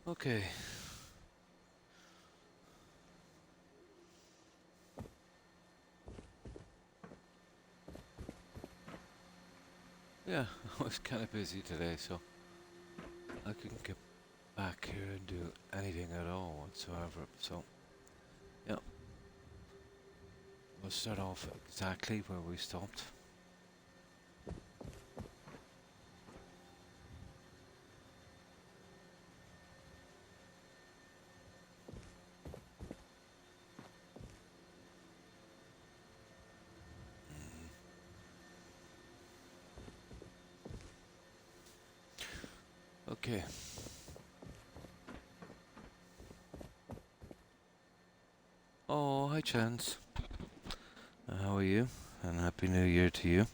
Okay. Yeah, I was kind of busy today, so I couldn't get back here and do anything at all whatsoever. So, yeah, we'll start off exactly where we stopped. Okay. Oh, hi, Chance. How are you? And Happy New Year to you.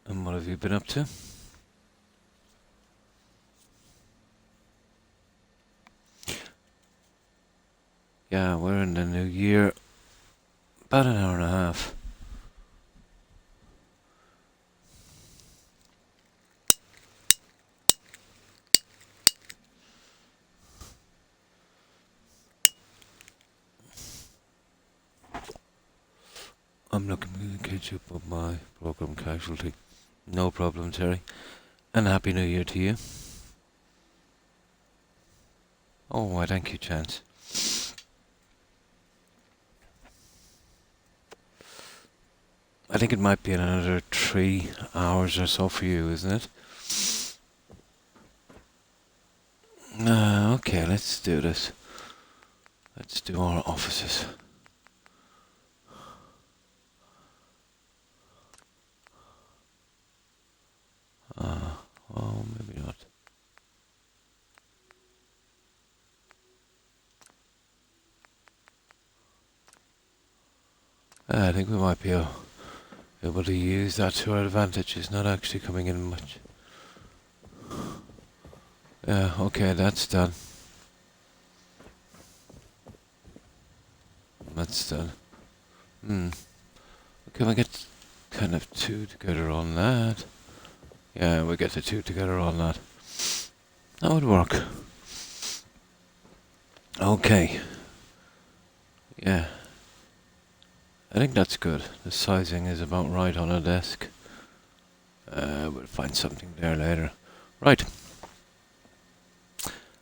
And what have you been up to? Yeah, we're in the new year. About an hour and a half. I'm looking to catch up with my program casualty. No problem, Terry. And Happy New Year to you. Oh, why, thank you, Chance. I think it might be another 3 hours or so for you, isn't it? Okay, let's do this. Let's do our offices. Oh, maybe not. I think we might be able to use that to our advantage. It's not actually coming in much. Yeah, okay, that's done. That's done. Okay, we get kind of 2 together on that. Yeah, we get the 2 together on that. That would work. Okay. Yeah. I think that's good. The sizing is about right on a desk. We'll find something there later. Right.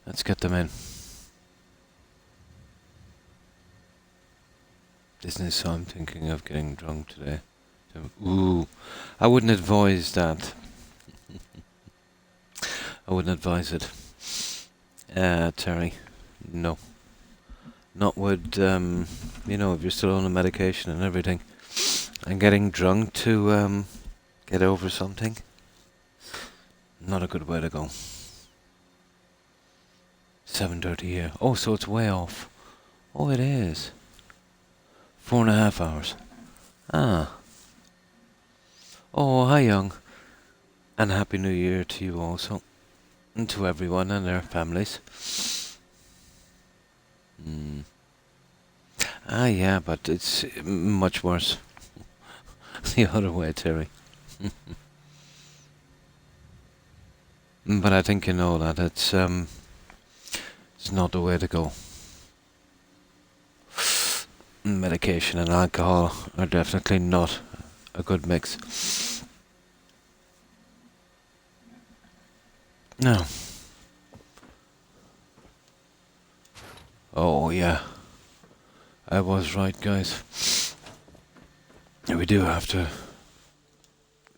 Let's get them in. Business, so I'm thinking of getting drunk today. Ooh, I wouldn't advise that. I wouldn't advise it. Terry, no. Not with, if you're still on the medication and everything. And getting drunk to, get over something. Not a good way to go. 7:30 here. Oh, so it's way off. Oh, it is. 4.5 hours. Ah. Oh, hi, young. And Happy New Year to you also. And to everyone and their families. Ah, yeah, but it's much worse. The other way, Terry. But I think you know that it's not the way to go. Medication and alcohol are definitely not a good mix. No. Oh, yeah. I was right, guys. We do have to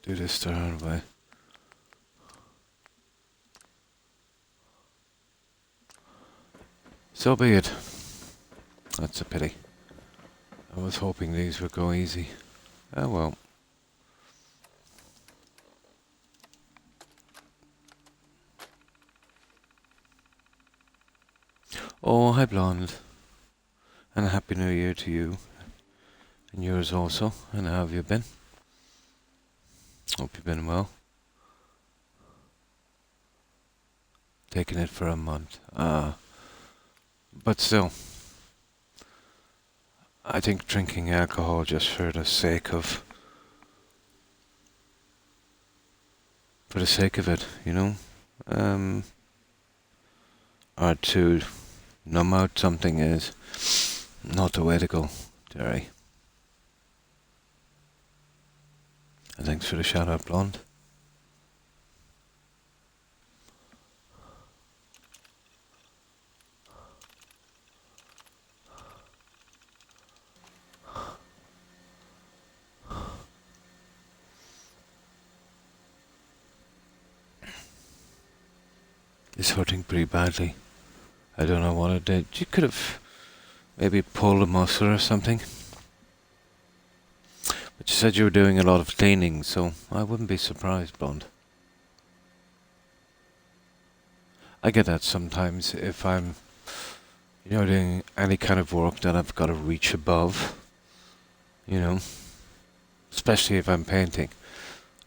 do this the hard way. So be it. That's a pity. I was hoping these would go easy. Oh well. Oh, hi, Blonde. And a Happy New Year to you. And yours also. And how have you been? Hope you've been well. Taking it for a month. But still. I think drinking alcohol just for the sake of it, you know? or to numb out something is not the way to go, Terry. And thanks for the shout out, Blonde. It's hurting pretty badly. I don't know what it did. You could have maybe pulled a muscle or something. But you said you were doing a lot of cleaning, so I wouldn't be surprised, Blonde. I get that sometimes if I'm, doing any kind of work that I've got to reach above, especially if I'm painting.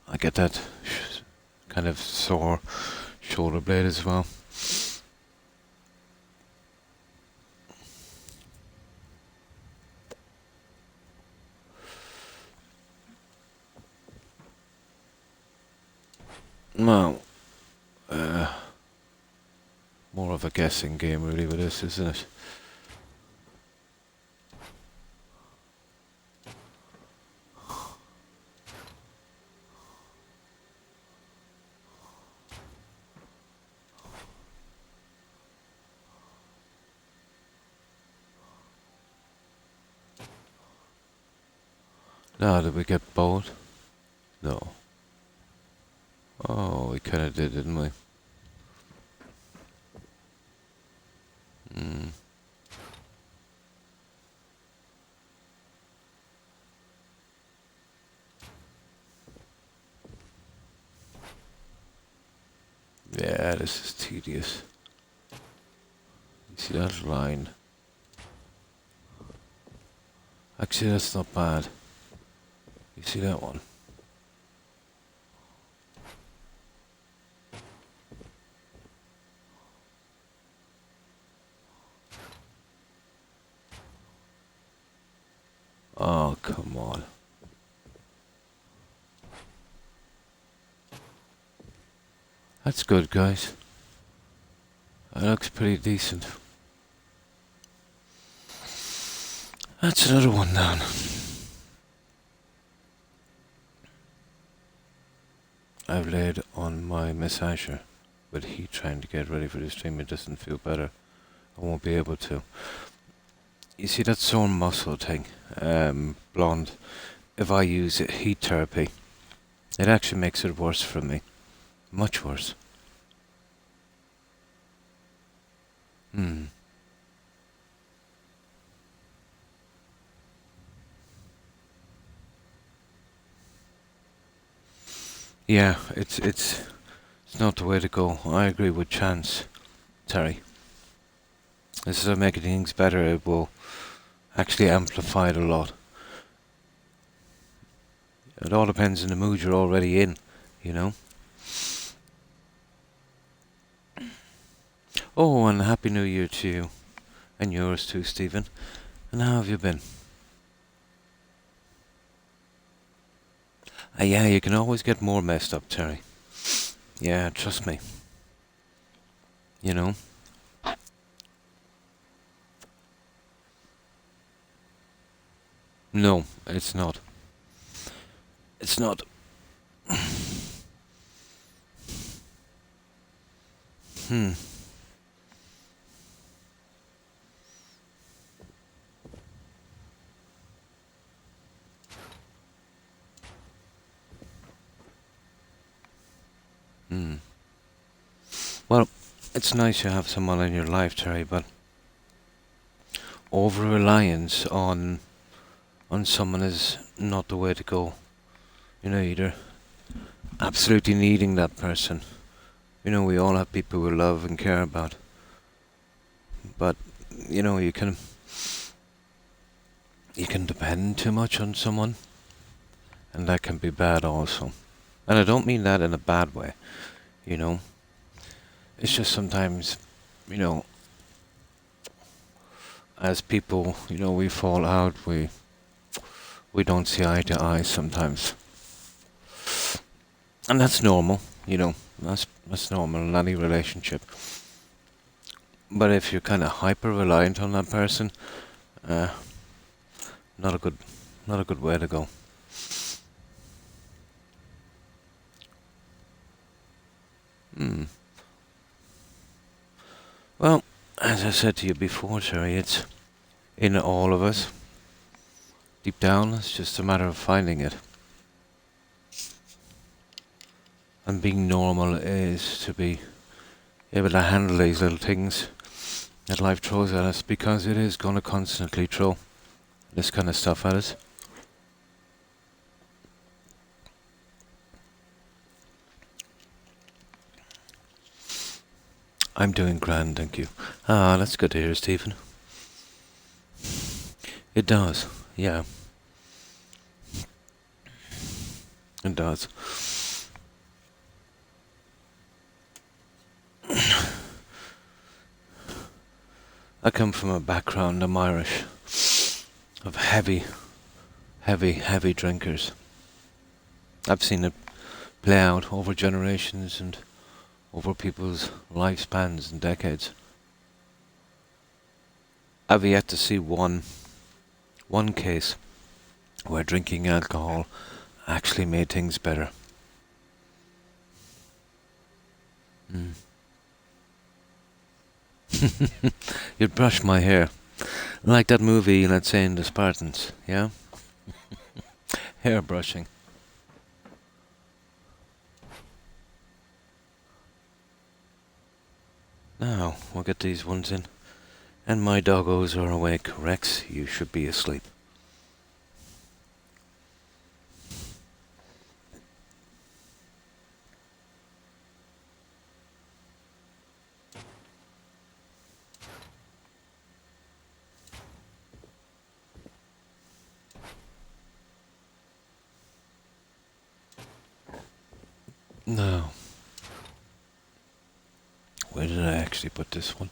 I get that kind of sore shoulder blade as well. Well, more of a guessing game really with this, isn't it? Now, did we get bored? No. Oh, we kind of did, didn't we? Yeah, this is tedious. You see that line? Actually, that's not bad. You see that one? Oh, come on. That's good, guys. That looks pretty decent. That's another one down. I've laid on my massager with heat trying to get ready for the stream. It doesn't feel better. I won't be able to. You see that sore muscle thing, Blonde? If I use heat therapy, it actually makes it worse for me. Much worse. Yeah, it's not the way to go. I agree with Chance, Terry. Instead of making things better, it will actually amplify it a lot. It all depends on the mood you're already in, Oh, and Happy New Year to you. And yours too, Stephen. And how have you been? Yeah, you can always get more messed up, Terry. Yeah, trust me. No, it's not. It's not. Well, it's nice you have someone in your life, Terry, but over-reliance on someone is not the way to go. Either absolutely needing that person. We all have people we love and care about. But, you can depend too much on someone, and that can be bad also. And I don't mean that in a bad way, It's just sometimes, as people, we fall out, we don't see eye to eye sometimes. And that's normal, that's normal in any relationship. But if you're kind of hyper reliant on that person, uh, not a good, not a good way to go. Hmm. Well, as I said to you before, Terry, it's in all of us. Deep down, it's just a matter of finding it. And being normal is to be able to handle these little things that life throws at us, because it is going to constantly throw this kind of stuff at us. I'm doing grand, thank you. Ah, that's good to hear, Stephen. It does, yeah. It does. I come from a background, I'm Irish, of heavy, heavy drinkers. I've seen it play out over generations and over people's lifespans and decades. I've yet to see one case where drinking alcohol actually made things better. Mm. You'd brush my hair. Like that movie, let's say, in the Spartans, yeah? Hair brushing. Now, we'll get these ones in. And my doggos are awake. Rex, you should be asleep. No. Where did I actually put this one?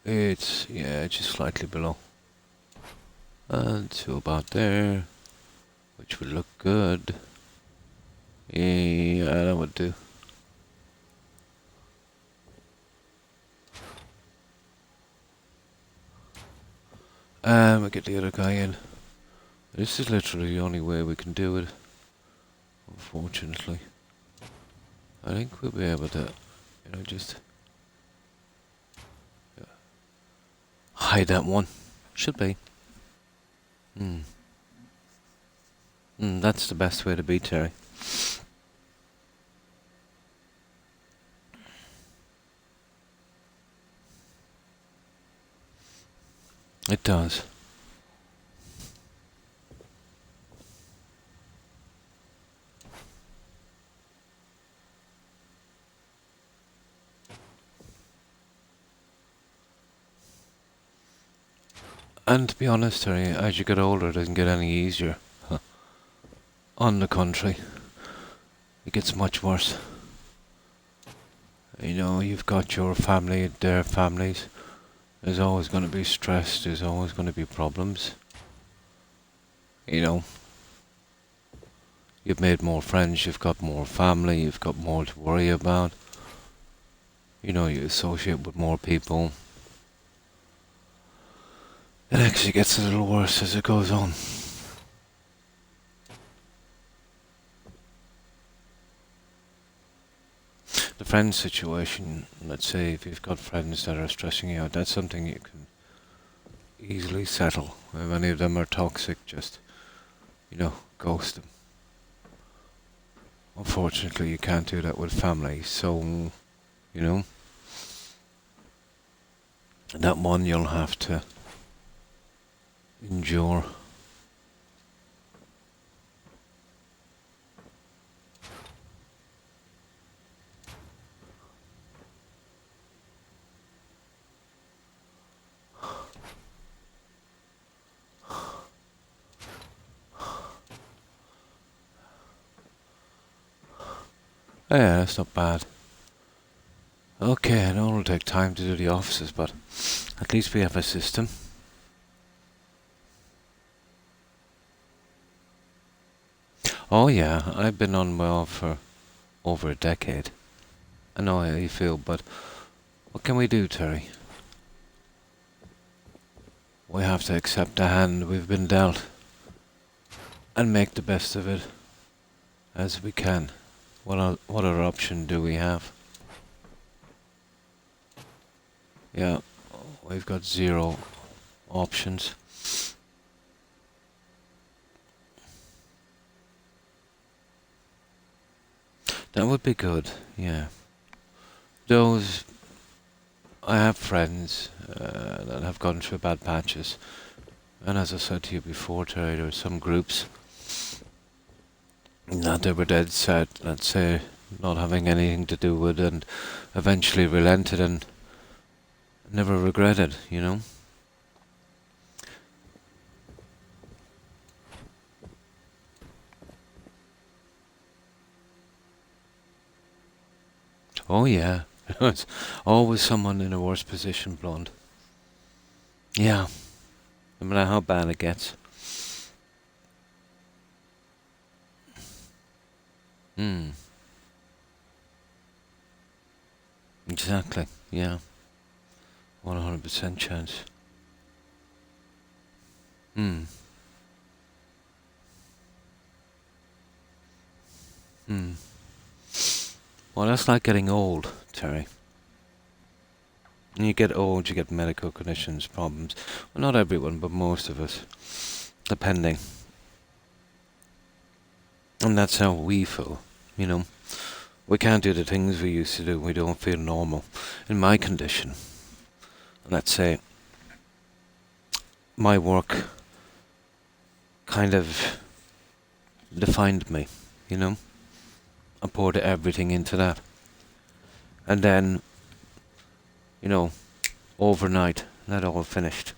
It's, yeah, just slightly below. And to about there, which would look good. Yeah, that would do. We'll get the other guy in. This is literally the only way we can do it, unfortunately. I think we'll be able to, just hide that one. Should be. That's the best way to be, Terry. It does. And to be honest, Terry, as you get older, it doesn't get any easier. On the contrary, it gets much worse. You've got your family, their families. There's always going to be stress, there's always going to be problems. You've made more friends, you've got more family, you've got more to worry about. You associate with more people. It actually gets a little worse as it goes on. The friend situation, let's say if you've got friends that are stressing you out, that's something you can easily settle. If any of them are toxic, just, ghost them. Unfortunately, you can't do that with family, so, that one you'll have to endure. Yeah, that's not bad. Okay, I know it'll take time to do the offices, but at least we have a system. Oh yeah, I've been unwell for over a decade. I know how you feel, but what can we do, Terry? we have to accept the hand we've been dealt and make the best of it as we can. What other option do we have? Yeah, we've got 0 options. That would be good, yeah. Those... I have friends that have gone through bad patches. And as I said to you before, Terry, there are some groups that they were dead set, let's say, not having anything to do with, and eventually relented and never regretted, you know? Oh yeah, it's always someone in a worse position, blonde. Yeah, no matter how bad it gets. Hmm, exactly, yeah. 100% chance. Hmm, hmm. Well, that's like getting old, Terry. When you get old, you get medical conditions, problems. Well, not everyone, but most of us, depending. And that's how we feel, you know. We can't do the things we used to do. We don't feel normal. In my condition, let's say, my work kind of defined me, you know. I poured everything into that. And then, you know, overnight, that all finished.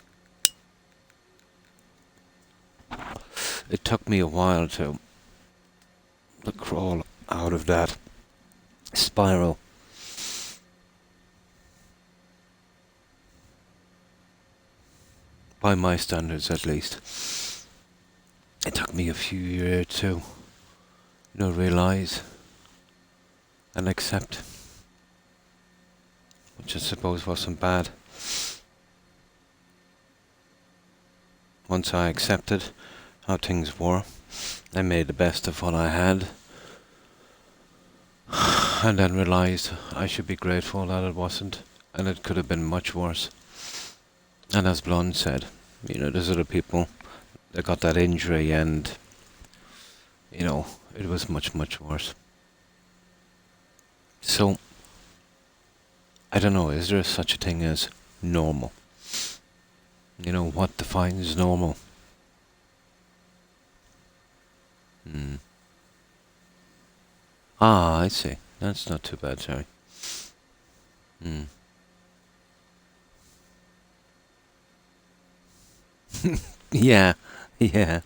It took me a while to crawl out of that spiral. By my standards, at least. It took me a few years to, realise and accept, which I suppose wasn't bad. Once I accepted how things were, I made the best of what I had, and then realised I should be grateful that it wasn't, and it could have been much worse. And as Blonde said, there's other people that got that injury and, it was much, much worse. So, I don't know, is there such a thing as normal? What defines normal? Hmm. Ah, I see. That's not too bad, sorry. Hmm. Yeah, yeah.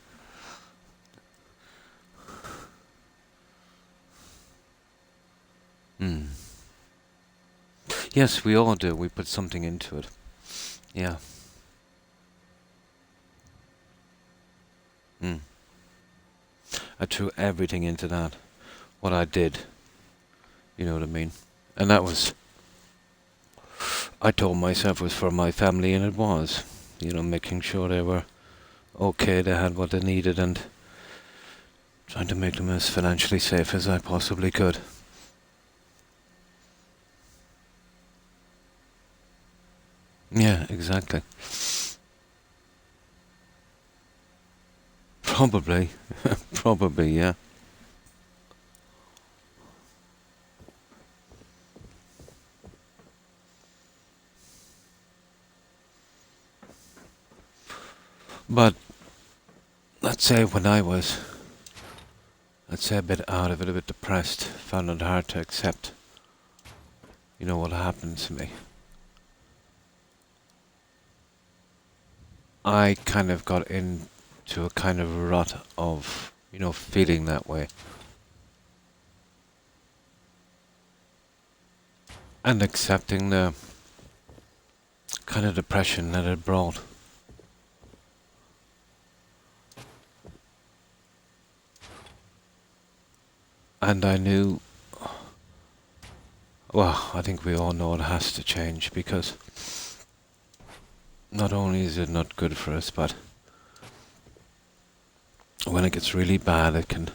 Hmm. Yes, we all do. We put something into it. Yeah. Hmm. I threw everything into that. What I did. You know what I mean? And that was, I told myself it was for my family, and it was. Making sure they were okay, they had what they needed, and trying to make them as financially safe as I possibly could. Yeah, exactly. Probably. Probably, yeah. But let's say when I was, let's say, a bit out of it, a bit depressed, found it hard to accept, what happened to me. I kind of got into a kind of rut of, feeling that way. And accepting the kind of depression that it brought. And I knew, well, I think we all know it has to change, because not only is it not good for us, but when it gets really bad, it can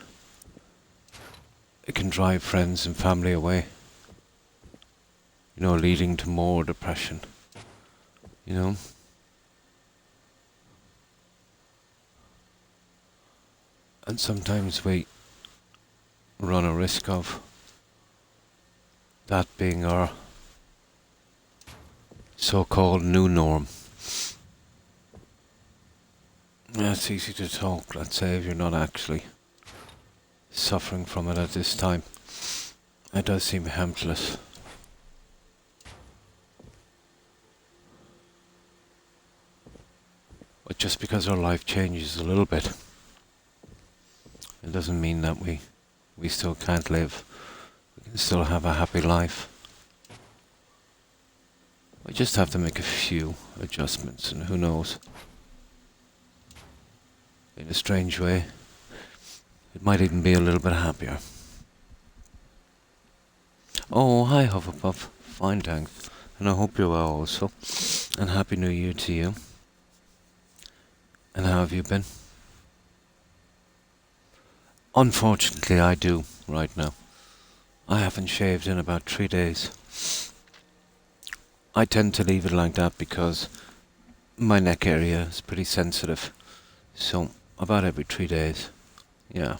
drive friends and family away. Leading to more depression. You know, and sometimes we run a risk of that being our so-called new norm. Yeah, it's easy to talk, let's say, if you're not actually suffering from it at this time. It does seem helpless. But just because our life changes a little bit, it doesn't mean that we still can't live. We can still have a happy life. We just have to make a few adjustments, and who knows? In a strange way, it might even be a little bit happier. Oh, hi Hufflepuff. Fine, thanks. And I hope you're well also. And Happy New Year to you. And how have you been? Unfortunately, I do, right now. I haven't shaved in about 3 days. I tend to leave it like that because my neck area is pretty sensitive. So, about every 3 days. Yeah.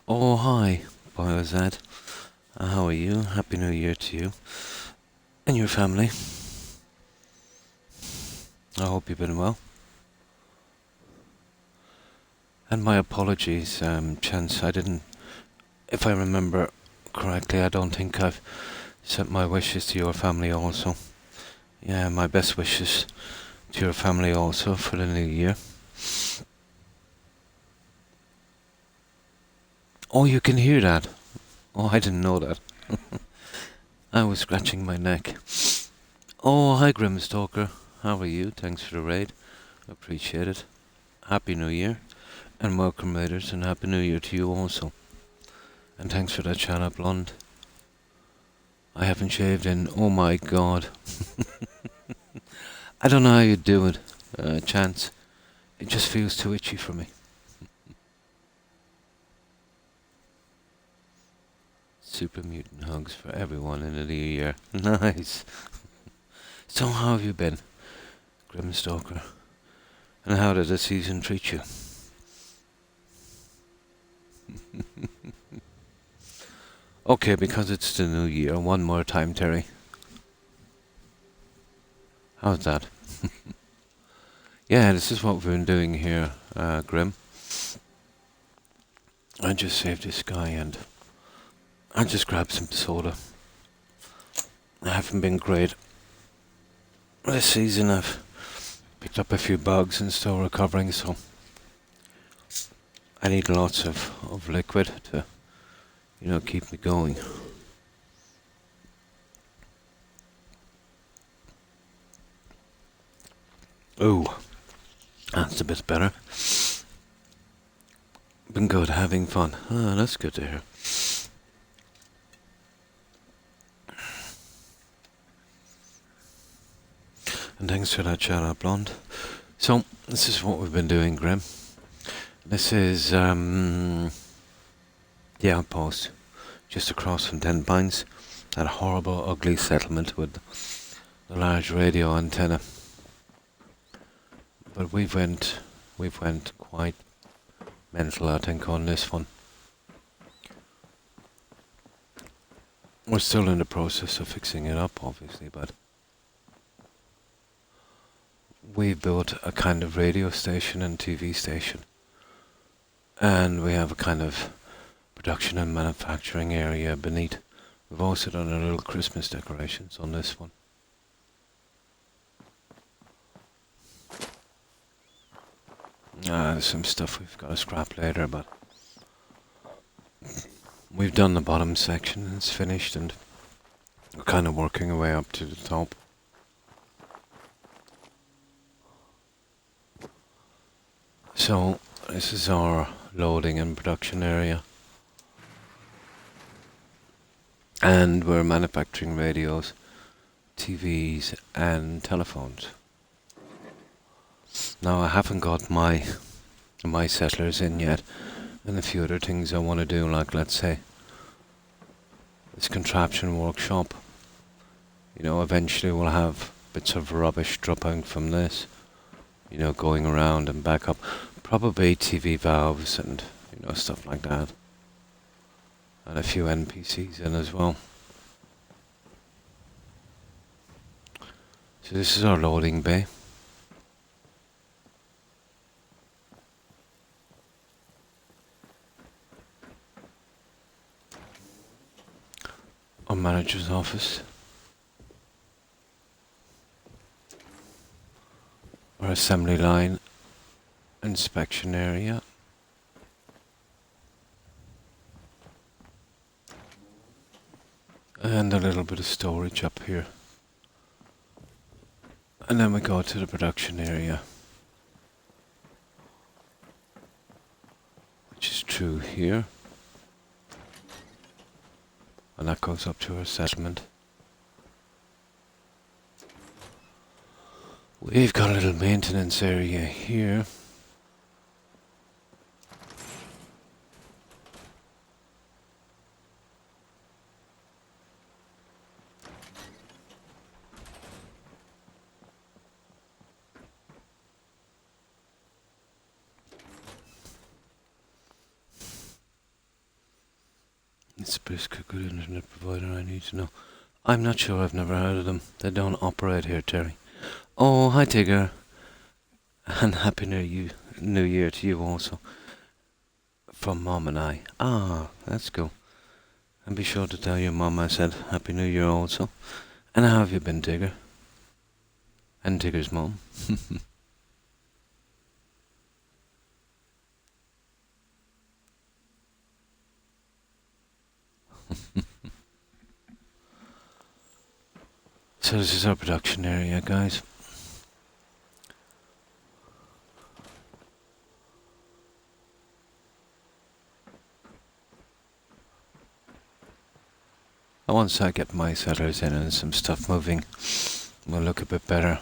Oh, hi, BioZ. How are you? Happy New Year to you. And your family. I hope you've been well. And my apologies, Chance, I didn't, if I remember correctly, I don't think I've sent my wishes to your family also. Yeah, my best wishes to your family also for the new year. Oh, you can hear that? Oh, I didn't know that. I was scratching my neck. Oh, hi Grimstalker. How are you? Thanks for the raid. Appreciate it. Happy New Year. And welcome raiders, and Happy New Year to you also. And thanks for that shout out, Blonde. I haven't shaved in, oh my god. I don't know how you do it, Chance. It just feels too itchy for me. Super mutant hugs for everyone in the new year. Nice. So how have you been, Grimstalker? And how did the season treat you? Okay, because it's the new year, one more time, Terry. How's that? Yeah, this is what we've been doing here, Grim. I just saved this guy and I just grabbed some soda. I haven't been great this season. I've picked up a few bugs and still recovering, so I need lots of liquid to, keep me going. Ooh, that's a bit better. Been good, having fun. Ah, that's good to hear. And thanks for that shout out, Blonde. So, this is what we've been doing, Grim. This is, Outpost. Just across from 10 Pines. That horrible, ugly settlement with the large radio antenna. But we've went quite mental, I think, on this one. We're still in the process of fixing it up, obviously, but we've built a kind of radio station and TV station. And we have a kind of production and manufacturing area beneath. We've also done a little Christmas decorations on this one. There's some stuff we've got to scrap later, but we've done the bottom section, it's finished, and we're kind of working our way up to the top. So, this is our loading and production area. And we're manufacturing radios, TVs and telephones. Now I haven't got my settlers in yet, and a few other things I want to do, like let's say this contraption workshop. You know, eventually we'll have bits of rubbish dropping from this, you know, going around and back up. Probably TV valves and, you know, stuff like that. And a few NPCs in as well. So this is our loading bay. Our manager's office. Our assembly line inspection area. And a little bit of storage up here. And then we go to the production area, which is through here. And that goes up to our settlement. We've got a little maintenance area here. It's basically a good internet provider, I need to know. I'm not sure, I've never heard of them. They don't operate here, Terry. Oh, hi Tigger. And Happy New Year to you also. From Mom and I. Ah, that's cool. And be sure to tell your mom I said Happy New Year also. And how have you been, Tigger? And Tigger's mom. So this is our production area, guys. And once I get my settlers in and some stuff moving, we'll look a bit better.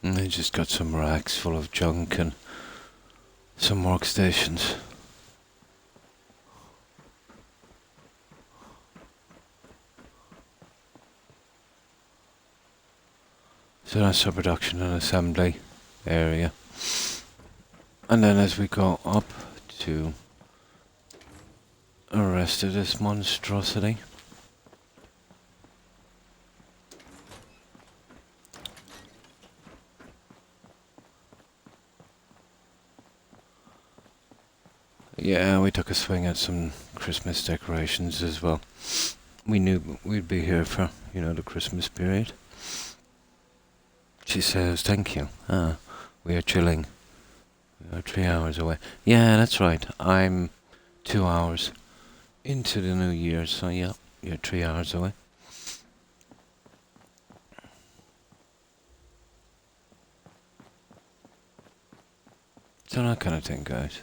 And I just got some racks full of junk and some workstations. So that's our production and assembly area. And then as we go up to the rest of this monstrosity, yeah, we took a swing at some Christmas decorations as well. We knew we'd be here for, you know, the Christmas period. She says, thank you. Ah, we are chilling. We are 3 hours away. Yeah, that's right. I'm 2 hours into the new year, so yeah, you're 3 hours away. So that kind of thing, guys.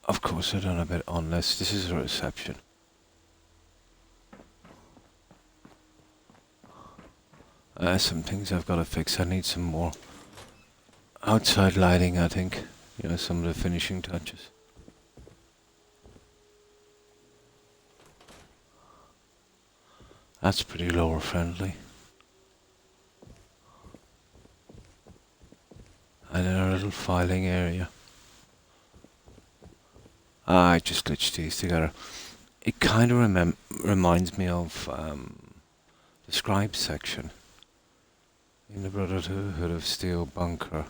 Of course, I don't know about unless this is a reception. Some things I've got to fix. I need some more outside lighting, I think. You know, some of the finishing touches. That's pretty lower friendly. And then our little filing area. I just glitched these together. It kind of reminds me of the scribe section in the Brotherhood of Steel bunker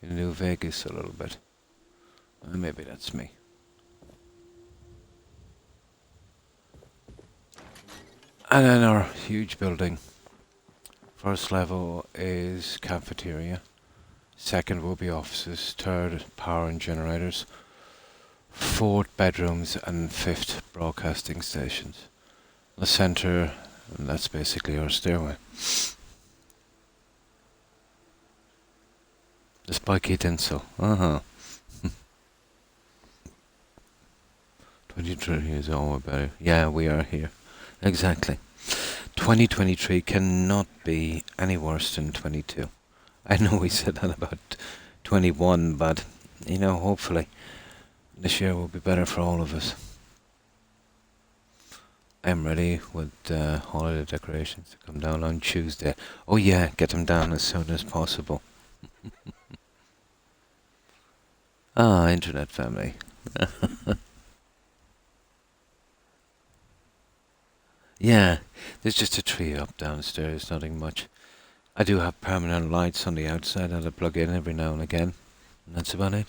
in New Vegas a little bit. Maybe that's me. And then our huge building. First level is cafeteria. Second will be offices. Third, power and generators. Fourth, bedrooms. And fifth, broadcasting stations. The center and that's basically our stairway. The spiky tinsel. 23 is all better. Yeah, we are here. Exactly. 2023 cannot be any worse than 22. I know we said that about 21, but, hopefully this year will be better for all of us. I'm ready with holiday decorations to come down on Tuesday. Oh yeah, get them down as soon as possible. Internet family. Yeah, there's just a tree up downstairs, nothing much. I do have permanent lights on the outside that I plug in every now and again, and that's about it.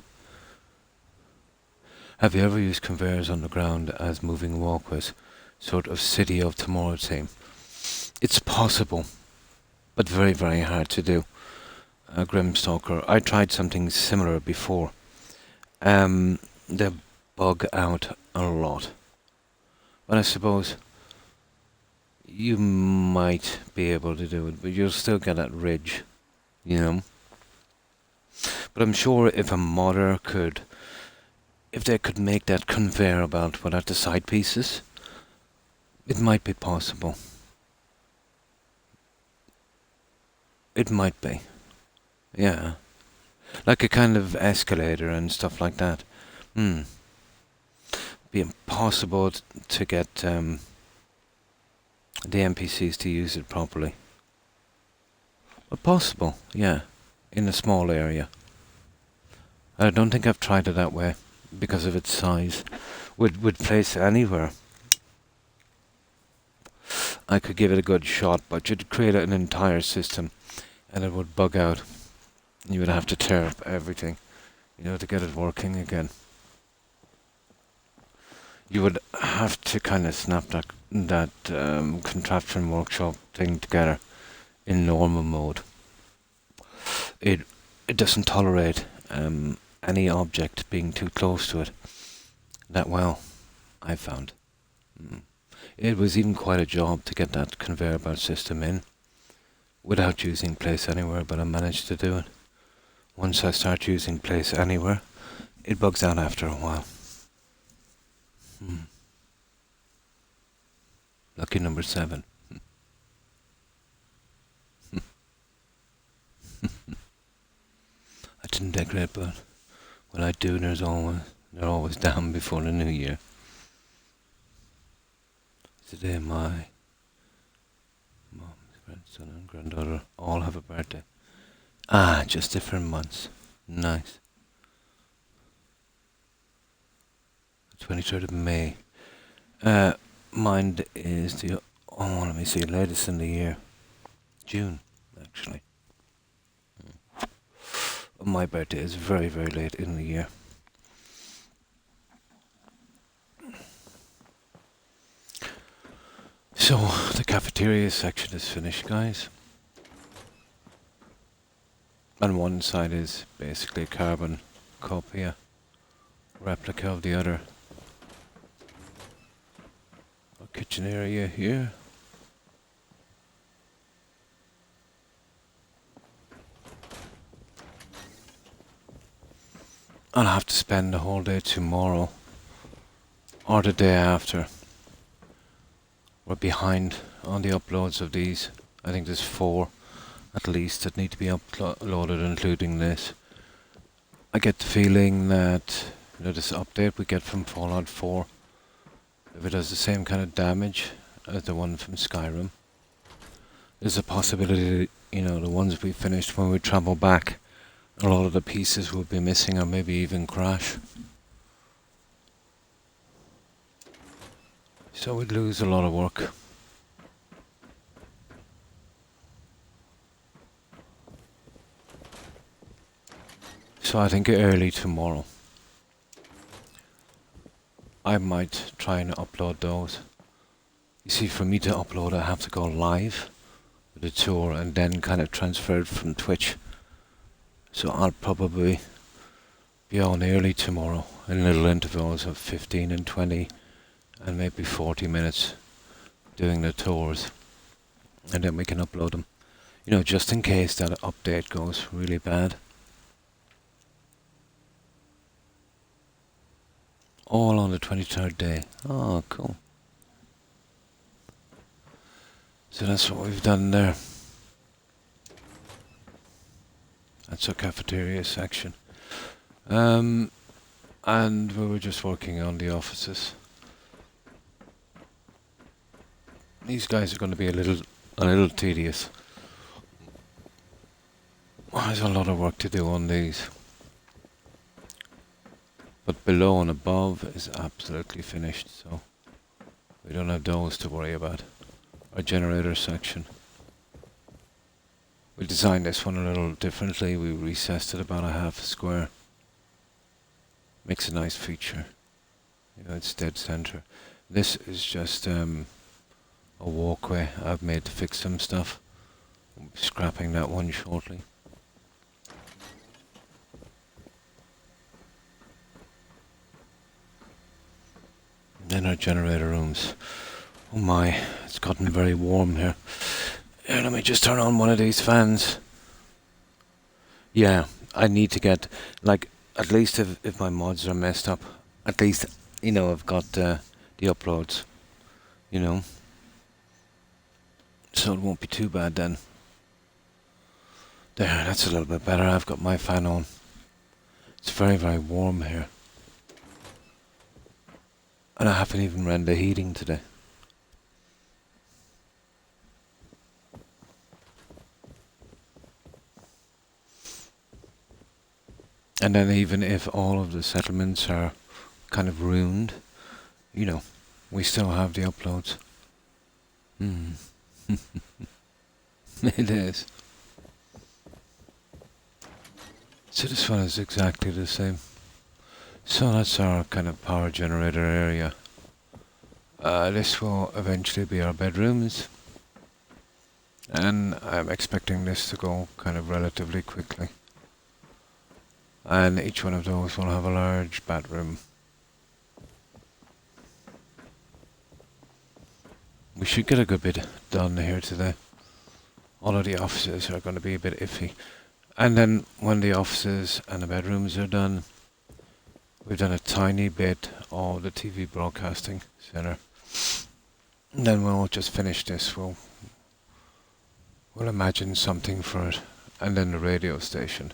Have you ever used conveyors on the ground as moving walkways? Sort of city of tomorrow theme. It's possible, but very, very hard to do. Grimstalker. I tried something similar before. They bug out a lot. But I suppose you might be able to do it, but you'll still get that ridge, But I'm sure if a modder if they could make that conveyor belt without the side pieces, it might be possible. It might be. Yeah. Like a kind of escalator and stuff like that. Be impossible to get the NPCs to use it properly. But possible, yeah. In a small area. I don't think I've tried it that way because of its size. Would place anywhere. I could give it a good shot, but you'd create an entire system and it would bug out. You would have to tear up everything, to get it working again. You would have to kind of snap that contraption workshop thing together in normal mode. It doesn't tolerate any object being too close to it that well, I found. It was even quite a job to get that conveyor belt system in without using Place Anywhere, but I managed to do it. Once I start using Place Anywhere, it bugs out after a while. Lucky number 7. I didn't decorate, but when I do, they're always down before the new year. Today my mom's grandson and granddaughter all have a birthday. Just different months. Nice. 23rd of May. Mine is let me see, latest in the year. June, actually. My birthday is very, very late in the year. So, the cafeteria section is finished, guys. And one side is basically a carbon copy, replica of the other. Our kitchen area here. I'll have to spend the whole day tomorrow or the day after. We're behind on the uploads of these. I think there's 4 at least that need to be uploaded, including this. I get the feeling that this update we get from Fallout 4, if it does the same kind of damage as the one from Skyrim, there's a possibility, the ones we finished when we travel back, a lot of the pieces will be missing or maybe even crash. So we'd lose a lot of work. So I think early tomorrow I might try and upload those. You see, for me to upload I have to go live with the tour and then kind of transfer it from Twitch. So I'll probably be on early tomorrow in little intervals of 15 and 20 and maybe 40 minutes doing the tours. and then we can upload them. You know, just in case that update goes really bad. All on the 23rd day. Oh, cool. So that's what we've done there. That's our cafeteria section. And we were just working on the offices. These guys are going to be a little tedious. There's a lot of work to do on these. But below and above is absolutely finished, so we don't have those to worry about. Our generator section. We designed this one a little differently. We recessed it about a half a square. Makes a nice feature. You know, it's dead center. This is just a walkway I've made to fix some stuff. I'll be scrapping that one shortly. Then our generator rooms. Oh my, it's gotten very warm here. Here, let me just turn on one of these fans. Yeah, I need to get, like, at least if my mods are messed up, at least, you know, I've got the uploads, you know. So it won't be too bad then. There, that's a little bit better. I've got my fan on. It's very, very warm here. And I haven't even ran the heating today. And then even if all of the settlements are kind of ruined, you know, we still have the uploads. It is. So this one is exactly the same. So that's our kind of power generator area. This will eventually be our bedrooms. And I'm expecting this to go kind of relatively quickly. And each one of those will have a large bathroom. We should get a good bit done here today. All of the offices are going to be a bit iffy. And then when the offices and the bedrooms are done, we've done a tiny bit of the TV broadcasting center. And then we'll just finish this. We'll imagine something for it. And then the radio station.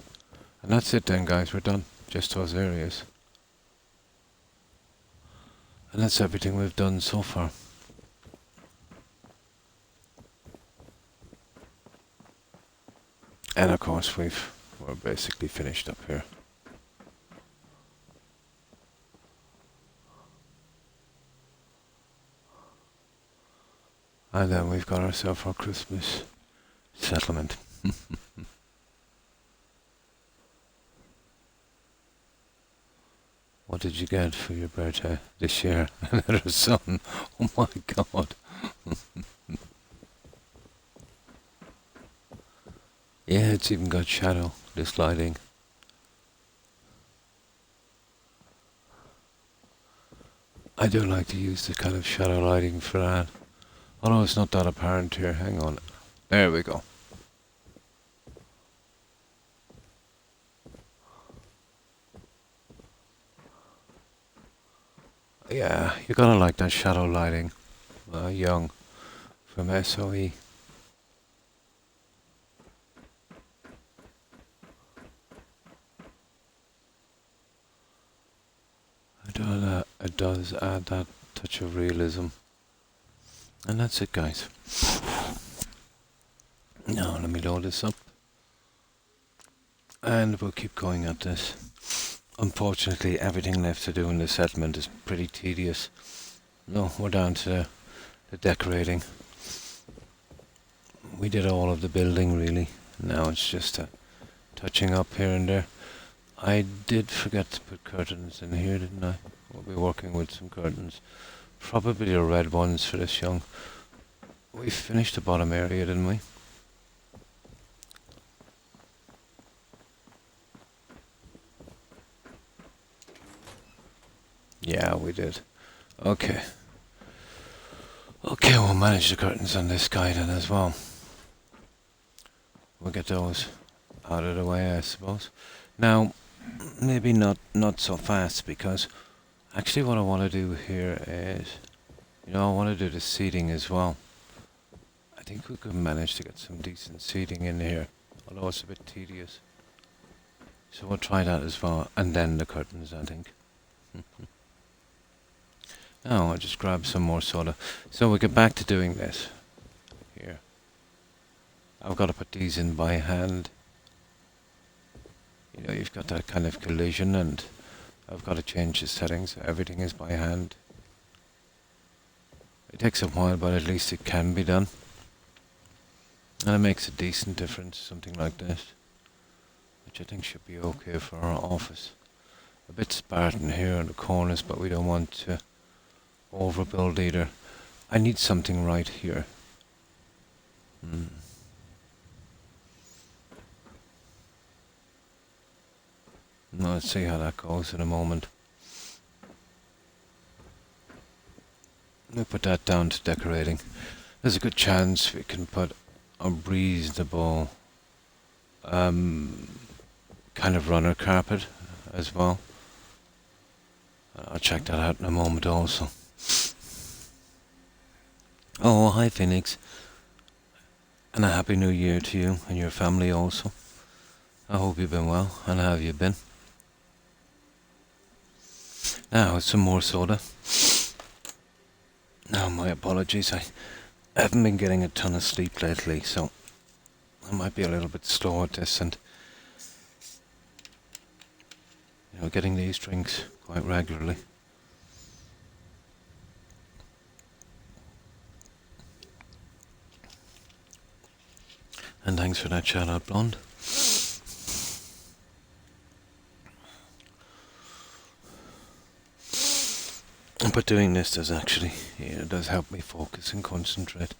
And that's it then, guys. We're done. Just those areas. And that's everything we've done so far. And of course we're basically finished up here. And then we've got ourselves our Christmas settlement. What did you get for your birthday this year? Another son. Oh my god. Yeah, it's even got shadow, this lighting. I do like to use the kind of shadow lighting for that. Although it's not that apparent here. Hang on. There we go. Yeah, you're gonna like that shadow lighting. Young from SOE. It does add that touch of realism. And that's it, guys. Now, let me load this up. And we'll keep going at this. Unfortunately, everything left to do in the settlement is pretty tedious. No, we're down to the decorating. We did all of the building, really. Now it's just touching up here and there. I did forget to put curtains in here, didn't I? We'll be working with some curtains. Probably the red ones for this young. We finished the bottom area, didn't we? Yeah, we did. Okay. Okay, we'll manage the curtains on this guy then as well. We'll get those out of the way, I suppose. Now, maybe not so fast, because actually what I want to do here is, I want to do the seating as well. I think we could manage to get some decent seating in here, although it's a bit tedious. So we'll try that as well, and then the curtains, I think. Now I'll just grab some more soda. So we'll get back to doing this. Here. I've got to put these in by hand. You've got that kind of collision, and I've got to change the settings. Everything is by hand. It takes a while, but at least it can be done. And it makes a decent difference, something like this. Which I think should be okay for our office. A bit Spartan here in the corners, but we don't want to overbuild either. I need something right here. Now let's see how that goes in a moment. Let me put that down to decorating. There's a good chance we can put a reasonable kind of runner carpet as well. I'll check that out in a moment also. Oh, hi Phoenix. And a happy new year to you and your family also. I hope you've been well, and how have you been? Now, some more soda. Now, my apologies, I haven't been getting a ton of sleep lately, so I might be a little bit slow at this, and getting these drinks quite regularly. And thanks for that shout out, Blonde. But doing this does actually, does help me focus and concentrate.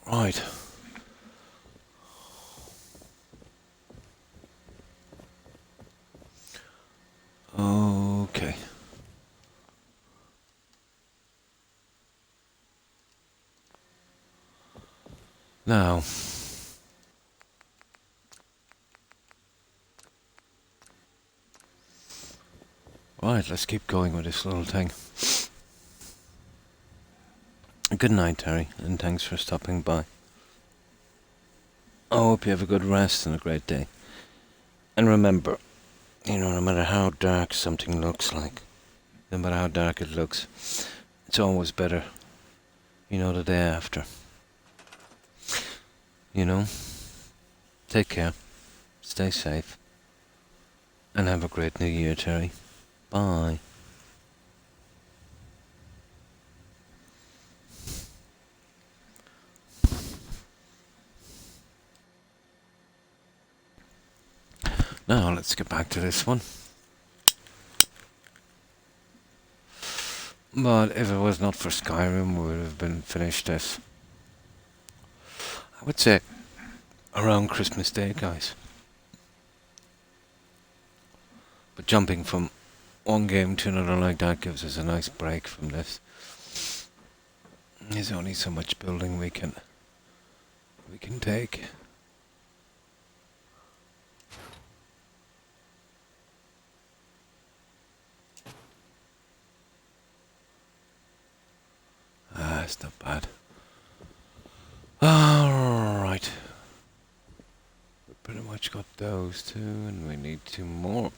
Right. Okay. Now, right, let's keep going with this little thing. Good night, Terry, and thanks for stopping by. I hope you have a good rest and a great day. And remember, no matter how dark something looks like, no matter how dark it looks, it's always better, the day after. Take care, stay safe, and have a great new year, Terry. Bye. Now let's get back to this one. But if it was not for Skyrim, we would have been finished this, I would say, around Christmas Day, guys. But jumping from one game to another like that gives us a nice break from this. There's only so much building we can take. It's not bad. Alright. We pretty much got those two, and we need two more.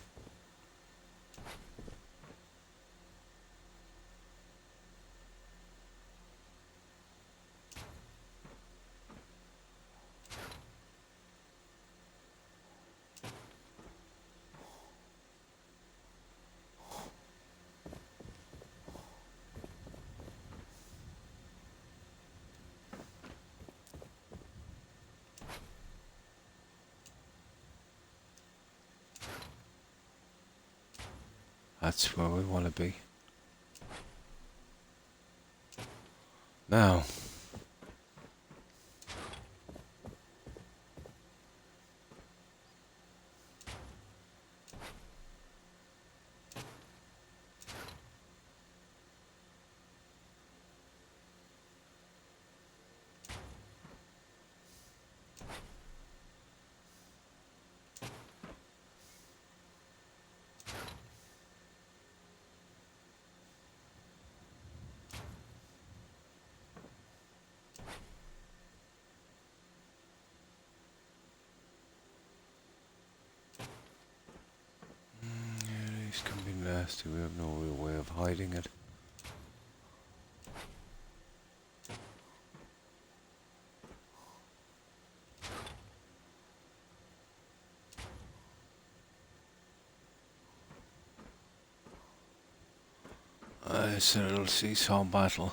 That's where we want to be. Now, nasty. We have no real way of hiding it. It's a little seesaw battle.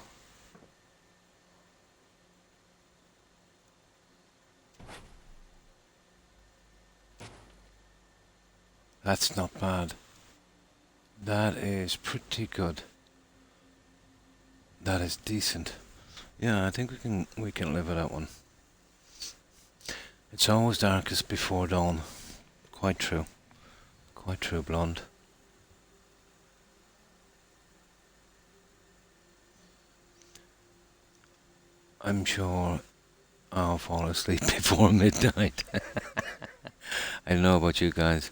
That's not bad. That is pretty good. That is decent. Yeah, I think we can live with that one. It's always darkest before dawn. Quite true. Quite true, blonde. I'm sure I'll fall asleep before midnight. I don't know about you guys,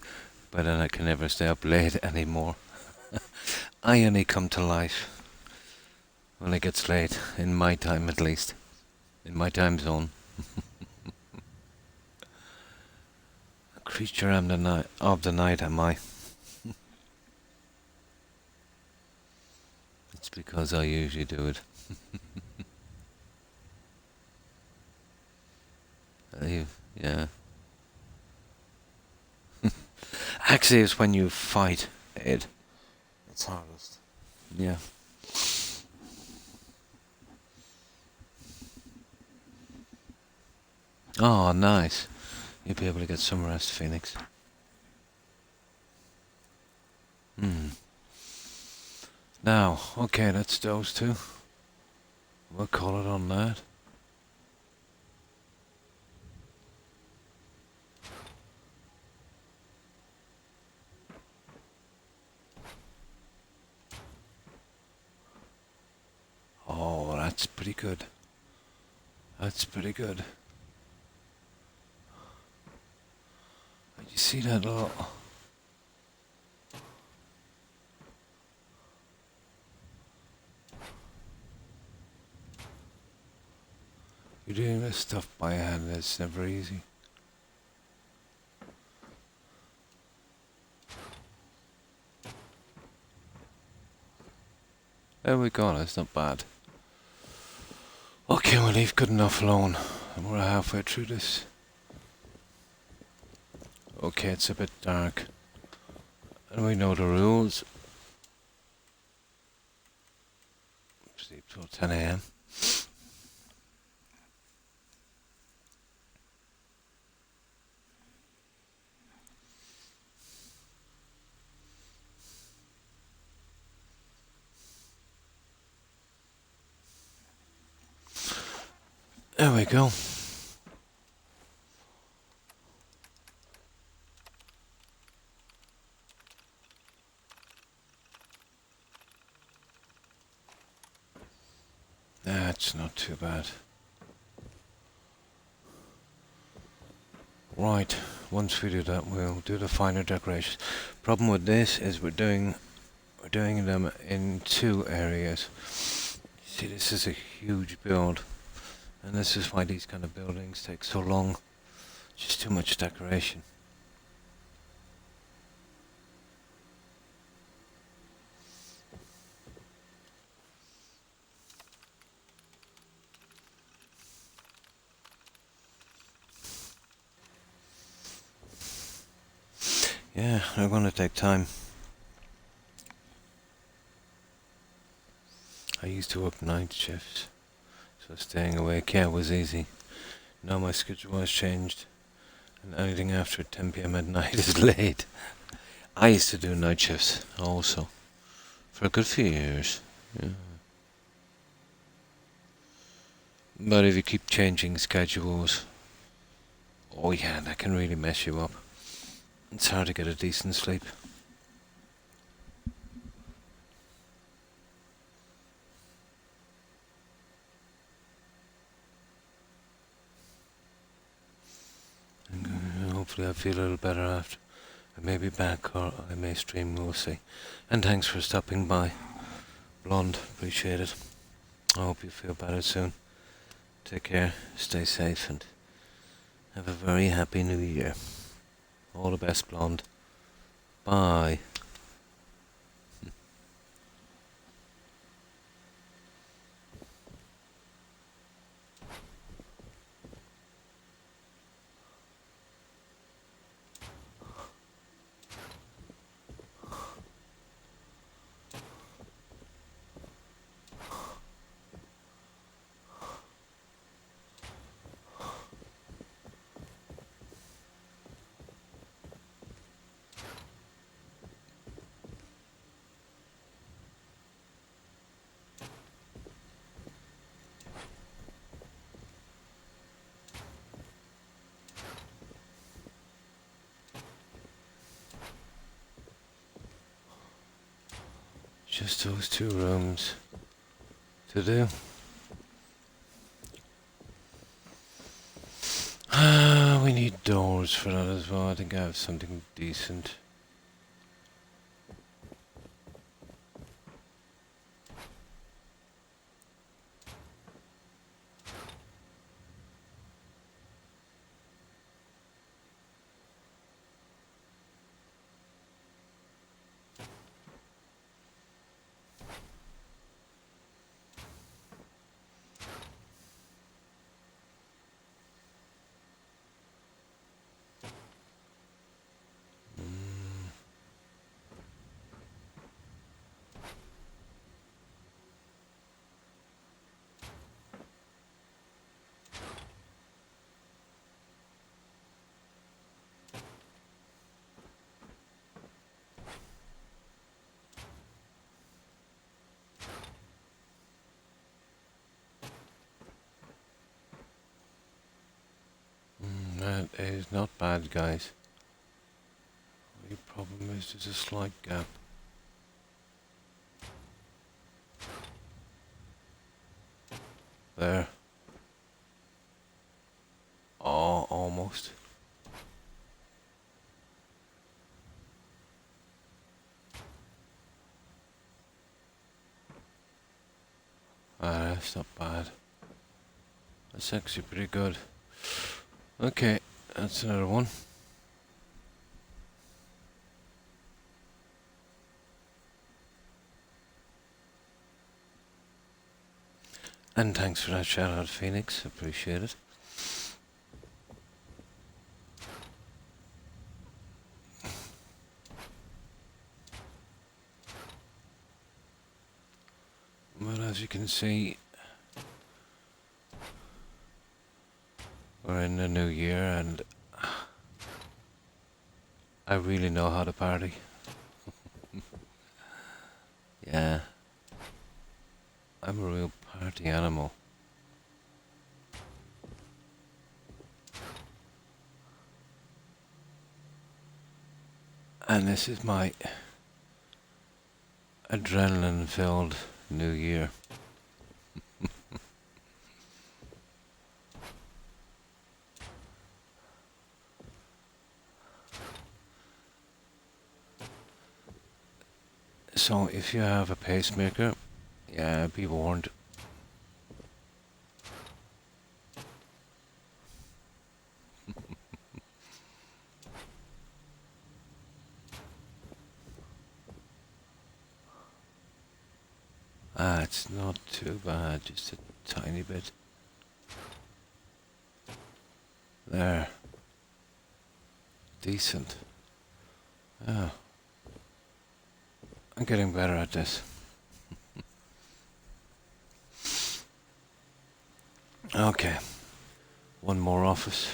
but then I can never stay up late anymore. I only come to life when it gets late, in my time at least. In my time zone. A creature of the night am I. It's because I usually do it. Yeah. Actually, it's when you fight it. It's hardest. Yeah. Oh, nice. You'll be able to get some rest, Phoenix. Now, okay, that's those two. We'll call it on that. Oh, that's pretty good. That's pretty good. Did you see that lot? You're doing this stuff by hand, it's never easy. There we go, that's not bad. Okay, we'll leave good enough alone. And we're halfway through this. Okay, it's a bit dark. And we know the rules. Sleep till 10 AM. There we go. That's not too bad. Right, once we do that, we'll do the finer decorations. Problem with this is we're doing them in 2 areas. See, this is a huge build, and this is why these kind of buildings take so long. Just too much decoration. Yeah, they're going to take time. I used to work night shifts, so staying awake, yeah, was easy. Now my schedule has changed, and anything after 10 PM at night is late. I used to do night shifts also, for a good few years. Yeah. But if you keep changing schedules, oh yeah, that can really mess you up. It's hard to get a decent sleep. And hopefully I feel a little better after. I may be back, or I may stream, we'll see. And thanks for stopping by, Blonde, appreciate it. I hope you feel better soon. Take care, stay safe, and have a very happy new year. All the best, Blonde. Bye. just those 2 rooms to do. We need doors for that as well. I think I have something decent. That is not bad, guys. The problem is there's a slight gap. There. Oh, almost. That's not bad. That's actually pretty good. Okay, that's another one. And thanks for that shout out, Phoenix. Appreciate it. Well, as you can see, we're in the new year and I really know how to party. Yeah. I'm a real party animal. And this is my adrenaline-filled new year. So if you have a pacemaker, yeah, be warned. It's not too bad, just a tiny bit. There. Decent. Oh. I'm getting better at this. Okay. One more office.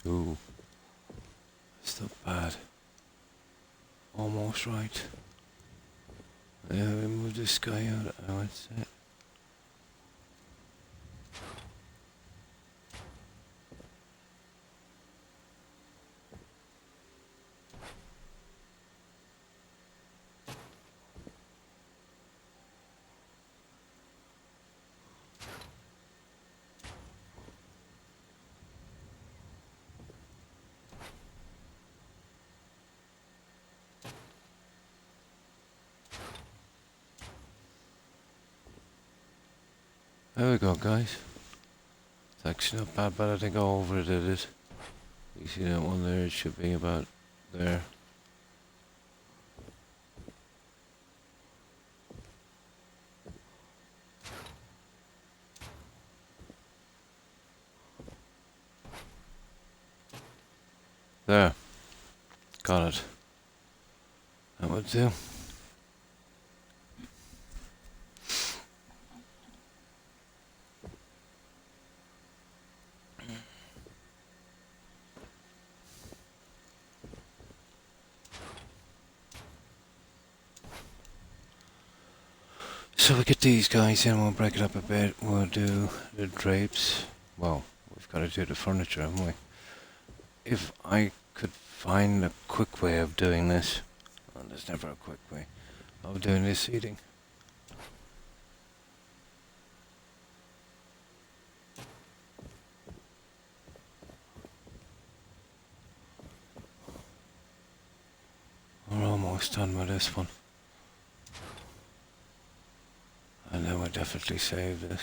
Ooh. It's not bad. Almost right. Yeah, we move this guy out, I would say. There we go, guys. It's actually not bad, but I think I overdid it. You see that one there? It should be about there. There. Got it. That would do. So we get these guys in, we'll break it up a bit, we'll do the drapes. Well, we've got to do the furniture, haven't we? If I could find a quick way of doing this, well, there's never a quick way of doing this seating. We're almost done with this one. And then we'll definitely save this.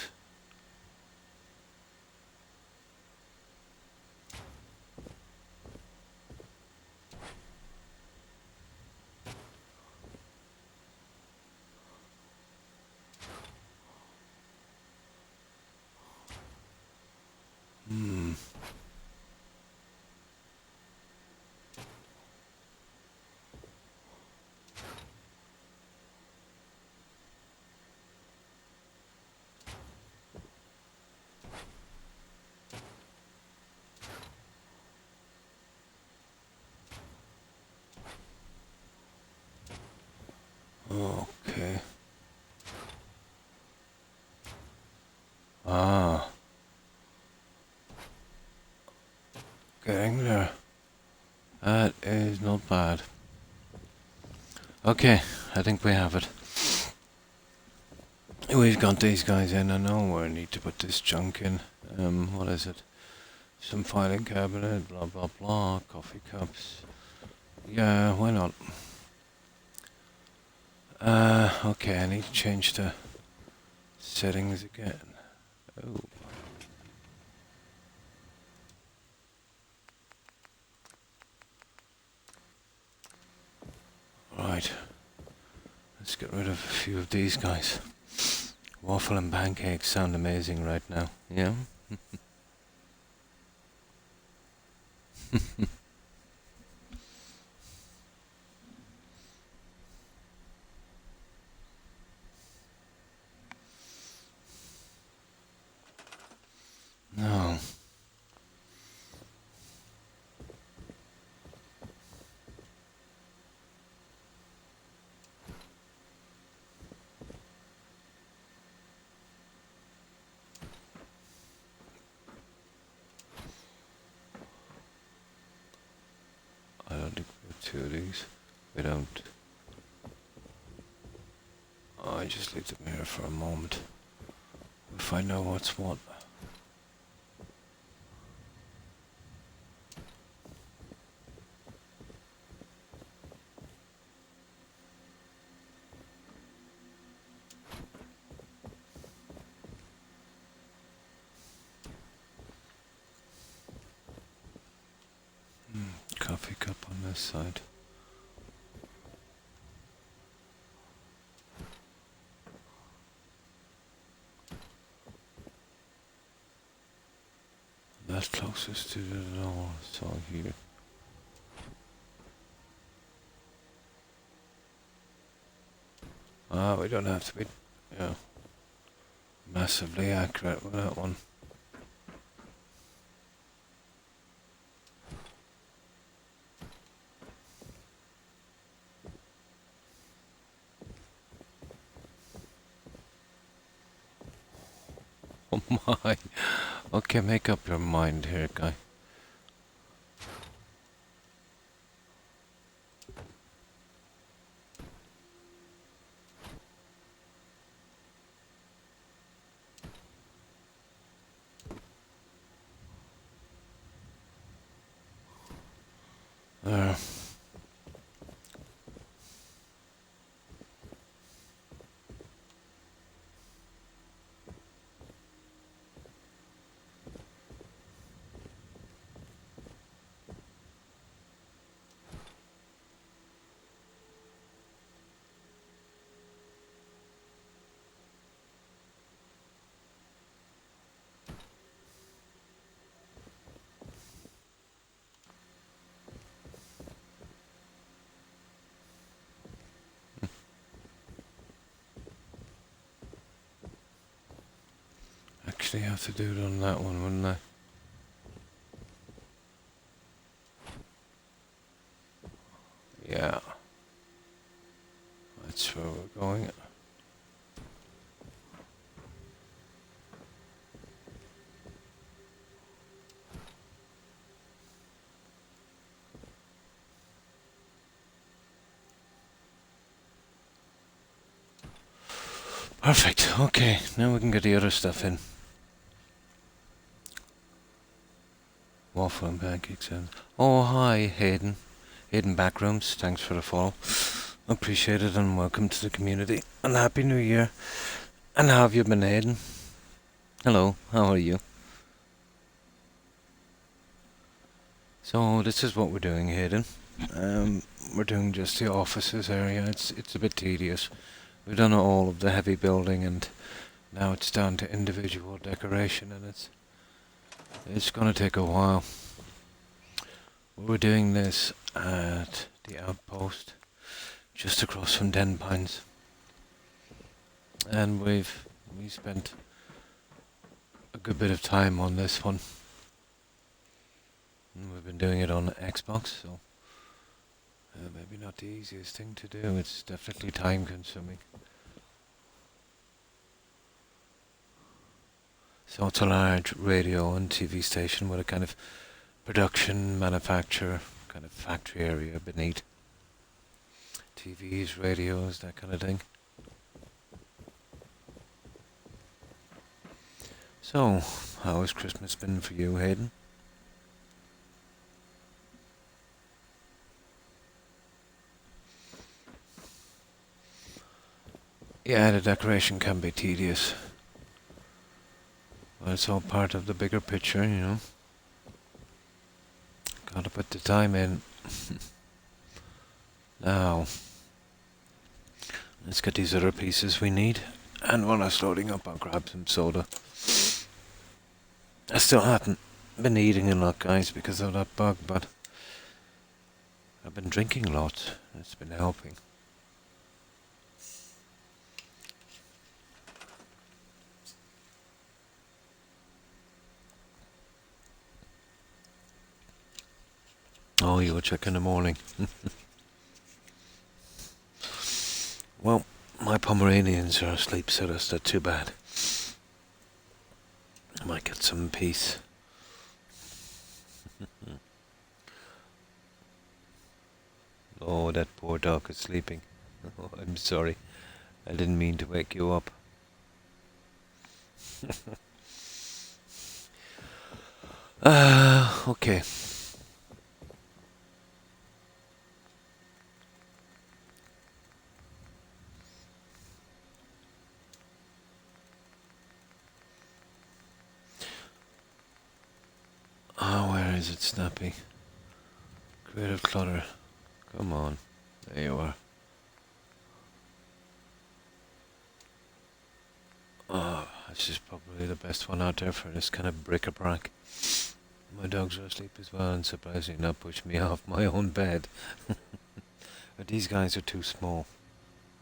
Okay. Ah. Getting there. That is not bad. Okay, I think we have it. We've got these guys in. I know where I need to put this junk in. What is it? Some filing cabinet, blah blah blah, coffee cups. Yeah, why not? Okay, I need to change the settings again. Oh. Right. Let's get rid of a few of these guys. Waffle and pancakes sound amazing right now. Yeah? No. I don't think we have two of these. We don't. Oh, I just leave them here for a moment. If I know what's what. Coffee cup on this side. That's closest to the door, so here. We don't have to be, massively accurate with that one. Oh my. Okay, make up your mind here, guy. There. actually have to do it on that one, wouldn't I? Yeah. That's where we're going. Perfect. Okay, now we can get the other stuff in. Waffle and pancakes. Oh, hi, Hayden. Hayden Backrooms. Thanks for the follow. Appreciate it and welcome to the community. And Happy New Year. And how have you been, Hayden? Hello, how are you? So this is what we're doing, Hayden. We're doing just the offices area. It's a bit tedious. We've done all of the heavy building and now it's down to individual decoration, and it's gonna take a while. We're doing this at the outpost just across from Den Pines, and we spent a good bit of time on this one. And we've been doing it on Xbox, so maybe not the easiest thing to do. It's definitely time consuming. So it's a large radio and TV station with a kind of production, manufacture, kind of factory area beneath. TVs, radios, that kind of thing. So, how has Christmas been for you, Hayden? Yeah, the decoration can be tedious. But it's all part of the bigger picture, you know. Gotta put the time in. Now, let's get these other pieces we need. And while that's loading up, I'll grab some soda. I still haven't been eating a lot, guys, because of that bug, but I've been drinking lots. It's been helping. Oh, you'll check in the morning. Well, my Pomeranians are asleep, so that's not too bad. I might get some peace. Oh, that poor dog is sleeping. Oh, I'm sorry. I didn't mean to wake you up. Okay. Oh, where is it, Snappy? Creative clutter. Come on. There you are. Oh, this is probably the best one out there for this kind of bric-a-brac. My dogs are asleep as well and surprisingly not push me off my own bed. But these guys are too small.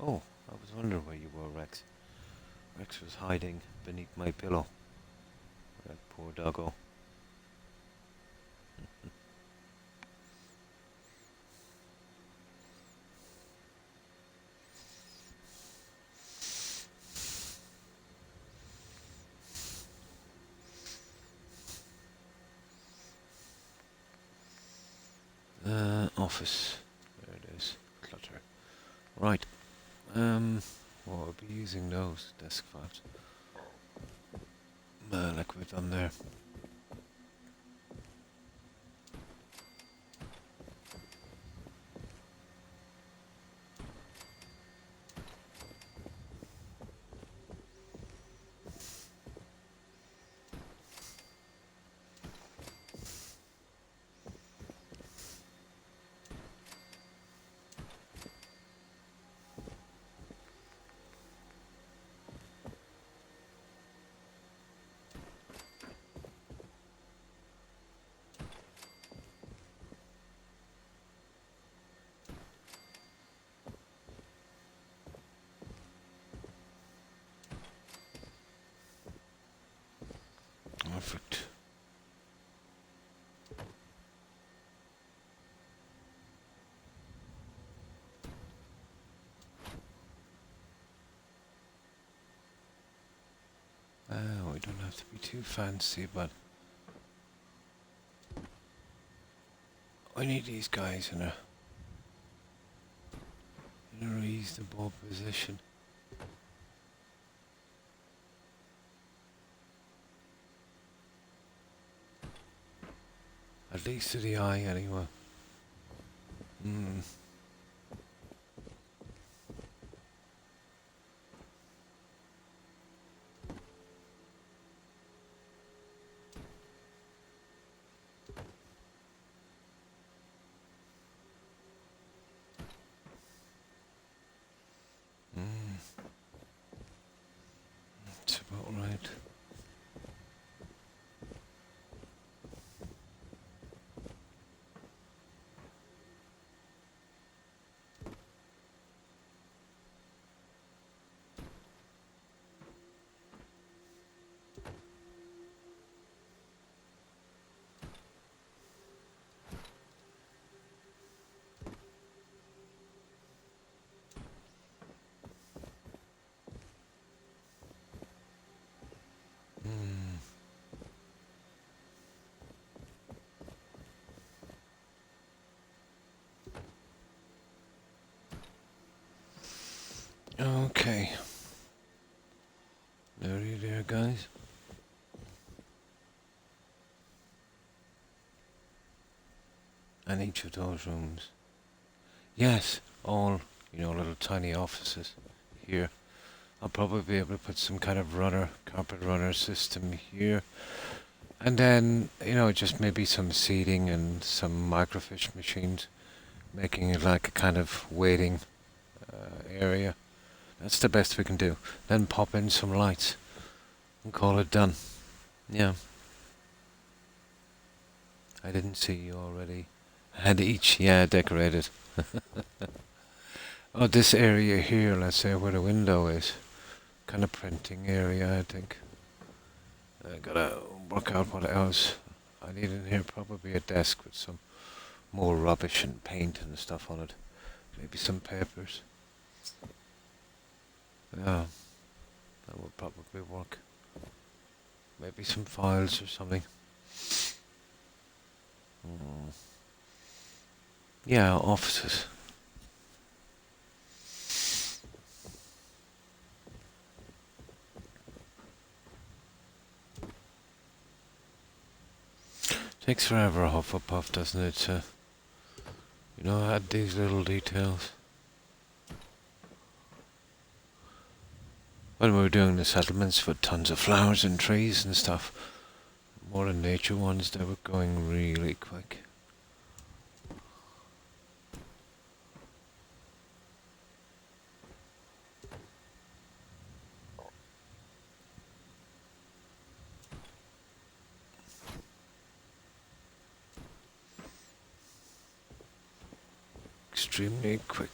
Oh, I was wondering where you were, Rex. Rex was hiding beneath my pillow. That poor doggo. Office. There it is. Clutter. Right. Well, I'll be using those desk fobs. Like we've done there. Perfect. We don't have to be too fancy, but I need these guys in a reasonable position. At least to the eye, anyway. That's about right. Okay. Nearly there, guys. And each of those rooms. Yes, all, little tiny offices here. I'll probably be able to put some kind of carpet runner system here. And then, just maybe some seating and some microfiche machines, making it like a kind of waiting area. That's the best we can do. Then pop in some lights and call it done. Yeah. I didn't see you already. Had each, decorated. Oh, this area here, let's say where the window is. Kind of printing area, I think. I gotta work out what else I need in here. Probably a desk with some more rubbish and paint and stuff on it. Maybe some papers. Yeah, that would probably work. Maybe some files or something. Yeah, offices. Takes forever, Hufflepuff, doesn't it, to, add these little details. When we were doing the settlements with tons of flowers and trees and stuff, more than nature ones, they were going really quick. Extremely quick.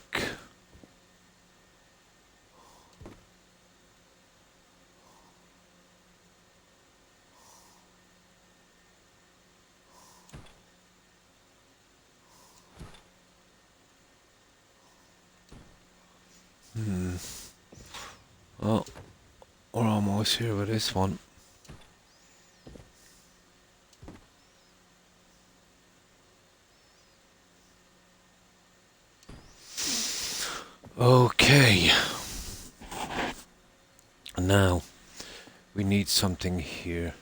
Well, we're almost here with this one. Okay. Now, we need something here.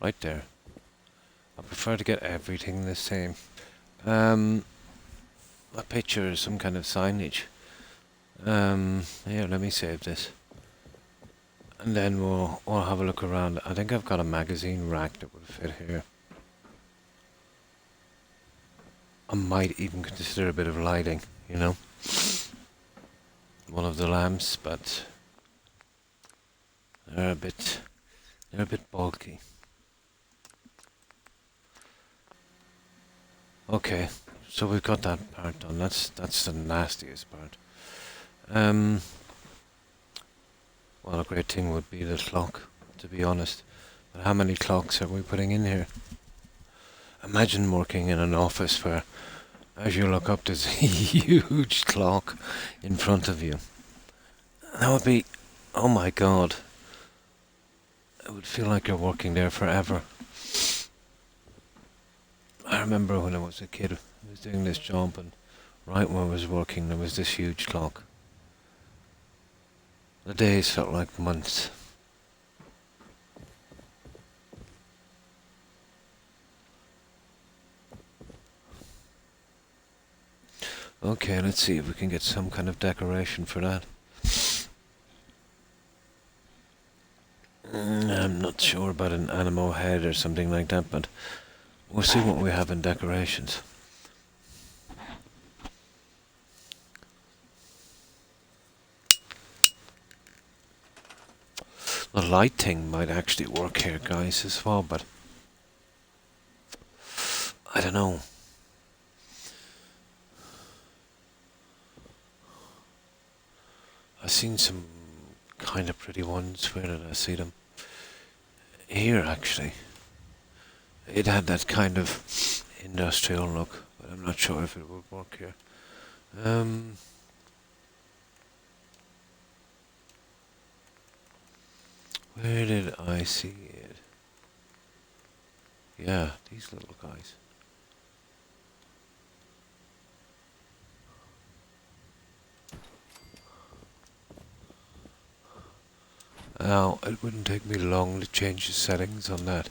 Right there. I prefer to get everything the same. A picture is some kind of signage. Here, let me save this. And then we'll have a look around. I think I've got a magazine rack that would fit here. I might even consider a bit of lighting, One of the lamps, but they're a bit bulky. Okay, so we've got that part done. That's the nastiest part. Well, a great thing would be the clock, to be honest. But how many clocks are we putting in here? Imagine working in an office where, as you look up, there's a huge clock in front of you. That would be, oh my god. It would feel like you're working there forever. I remember when I was a kid, I was doing this job, and right when I was working, there was this huge clock. The days felt like months. Okay, let's see if we can get some kind of decoration for that. I'm not sure about an animal head or something like that, but we'll see what we have in decorations. The lighting might actually work here, guys, as well, but I don't know. I've seen some kind of pretty ones. Where did I see them? Here, actually. It had that kind of industrial look, but I'm not sure if it would work here. Where did I see it? Yeah, these little guys. Now, it wouldn't take me long to change the settings on that.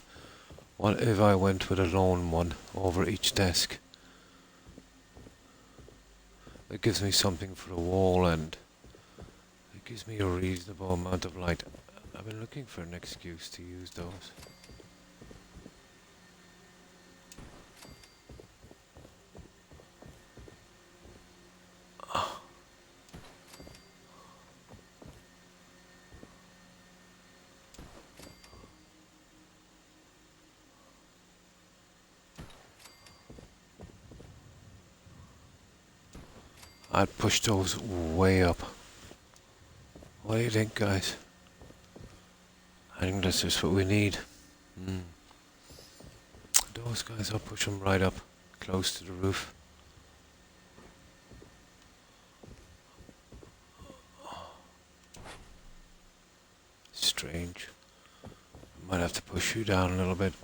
What if I went with a lone one over each desk? It gives me something for the wall and it gives me a reasonable amount of light. I've been looking for an excuse to use those. I'd push those way up. What do you think, guys? I think that's just what we need. Those guys, I'll push them right up, close to the roof. Strange. I might have to push you down a little bit.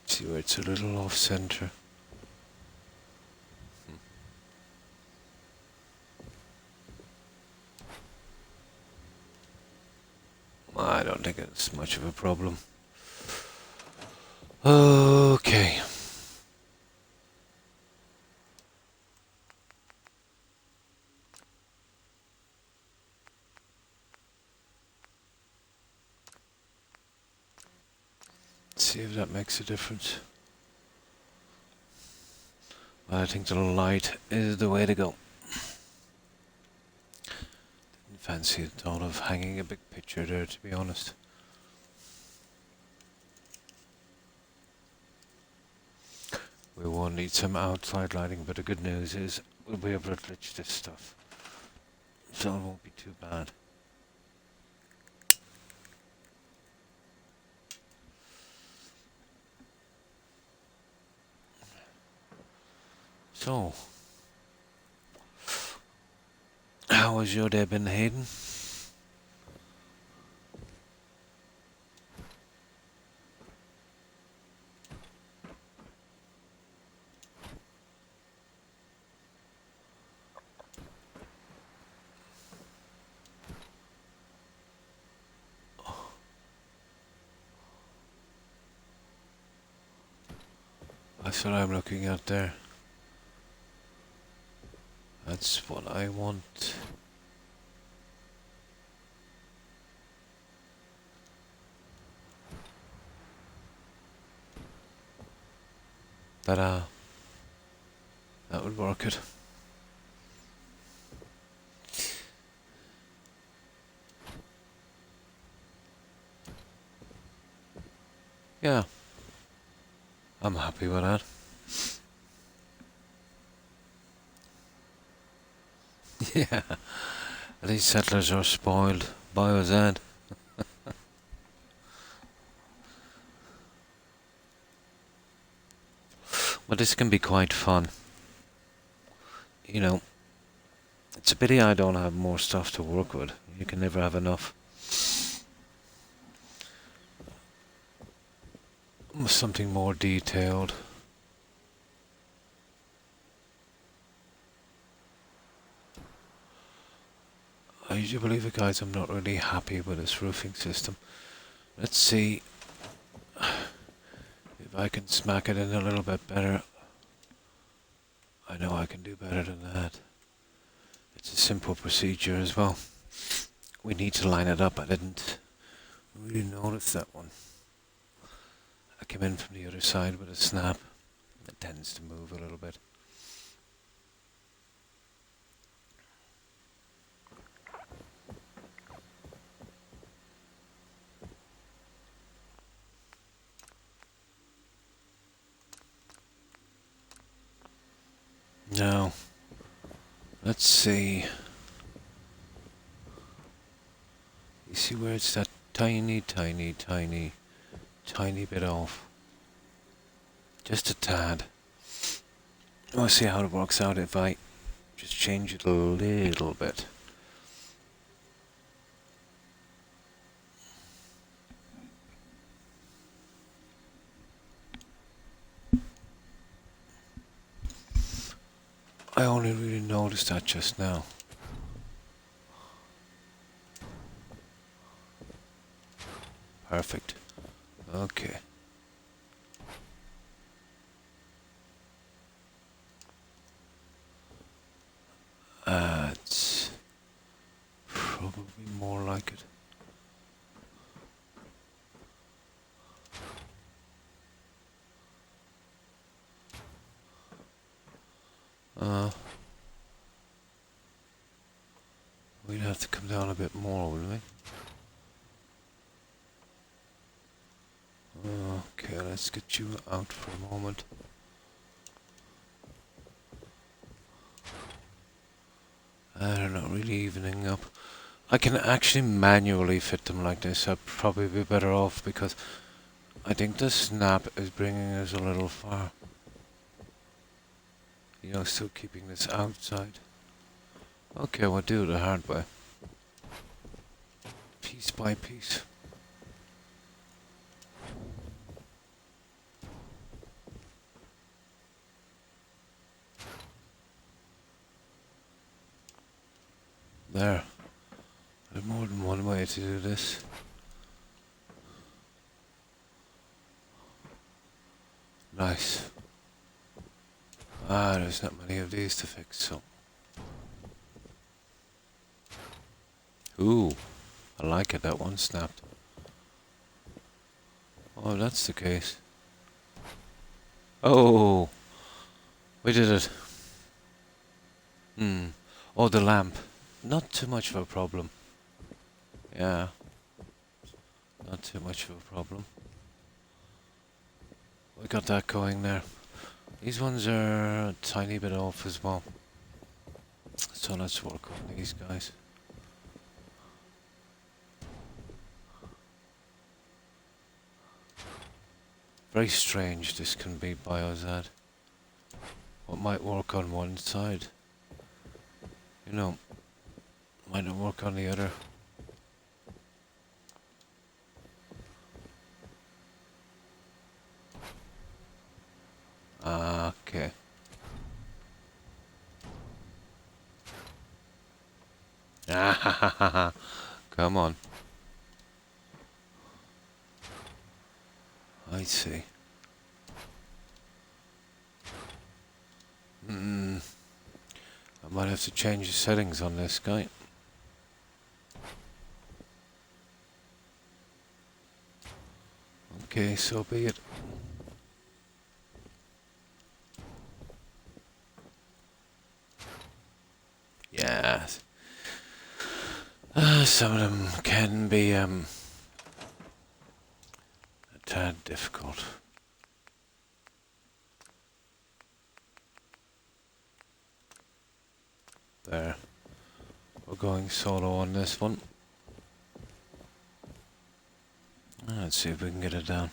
See where it's a little off center. I don't think it's much of a problem. Okay. See if that makes a difference. But I think the light is the way to go. Didn't fancy the thought of hanging a big picture there, to be honest. We will need some outside lighting, but the good news is we'll be able to glitch this stuff. So it won't be too bad. So, how has your day been, Hayden? That's what I'm looking at there. That's what I want. Ta-da. That would work it. Yeah, I'm happy with that. Yeah, these settlers are spoiled by us, Ed. But this can be quite fun. You know, it's a pity I don't have more stuff to work with. You can never have enough. Something more detailed. I do believe it, guys, I'm not really happy with this roofing system. Let's see if I can smack it in a little bit better. I know I can do better than that. It's a simple procedure as well. We need to line it up. I didn't really notice that one. I came in from the other side with a snap. It tends to move a little bit. Now, let's see. You see where it's that tiny, tiny, tiny, tiny bit off? Just a tad. We'll see how it works out if I just change it a little bit. I only really noticed that just now. Perfect. Okay. It's probably more like it. We'd have to come down a bit more, wouldn't we? Okay, let's get you out for a moment. They're not really evening up. I can actually manually fit them like this. I'd probably be better off because I think the snap is bringing us a little far. You know, still keeping this outside. Okay, we'll do it the hard way. Piece by piece. There. There's more than one way to do this. Nice. There's not many of these to fix, so. Ooh, I like it, that one snapped. Oh, that's the case. Oh, we did it. Oh, the lamp. Not too much of a problem. Yeah, not too much of a problem. We got that going there. These ones are a tiny bit off as well. So let's work on these guys. Very strange this can be biozad. What might work on one side, you know, might not work on the other. Okay. Come on. I see. I might have to change the settings on this guy. Okay, so be it. Yes. Some of them can be a tad difficult. There. We're going solo on this one. Let's see if we can get it down.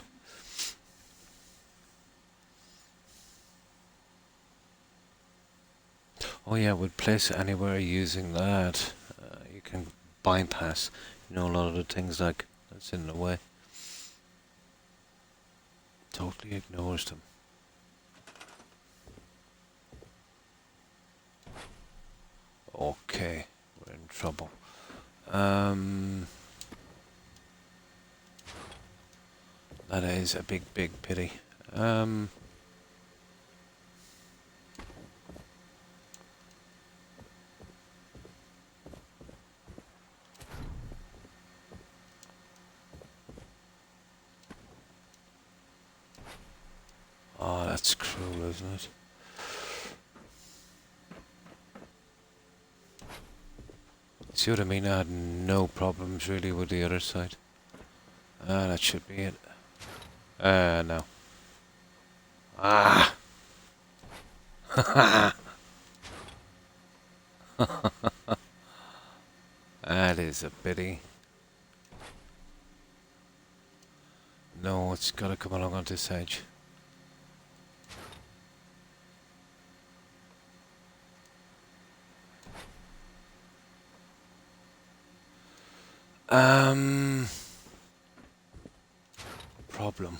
Oh yeah, we'd place it anywhere using that. You can bypass, a lot of the things like that's in the way. Totally ignores them. Okay, we're in trouble. That is a big pity. Oh, that's cruel, isn't it? See what I mean? I had no problems really with the other side. That should be it. No. Ah! That is a pity. No, it's gotta come along on this edge. Problem.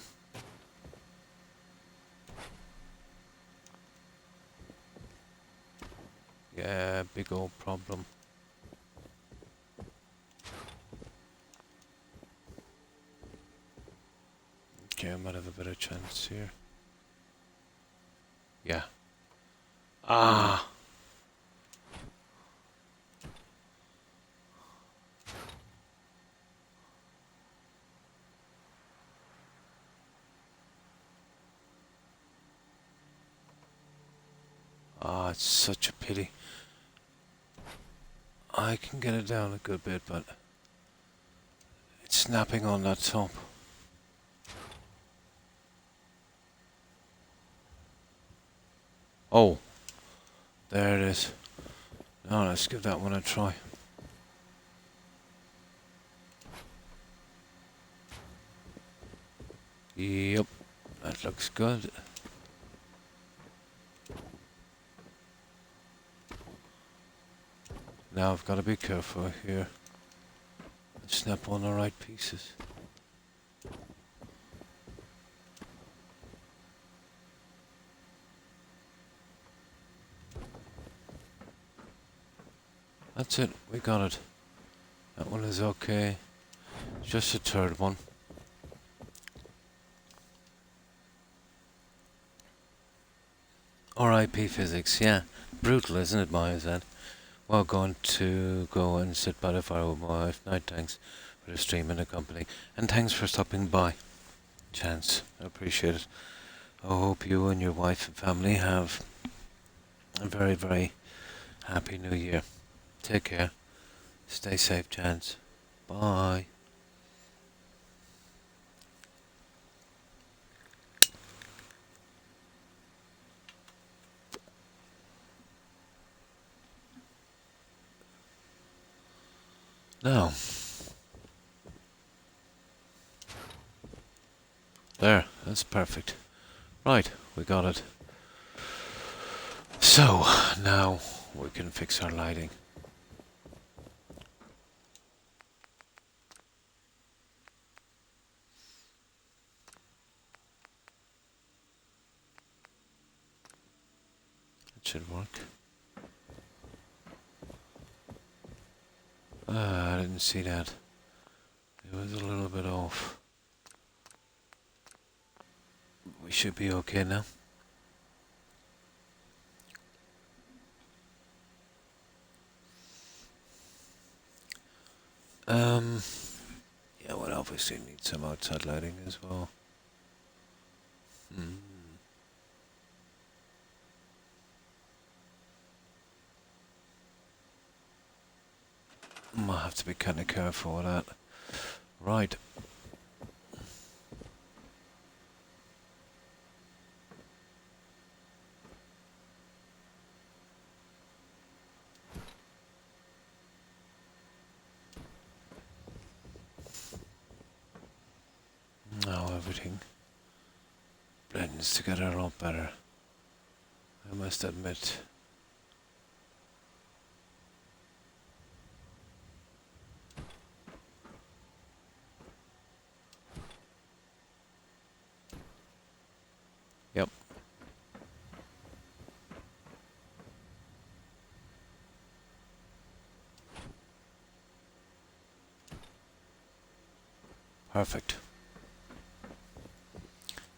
Yeah, big old problem. Okay, I might have a better chance here. Yeah. Ah! Ah, it's such a pity. I can get it down a good bit, but it's snapping on that top. Oh, there it is. Now let's give that one a try. Yep, that looks good. Now I've got to be careful here and snap on the right pieces. That's it, we got it. That one is okay. Just a third one. R.I.P. physics, yeah. Brutal, isn't it, Maya said. Well, going to go and sit by the fire with my wife. Night, thanks for the stream and the company. And thanks for stopping by. Chance, I appreciate it. I hope you and your wife and family have a very happy new year. Take care. Stay safe, Chance. Bye. Now. There, that's perfect. Right, we got it. So, now we can fix our lighting. It should work. I didn't see that. It was a little bit off. We should be okay now. Yeah, we'll obviously need some outside lighting as well. I'll have to be kind of careful with that. Right. everything blends together a lot better, I must admit. Yep. Perfect.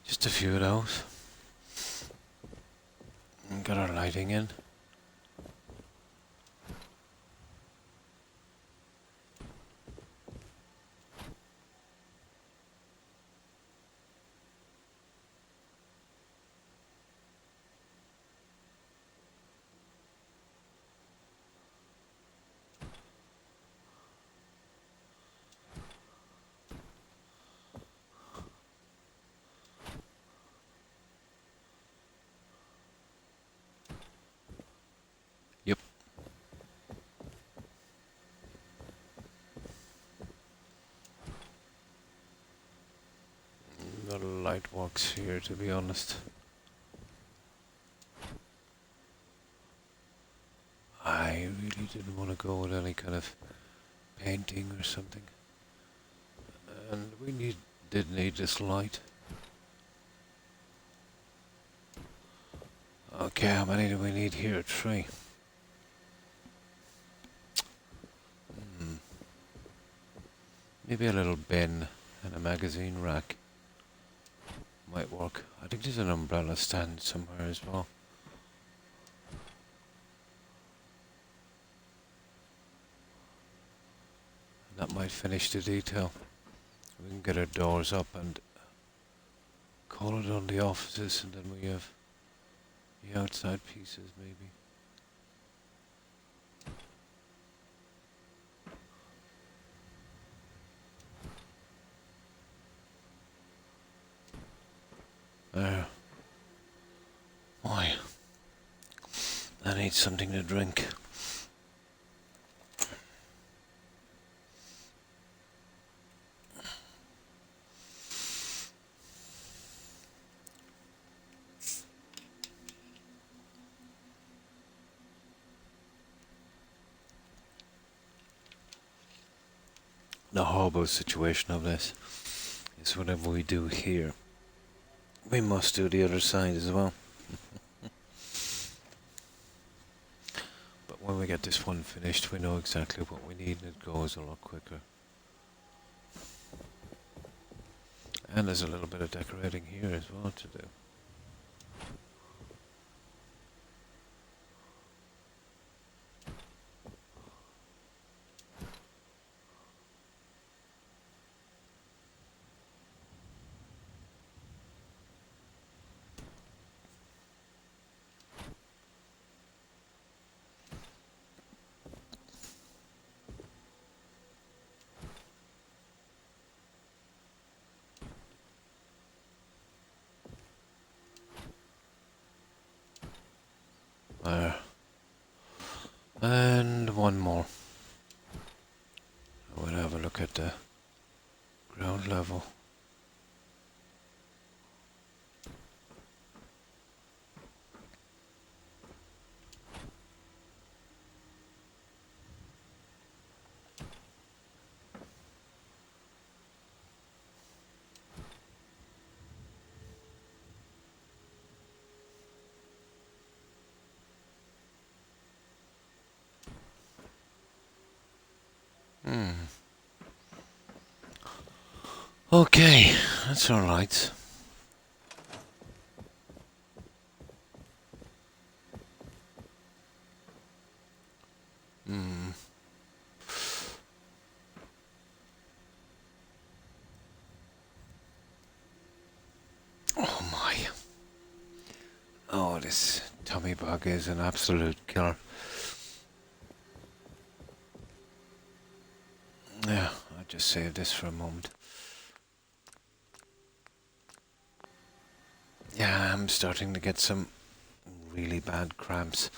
Just a few of those. And got our lighting in. Yep. The light works here, to be honest. I really didn't want to go with any kind of painting or something. And we did need this light. Okay, how many do we need here? 3. Maybe a little bin and a magazine rack might work. I think there's an umbrella stand somewhere as well. That might finish the detail. We can get our doors up and call it on the offices, and then we have the outside pieces maybe. There. Why? I need something to drink. The horrible situation of this is whatever we do here, we must do the other side as well. But when we get this one finished, we know exactly what we need and it goes a lot quicker. And there's a little bit of decorating here as well to do. There. And one more. We'll have a look at the ground level. Okay, that's alright. Oh my. Oh, this tummy bug is an absolute killer. Yeah, I'll just save this for a moment. Yeah, I'm starting to get some really bad cramps.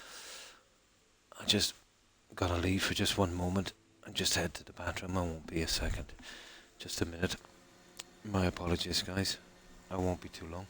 I just gotta leave for just one moment and just head to the bathroom. I won't be a second. Just a minute. My apologies, guys. I won't be too long.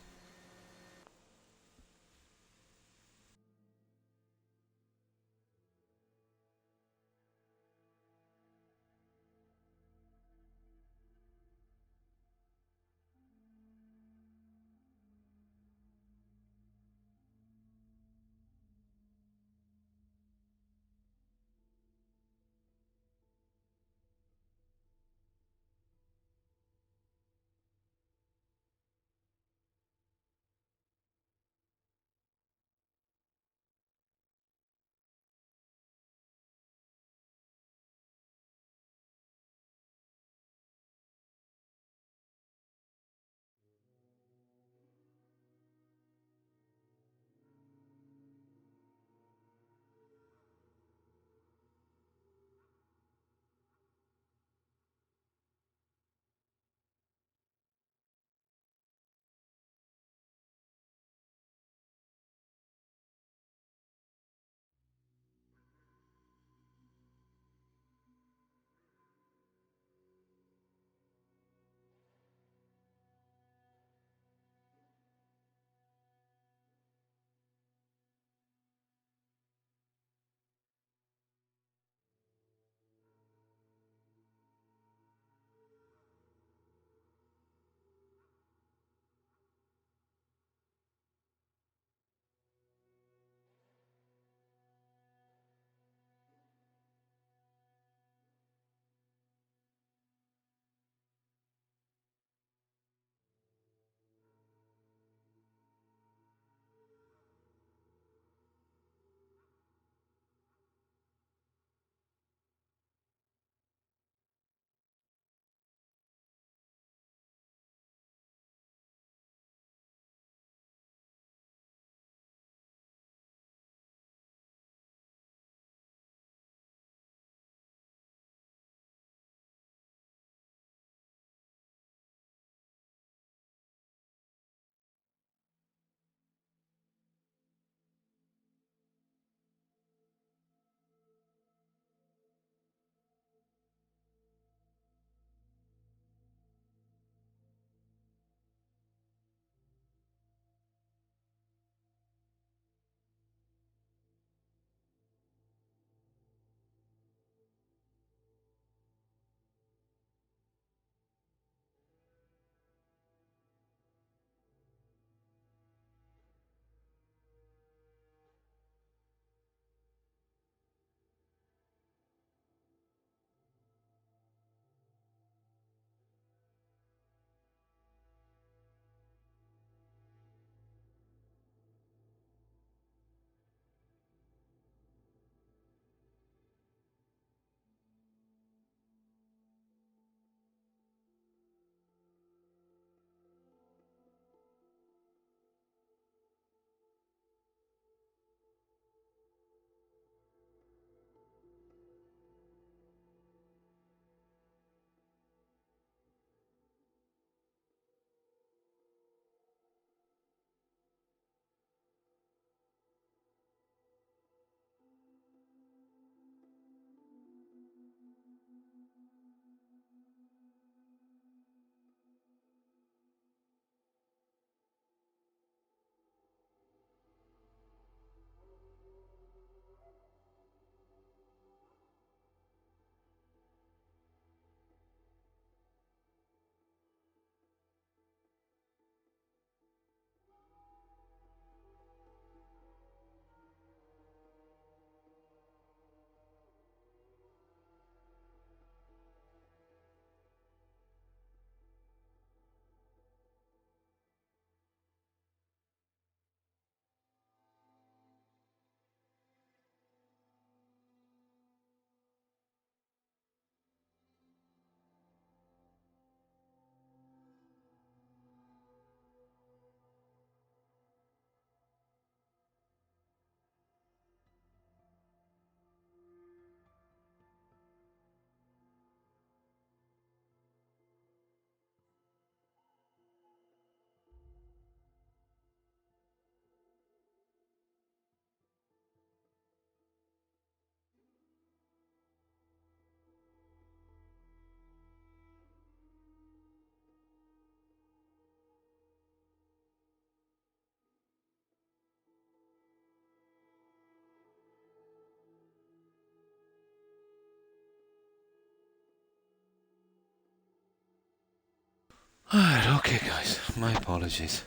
Alright, okay guys, my apologies.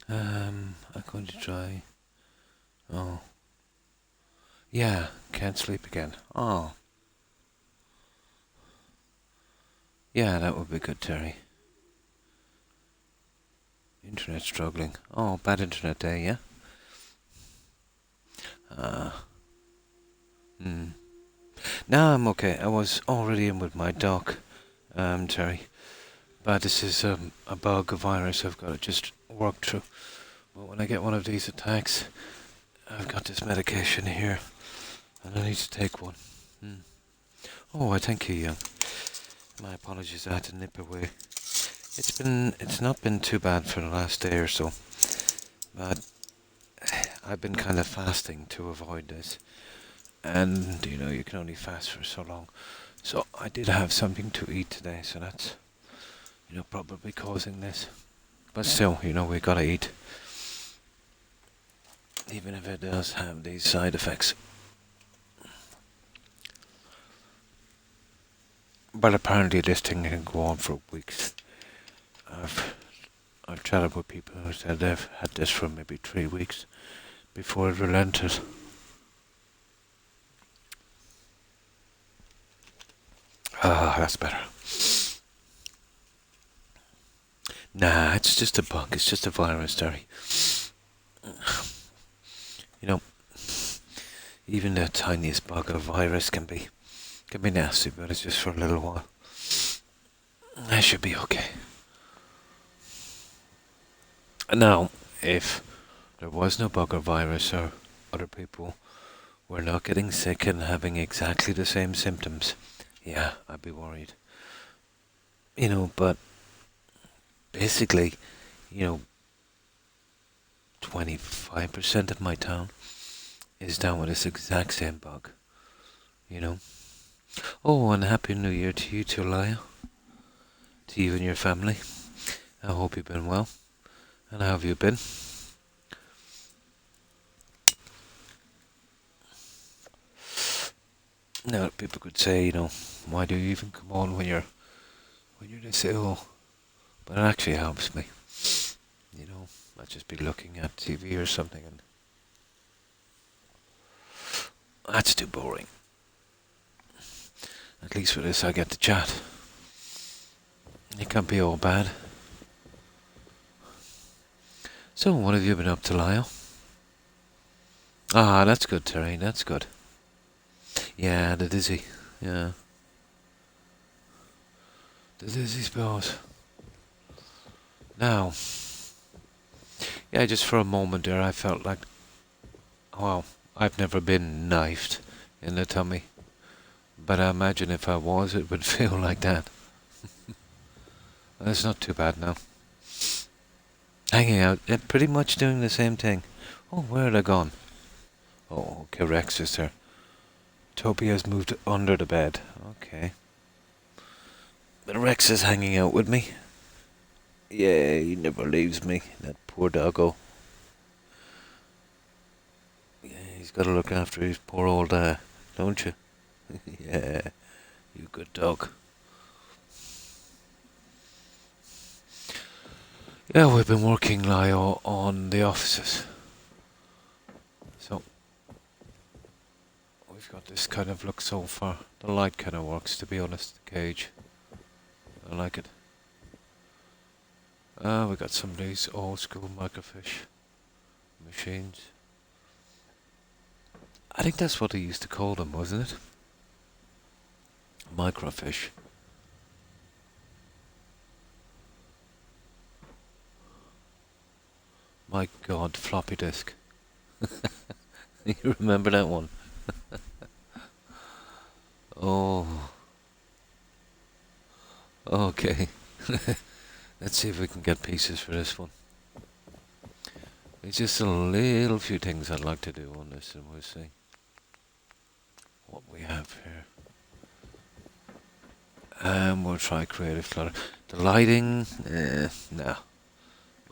I'm going to try. Oh, yeah, can't sleep again. Oh, yeah, that would be good, Terry. Internet struggling. Oh, bad internet day, yeah? Uh, hmm. No, I'm okay. I was already in with my doc, Terry. But this is a bug, a virus I've got to just work through. But when I get one of these attacks, I've got this medication here, and I need to take one. Hmm. Oh, I thank you, young. My apologies, I had to nip away. It's not been too bad for the last day or so, but I've been kind of fasting to avoid this. And, you can only fast for so long. So I did have something to eat today, so that's, probably causing this. But still, we gotta eat. Even if it does have these side effects. But apparently this thing can go on for weeks. I've chatted with people who said they've had this for maybe 3 weeks before it relented. Ah, that's better. Nah, it's just a bug. It's just a virus, Terry. Even the tiniest bug or virus can be nasty, but it's just for a little while. I should be okay. Now, if there was no bug or virus or other people were not getting sick and having exactly the same symptoms, yeah, I'd be worried. But basically, 25% of my town is down with this exact same bug. Oh, and Happy New Year to you too, Lyle. To you and your family. I hope you've been well. And how have you been? Now, people could say, why do you even come on when you're this ill? But it actually helps me. I'd just be looking at TV or something, and that's too boring. At least for this, I get to chat. It can't be all bad. So, what have you been up to, Lyle? Ah, that's good, Terry. That's good. Yeah, the dizzy. Yeah. The dizzy spells. Now, yeah, just for a moment there, I felt like, well, I've never been knifed in the tummy. But I imagine if I was, it would feel like that. It's not too bad now. Hanging out, pretty much doing the same thing. Oh, where are they gone? Oh, okay, Rex is there. Toby has moved under the bed. Okay. But Rex is hanging out with me. Yeah, he never leaves me, that poor doggo. Yeah, he's got to look after his poor old don't you? Yeah, you good dog. Yeah, we've been working, Lyle, on the offices. So, we've got this kind of look so far. The light kind of works, to be honest, the cage. I like it. We got some of these old school microfiche machines. I think that's what they used to call them, wasn't it? Microfiche. My God, floppy disk. You remember that one? Oh. Okay. Let's see if we can get pieces for this one. It's just a little few things I'd like to do on this, and we'll see what we have here. And we'll try Creative Clutter. The lighting, no.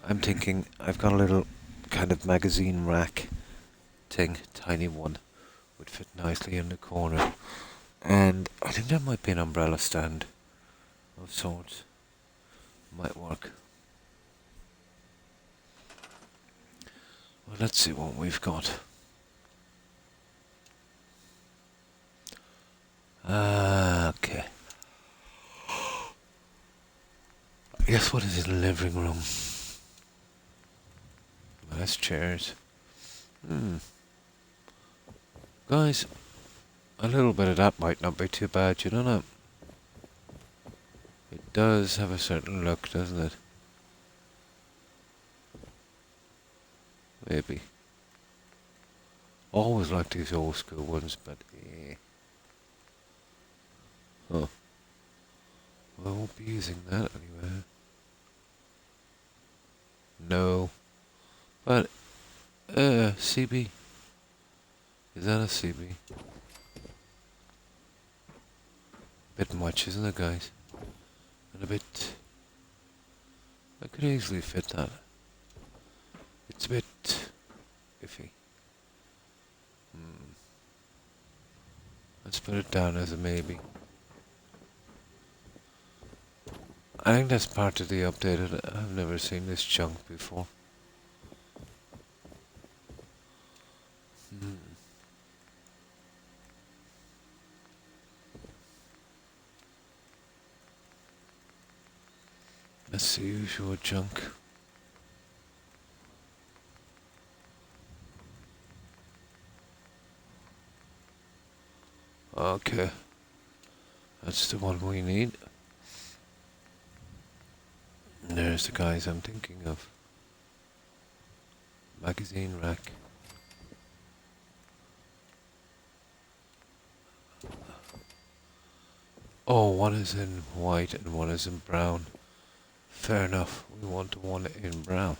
I'm thinking I've got a little kind of magazine rack thing, tiny one, would fit nicely in the corner. And I think there might be an umbrella stand of sorts. Might work. Well, let's see what we've got. Okay. Guess what is in the living room? Well, that's chairs. Guys, a little bit of that might not be too bad, you don't know? It does have a certain look, doesn't it? Maybe. Always like these old school ones, but oh. Well, I won't be using that anyway. No. But, CB. Is that a CB? Bit much, isn't it, guys? And a bit... I could easily fit that. It's a bit... iffy. Let's put it down as a maybe. I think that's part of the updated. I've never seen this chunk before. That's the usual junk. Okay. That's the one we need. And there's the guys I'm thinking of. Magazine rack. Oh, one is in white and one is in brown. Fair enough. We want the one in brown.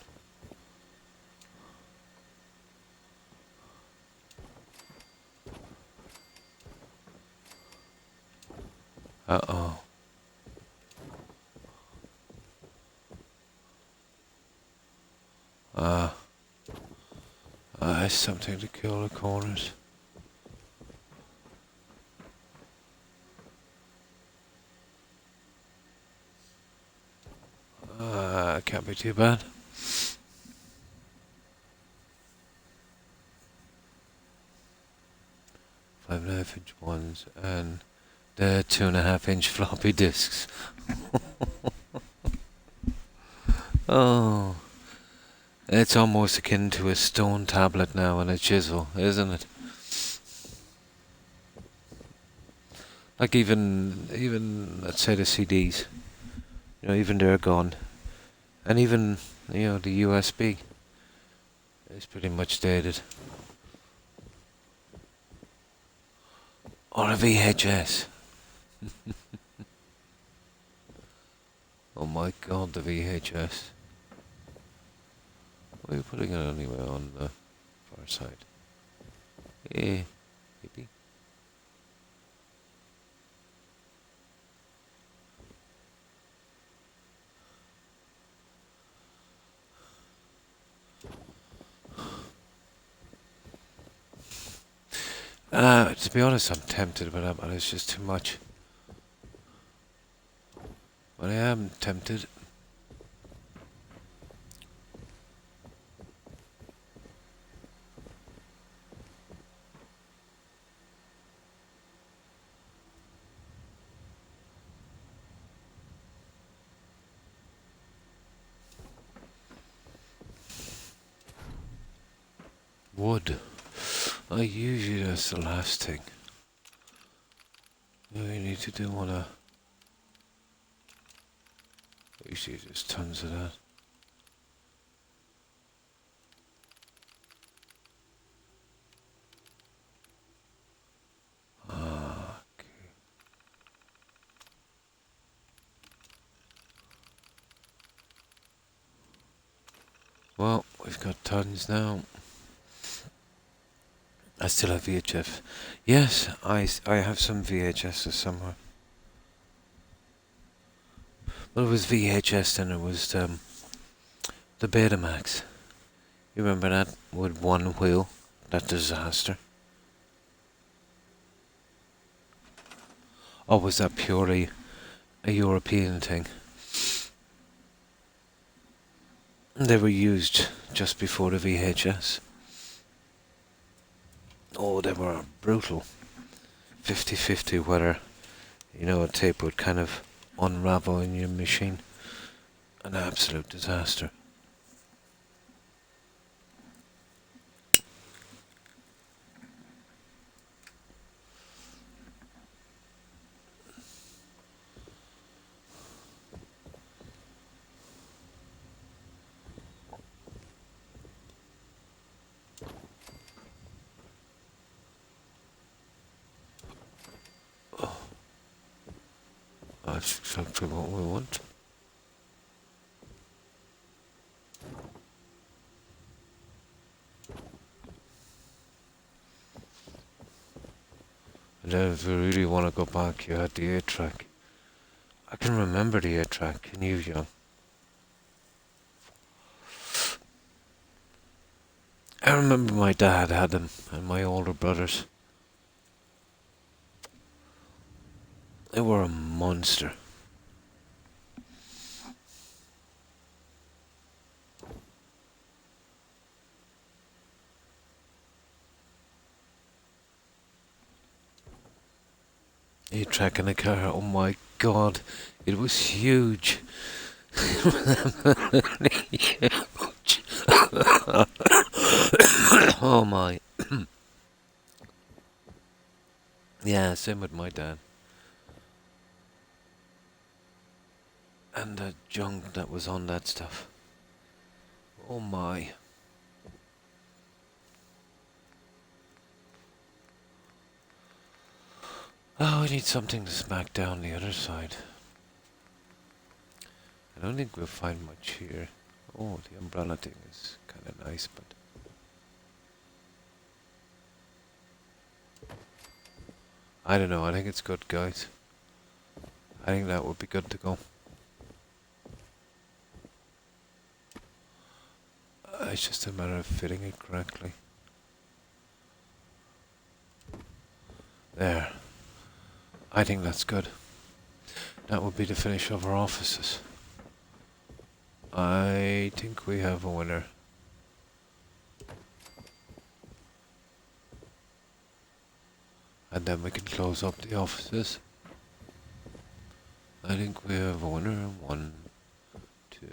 Uh-oh. That's something to kill the corners. Can't be too bad. 5.5-inch ones and the 2.5-inch floppy disks. Oh, it's almost akin to a stone tablet now and a chisel, isn't it? Like even let's say the CDs, even they're gone, and even the USB is pretty much dated. Or a VHS. Oh my god, the VHS. Why are you putting it anyway on the far side? Maybe. To be honest, I'm tempted, but it's just too much. But I am tempted. Wood. Usually that's the last thing. You need to do usually there's tons of that. Okay. Well, we've got tons now. I still have VHF. Yes, I have some VHSs somewhere. Well, it was VHS, then it was the Betamax. You remember that with one wheel? That disaster. Or was that purely a European thing? They were used just before the VHS. Oh, they were brutal. 50-50 whether, a tape would kind of unravel in your machine. An absolute disaster. That's exactly what we want. And then if you really want to go back, you had the 8-track. I can remember the 8-track. Can you, John? I remember my dad had them, and my older brothers. They were a monster. A track in the car, oh my god, it was huge. Huge. Oh my. Yeah, same with my dad. And the junk that was on that stuff. Oh my. Oh, we need something to smack down the other side. I don't think we'll find much here. Oh, the umbrella thing is kind of nice, but... I don't know, I think it's good, guys. I think that would be good to go. It's just a matter of fitting it correctly. There. I think that's good. That would be the finish of our offices. I think we have a winner. And then we can close up the offices. I think we have a winner. 1, 2.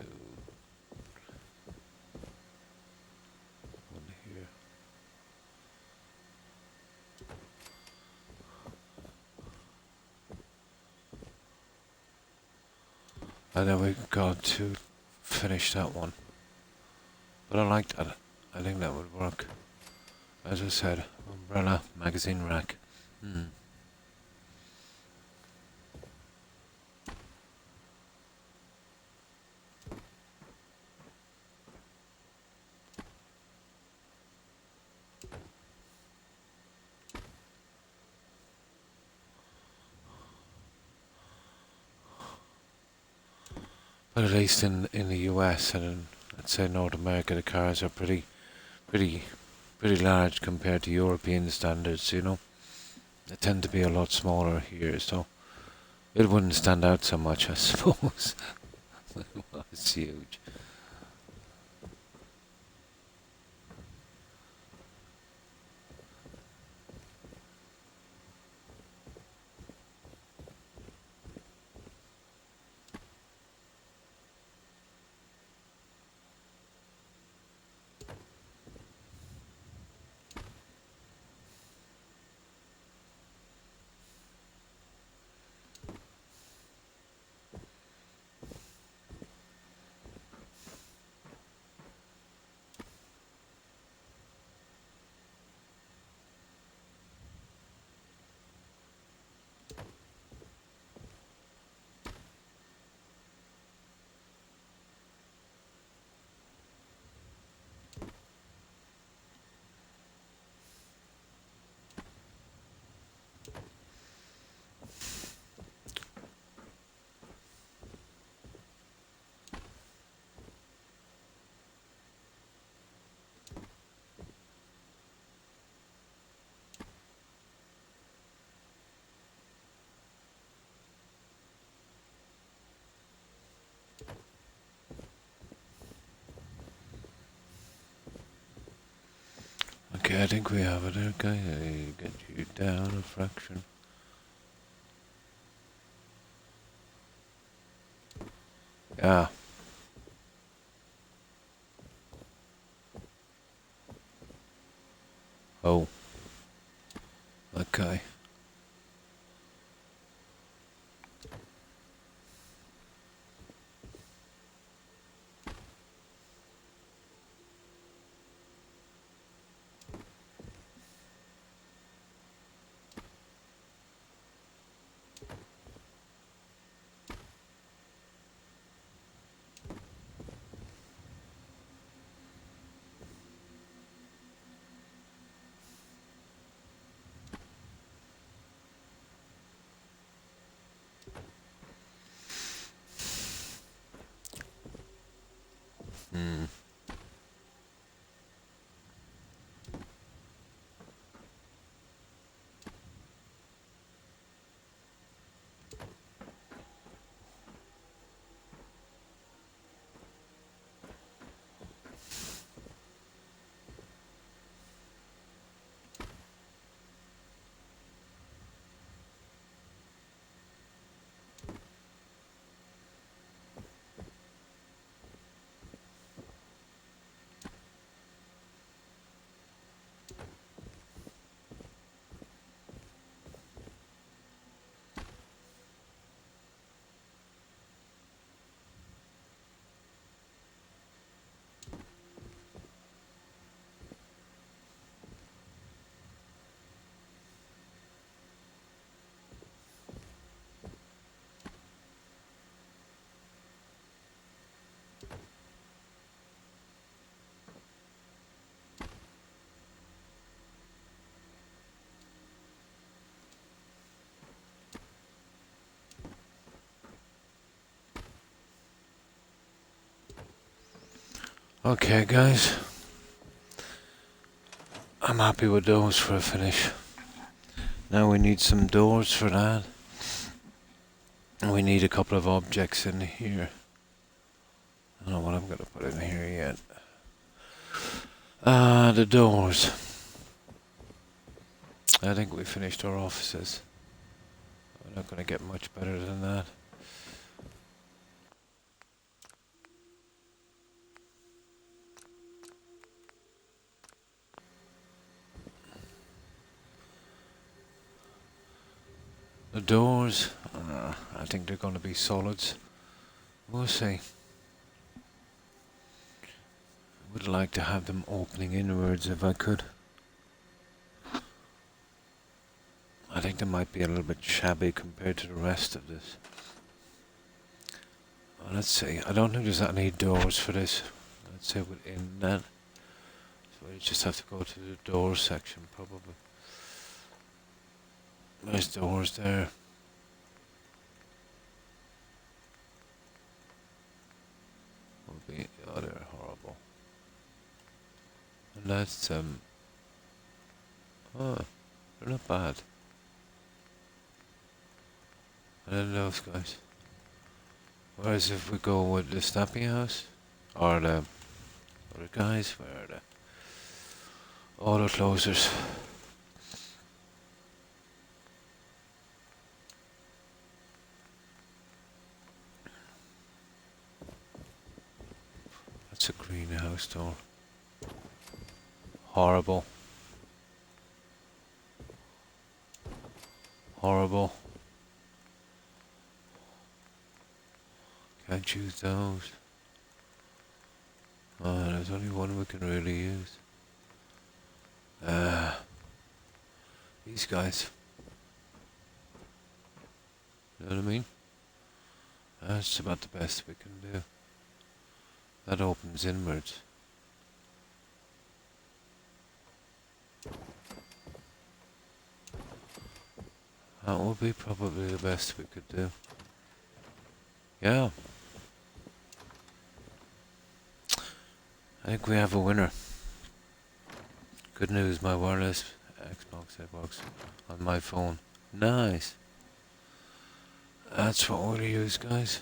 1 here. And then we got to finish that one. But I like that. I think that would work. As I said, umbrella, magazine rack. But at least in the US and in, let's say, North America, the cars are pretty large compared to European standards, They tend to be a lot smaller here, so it wouldn't stand out so much, I suppose. It's huge. Okay, I think we have it. Okay, get you down a fraction. Yeah. Oh. Okay. Hmm. Okay, guys. I'm happy with those for a finish. Now we need some doors for that. And we need a couple of objects in here. I don't know what I'm going to put in here yet. The doors. I think we finished our offices. We're not going to get much better than that. The doors, I think they're going to be solids. We'll see. Would like to have them opening inwards if I could. I think they might be a little bit shabby compared to the rest of this. Well, let's see. I don't think there's any doors for this. Let's say within that. So we just have to go to the door section probably. There's doors there. Will be, oh, they're horrible. And that's oh, they're not bad. I don't know, guys. Whereas if we go with the snapping house or the other guys, where are the auto closers? That's a greenhouse door. Horrible. Horrible. Can't use those. There's only one we can really use. These guys. You know what I mean? That's about the best we can do. That opens inwards. That would be probably the best we could do. Yeah. I think we have a winner. Good news, my wireless Xbox on my phone. Nice. That's what we'll use, guys.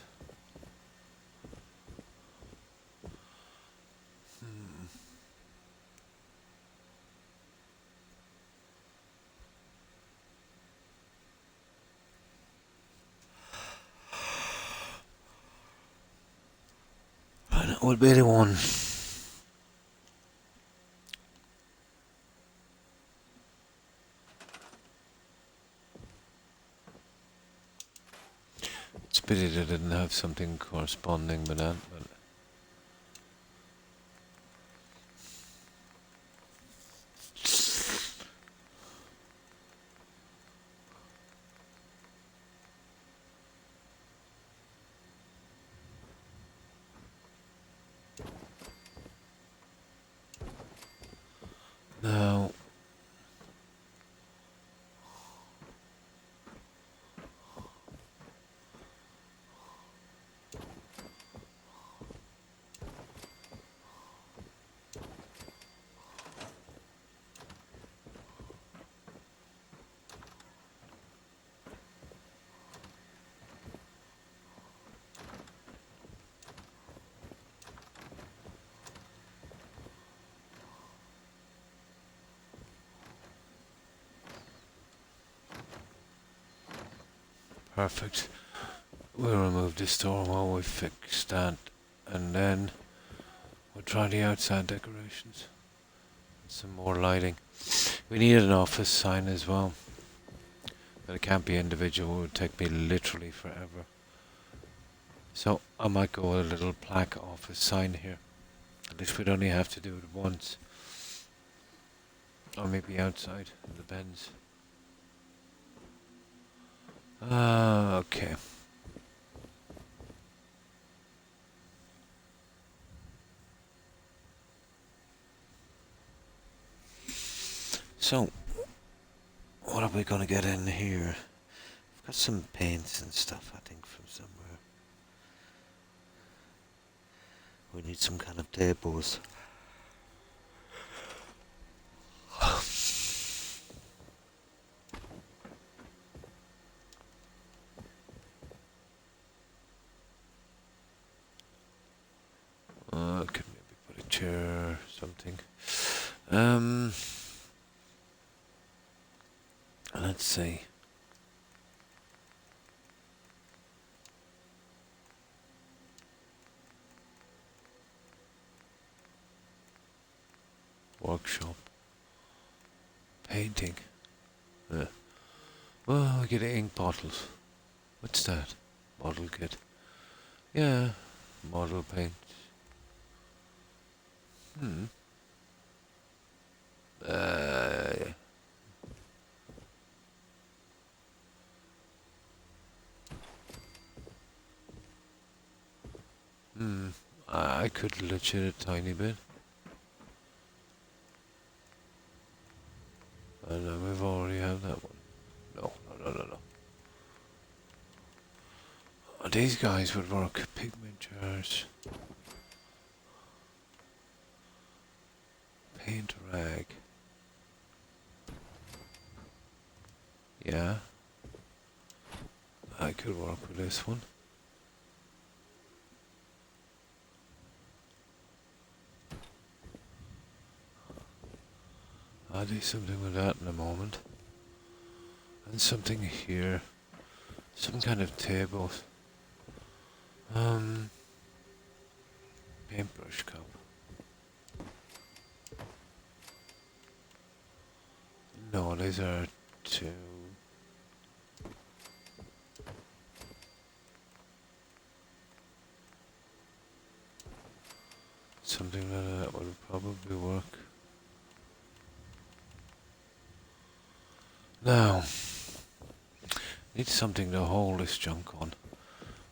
That would be the one. It's a pity they didn't have something corresponding with that, but now perfect. We'll remove this door while we fix that, and then we'll try the outside decorations. Some more lighting. We need an office sign as well. But it can't be individual, it would take me literally forever. So I might go with a little plaque office sign here. At least we'd only have to do it once. Or maybe outside, it depends. Okay. So, what are we gonna get in here? I've got some paints and stuff, I think, from somewhere. We need some kind of tables. Could maybe put a chair or something. Let's see. Workshop. Painting. Well, we get ink bottles. What's that? Model kit. Yeah, model paint. I could glitch it a tiny bit. And then we've already had that one. No. Oh, these guys would work. Pigment jars. Paint rag. Yeah. I could work with this one. I'll do something with that in a moment. And something here. Some kind of table. Paintbrush cup. No, these are two. Something like that would probably work. Now, need something to hold this junk on.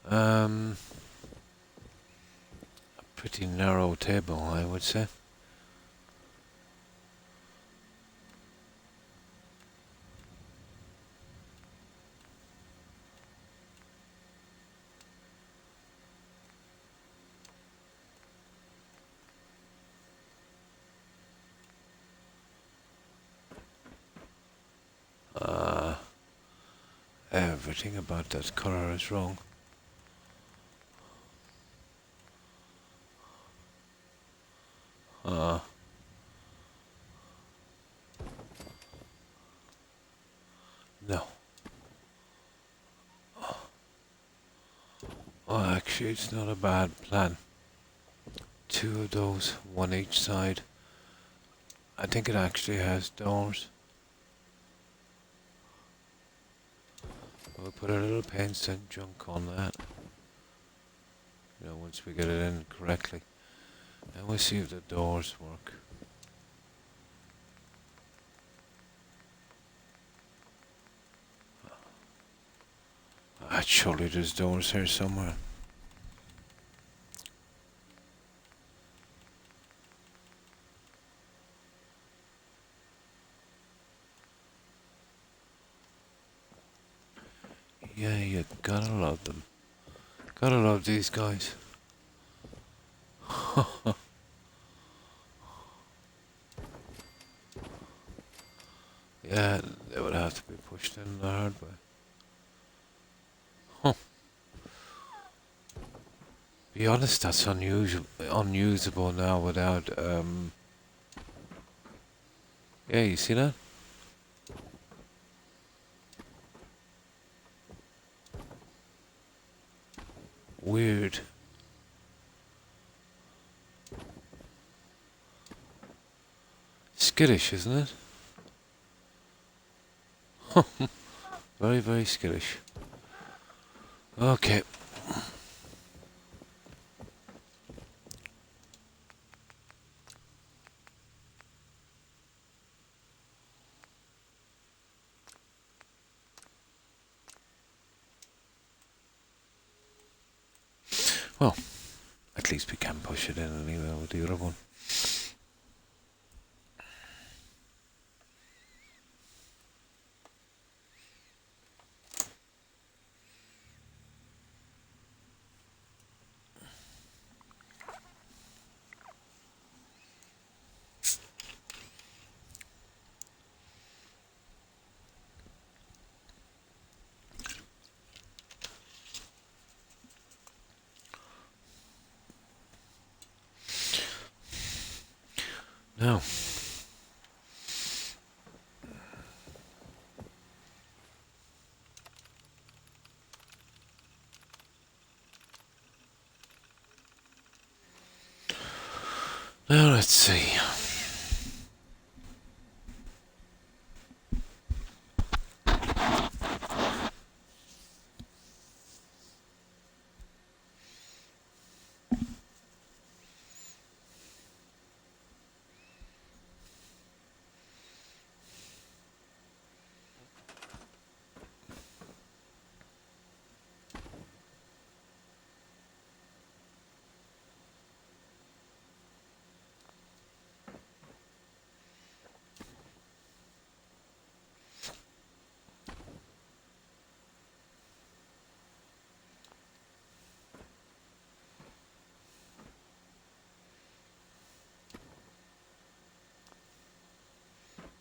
A pretty narrow table, I would say. Everything about that color is wrong. No. Well, actually, it's not a bad plan. two of those, one each side. I think it actually has doors. We'll put a little paint and junk on that. You know, once we get it in correctly. And we'll see if the doors work. Surely there's doors here somewhere. Yeah, you gotta love them. Gotta love these guys. Yeah, they would have to be pushed in the hard way. Huh. Be honest, that's unusable now without, yeah, you see that? Weird. Skittish, isn't it? Very, very skittish. Okay. Well, at least we can push it in anyway with the other one. Now, let's see.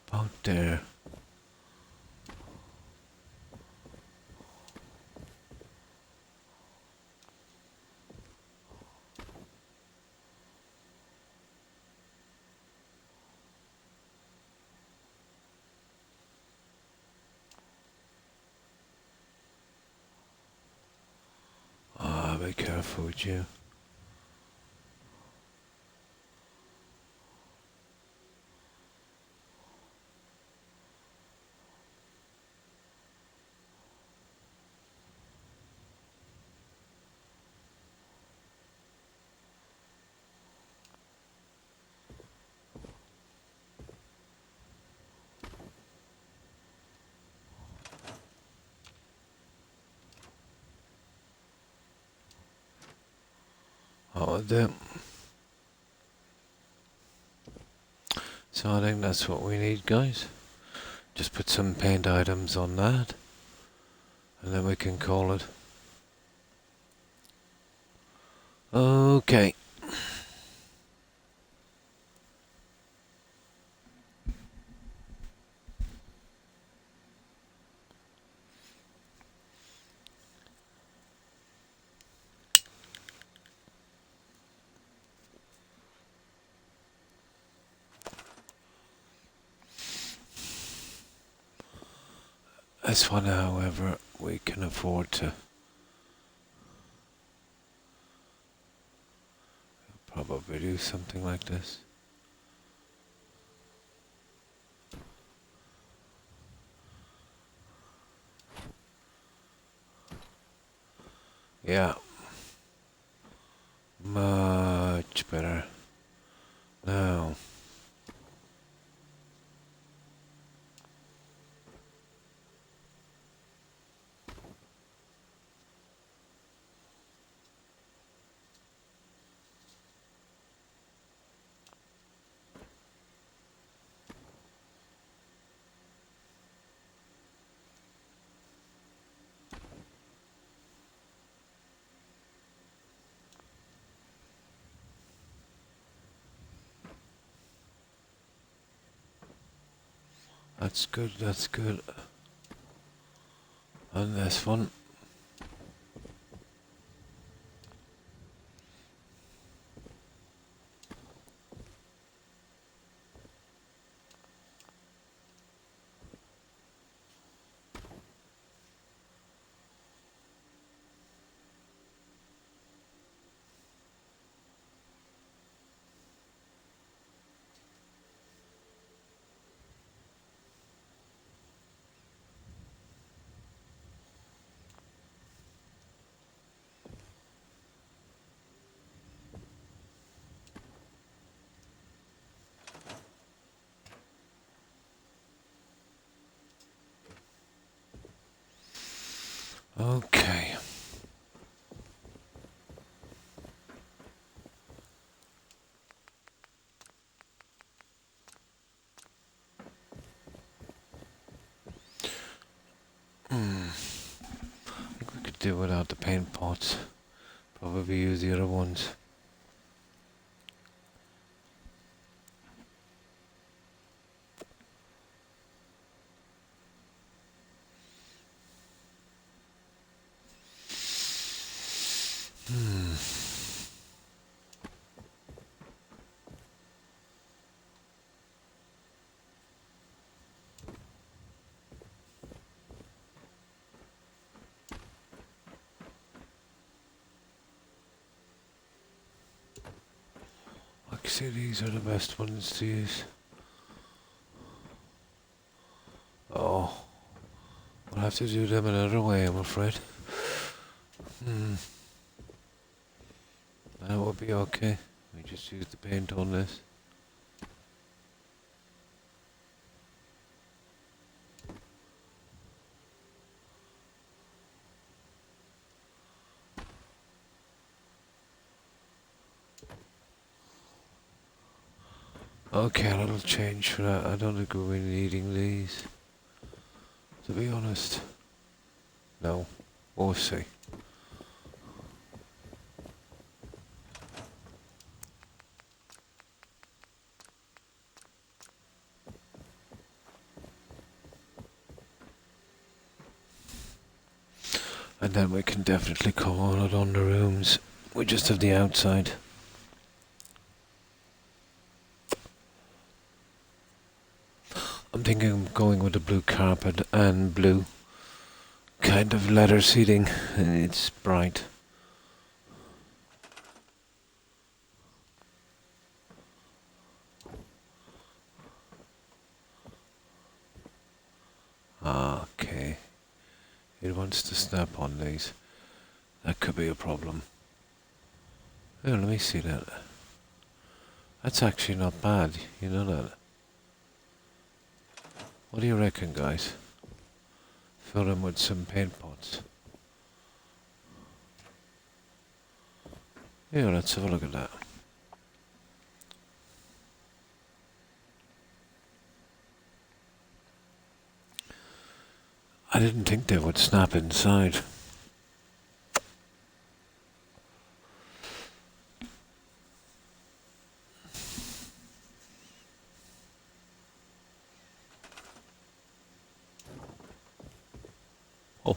About there. Ah, be careful with you. Oh, do. So I think that's what we need, guys. Just put some paint items on that, and then we can call it. Okay. This one, however, we can afford to probably do something like this. Yeah. Much better. Now. That's good, that's good. And this one. Okay. I think we could do without the paint pots. Probably use the other ones. Actually, these are the best ones to use. Oh, we'll have to do them another way, I'm afraid. That would be okay. We just use the paint on this. Okay, a little change for that. I don't think we'll be needing these, to be honest. No. We'll see. And then we can definitely call it on the rooms. We just have the outside. I'm thinking of going with the blue carpet and blue kind of leather seating. It's bright. Okay. It wants to snap on these. That could be a problem. Oh, let me see that. That's actually not bad, you know that. What do you reckon, guys? Fill them with some paint pots. Yeah, let's have a look at that. I didn't think they would snap inside. Oh.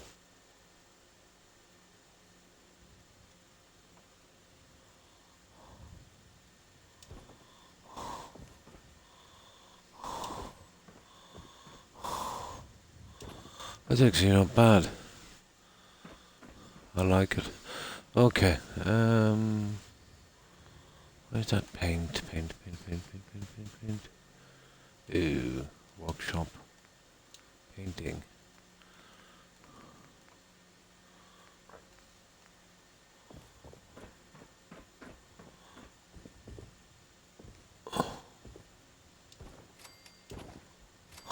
That's actually not bad. I like it. Okay. Where's that paint? Paint. Ooh, workshop. Painting.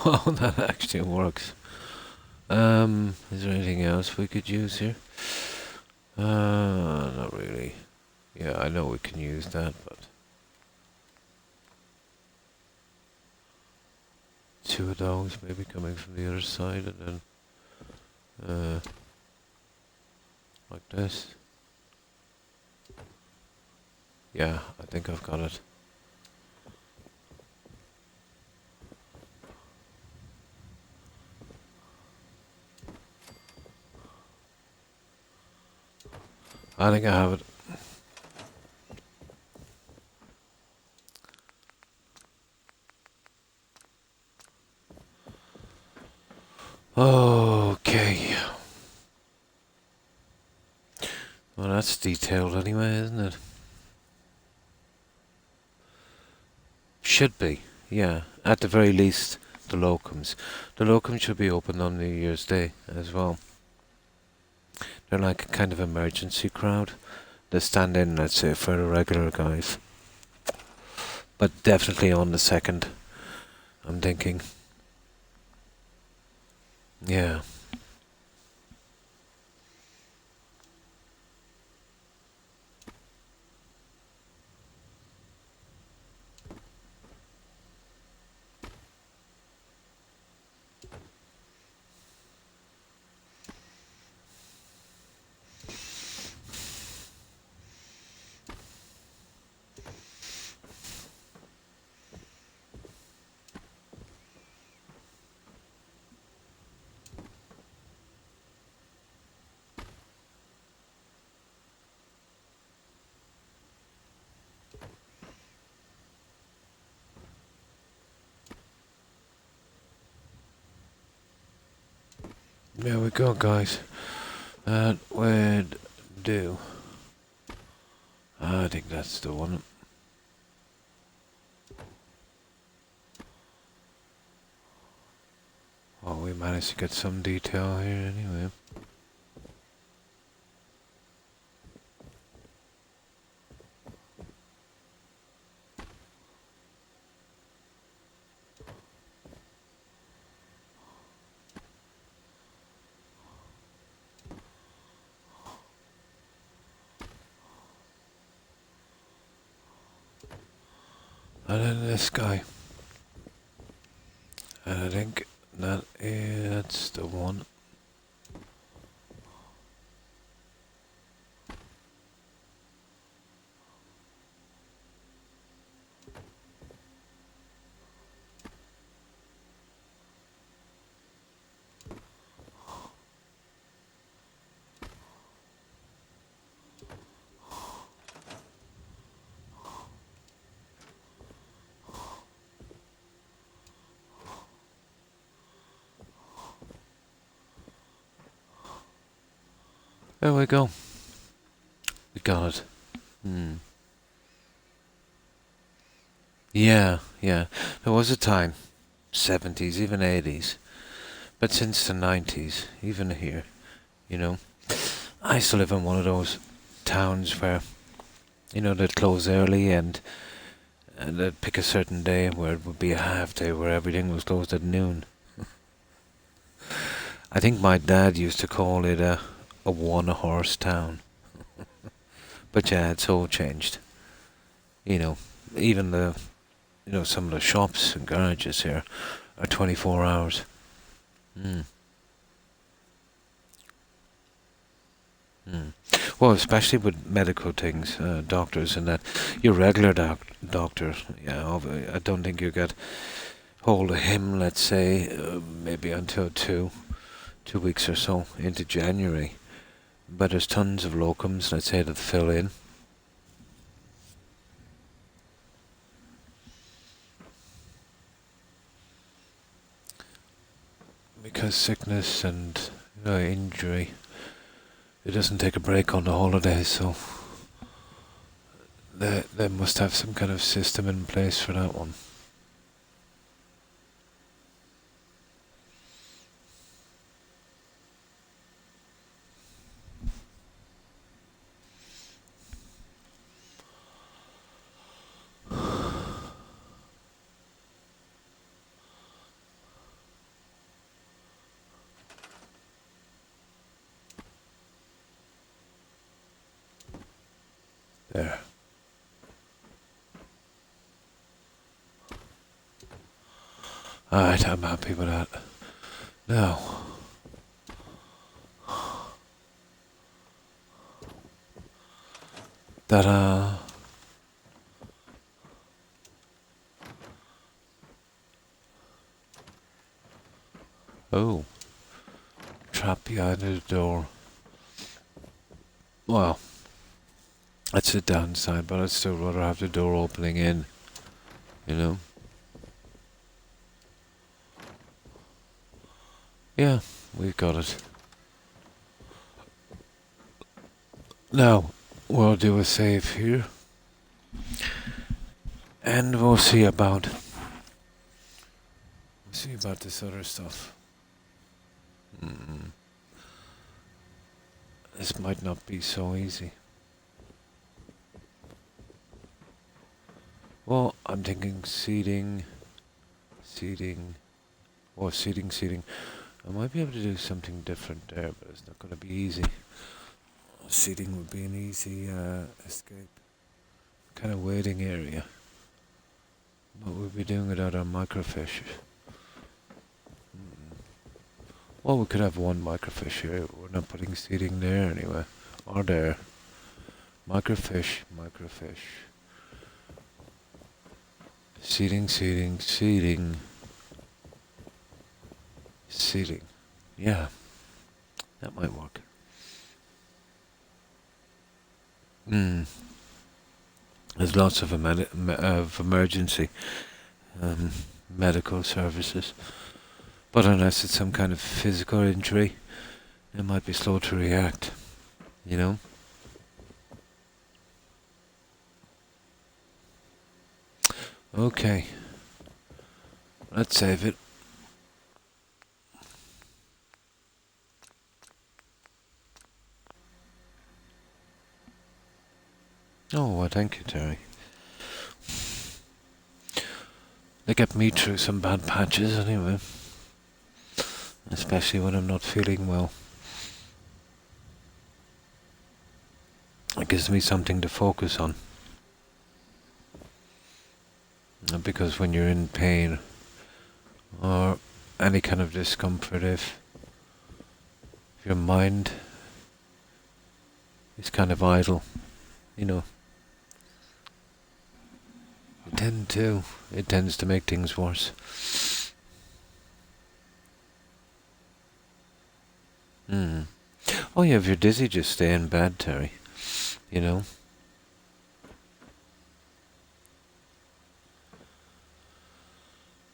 Oh, that actually works. Is there anything else we could use here? Not really. Yeah, I know we can use that, but... two of those maybe coming from the other side and then... like this. Yeah, I think I've got it. I think I have it. Okay. Well, that's detailed anyway, isn't it? Should be, yeah. At the very least, the locums. The locums should be open on New Year's Day as well. They're like a kind of emergency crowd. They stand in, let's say, for the regular guys. But definitely on the 2nd, I'm thinking. Yeah. There we go, guys. That would do. I think that's the one. Oh, we managed to get some detail here anyway. And then this guy. And I think that's the one. There we go. We got it. Yeah. There was a time, 70s, even 80s, but since the 90s, even here, you know. I used to live in one of those towns where, they'd close early and they'd pick a certain day where it would be a half day where everything was closed at noon. I think my dad used to call it a one-horse town. But yeah, it's all changed. Even some of the shops and garages here are 24 hours. Well, especially with medical things, doctors and that. Your regular doctor, yeah, I don't think you get hold of him, let's say, maybe until two weeks or so into January. But there's tons of locums, let's say, that fill in. Because sickness and injury, it doesn't take a break on the holidays, so They must have some kind of system in place for that one. There. Alright, I'm happy with that. Now. Ta-da! Oh. Trap behind the door. Well, that's a downside, but I'd still rather have the door opening in. You know? Yeah, we've got it. Now, we'll do a save here. And we'll see about this other stuff. This might not be so easy. Well, I'm thinking seating. Oh, seating. I might be able to do something different there, but it's not going to be easy. Seating would be an easy escape. Kind of waiting area. But we'll be doing without our microfish. Well, we could have one microfish here. We're not putting seating there anyway. Or there. Microfish. Seating. Yeah. That might work. There's lots of emergency medical services. But unless it's some kind of physical injury, it might be slow to react, you know? Okay. Let's save it. Oh, well, thank you, Terry. They get me through some bad patches anyway. Especially when I'm not feeling well. It gives me something to focus on. Because when you're in pain or any kind of discomfort, if your mind is kind of idle, you know, it tends to make things worse. Oh yeah, if you're dizzy, just stay in bed, Terry. You know?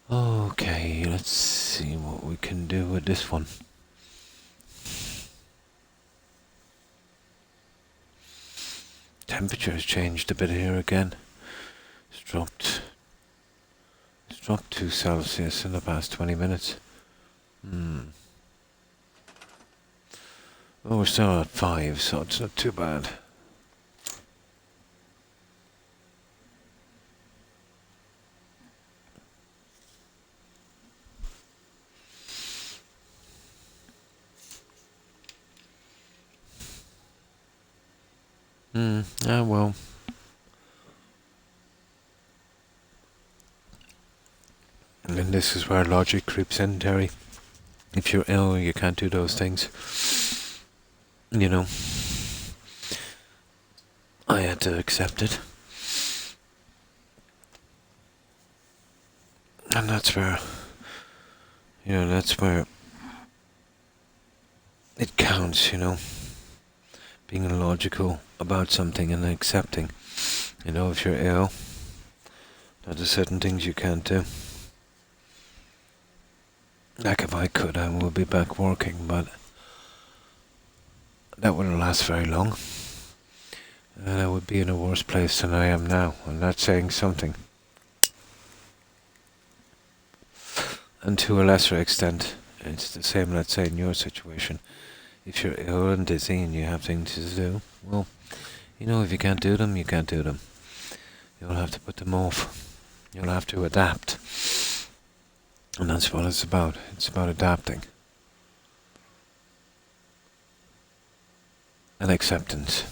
Okay, let's see what we can do with this one. Temperature has changed a bit here again. It's dropped 2 Celsius in the past 20 minutes. Well, we're still at 5, so it's not too bad. Well. And then this is where logic creeps in, Terry. If you're ill, you can't do those things. You know. I had to accept it. And that's where it counts, being logical about something and accepting. If you're ill, there's certain things you can't do. Like if I could, I would be back working, but that wouldn't last very long. and I would be in a worse place than I am now, and that's saying something. And to a lesser extent, it's the same, let's say, in your situation. If you're ill and dizzy and you have things to do, well, if you can't do them, you can't do them. You'll have to put them off. You'll have to adapt. And that's what it's about. It's about adapting. And acceptance,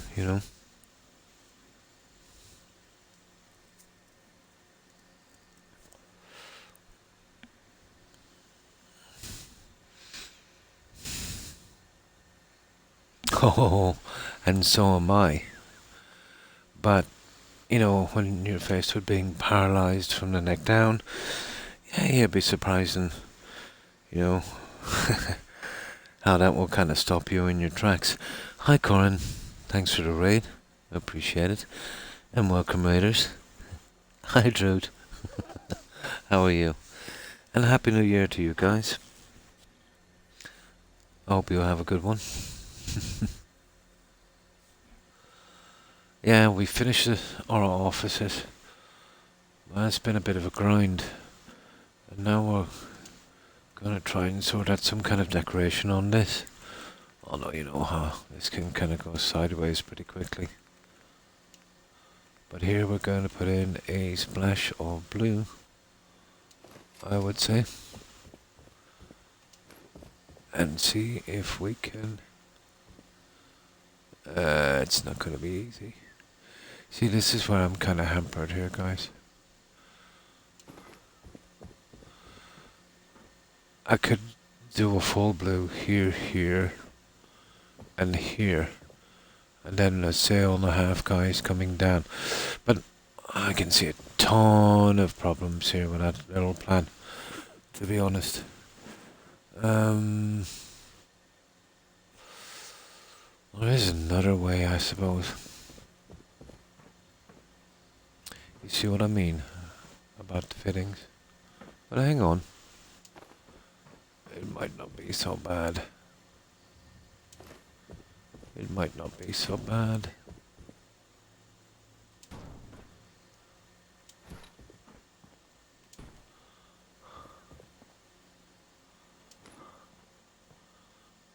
Oh, and so am I. But, when you're faced with being paralyzed from the neck down, yeah, you'd be surprising, how that will kind of stop you in your tracks. Hi, Corin. Thanks for the raid. Appreciate it. And welcome, raiders. Hi, Drude. How are you? And Happy New Year to you guys. I hope you have a good one. Yeah, we finished our offices. Well, it's been a bit of a grind. And now we're going to try and sort out some kind of decoration on this. Although you know how this can kind of go sideways pretty quickly. But here we're going to put in a splash of blue, I would say. And see if we can... it's not going to be easy. See, this is where I'm kind of hampered here, guys. I could do a full blue here, and here. And then a sail and a half guys coming down. But I can see a ton of problems here with that little plan, to be honest. There is another way, I suppose. You see what I mean about the fittings? But hang on. It might not be so bad. It might not be so bad.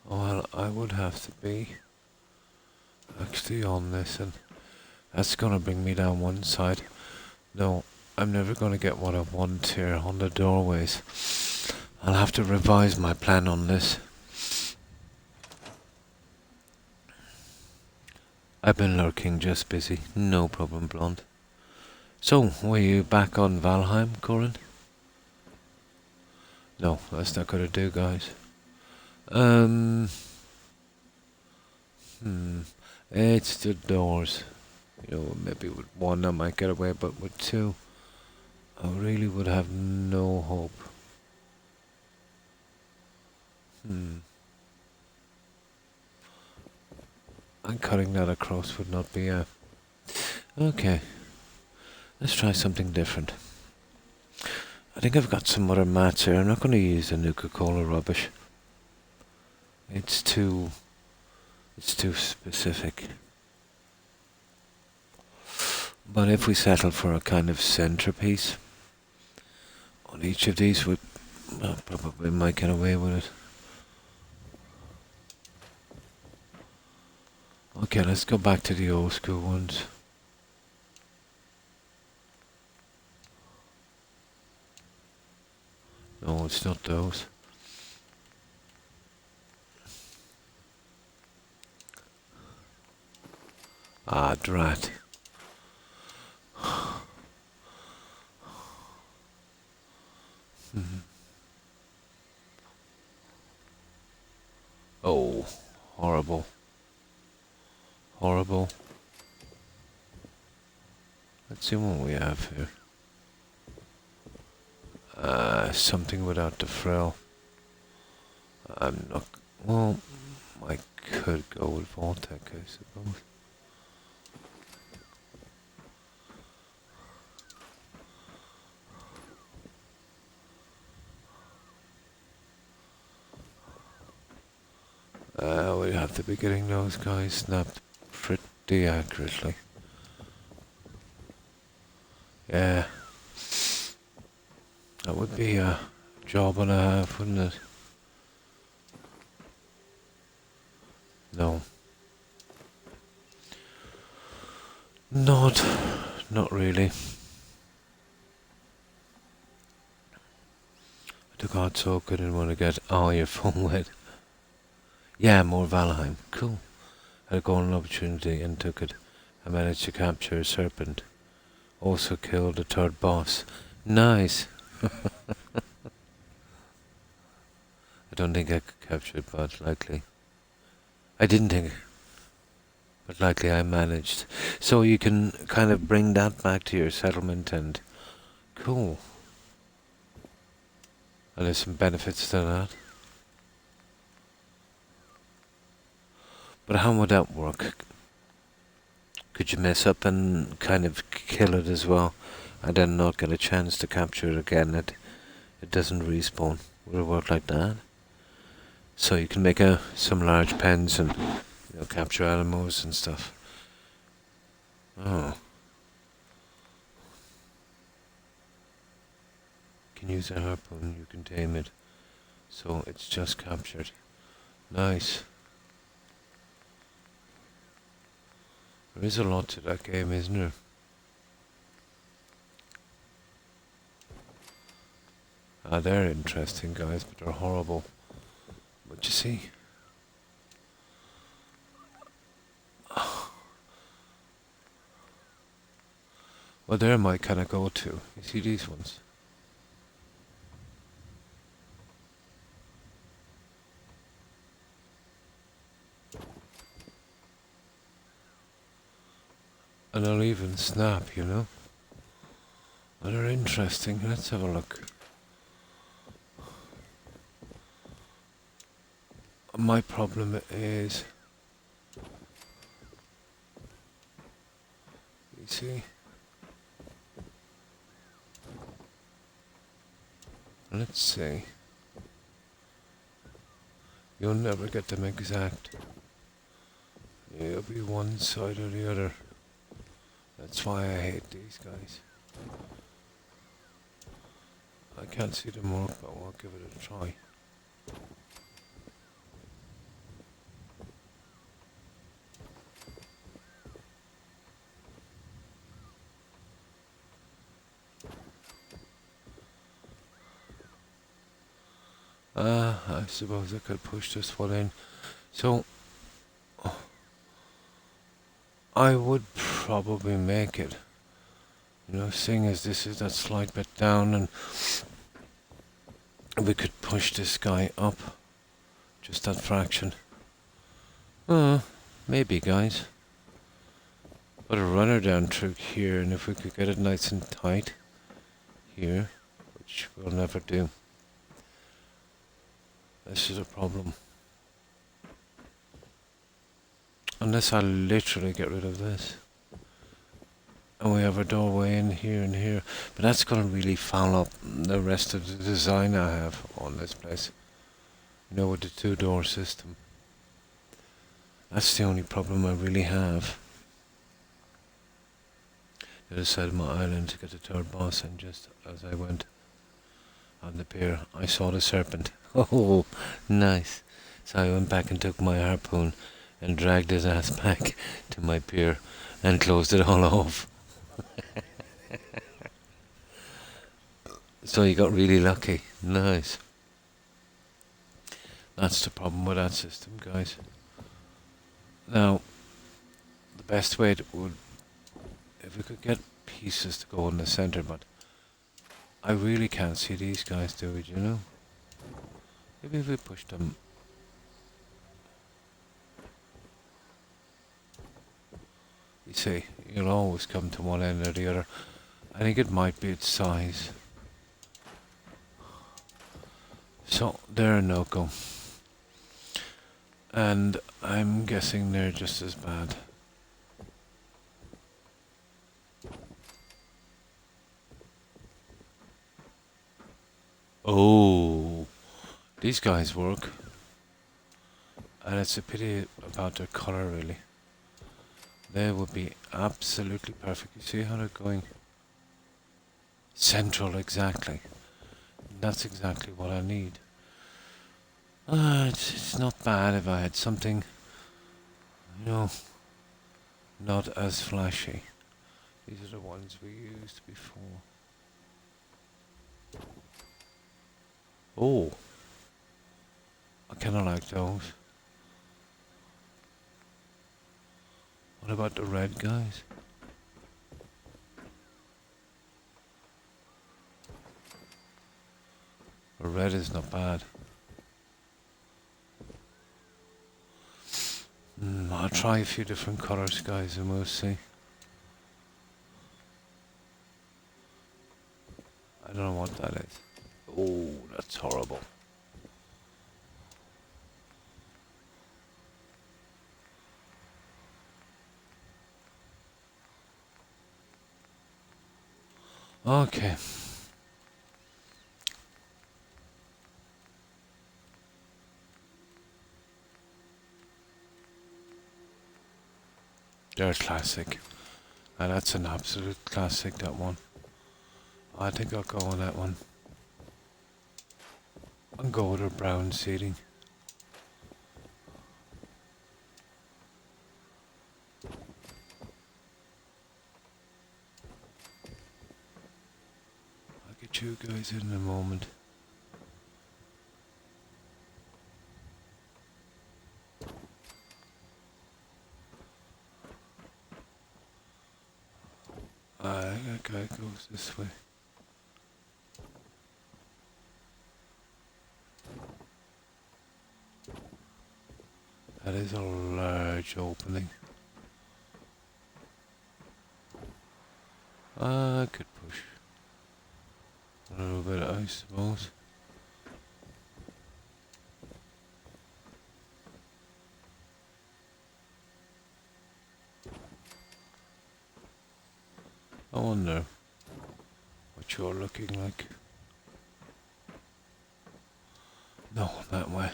Well, I would have to be actually on this, and that's gonna bring me down one side. No, I'm never gonna get what I want here on the doorways. I'll have to revise my plan on this. I've been lurking, just busy. No problem, Blonde. So, were you back on Valheim, Corin? No, that's not gonna do, guys. It's the doors. Maybe with one I might get away, but with two, I really would have no hope. And cutting that across would not be a... Okay. Let's try something different. I think I've got some other mats here. I'm not going to use the Nuka-Cola rubbish. It's too specific. But if we settle for a kind of centerpiece on each of these, we probably might get away with it. Okay, let's go back to the old school ones. No, it's not those. Ah, drat. Oh, horrible. Horrible. Let's see what we have here. Something without the frill. I'm not... Well, I could go with Vortec, I suppose. We'd have to be getting those guys snapped pretty accurately. Yeah, that would be a job and a half, wouldn't it? No. Not really. To God, so I didn't want to get all your phone wet. Yeah, more Valheim. Cool. Had a golden opportunity and took it. I managed to capture a serpent. Also killed the third boss. Nice. I don't think I could capture it, but likely. I didn't think, but likely I managed. So you can kind of bring that back to your settlement and cool. And there's some benefits to that. But how would that work? Could you mess up and kind of kill it as well, and then not get a chance to capture it again? It doesn't respawn. Would it work like that? So you can make some large pens and capture animals and stuff. Oh. You can use a harpoon, you can tame it. So it's just captured. Nice. There is a lot to that game, isn't there? Ah, they're interesting, guys, but they're horrible. But you see... Well, they're my kind of go-to. You see these ones? And they'll even snap, you know? And they're interesting. Let's have a look. My problem is... You see? Let's see. You'll never get them exact. It'll be one side or the other. That's why I hate these guys. I can't see them work, but I'll give it a try. I suppose I could push this one in. So, I would probably make it. You know, seeing as this is that slight bit down, and we could push this guy up. Just that fraction. Maybe, guys. Put a runner down through here, and if we could get it nice and tight here, which we'll never do. This is a problem. Unless I literally get rid of this. And we have a doorway in here and here. But that's going to really foul up the rest of the design I have on this place. You know, with the two-door system. That's the only problem I really have. The other side of my island to get the third boss, and just as I went on the pier, I saw the serpent. Oh, nice. So I went back and took my harpoon and dragged his ass back to my pier and closed it all off. So you got really lucky. Nice. That's the problem with that system, guys. Now, the best way would, if we could get pieces to go in the center, but I really can't see these guys do it, you know? Maybe if we push them. You see, you'll always come to one end or the other. I think it might be its size. So, they're a no-go. And I'm guessing they're just as bad. Oh, these guys work. And it's a pity about their colour, really. They would be absolutely perfect. You see how they're going? Central, exactly. That's exactly what I need. It's not bad if I had something, you know, not as flashy. These are the ones we used before. Oh, I kinda like those. What about the red guys? The red is not bad. I'll try a few different colours, guys, and we'll see. I don't know what that is. Oh, that's horrible. Okay. They're a classic. And that's an absolute classic, that one. I think I'll go on that one. I'll go with our brown seating. I'll get you guys in a moment. That guy goes this way. That is a large opening. I could push a little bit, I suppose. I wonder what you're looking like. No, that way.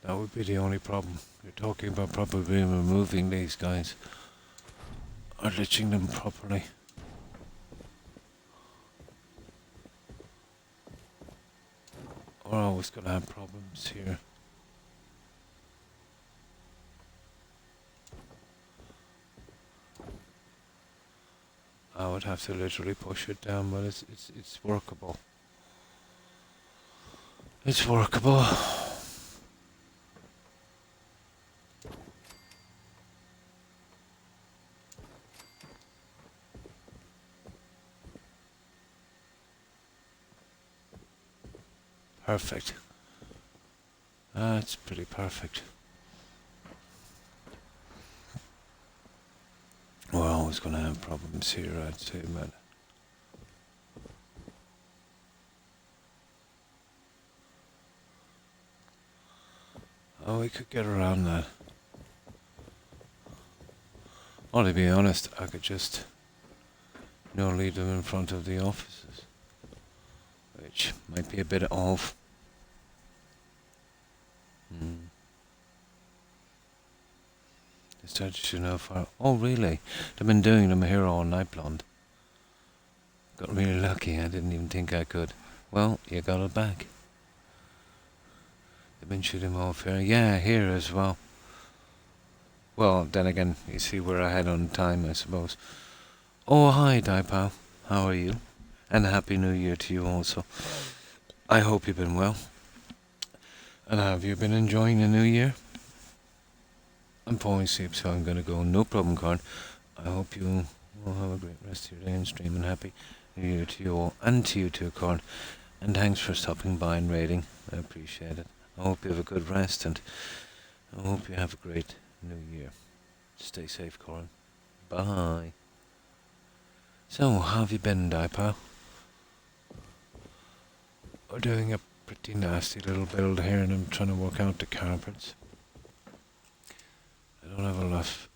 That would be the only problem. You're talking about probably removing these guys. Or ditching them properly. We're always going to have problems here. I would have to literally push it down, but it's workable. It's workable. Perfect. That's pretty perfect. We're always going to have problems here, I'd say, man. Oh, we could get around that. Well, to be honest, I could just, leave them in front of the offices. Which might be a bit off. They started to for... Oh, really? They've been doing them here all night, blonde. Got really lucky, I didn't even think I could. Well, you got it back. They've been shooting off here. Yeah, here as well. Well, then again, you see we're ahead on time, I suppose. Oh, hi, Daipow. How are you? And Happy New Year to you also. I hope you've been well. And have you been enjoying the new year? I'm falling asleep, so I'm going to go. No problem, Carl. I hope you will have a great rest of your day and stream, and Happy New Year to you all. And to you too, Carl. And thanks for stopping by and raiding. I appreciate it. I hope you have a good rest, and I hope you have a great new year. Stay safe, Corin. Bye. So, how have you been, Daipow? We're doing a pretty nasty little build here, and I'm trying to work out the carpets. I don't have a lot of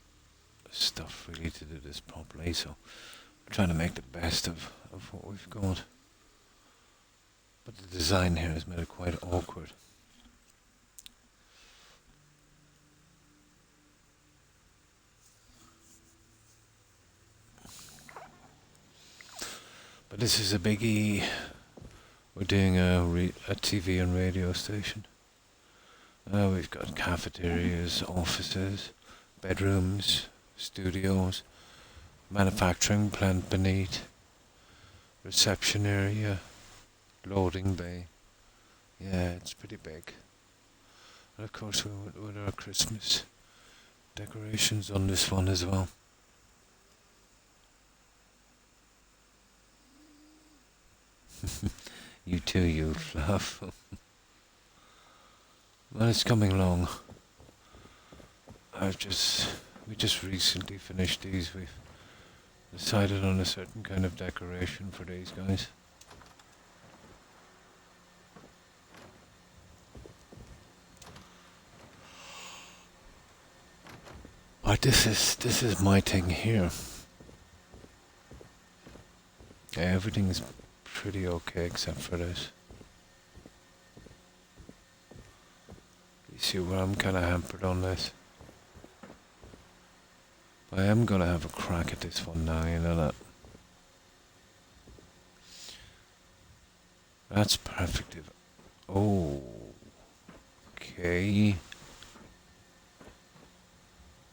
stuff really to do this properly, so I'm trying to make the best of what we've got. But the design here has made it quite awkward. But this is a biggie. We're doing a TV and radio station. We've got cafeterias, offices, bedrooms, studios, manufacturing plant beneath, reception area, loading bay. Yeah, it's pretty big. And of course, with our Christmas decorations on this one as well. You too, you fluff. Well, it's coming along. We just recently finished these. We've decided on a certain kind of decoration for these guys. But this is my thing here. Yeah, everything's pretty okay except for this. You see where I'm kind of hampered on this? But I am gonna have a crack at this one now, you know that. That's perfect. Oh, okay.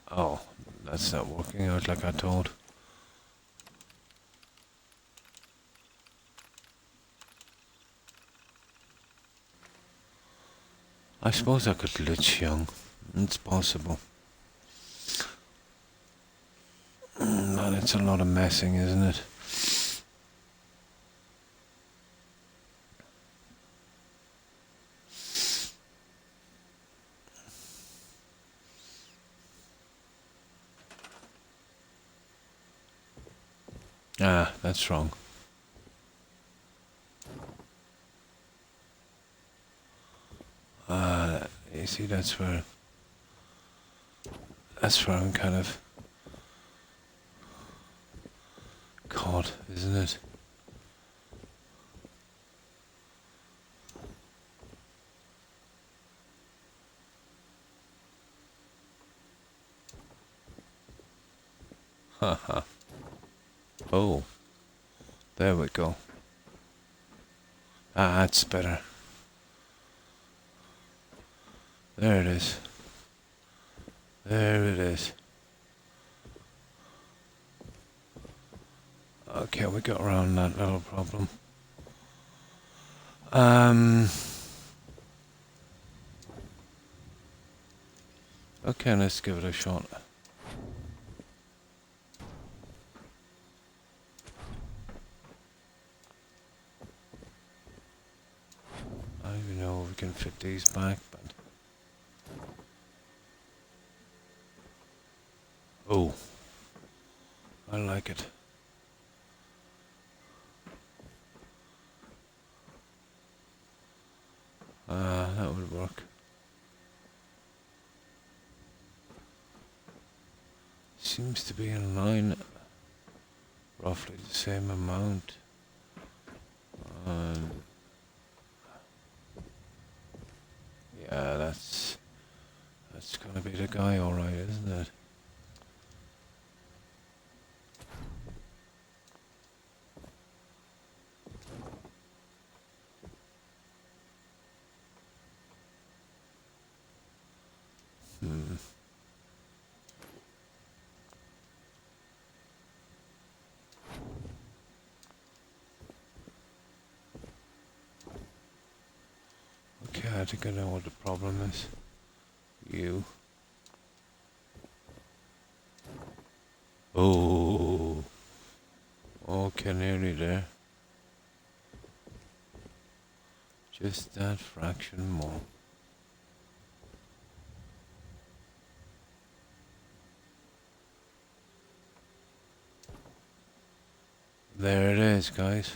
Oh, that's not working out like I thought. I suppose I could lich young. It's possible. Man, it's a lot of messing, isn't it? Ah, that's wrong. You see, that's where I'm kind of caught, isn't it? Haha. Oh, there we go. Ah, that's better. There it is. There it is. Okay, we got around that little problem. Okay, let's give it a shot. I don't even know if we can fit these back, but... Oh, I like it. That would work. Seems to be in line, roughly the same amount. Yeah, that's gonna be the guy, all right, isn't it? Okay, I think I know what the problem is. You. Oh. Okay, nearly there. Just that fraction more. There it is, guys.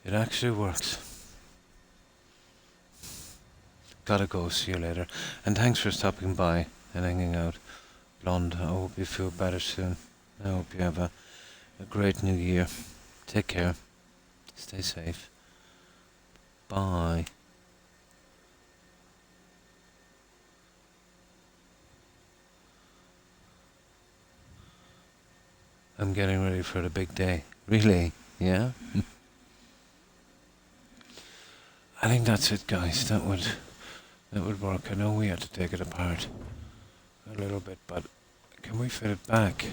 It actually works. Gotta go, see you later. And thanks for stopping by and hanging out. Blonde, I hope you feel better soon. I hope you have a great new year. Take care. Stay safe. Bye. I'm getting ready for the big day. Really? Yeah? I think that's it, guys. That would work. I know we had to take it apart a little bit, but can we fit it back?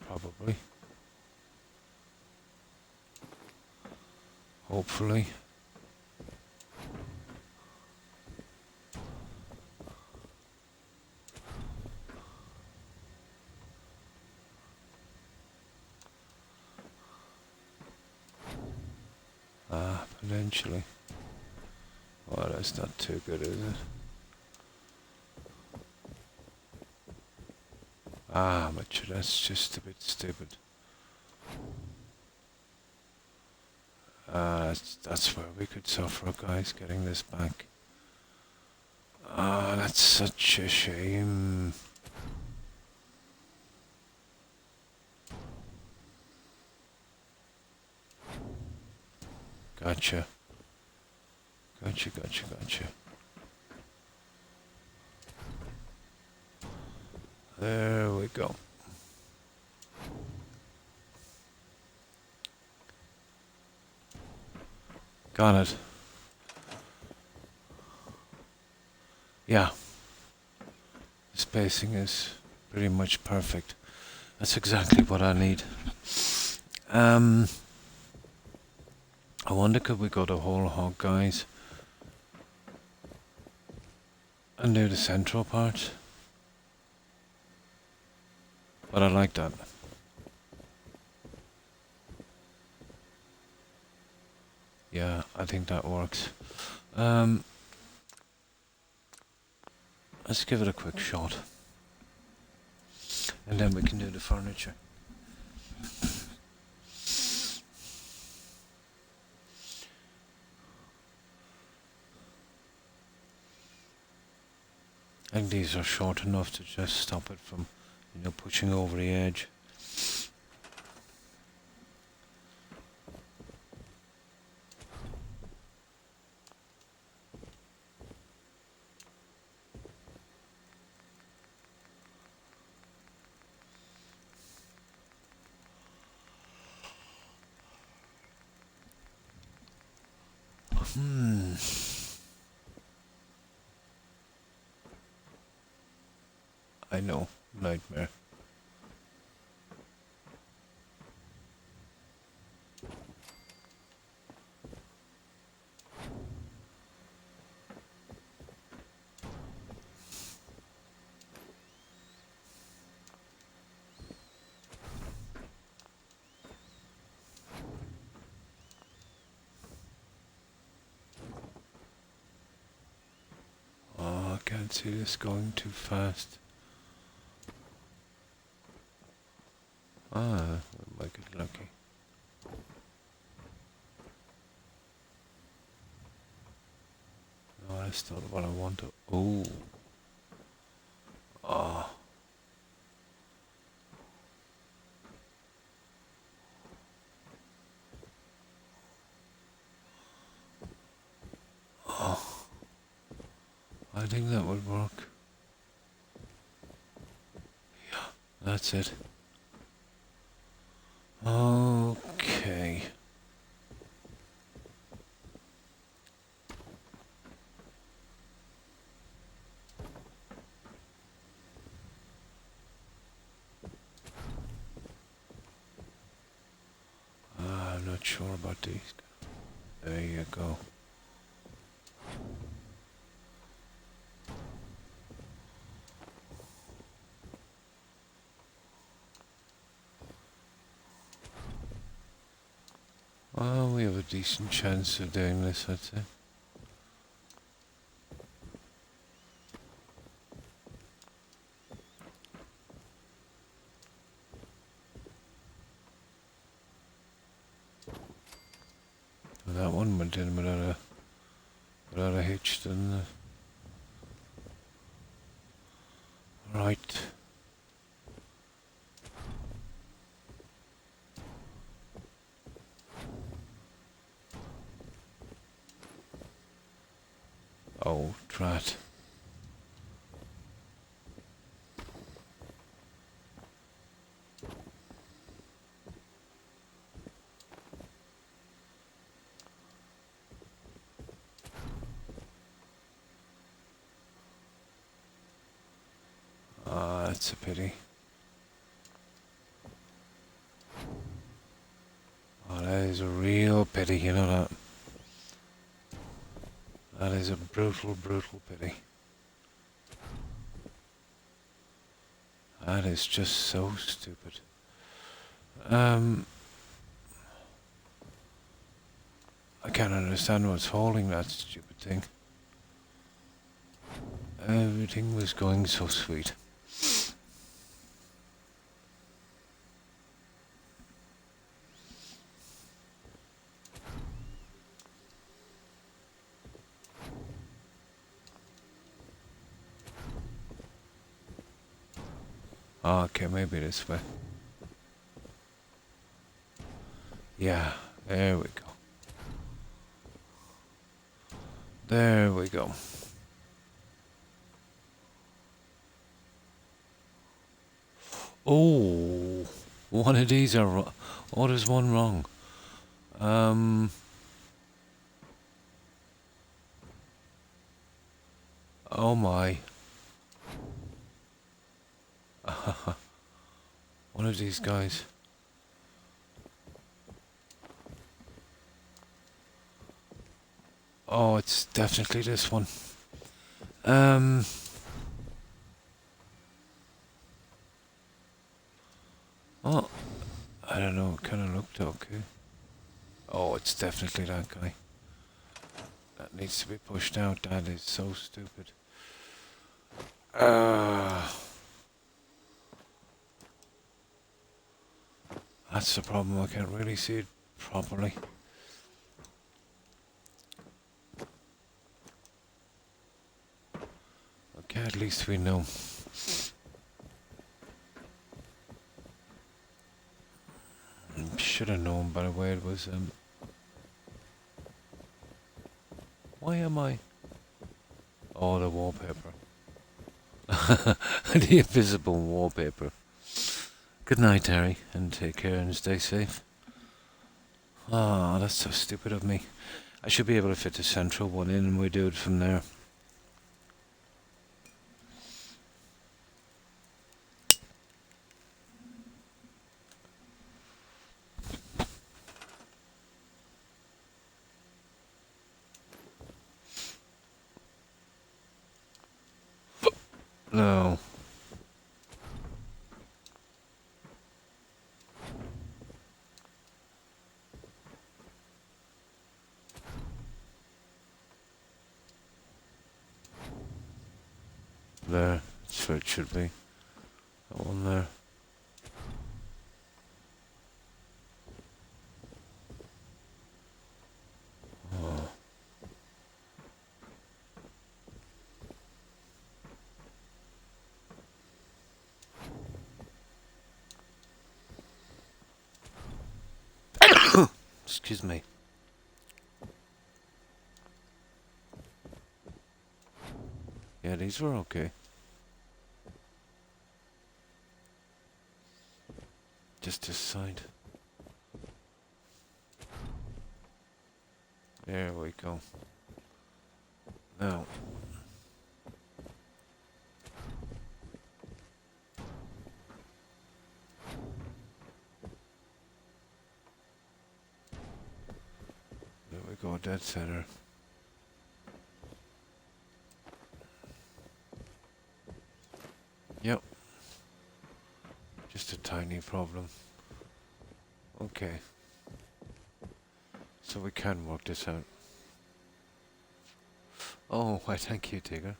Probably. Hopefully. Potentially. Well, that's not too good, is it? But that's just a bit stupid. That's where we could suffer, guys, getting this back. That's such a shame. Gotcha. Gotcha. There we go. Got it. Yeah. The spacing is pretty much perfect. That's exactly what I need. I wonder, could we go to whole hog, guys, and do the central part? But I like that. Yeah, I think that works. Let's give it a quick shot. And then we can do the furniture. I think these are short enough to just stop it from, pushing over the edge. I know, nightmare. Oh, I can't see this going too fast. We might get lucky. No, that's not what I want to. Oh. Oh. Oh. I think that would work. Yeah, that's it. Okay. I'm not sure about these. There you go. Well, we have a decent chance of doing this, I'd say. Well, that one went in without a hitch, didn't it? Right. Oh, drat. that's a pity. Oh, that is a real pity, you know that. That is a brutal, brutal pity. That is just so stupid. I can't understand what's holding that stupid thing. Everything was going so sweet. Okay, maybe this way. Yeah, there we go. There we go. Oh, one of these are wrong. Oh, there's one wrong. Oh my. One of these guys. Oh, it's definitely this one. Oh, I don't know. It kind of looked okay. Oh, it's definitely that guy. That needs to be pushed out. That is so stupid. That's the problem. I can't really see it properly. Okay, at least we know. Should have known by the way it was. Why am I? Oh, the wallpaper. The invisible wallpaper. Good night, Harry, and take care and stay safe. Ah, that's so stupid of me. I should be able to fit the central one in and we do it from there. No. There. That's where it should be. That one there. Oh. Excuse me. Yeah, these were okay. Just this side. There we go. Now. There we go, dead center. Yep. Just a tiny problem. Okay. So we can work this out. Oh, why thank you, Tigger.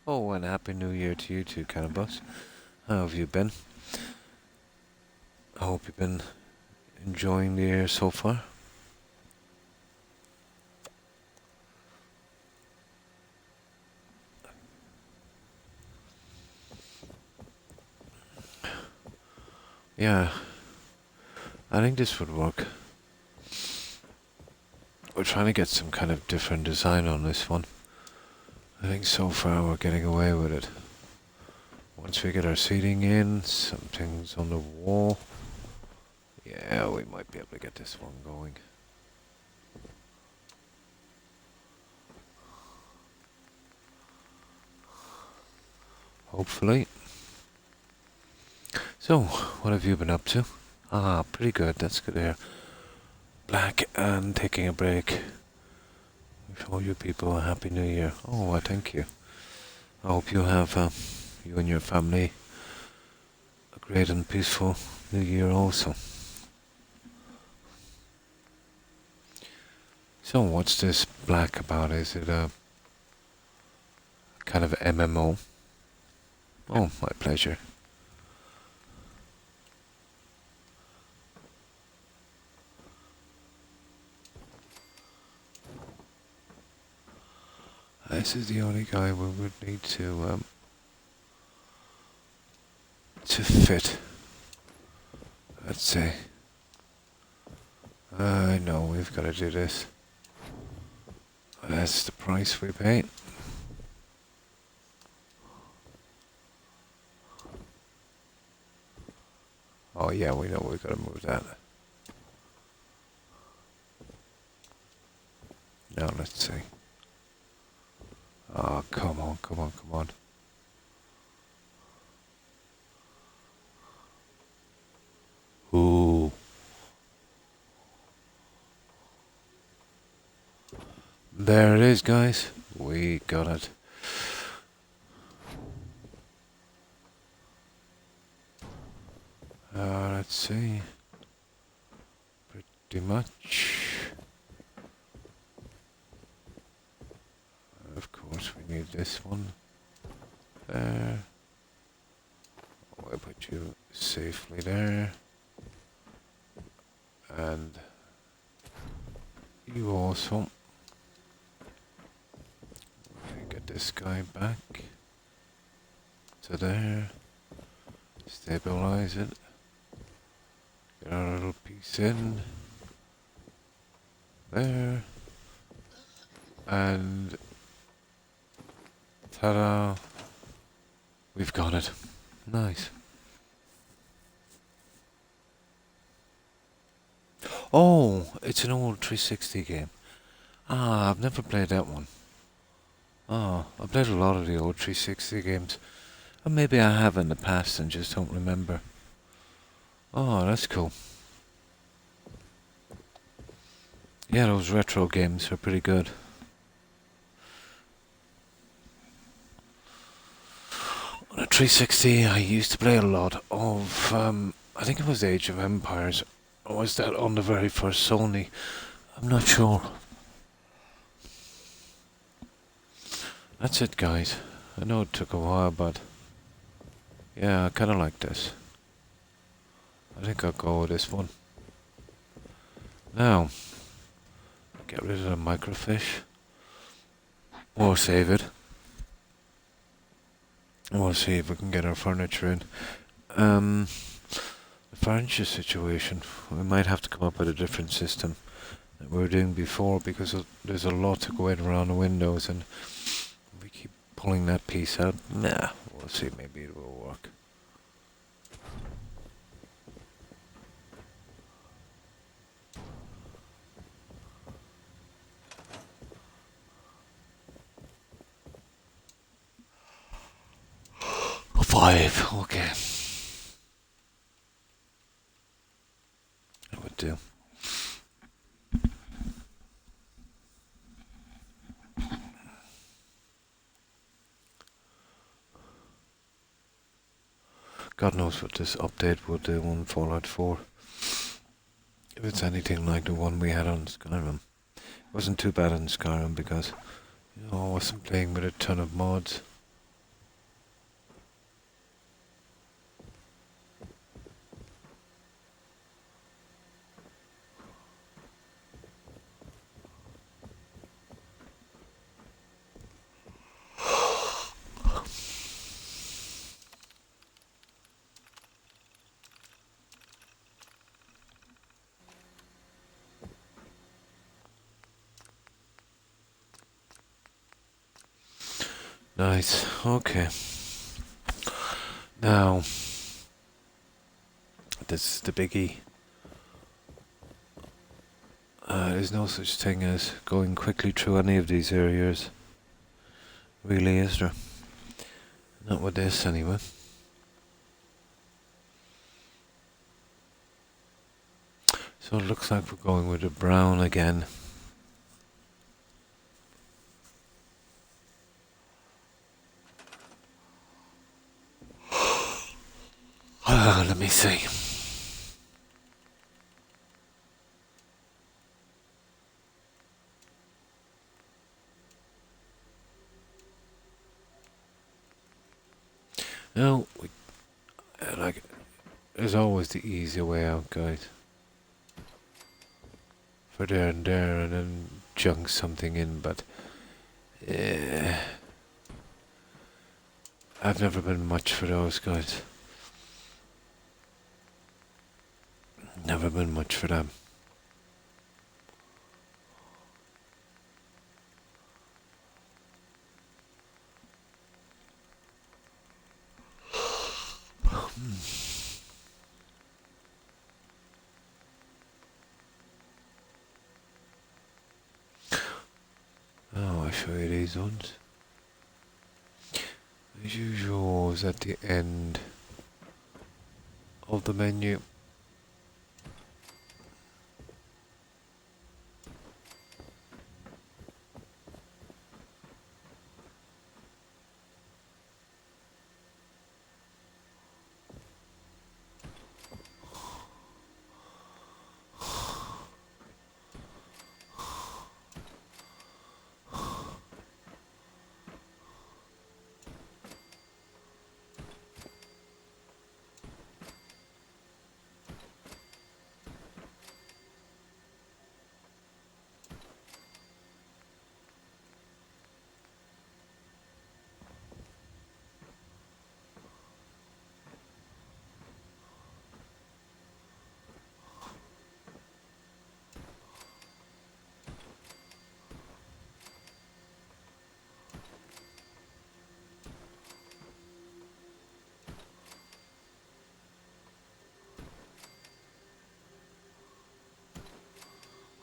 Oh, and Happy New Year to you too, Cannabis. How have you been? I hope you've been enjoying the year so far. Yeah, I think this would work. We're trying to get some kind of different design on this one. I think so far we're getting away with it. Once we get our seating in, some things on the wall, yeah, we might be able to get this one going. Hopefully. So, what have you been up to? Ah, pretty good. That's good to hear. Black and taking a break. Wish all you people a happy new year. Oh, I thank you. I hope you have, you and your family, a great and peaceful new year also. So, what's this Black about? Is it a kind of MMO? Oh, my pleasure. This is the only guy we would need to fit. Let's say. I know we've got to do this. That's the price we pay. Oh yeah, we know we've got to move that. Now let's see. Oh, come on, come on, come on. Ooh. There it is, guys. We got it. Let's see. Pretty much. Of course, we need this one. There. I'll put you safely there. And you also. Get this guy back to there. Stabilize it. Get our little piece in. There. And ta-da! We've got it. Nice. Oh, it's an old 360 game. Ah, I've never played that one. Oh, I've played a lot of the old 360 games. And maybe I have in the past and just don't remember. Oh, that's cool. Yeah, those retro games are pretty good. On a 360, I used to play a lot of, I think it was Age of Empires. Or was that on the very first Sony? I'm not sure. That's it, guys. I know it took a while, but yeah, I kind of like this. I think I'll go with this one. Now, get rid of the microfiche. Or save it. We'll see if we can get our furniture in. The furniture situation, we might have to come up with a different system that we were doing before because there's a lot to go in around the windows and we keep pulling that piece out. Nah, we'll see, maybe it will work. Five, okay. That would do. God knows what this update will do on Fallout 4. If it's anything like the one we had on Skyrim. It wasn't too bad on Skyrim because, you know, I wasn't playing with a ton of mods. Nice, okay. Now, this is the biggie. There's no such thing as going quickly through any of these areas. Really, is there? Not with this, anyway. So it looks like we're going with a brown again. Let me see. No, like, there's always the easier way out, guys. For there and there, and then junk something in, but I've never been much for those guys. Never been much for them. Oh, I'll show you these ones. As usual, is at the end of the menu.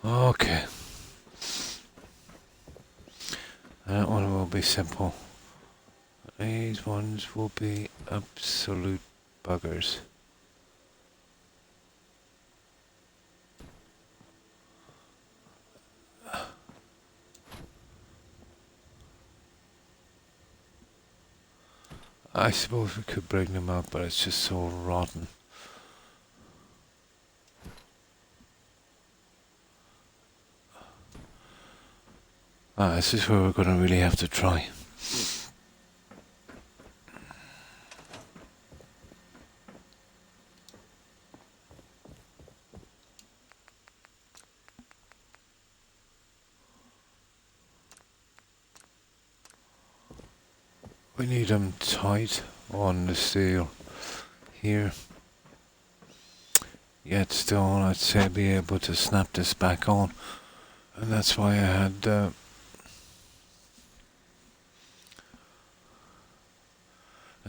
Okay. That one will be simple. These ones will be absolute buggers. I suppose we could bring them up, but it's just so rotten. This is where we're going to really have to try. We need them tight on the steel here. Yet still, I'd say be able to snap this back on. And that's why I had the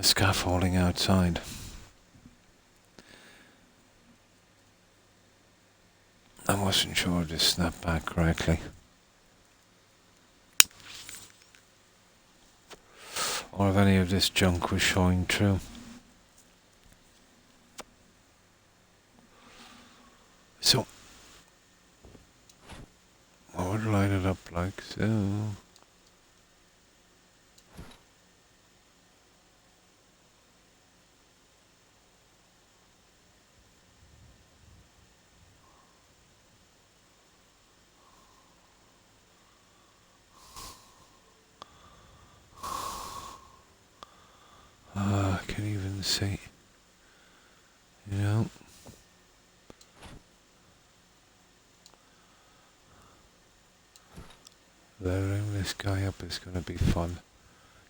scaffolding outside. I wasn't sure this snapped back correctly. Or if any of this junk was showing through. So, I would line it up like so. I can't even see. You know. Leveling this guy up is going to be fun.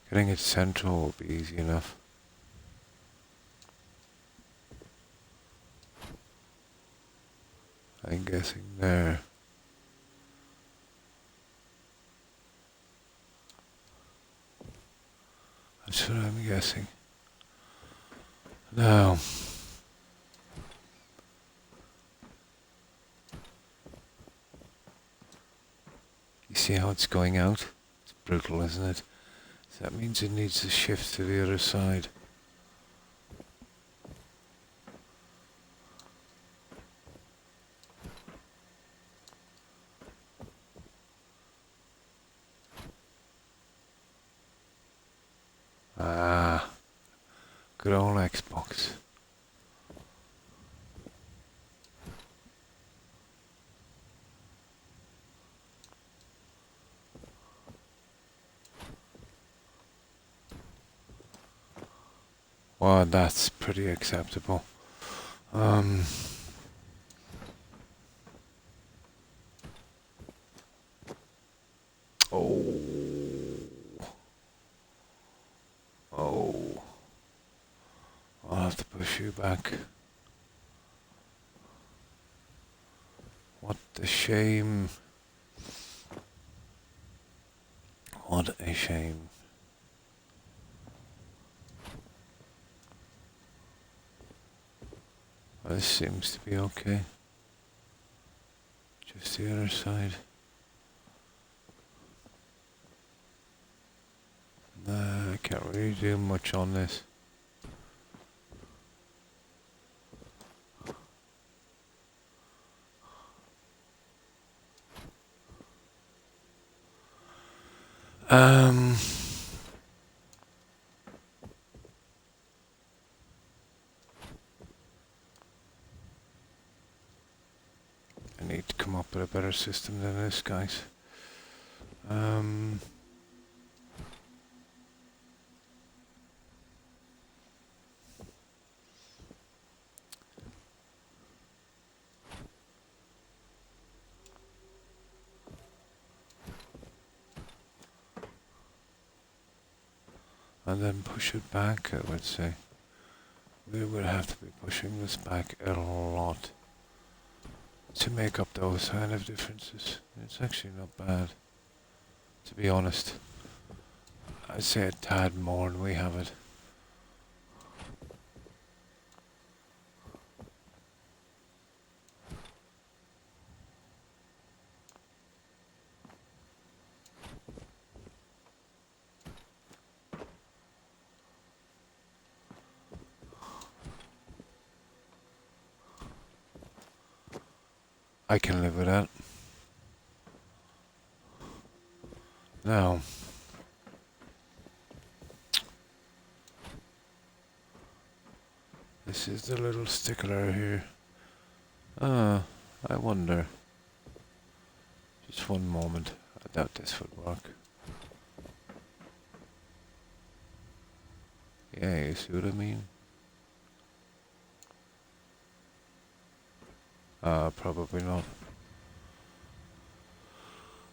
Getting it central will be easy enough. I'm guessing there. That's what I'm guessing. Now, you see how it's going out? It's brutal, isn't it? So that means it needs to shift to the other side. Ah, good old Xbox. Well, that's pretty acceptable. Um, oh, oh, I'll have to push you back. What a shame. What a shame. Well, this seems to be okay. Just the other side. Nah, I can't really do much on this. Um, I need to come up with a better system than this, guys. Um, and then push it back, I would say. We would have to be pushing this back a lot to make up those kind of differences. It's actually not bad, to be honest. I'd say a tad more than we have it. I can live with that. Now, this is the little stickler here. I wonder. Just one moment. I doubt this would work. Yeah, you see what I mean? Probably not.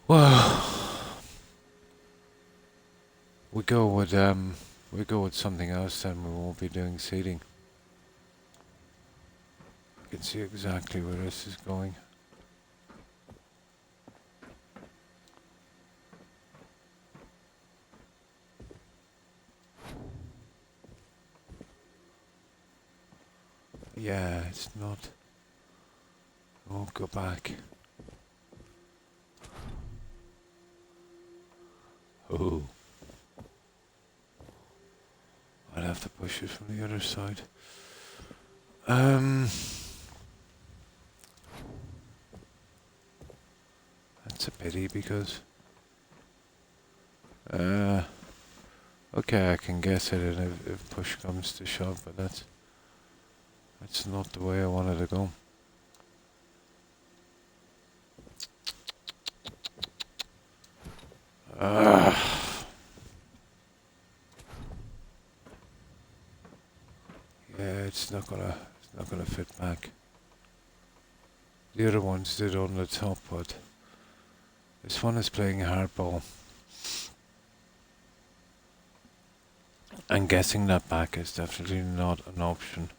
Well, we go with something else, then we won't be doing seeding. You can see exactly where this is going. Yeah, it's not. I won't go back. Oh. I'd have to push it from the other side. That's a pity because okay, I can guess it and if push comes to shove, but that's not the way I wanted to go. Yeah, it's not gonna fit back. The other ones did on the top, but this one is playing hardball. And guessing that back is definitely not an option.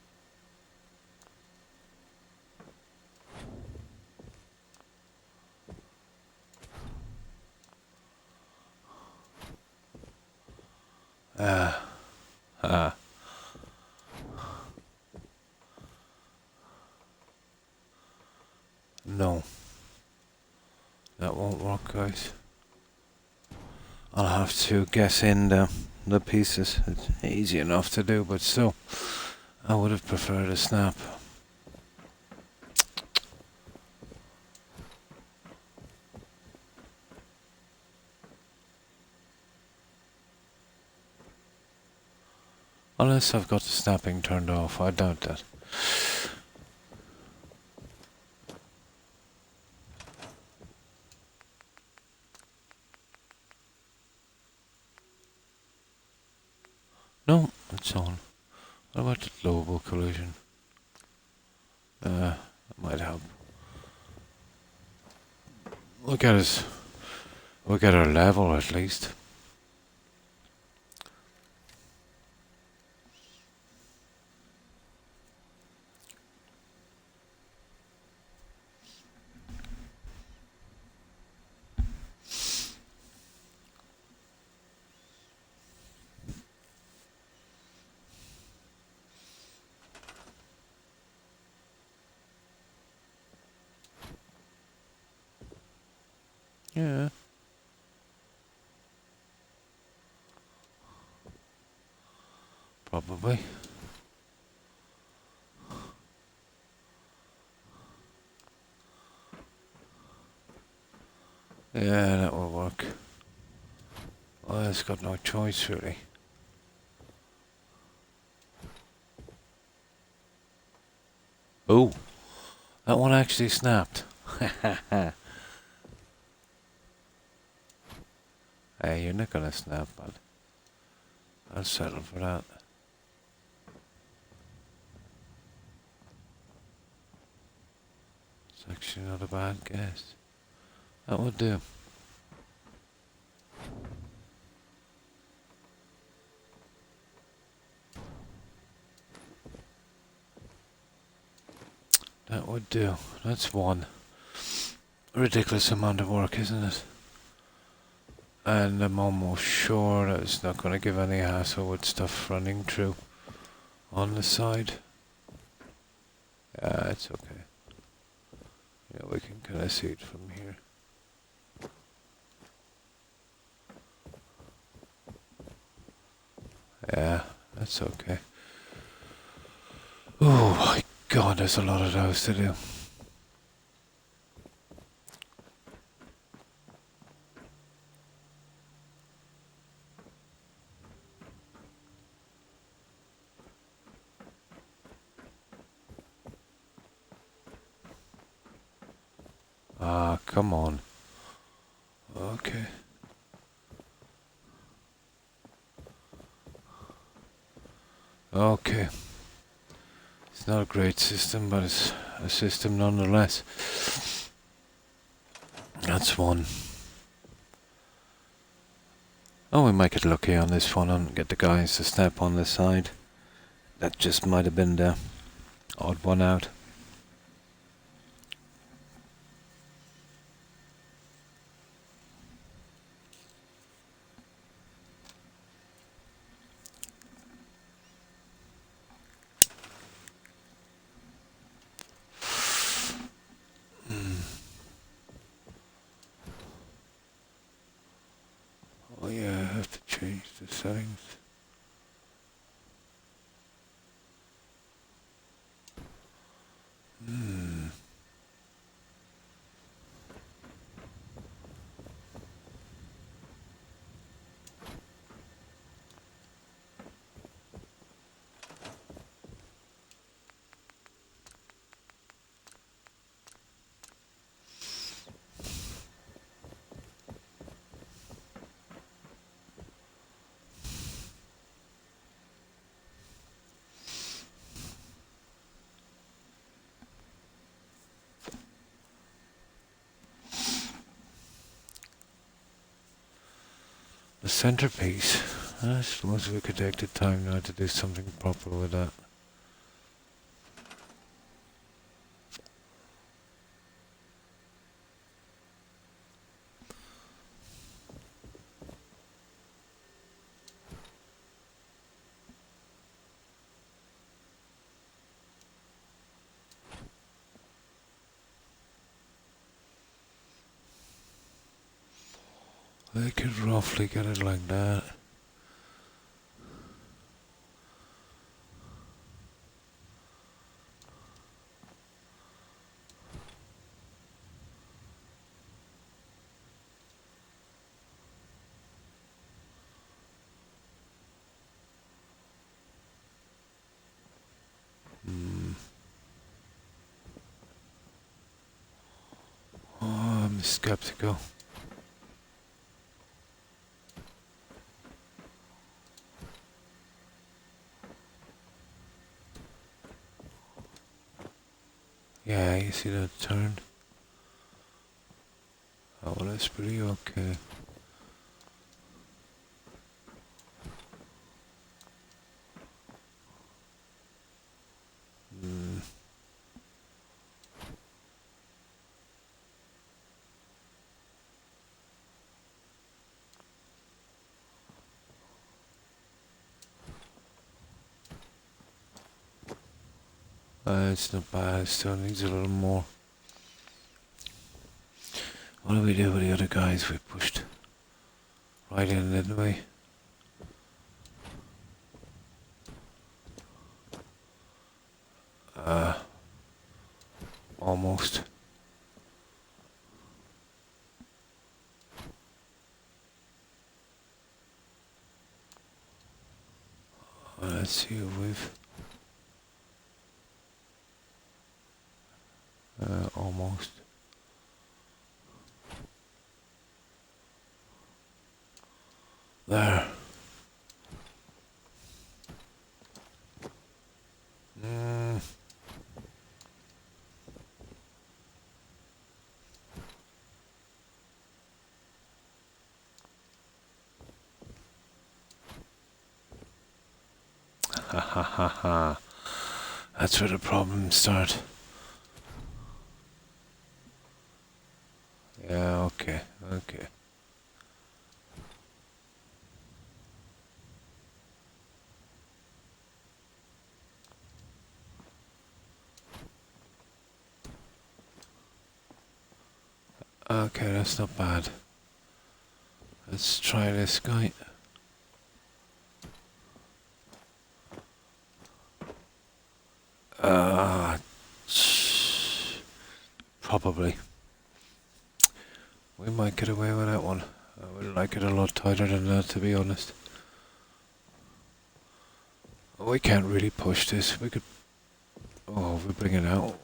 No. That won't work, guys. I'll have to guess in the pieces. It's easy enough to do, but still, I would have preferred a snap. Unless I've got the snapping turned off, I doubt that. No, it's on. What about the global collision? That might help. Look at us. Look at our level at least. Yeah. Probably. Yeah, that will work. Well, it's got no choice really. Oh, that one actually snapped. Hey, you're not gonna snap, but I'll settle for that. It's actually not a bad guess. That would do. That would do. That's one. Ridiculous amount of work, isn't it? And I'm almost sure that it's not going to give any hassle with stuff running through on the side. Yeah, it's okay. Yeah, we can kind of see it from here. Yeah, that's okay. Oh my god, there's a lot of those to do. Ah, come on. Okay. Okay. It's not a great system, but it's a system nonetheless. That's one. Oh, we might get lucky on this one and get the guys to step on the side. That just might have been the odd one out. Oh yeah, I have to change the settings. The centerpiece. I suppose we could take the time now to do something proper with that. I could roughly get it like that. skeptical. Yeah, you see that turn? Oh, well, that's pretty okay. Hmm. It's not bad, it still needs a little more. What did we do with the other guys? We pushed right in, didn't we? Almost. Let's see if we've... almost. There. Mm. Ha ha ha ha. That's where the problems start. Yeah, okay, okay. Okay, that's not bad. Let's try this guy. Probably. We might get away with that one. I would like it a lot tighter than that, to be honest. We can't really push this. We could... Oh, if we bring it out,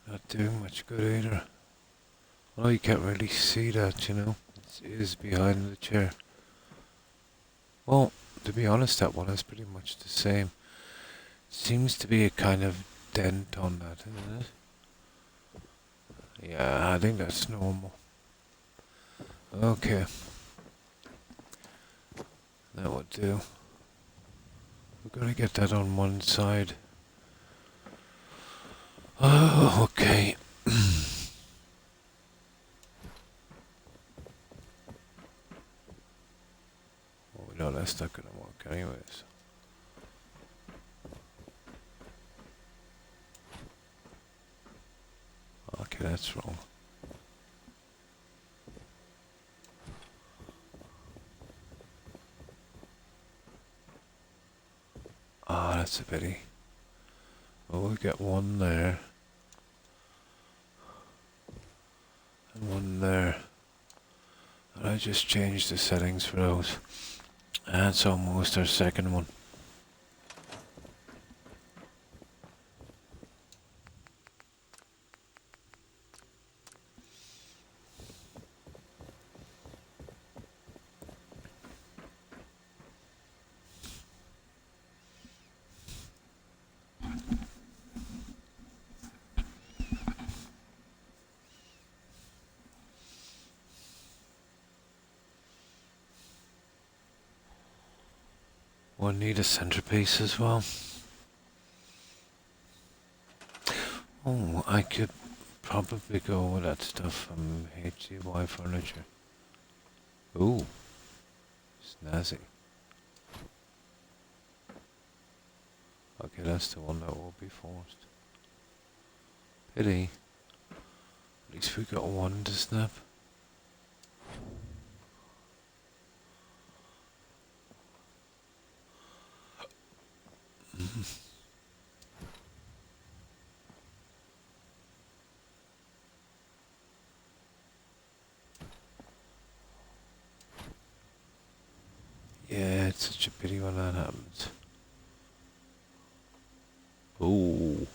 not doing much good either. Well, you can't really see that, you know. It is behind the chair. Well, to be honest, that one is pretty much the same. Seems to be a kind of dent on that, isn't it? Yeah, I think that's normal. Okay. That would do. We're gonna get that on one side. Oh, okay. Well, we know that's not gonna work anyways. Okay, that's wrong. Ah, that's a pity. Well, we'll get one there. And one there. And I just changed the settings for those. That's almost our second one. We'll need a centerpiece as well. Oh, I could probably go with that stuff from HCY Furniture. Ooh, snazzy. Okay, that's the one that will be forced. Pity. At least we got one to snap. Yeah, it's such a pity when that happens. Ooh.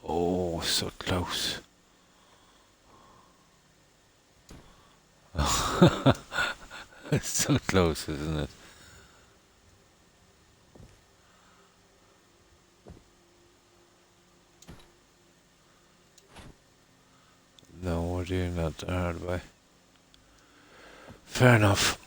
Oh, so close. It's so close, isn't it? No, we're doing that the hard way. Fair enough.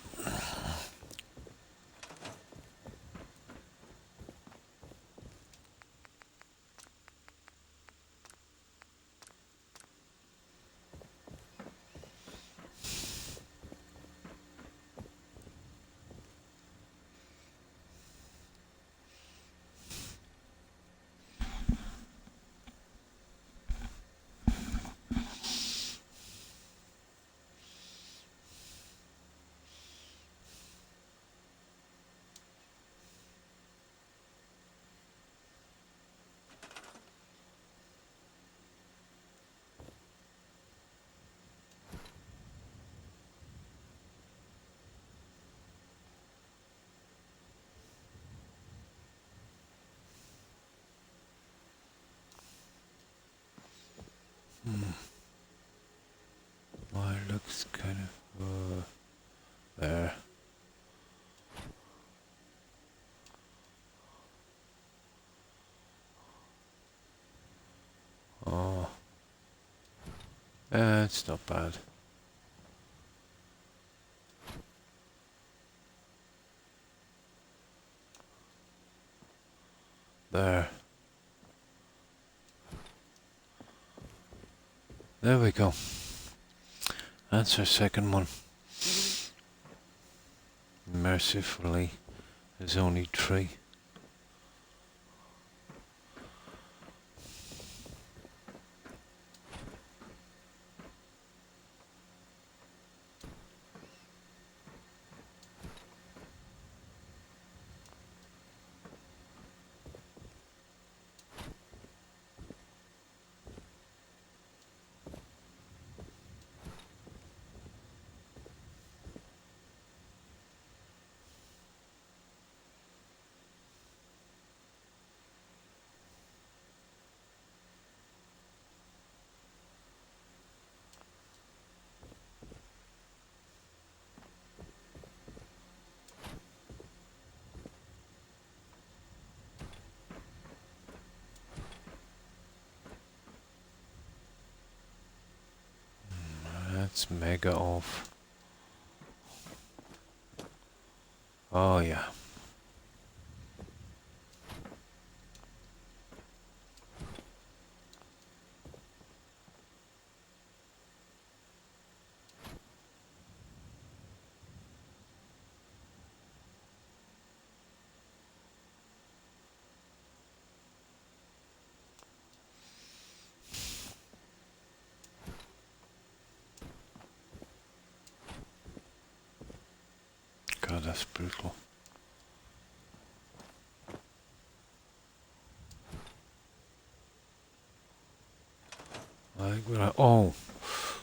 Well, it looks kind of there. Oh, it's not bad. There. There we go. That's our second one. Mercifully, there's only 3. That's mega off. Oh yeah. God, that's brutal. Like oh,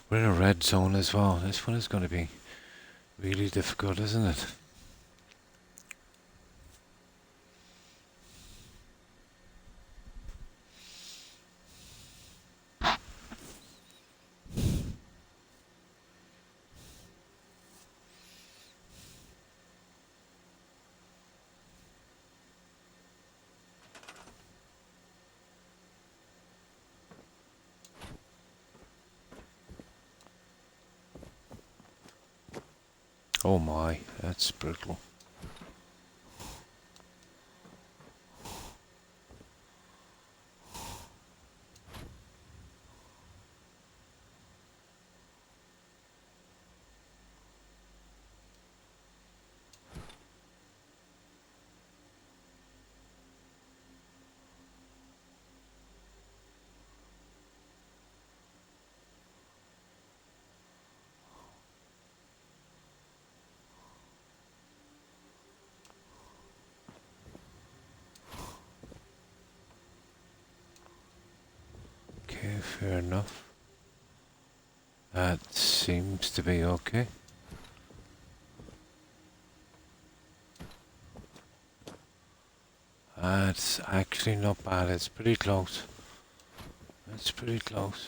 we're in a red zone as well. This one is going to be really difficult, isn't it? Oh my, that's brutal. Okay, fair enough. That seems to be okay. That's actually not bad. It's pretty close. It's pretty close.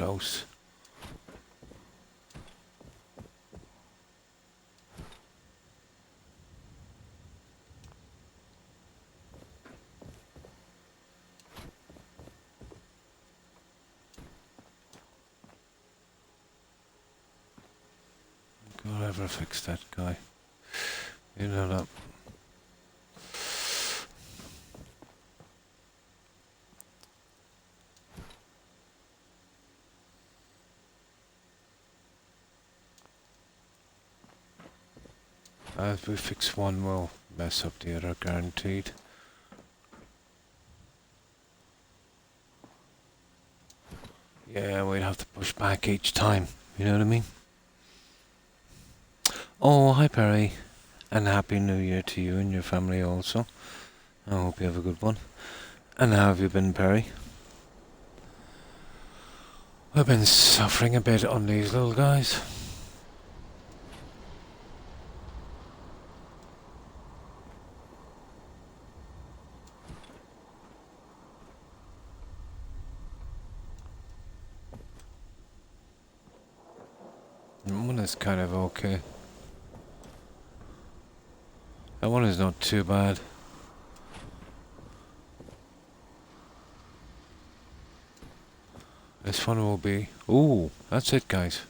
close. God ever fix that guy? You know that. If we fix one, we'll mess up the other, guaranteed. Yeah, we'd have to push back each time, you know what I mean? Oh, hi Perry, and Happy New Year to you and your family also. I hope you have a good one. And how have you been, Perry? I've been suffering a bit on these little guys. One is kind of okay. That one is not too bad. This one will be... Ooh, that's it, guys.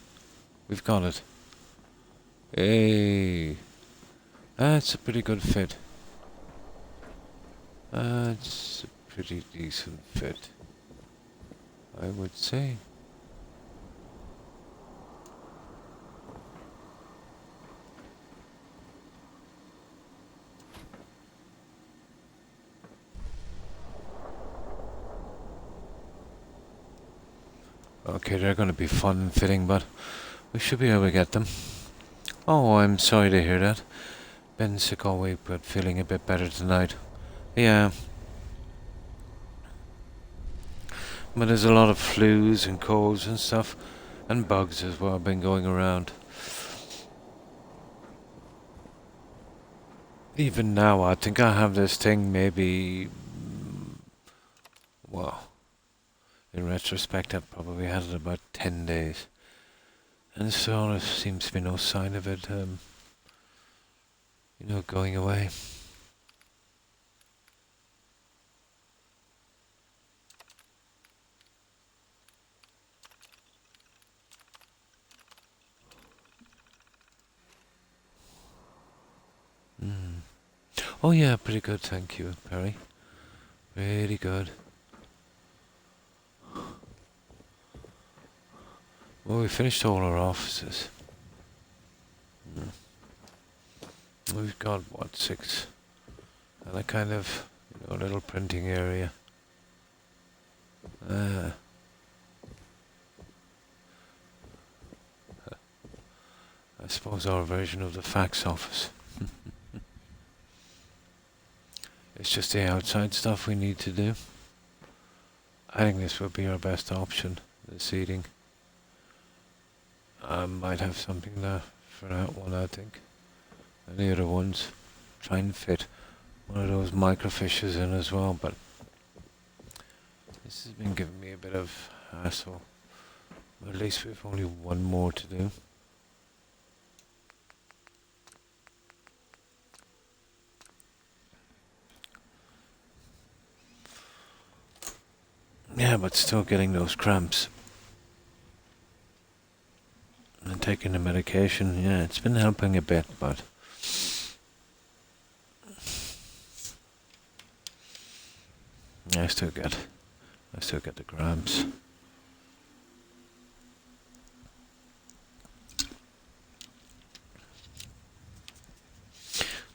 We've got it. Hey, that's a pretty good fit. That's a pretty decent fit, I would say. Okay, they're going to be fun fitting, but we should be able to get them. Oh, I'm sorry to hear that. Been sick all week, but feeling a bit better tonight. Yeah. But there's a lot of flus and colds and stuff, and bugs as well been going around. Even now, I think I have this thing maybe... Well, in retrospect, I've probably had it about 10 days. And so there seems to be no sign of it, going away. Oh yeah, pretty good, thank you, Perry. Really good. Well, we finished all our offices. We've got, what, 6? And a kind of, little printing area. I suppose our version of the fax office. It's just the outside stuff we need to do. I think this would be our best option, the seating. I might have something there for that one, I think. And the other ones, try and fit one of those microfishes in as well, but this has been giving me a bit of hassle. But at least we've only one more to do. Yeah, but still getting those cramps. And taking the medication, yeah, it's been helping a bit, but... I still get the cramps.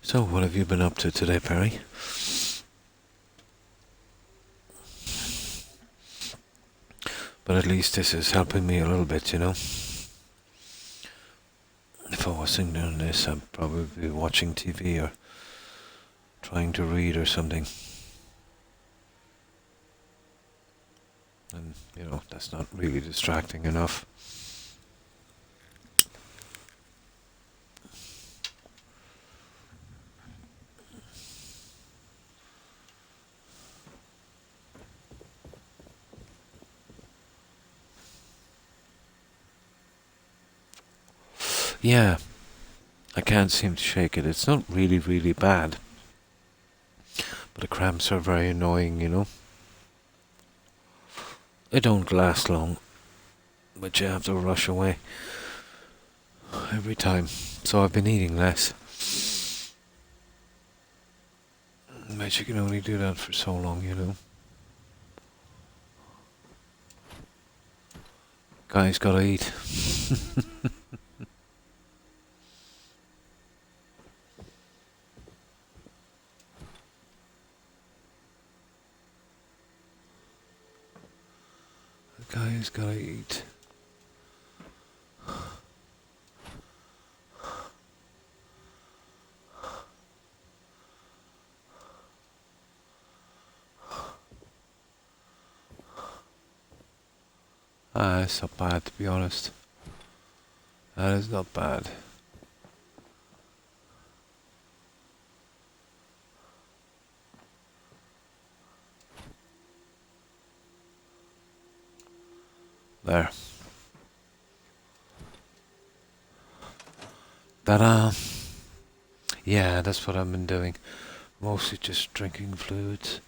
So, what have you been up to today, Perry? But at least this is helping me a little bit, If I wasn't doing this, I'd probably be watching TV or trying to read or something. And, that's not really distracting enough. Yeah, I can't seem to shake it. It's not really, really bad. But the cramps are very annoying, you know. They don't last long, but you have to rush away every time. So I've been eating less. But you can only do that for so long, you know. Guys gotta eat. Guys gotta eat. It's not bad, to be honest. That is not bad. There. Ta-da! Yeah, that's what I've been doing. Mostly just drinking fluids.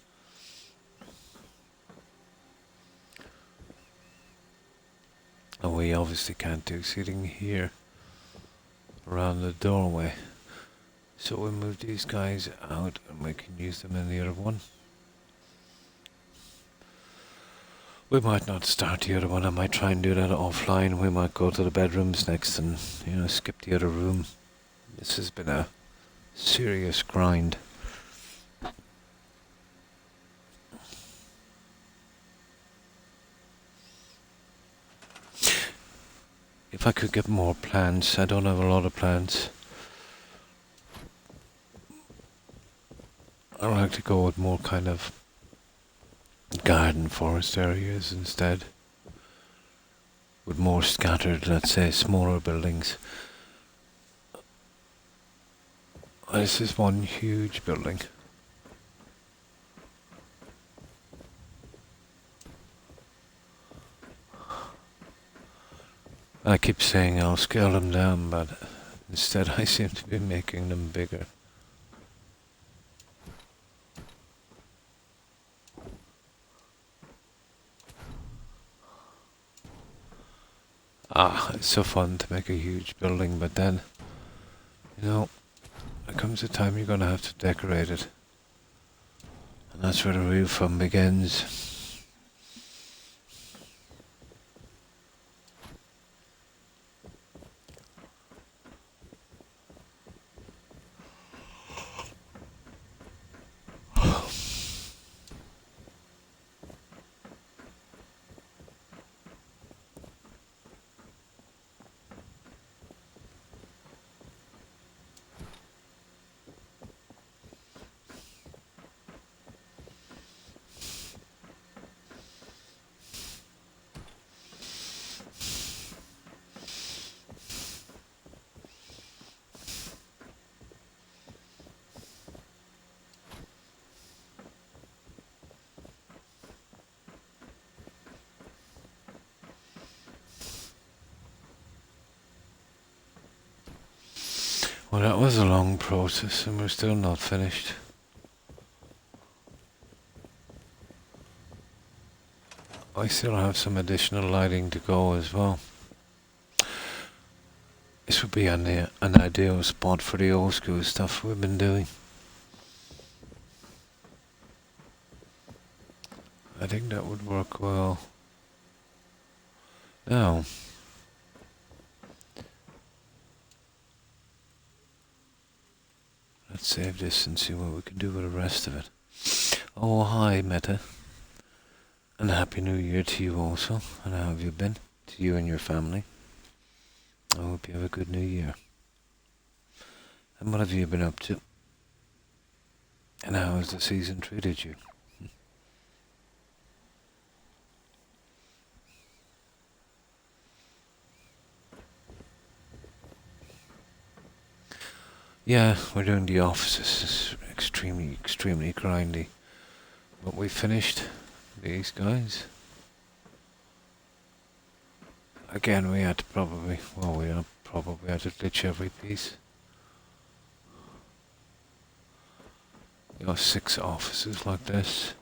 And we obviously can't do sitting here around the doorway. So we move these guys out and we can use them in the other one. We might not start the other one. I might try and do that offline. We might go to the bedrooms next and, you know, skip the other room. This has been a serious grind. If I could get more plants, I don't have a lot of plants. I like to go with more kind of garden forest areas instead. With more scattered, let's say, smaller buildings. This is one huge building. I keep saying I'll scale them down, but instead I seem to be making them bigger. It's so fun to make a huge building, but then, you know, there comes a time you're gonna have to decorate it. And that's where the real fun begins. Well, that was a long process and we're still not finished. I still have some additional lighting to go as well. This would be an ideal spot for the old school stuff we've been doing. I think that would work well. Now, let's save this and see what we can do with the rest of it. Oh, hi, Meta. And a Happy New Year to you also. And how have you been? To you and your family. I hope you have a good New Year. And what have you been up to? And how has the season treated you? Yeah, we're doing the offices. It's extremely, extremely grindy. But we finished these guys. Again, we had to probably probably have to glitch every piece. You know, 6 offices like this.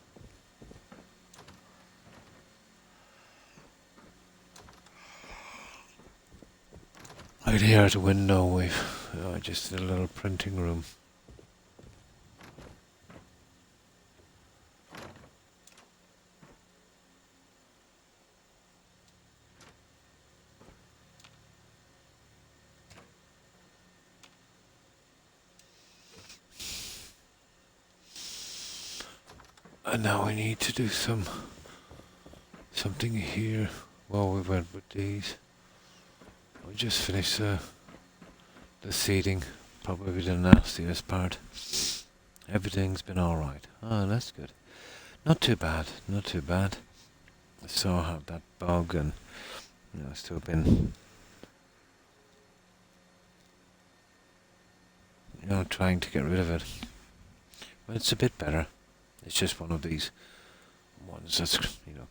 Right here at the window we've just a little printing room. And now we need to do something here. Well, we went with these. We just finished the seating. Probably the nastiest part. Everything's been alright. Oh, that's good. Not too bad, not too bad. I still have that bug and still been trying to get rid of it. But it's a bit better. It's just one of these ones that's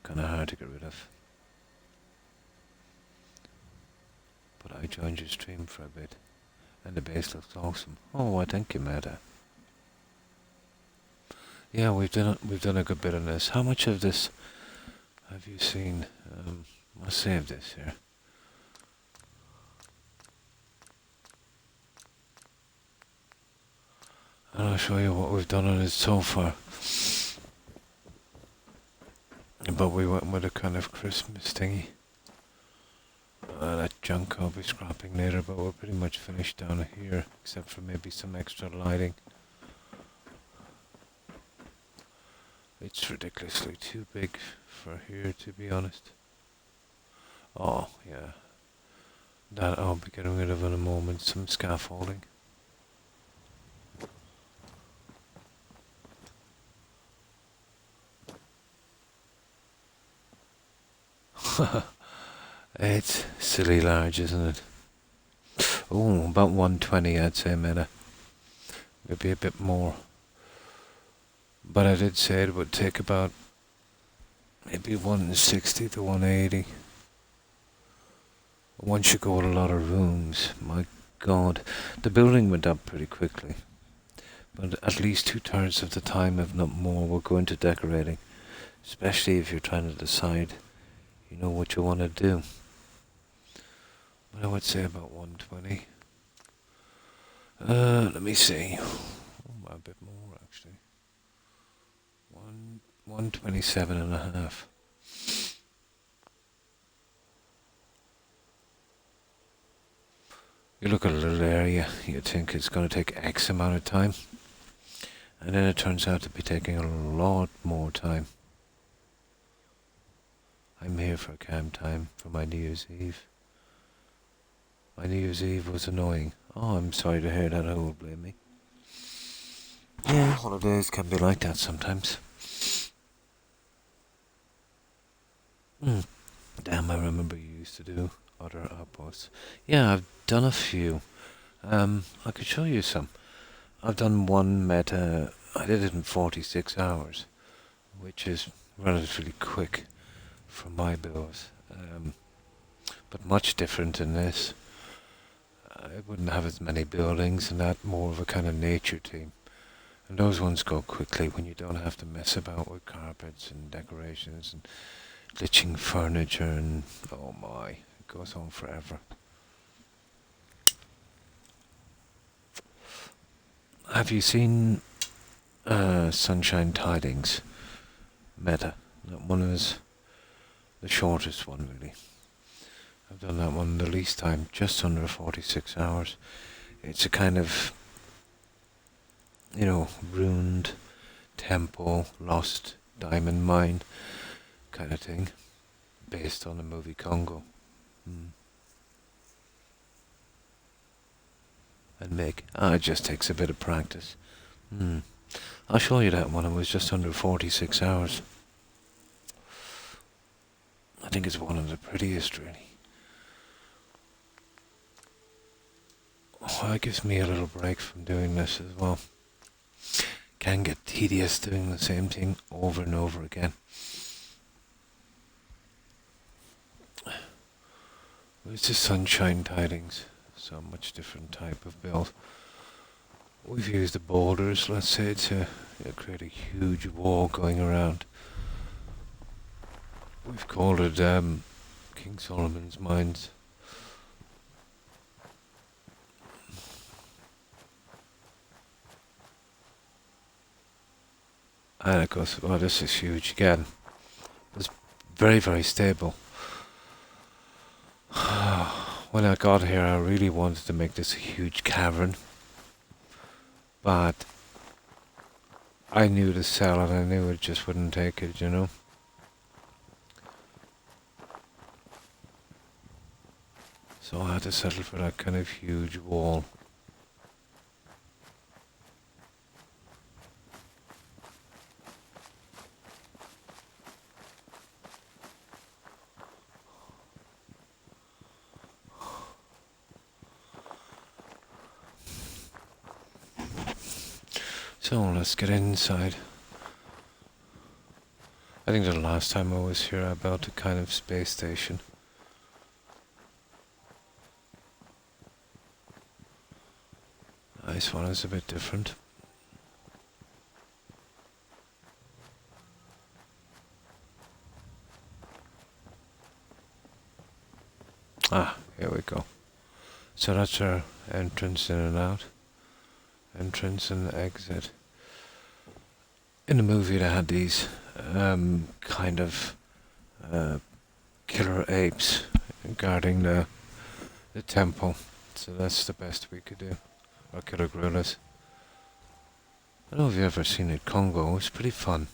kind of hard to get rid of. But I joined your stream for a bit, and the base looks awesome. Oh, why thank you, Meta. Yeah, we've done a good bit on this. How much of this have you seen? I'll save this here. And I'll show you what we've done on it so far. But we went with a kind of Christmas thingy. That junk I'll be scrapping later, but we're pretty much finished down here, except for maybe some extra lighting. It's ridiculously too big for here, to be honest. Oh, yeah. That I'll be getting rid of in a moment, some scaffolding. It's silly large, isn't it? Oh, about 120 I'd say, Meta. Maybe a bit more. But I did say it would take about maybe 160 to 180. Once you go with a lot of rooms, my god. The building went up pretty quickly. But at least 2/3 of the time, if not more, will go into decorating. Especially if you're trying to decide, what you want to do. But I would say about 120. Let me see. Oh, a bit more actually. 127.5. You look at a little area, you think it's going to take X amount of time, and then it turns out to be taking a lot more time. I'm here for a calm time for my New Year's Eve. My New Year's Eve was annoying. Oh, I'm sorry to hear that. Who will blame me? Yeah, holidays can be like that sometimes. Damn, I remember you used to do other outposts. Yeah, I've done a few. I could show you some. I've done one meta. I did it in 46 hours, which is relatively quick for my builds. But much different than this. It wouldn't have as many buildings and that, more of a kind of nature team. And those ones go quickly when you don't have to mess about with carpets and decorations and glitching furniture and oh my, it goes on forever. Have you seen Sunshine Tidings meta? That one is the shortest one really. I've done that one the least time, just under 46 hours. It's a kind of, ruined temple, lost diamond mine kind of thing, based on the movie Congo. And make, it just takes a bit of practice. I'll show you that one. It was just under 46 hours. I think it's one of the prettiest really. Well, it gives me a little break from doing this as well. Can get tedious doing the same thing over and over again. It's just Sunshine Tidings. So much different type of build. We've used the boulders, let's say, to create a huge wall going around. We've called it King Solomon's Mines. And it goes, oh, this is huge again. It's very, very stable. When I got here, I really wanted to make this a huge cavern. But I knew the cell and I knew it just wouldn't take it, you know. So I had to settle for that kind of huge wall. So let's get inside. I think the last time I was here I built a kind of space station. This one is a bit different. Ah, here we go. So that's our entrance in and out. Entrance and exit. In the movie they had these kind of killer apes guarding the temple. So that's the best we could do. Or killer gorillas. I don't know if you've ever seen it, Congo. It's pretty fun.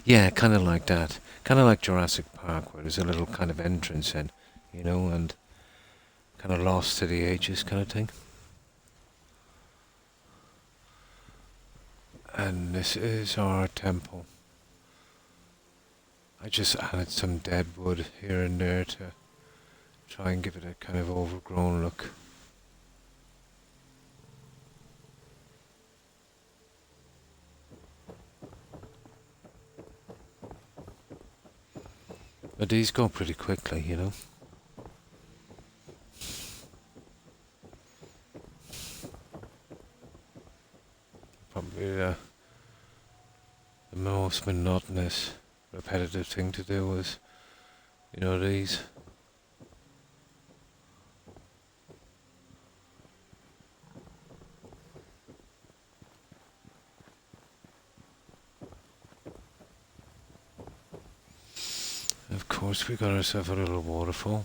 Yeah, kind of like that. Kind of like Jurassic Park, where there's a little kind of entrance in, you know, and kind of lost to the ages kind of thing. And this is our temple. I just added some dead wood here and there to try and give it a kind of overgrown look. But these go pretty quickly, you know. Probably the most monotonous, repetitive thing to do was, you know, these. Of course, we got ourselves a little waterfall.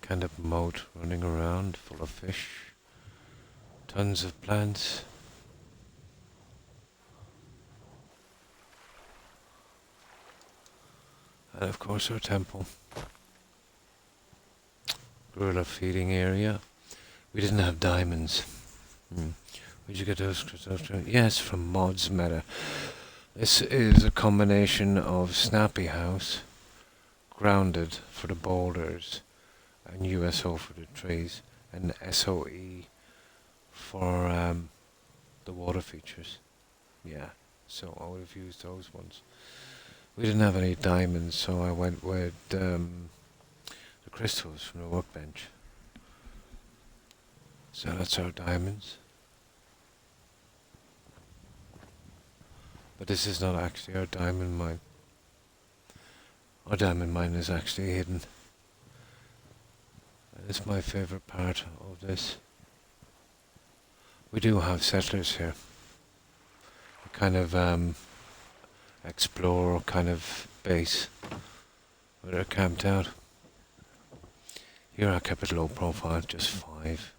Kind of moat running around, full of fish. Tons of plants. And of course our temple. Gorilla feeding area. We didn't have diamonds. Where'd you get those crystals from? Yes, from Mod's Meta. This is a combination of Snappy House, Grounded for the boulders, and USO for the trees, and SOE for the water features. Yeah, so I would have used those ones. We didn't have any diamonds, so I went with the crystals from the workbench. So that's our diamonds. But this is not actually our diamond mine. Our diamond mine is actually hidden. And it's my favourite part of this. We do have settlers here. A kind of explorer kind of base where they're camped out. Here I kept it low profile, just 5.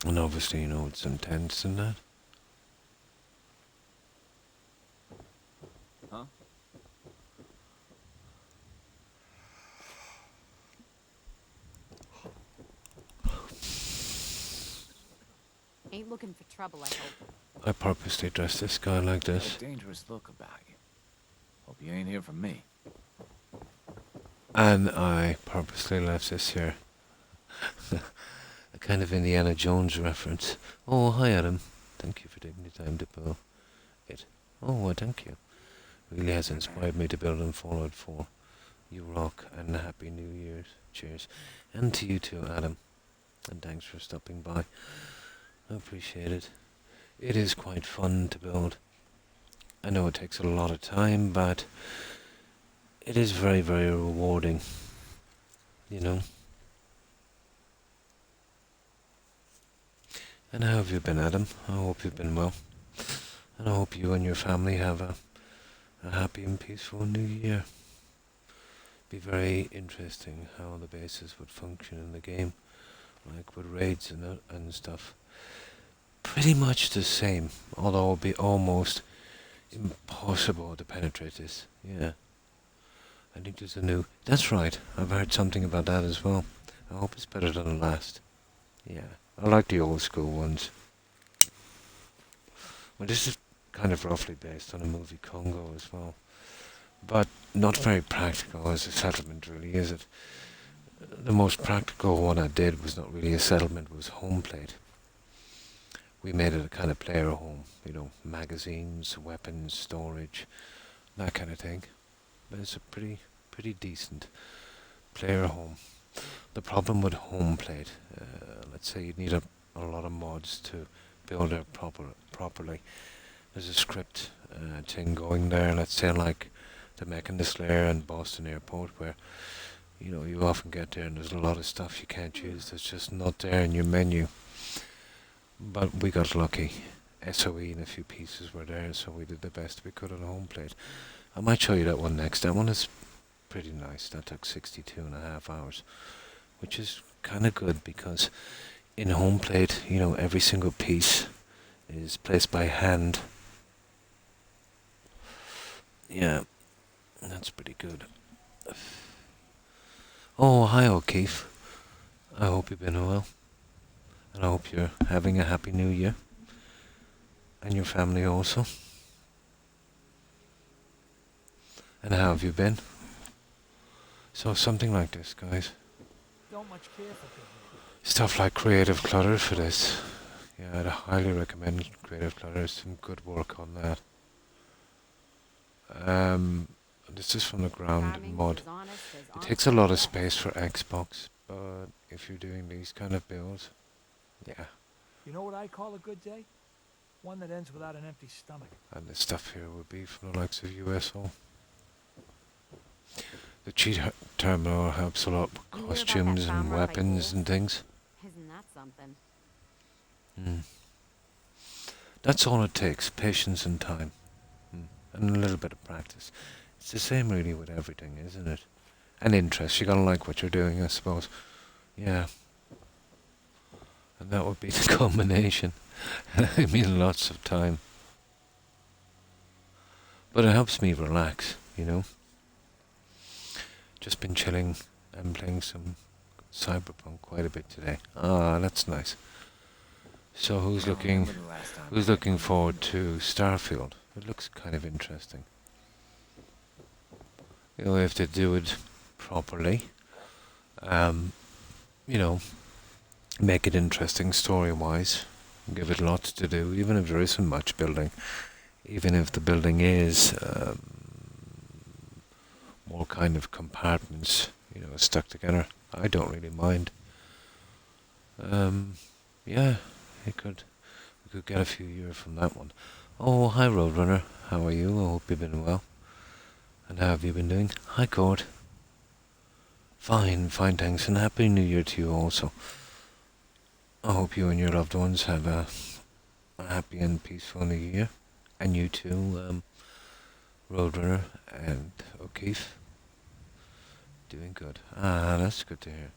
And obviously, you know, it's intense and that. Huh? Ain't looking for trouble, I hope. I purposely dressed this guy like this. A dangerous look about you. Hope you ain't here for me. And I purposely left this here. A kind of Indiana Jones reference. Oh, hi Adam. Thank you for taking the time to build it. Oh, well, thank you. Really has inspired me to build in Fallout 4. You rock, and Happy New Year's. Cheers. And to you too, Adam. And thanks for stopping by. I appreciate it. It is quite fun to build. I know it takes a lot of time, but it is very, very rewarding. You know? And how have you been, Adam? I hope you've been well. And I hope you and your family have a happy and peaceful new year. Be very interesting how the bases would function in the game, like with raids and stuff. Pretty much the same, although it would be almost impossible to penetrate this. Yeah. I think there's a new... That's right, I've heard something about that as well. I hope it's better than the last. Yeah, I like the old school ones. Well, this is kind of roughly based on a movie Congo as well. But not very practical as a settlement, really, is it? The most practical one I did was not really a settlement, it was home plate. We made it a kind of player home, you know, magazines, weapons, storage, that kind of thing. But it's a pretty decent player home. The problem with home plate, let's say you need a lot of mods to build it properly. There's a script thing going there, let's say like the Mechanist Lair and Boston Airport, where you know you often get there and there's a lot of stuff you can't use that's just not there in your menu. But we got lucky. SOE and a few pieces were there, so we did the best we could on home plate. I might show you that one next. That one is pretty nice. That took 62.5 hours, which is kind of good because in home plate, you know, every single piece is placed by hand. Yeah, that's pretty good. Oh, hi O'Keefe. I hope you've been well. And I hope you're having a happy new year. And your family also. And how have you been? So something like this, guys. Don't much care for people. Stuff like Creative Clutter for this. Yeah, I'd highly recommend Creative Clutter. Some good work on that. This is from the ground Timing's mod. as honest as It honest takes a lot of as space for Xbox, but if you're doing these kind of builds, yeah. You know what I call a good day? One that ends without an empty stomach. And the stuff here would be from the likes of USO. The cheat terminal helps a lot with You hear about that costumes and bomb run by weapons ghouls? and things. Isn't that something? That's all it takes, patience and time. And a little bit of practice. It's the same really with everything, isn't it? And interest, you gotta like what you're doing, I suppose. Yeah. And that would be the combination. I mean, lots of time. But it helps me relax, you know. Just been chilling and playing some Cyberpunk quite a bit today. Ah, that's nice. So who's I don't looking remember the last time I who's played looking one. forward to Starfield? It looks kind of interesting. You know, if they do it properly, you know, make it interesting story-wise, give it lots to do, even if there isn't much building, even if the building is more kind of compartments, you know, stuck together. I don't really mind. Yeah, we could get a few years from that one. Oh, hi Roadrunner, how are you? I hope you've been well. And how have you been doing? Hi Cord. Fine, thanks, and Happy New Year to you also. I hope you and your loved ones have a happy and peaceful New Year. And you too, Roadrunner and O'Keefe. Doing good. Ah, that's good to hear.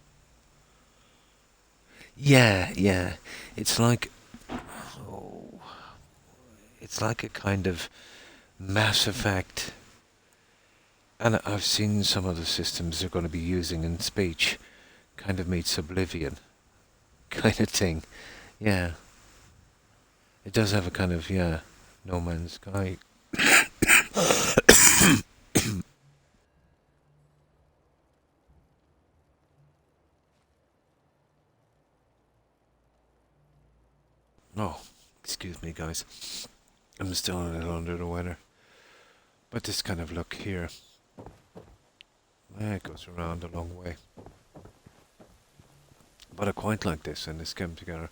Yeah. It's like... Oh, it's like a kind of Mass Effect. And I've seen some of the systems they're going to be using in speech. Kind of meets Oblivion. Kind of thing. Yeah. It does have a kind of, yeah, No Man's Sky. Oh, Excuse me, guys. I'm still a little under the weather. But this kind of look here, it goes around a long way. But I quite like this, and this came together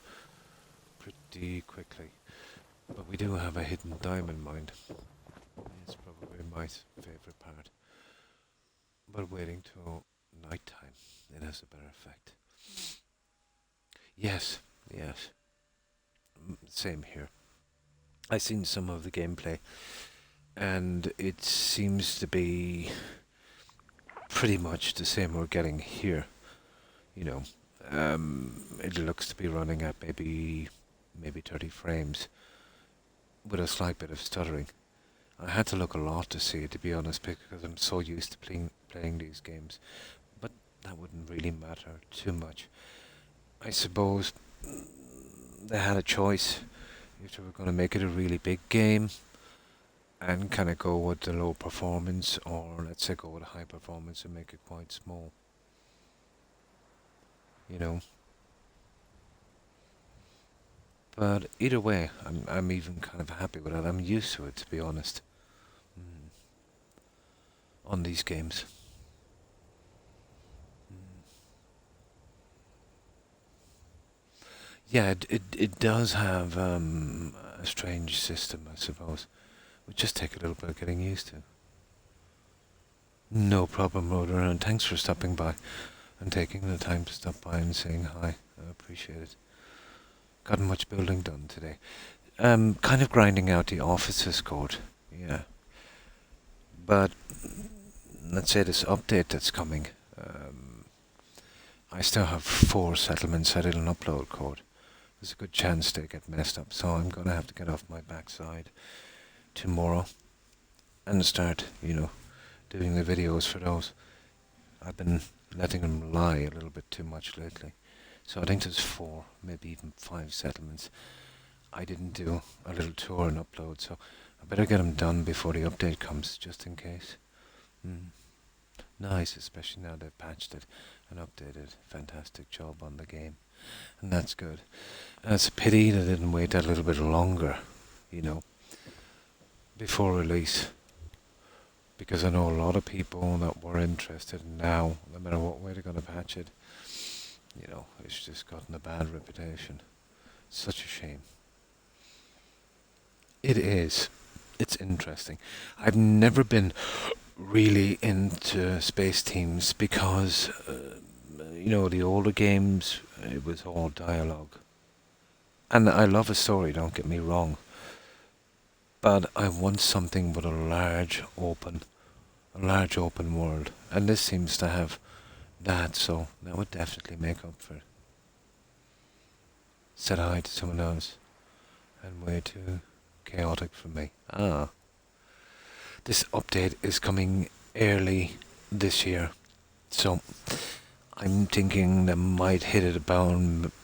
pretty quickly. But we do have a hidden diamond mine. It's probably my favourite part. But waiting till night time, it has a better effect. Yes, yes. Same here. I've seen some of the gameplay, and it seems to be pretty much the same we're getting here. You know, it looks to be running at maybe 30 frames with a slight bit of stuttering. I had to look a lot to see it, to be honest, because I'm so used to playing these games. But that wouldn't really matter too much. I suppose they had a choice if they were going to make it a really big game and kind of go with the low performance, or let's say go with high performance and make it quite small. You know. But either way, I'm even kind of happy with it. I'm used to it, to be honest. On these games. Yeah, it does have a strange system, I suppose. It would just take a little bit of getting used to. No problem, Rhoda, and thanks for stopping by and taking the time to stop by and saying hi. I appreciate it. Got much building done today. Kind of grinding out the offices code, yeah. But let's say this update that's coming, I still have 4 settlements I didn't upload code. There's a good chance they get messed up, so I'm gonna have to get off my backside tomorrow and start, doing the videos for those. I've been letting them lie a little bit too much lately. So I think there's 4, maybe even 5 settlements I didn't do a little tour and upload, so I better get them done before the update comes, just in case. Nice, especially now they've patched it and updated. Fantastic job on the game. And that's good. And it's a pity they didn't wait that little bit longer, before release. Because I know a lot of people that were interested now, no matter what way they're going to patch it, it's just gotten a bad reputation. Such a shame. It is. It's interesting. I've never been really into space teams because, the older games, it was all dialogue. And I love a story, don't get me wrong. But I want something with a large open world. And this seems to have that, so that would definitely make up for it. Said hi to someone else, and way too chaotic for me. This update is coming early this year, so I'm thinking they might hit it about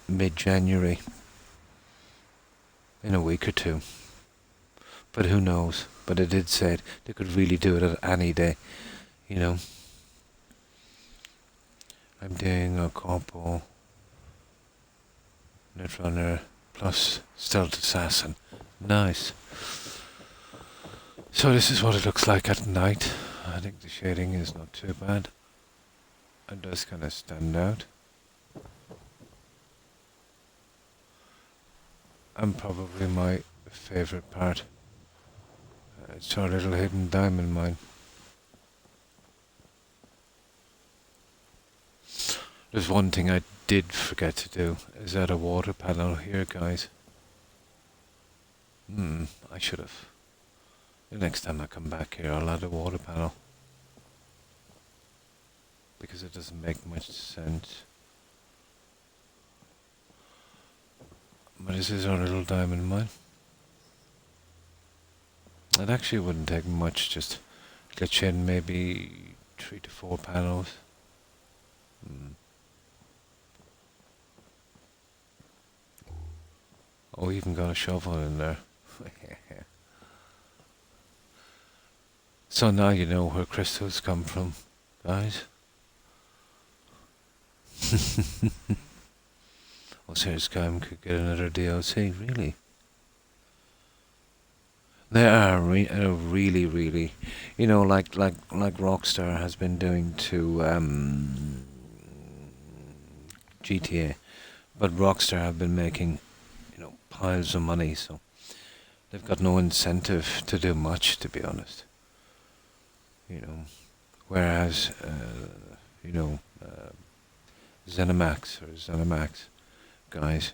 mid-January, in a week or 2. But who knows? But they did say they could really do it at any day, I'm doing a Corpo, Netrunner, plus Stealth Assassin. Nice. So this is what it looks like at night. I think the shading is not too bad. It does kind of stand out. And probably my favourite part. It's our little hidden diamond mine. There's one thing I did forget to do, is add a water panel here, guys. I should have. The next time I come back here, I'll add a water panel. Because it doesn't make much sense. But this is our little diamond mine. It actually wouldn't take much, just glitch in maybe 3 to 4 panels. Oh, even got a shovel in there. So now you know where crystals come from, guys. Osiris Cam could get another DLC, really? They are really, really, like Rockstar has been doing to GTA, but Rockstar have been making, piles of money, so they've got no incentive to do much, to be honest. Whereas, ZeniMax or ZeniMax guys,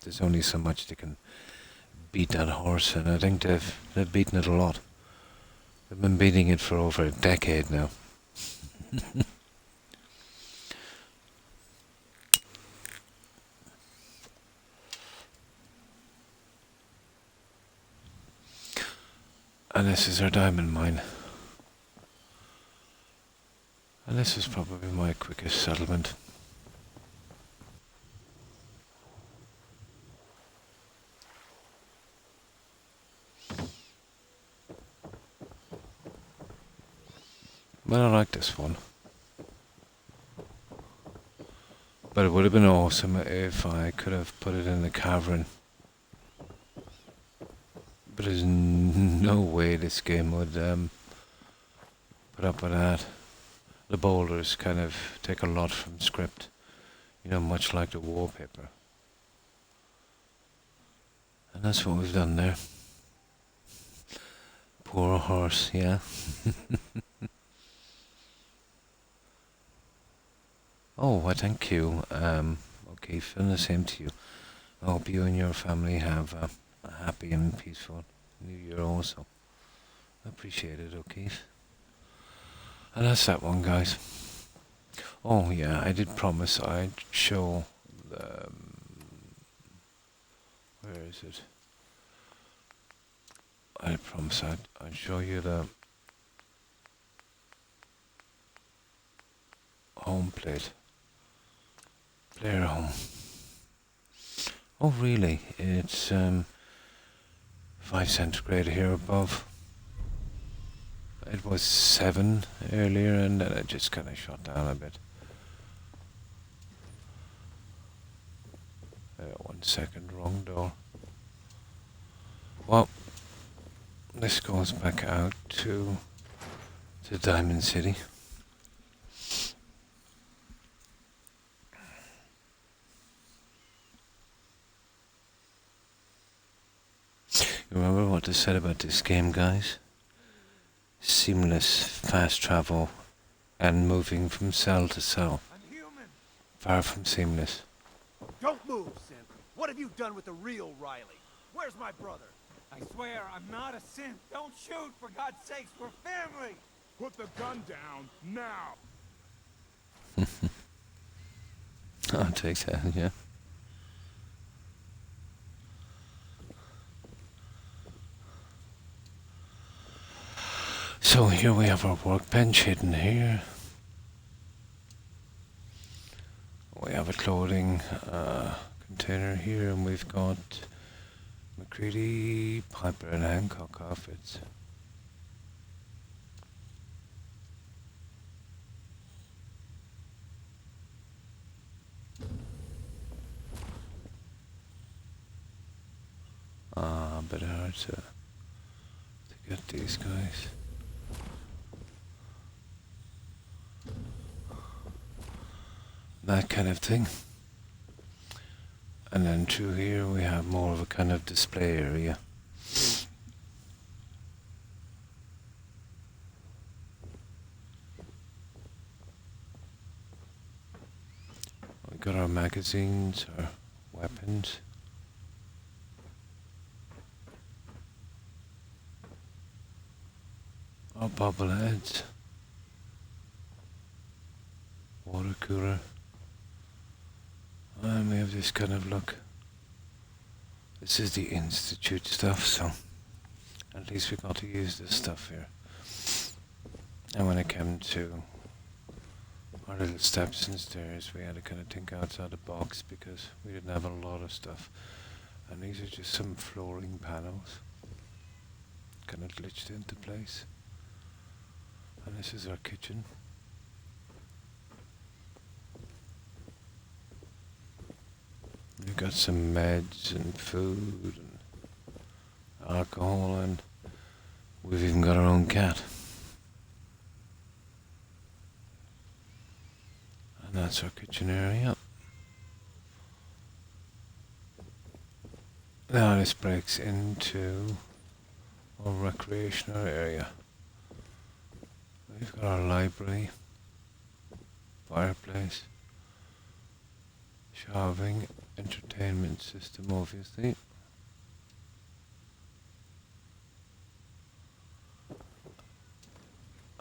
there's only so much they can beat that horse, and I think they've beaten it a lot. They've been beating it for over a decade now. And this is our diamond mine. And this is probably my quickest settlement. But I like this one. But it would have been awesome if I could have put it in the cavern. But there's no way this game would put up with that. The boulders kind of take a lot from script, much like the wallpaper. And that's what we've done there. Poor horse, yeah. Oh, well, thank you, O'Keefe, and the same to you. I hope you and your family have a happy and peaceful New Year also. I appreciate it, O'Keefe. And that's that one, guys. Oh, yeah, I did promise I'd show the... where is it? I promise I'd show you the home plate. Player home. Oh, really? It's 5 centigrade here above. It was 7 earlier, and then it just kind of shot down a bit. 1 second, wrong door. Well, this goes back out to Diamond City. You remember what they said about this game, guys? Seamless, fast travel, and moving from cell to cell. I'm human. Far from seamless. Don't move, Simp. What have you done with the real Riley? Where's my brother? I swear, I'm not a synth. Don't shoot, for God's sakes, we're family! Put the gun down, now! I'll take that, yeah. So here we have our workbench hidden here. We have a clothing container here, and we've got McCready, Piper, and Hancock outfits. A bit hard to get these guys. That kind of thing. And then through here we have more of a kind of display area. We got our magazines, our weapons. Our bobbleheads. Water cooler. And we have this kind of look. This is the Institute stuff, so at least we got to use this stuff here. And when it came to our little steps and stairs, we had to kind of think outside the box because we didn't have a lot of stuff. And these are just some flooring panels, kind of glitched into place. And this is our kitchen. We've got some meds and food and alcohol, and we've even got our own cat. And that's our kitchen area. Now this breaks into our recreational area. We've got our library, fireplace, shelving, entertainment system obviously.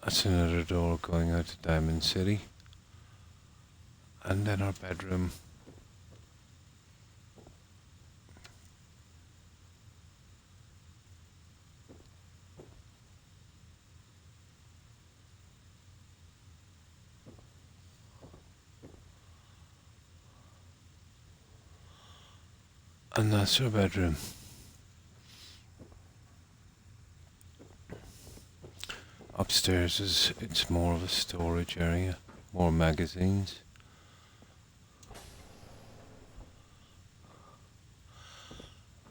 That's another door going out to Diamond City. And then our bedroom. And that's our bedroom. Upstairs it's more of a storage area, more magazines.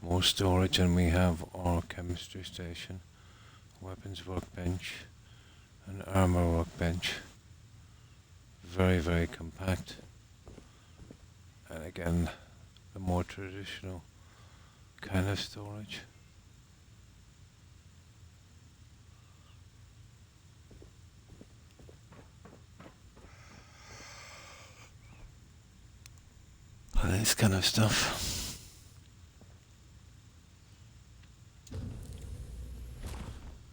More storage, and we have our chemistry station, weapons workbench, and armor workbench. Very, very compact. And again, the more traditional kind of storage. This kind of stuff.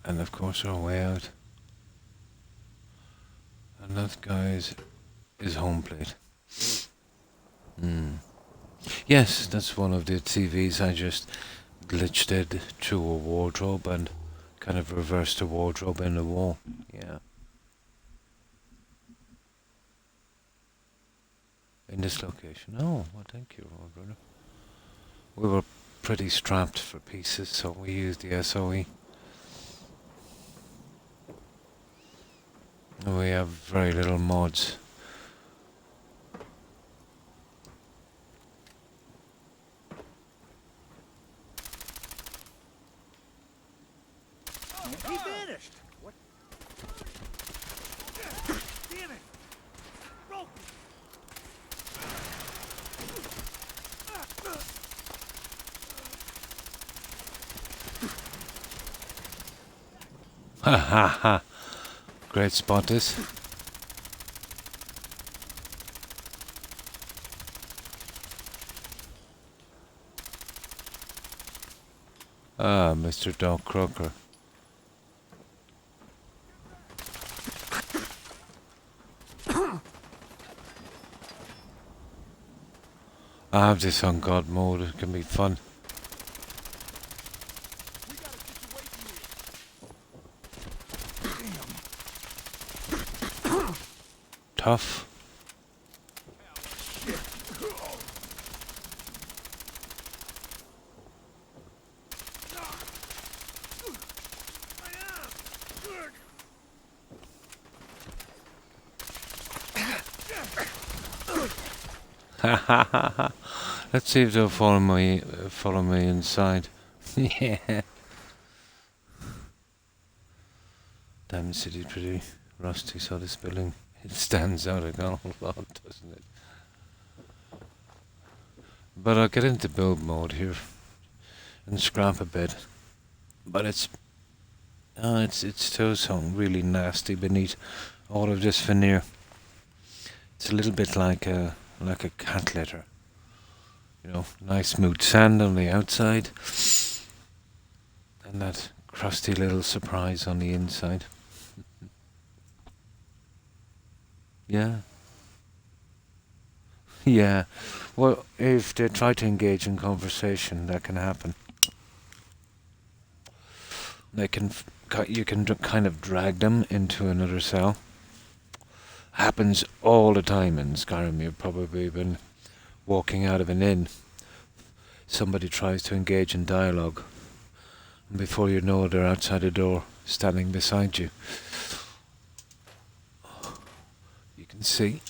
And of course our way out. And that, guys, is home plate. Yes, that's one of the TVs. I just glitched it through a wardrobe and kind of reversed the wardrobe in the wall. Yeah. In this location. Oh, well, thank you, brother. We were pretty strapped for pieces, so we used the SOE. And we have very little mods. He vanished! What? Damn it! Broke it! Ha ha ha. Great spot this. Ah, Mr. Dog Crocker. I have this on God mode, it can be fun. Tough. Ha ha ha ha. Let's see if they'll follow me inside. Yeah. Diamond City's pretty rusty, so this building, it stands out an awful lot, doesn't it? But I'll get into build mode here and scrap a bit. But it's still something really nasty beneath all of this veneer. It's a little bit like a cat litter. You know, nice smooth sand on the outside, and that crusty little surprise on the inside. Yeah. Yeah. Well, if they try to engage in conversation, that can happen. They can, you can kind of drag them into another cell. Happens all the time in Skyrim. You've probably been walking out of an inn. Somebody tries to engage in dialogue, and before you know it, they're outside the door, standing beside you. You can see.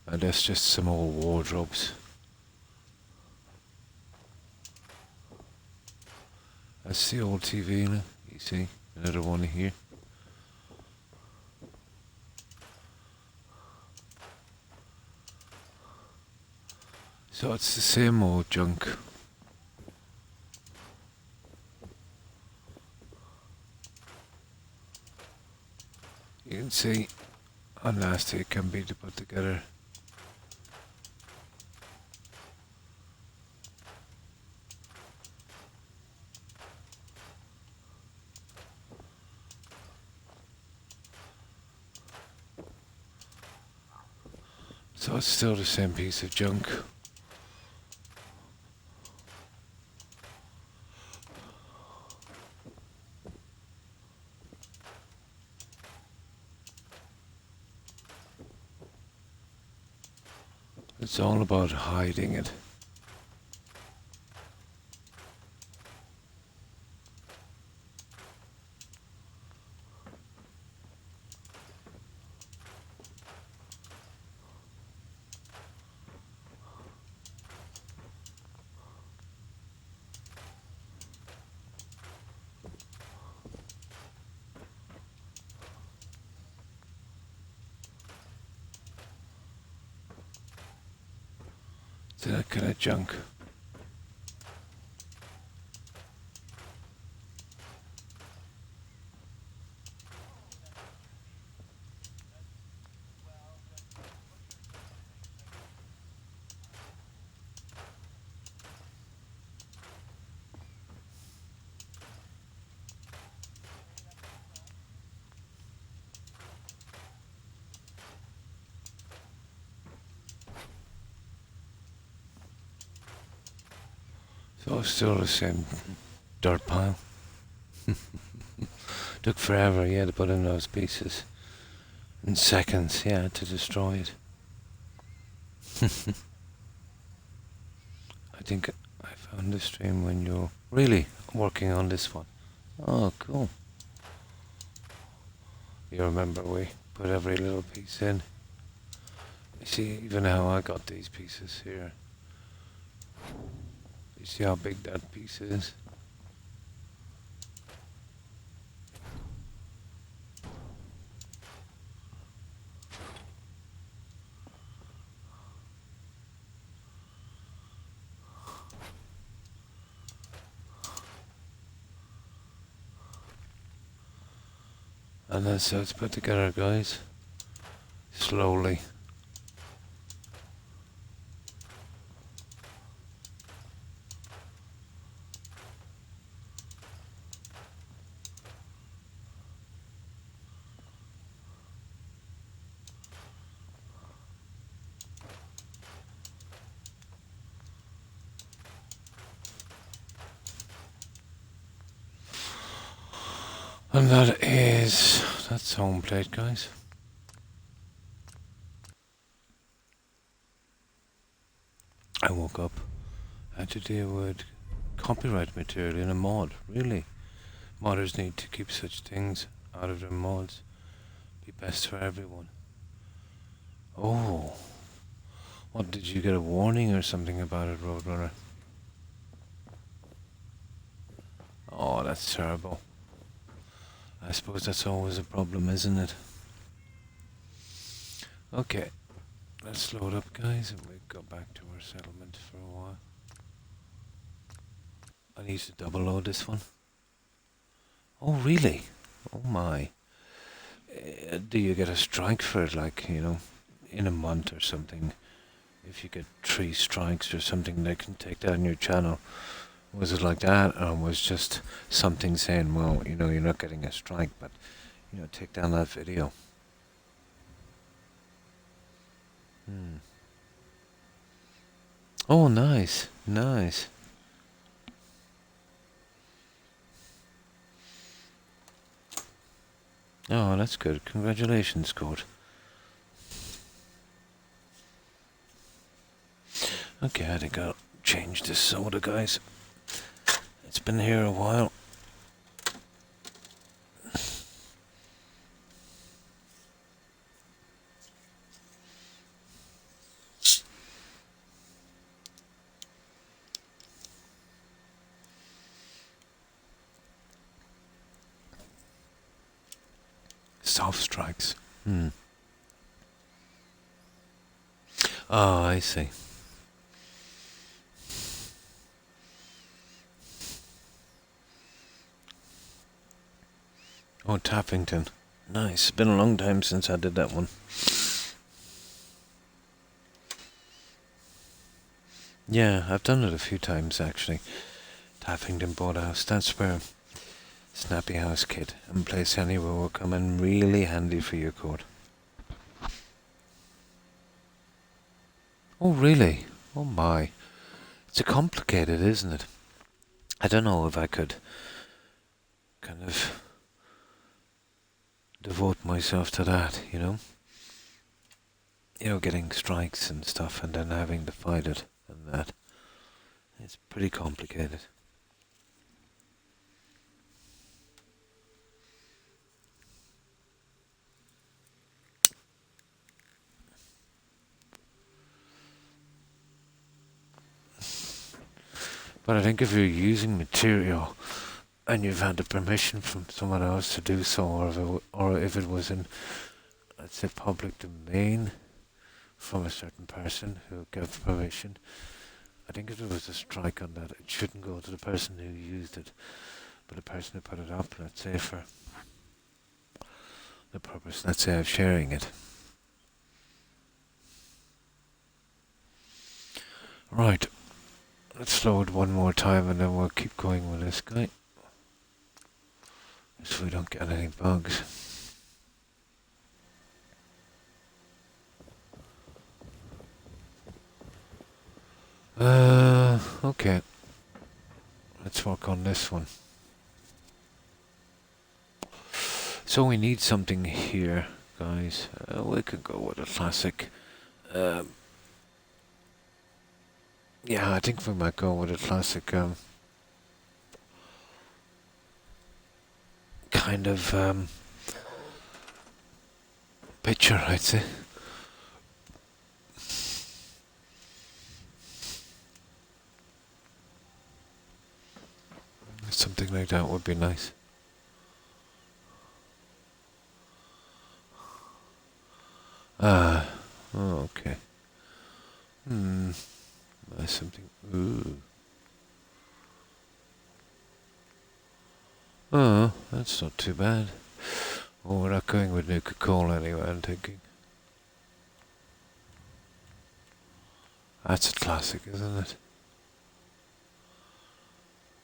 And that's just some old wardrobes. That's the old TV now. You see, another one here. So it's the same old junk. You can see how nasty it can be to put together. So it's still the same piece of junk. It's all about hiding it. It's that kind of junk. So it's still the same dirt pile. Took forever, yeah, to put in those pieces. In seconds, yeah, to destroy it. I think I found the stream when you're really working on this one. Oh, cool. You remember we put every little piece in. You see even how I got these pieces here. You see how big that piece is? And that's how it's put together, guys. Slowly. And that's home plate, guys. I woke up, had to deal with copyright material in a mod, really. Modders need to keep such things out of their mods. Be best for everyone. Oh, what, did you get a warning or something about it, Roadrunner? Oh, that's terrible. I suppose that's always a problem, isn't it? Okay, let's load up, guys, and we go back to our settlement for a while. I need to double load this one. Oh, really? Oh my. Do you get a strike for it, like, you know, in a month or something? If you get 3 strikes or something, they can take down your channel. Was it like that, or was just something saying, well, you know, you're not getting a strike, but, you know, take down that video? Oh, nice, nice. Oh, that's good. Congratulations, Code. Okay, I think I'll change this soda, guys. It's been here a while. soft strikes. Hmm. Oh, I see. Oh, Tappington. Nice. Been a long time since I did that one. Yeah, I've done it a few times actually. Tappington Boathouse. That's where Snappy House Kit and Place Anywhere will come in really handy for your code. Oh, really? Oh my. It's complicated, isn't it? I don't know if I could kind of devote myself to that, you know? You know, getting strikes and stuff and then having to fight it and that. It's pretty complicated. But I think if you're using material and you've had the permission from someone else to do so, or if it was in, let's say, public domain from a certain person who gave permission, I think if there was a strike on that, it shouldn't go to the person who used it, but the person who put it up, let's say, for the purpose, let's say, of sharing it. Right. Let's load one more time and then we'll keep going with this guy. So we don't get any bugs. Okay. Let's work on this one. So we need something here, guys. We could go with a classic. Yeah, I think we might go with a classic kind of picture, I'd say. Something like that would be nice. Oh, okay. Something. Ooh. Oh, that's not too bad. Oh, we're not going with Nuka-Cola anyway, I'm thinking. That's a classic, isn't it?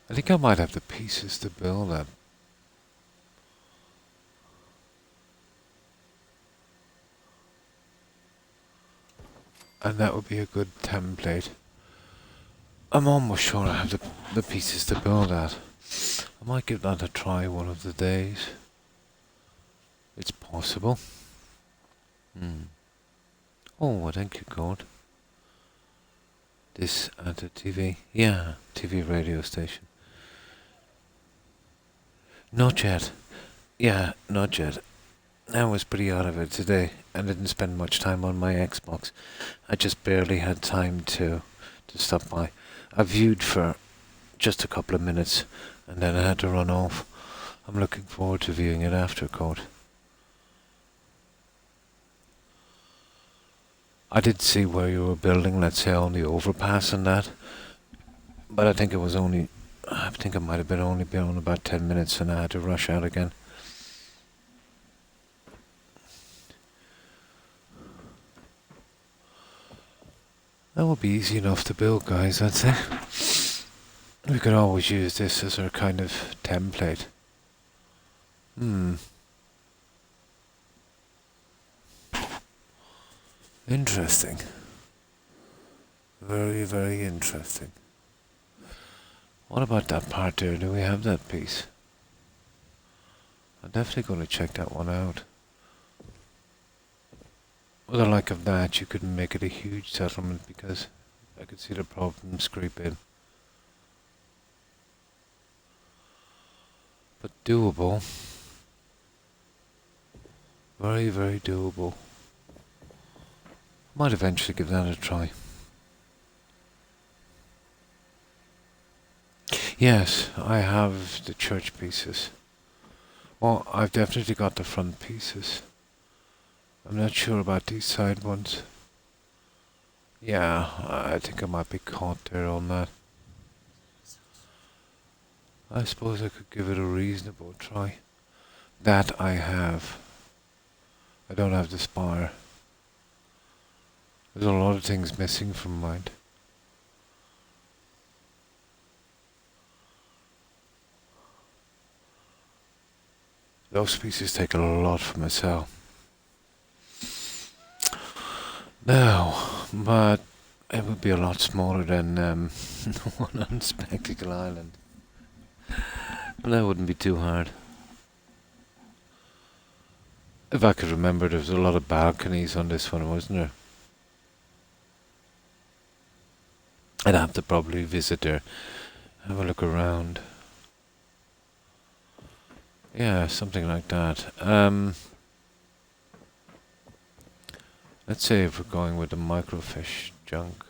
I think I might have the pieces to build that. And that would be a good template. I'm almost sure I have the pieces to build that. I might give that a try one of the days. It's possible. Oh, I think you could. This at a TV. Yeah, TV radio station. Not yet. Yeah, not yet. I was pretty out of it today. I didn't spend much time on my Xbox. I just barely had time to stop by. I viewed for just a couple of minutes and then I had to run off. I'm looking forward to viewing it after, Code. I did see where you were building, let's say, on the overpass and that. But I think it was only... I think it might have been only been on about 10 minutes and I had to rush out again. That would be easy enough to build, guys, I'd say. We could always use this as our kind of template. Interesting. Very, very interesting. What about that part there? Do we have that piece? I'm definitely going to check that one out. With the like of that, you couldn't make it a huge settlement because I could see the problems creep in. But doable. Very, very doable. Might eventually give that a try. Yes, I have the church pieces. Well, I've definitely got the front pieces. I'm not sure about these side ones. Yeah, I think I might be caught there on that. I suppose I could give it a reasonable try. That I have. I don't have the spire. There's a lot of things missing from mine. Those pieces take a lot from a cell. No, but it would be a lot smaller than the one on Spectacle Island. Well, that wouldn't be too hard. If I could remember, there was a lot of balconies on this one, wasn't there? I'd have to probably visit there, have a look around. Yeah, something like that. Let's say if we're going with the microfiche junk.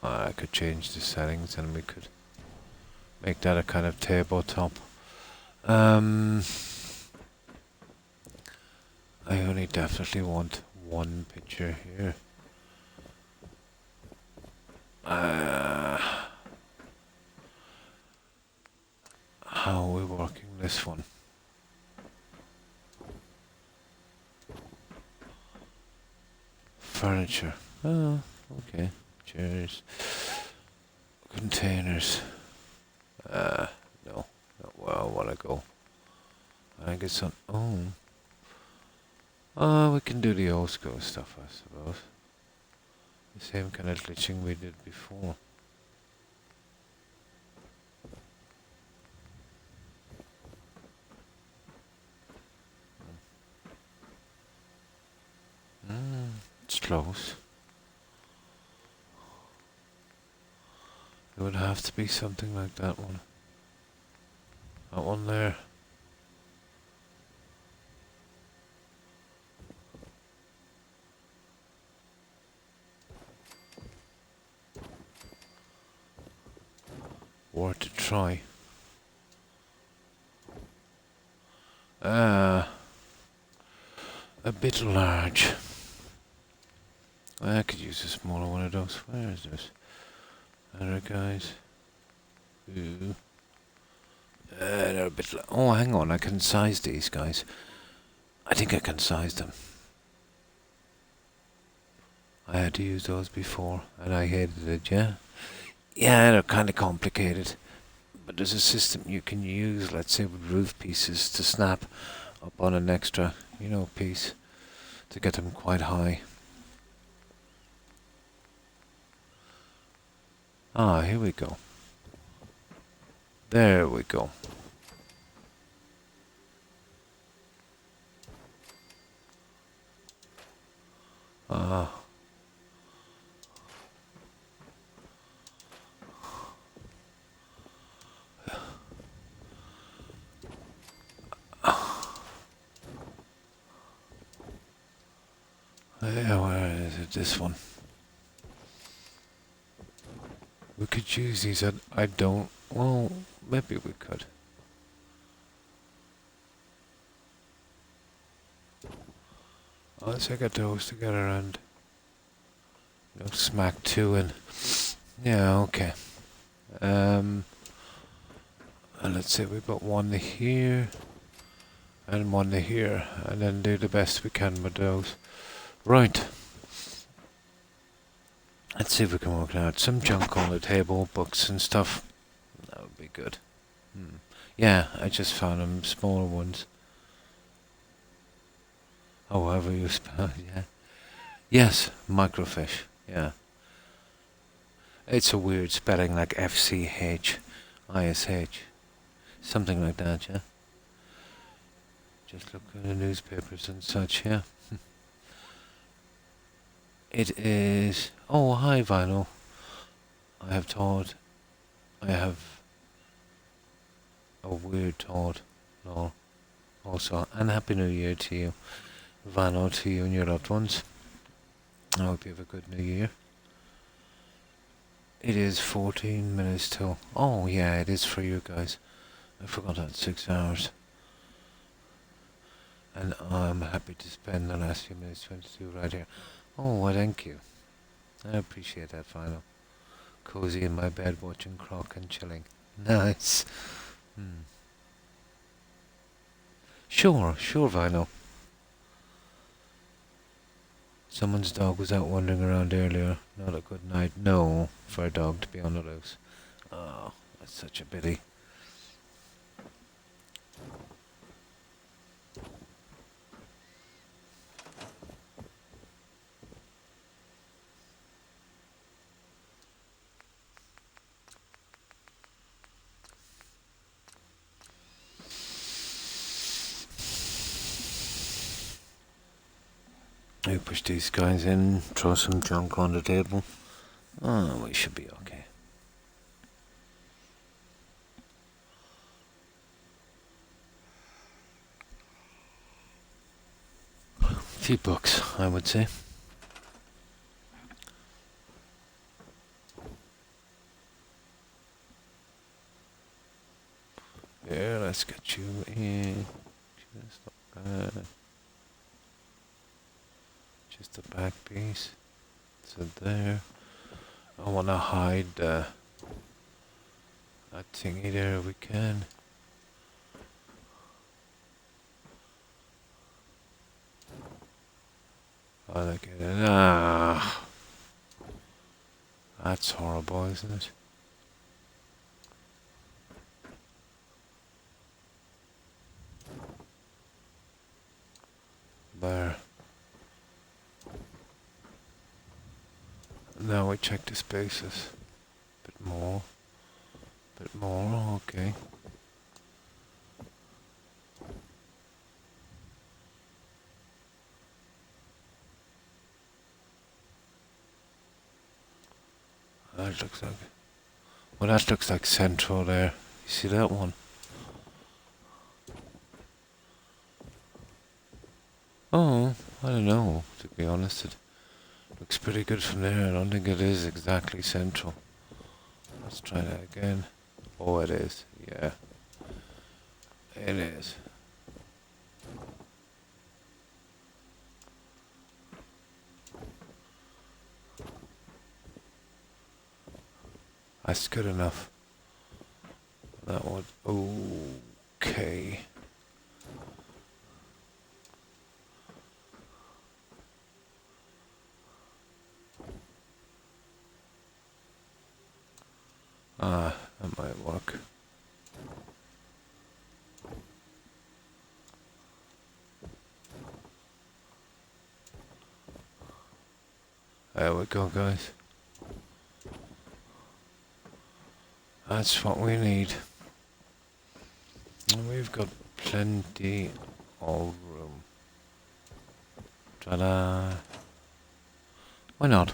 I could change the settings and we could make that a kind of tabletop. I only definitely want one picture here. How are we working this one? Furniture. Oh, okay. Chairs. Containers. No. Not where I want to go. I think it's on... Oh, we can do the old school stuff, I suppose. The same kind of glitching we did before. It's close. It would have to be something like that one. That one there. Worth a try. A bit large. I could use a smaller one of those. Where is this? Other guys. Ooh. They're a bit. Oh, hang on. I can size these guys. I think I can size them. I had to use those before, and I hated it. Yeah. Yeah, they're kind of complicated. But there's a system you can use, let's say, with roof pieces to snap up on an extra, piece to get them quite high. Ah, here we go. There we go. Ah. Yeah, where is it? This one. We could use these. I don't. Well, maybe we could. Let's get those together and smack two in. Yeah, okay. And let's say we've got one here and one here, and then do the best we can with those. Right. Let's see if we can work out some junk on the table, books and stuff. That would be good. Yeah, I just found them smaller ones. However you spell it, yeah. Yes, microfiche, yeah. It's a weird spelling like FCH, ISH. Something like that, yeah. Just look in the newspapers and such, yeah. It is... Oh, hi, Vinyl. I have a weird thought. No. Also, and Happy New Year to you. Vinyl, to you and your loved ones. I hope you have a good New Year. It is 14 minutes till. Oh, yeah, it is for you guys. I forgot that 6 hours. And I'm happy to spend the last few minutes 22 right here. Oh, well, thank you. I appreciate that, Final. Cozy in my bed watching Croc and chilling. Nice. Sure, Vinyl. Someone's dog was out wandering around earlier. Not a good night, no, for a dog to be on the loose. Oh, that's such a pity. We push these guys in, throw some junk on the table. Oh, we should be okay. Few bucks, I would say. Yeah, let's get you in. Just the back piece. So there. I want to hide that thingy there if we can. Oh, look at it. Ah. That's horrible, isn't it? There. Now we check the spaces. Bit more. Bit more, okay. That looks like... Well, that looks like central there. You see that one? Oh, I don't know, to be honest. It looks pretty good from there. I don't think it is exactly central. Let's try that again. Oh, it is. Yeah. It is. That's good enough. That one. Okay. Ah, that might work. There we go, guys. That's what we need. And we've got plenty of room. Ta-da! Why not?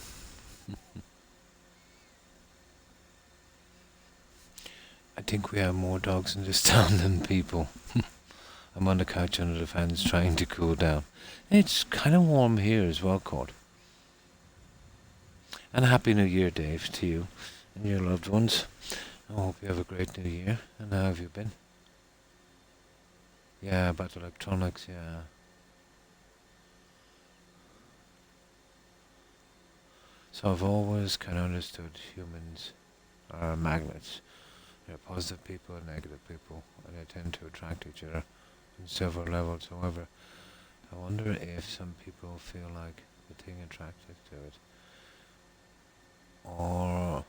I think we have more dogs in this town than people. I'm on the couch under the fans trying to cool down. It's kind of warm here as well, Cord. And a Happy New Year, Dave, to you and your loved ones. I hope you have a great New Year. And how have you been? Yeah, about electronics, yeah. So I've always kind of understood humans are magnets. There are positive people and negative people, and they tend to attract each other on several levels. However, I wonder if some people feel like the thing attracted to it, or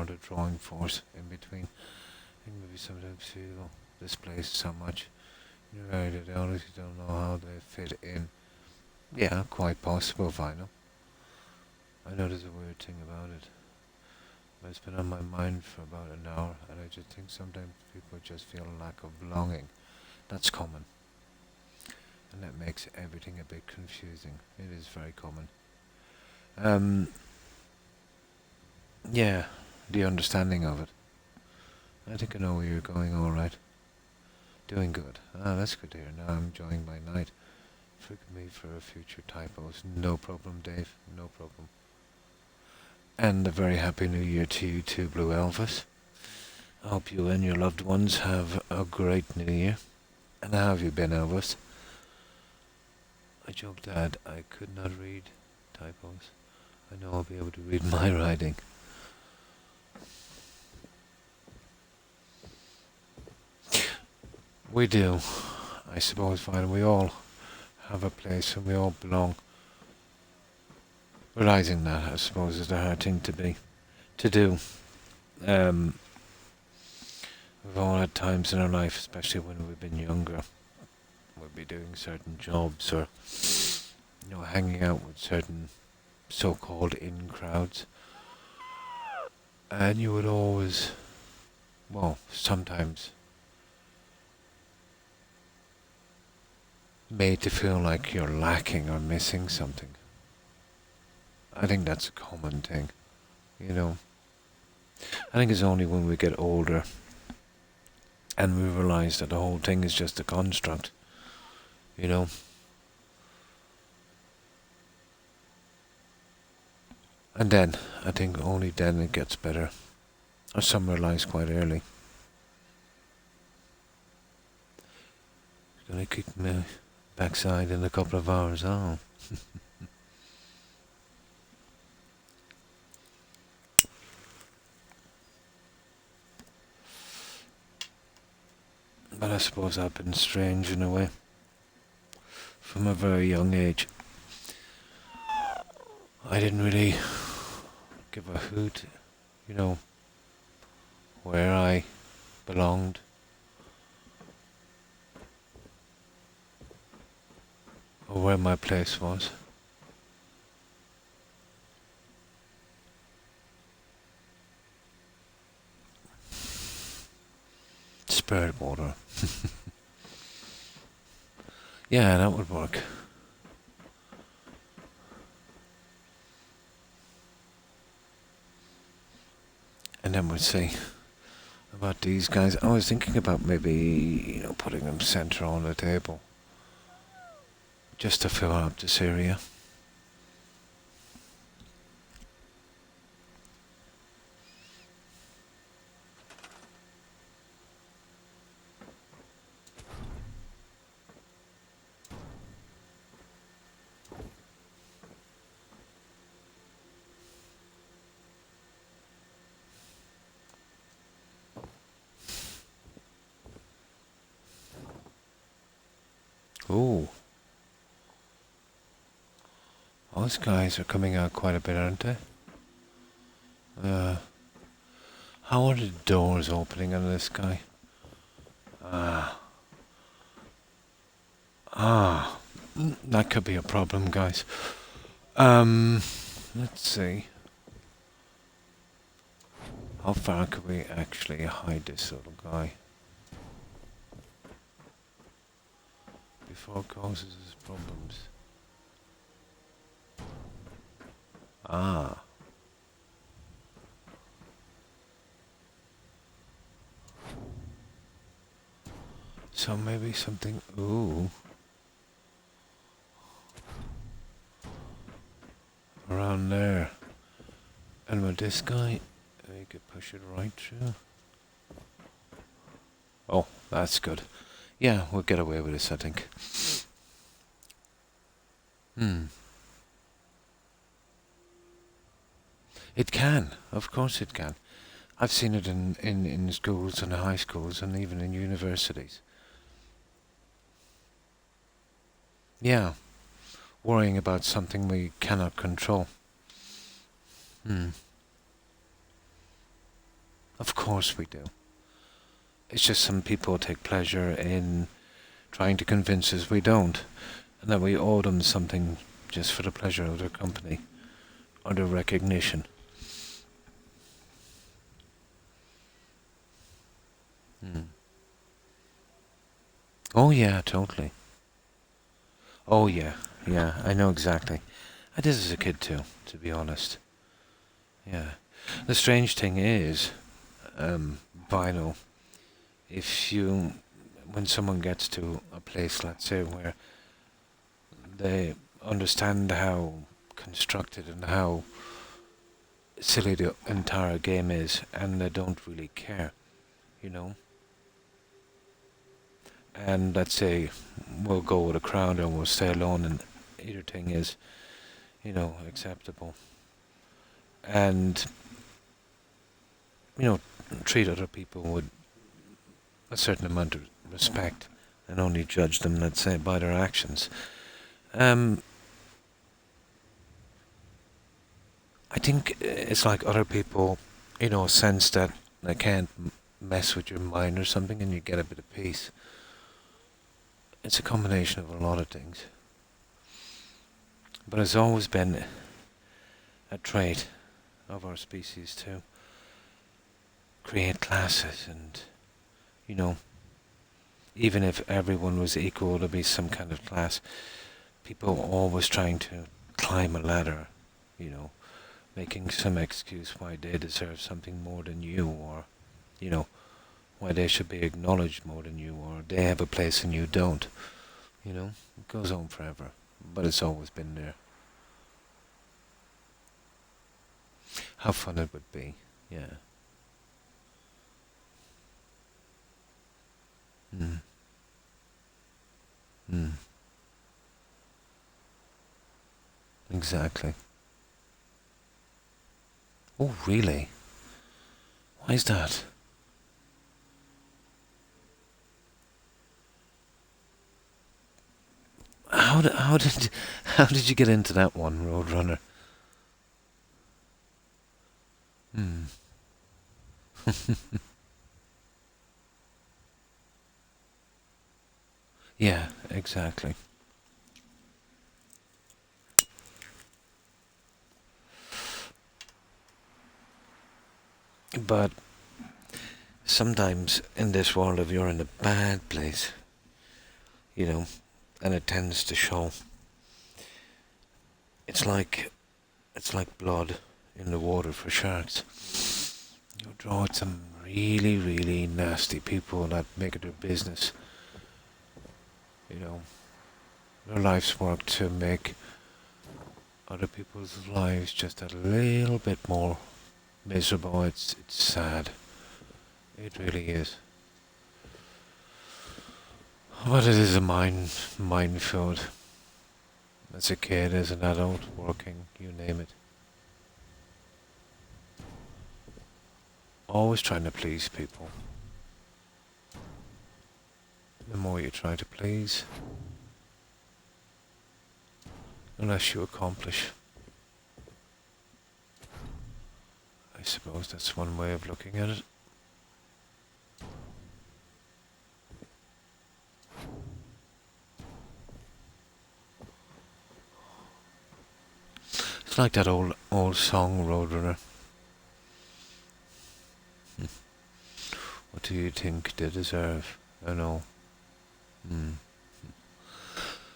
the drawing force in between. I think maybe sometimes feel this place so much, they honestly don't know how they fit in. Yeah, quite possible, Vinyl. I know there's a weird thing about it. But it's been on my mind for about an hour, and I just think sometimes people just feel a lack of belonging. That's common. And that makes everything a bit confusing. It is very common. Yeah, the understanding of it. I think I know where you're going, alright. Doing good. Ah, that's good to hear. Now I'm enjoying my night. Forgive me for future typos. No problem, Dave. No problem. And a very happy new year to you too, Blue Elvis. I hope you and your loved ones have a great new year. And how have you been, Elvis? I joked that I could not read typos. I know I'll be able to read my writing. We do, I suppose, fine. We all have a place and we all belong. Realizing that, I suppose, is the hard thing to do. We've all had times in our life, especially when we've been younger, we'll be doing certain jobs or, hanging out with certain so-called in crowds. And you would always, sometimes, made to feel like you're lacking or missing something. I think that's a common thing, I think it's only when we get older and we realize that the whole thing is just a construct, And then, I think only then it gets better. Or some realize quite early. It's gonna kick my backside in a couple of hours, oh. But I suppose I've been strange in a way. From a very young age. I didn't really give a hoot, where I belonged. Or where my place was. Spirit water. Yeah, that would work. And then we'll see about these guys. I was thinking about maybe, putting them center on the table. Just to fill up this area. Ooh. Those guys are coming out quite a bit, aren't they? How are the doors opening on this guy? That could be a problem, guys. Let's see. How far could we actually hide this little guy? Before it causes us problems. So maybe something, ooh. Around there. And with this guy, you could push it right through. Oh, that's good. Yeah, we'll get away with this, I think. It can, of course it can. I've seen it in schools and high schools and even in universities. Yeah, worrying about something we cannot control. Of course we do. It's just some people take pleasure in trying to convince us we don't, and that we owe them something just for the pleasure of their company, or their recognition. Oh yeah, totally. Oh yeah, I know exactly. I did as a kid too, to be honest. Yeah. The strange thing is, vinyl, when someone gets to a place, let's say, where they understand how constructed and how silly the entire game is, and they don't really care, you know. And let's say we'll go with a crowd and we'll stay alone, and either thing is, you know, acceptable. And, you know, treat other people with a certain amount of respect and only judge them, let's say, by their actions. I think it's like other people, you know, sense that they can't mess with your mind or something, and you get a bit of peace. It's a combination of a lot of things. But it's always been a trait of our species to create classes, and, you know, even if everyone was equal, there'd be some kind of class. People always trying to climb a ladder, you know, making some excuse why they deserve something more than you, or, you know, why they should be acknowledged more than you, or they have a place and you don't. You know, it goes on forever, but it's always been there. How fun it would be, yeah. Mm. Mm. Exactly. Oh, really? Why is that? How did you get into that one, Roadrunner? Hmm. Yeah, exactly. But sometimes in this world, if you're in a bad place, you know, and it tends to show, it's like blood in the water for sharks. You draw out some really, really nasty people that make it their business, you know, their life's work to make other people's lives just a little bit more miserable. It's sad. It really is. But it is a minefield. As a kid, as an adult, working, you name it. Always trying to please people. The more you try to please, the less you accomplish. I suppose that's one way of looking at it. It's like that old song, Roadrunner. What do you think they deserve? I know.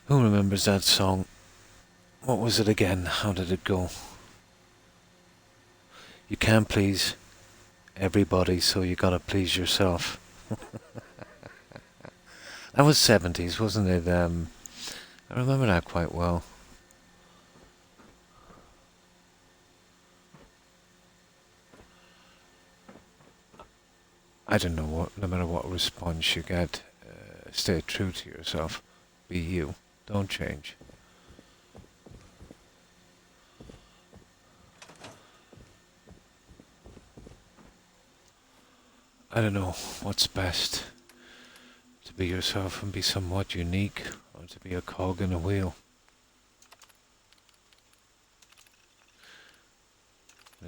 Who remembers that song? What was it again? How did it go? You can't please everybody, so you gotta please yourself. That was 70s, wasn't it? I remember that quite well. I don't know what, no matter what response you get, stay true to yourself. Be you. Don't change. I don't know what's best. To be yourself and be somewhat unique, or to be a cog in a wheel.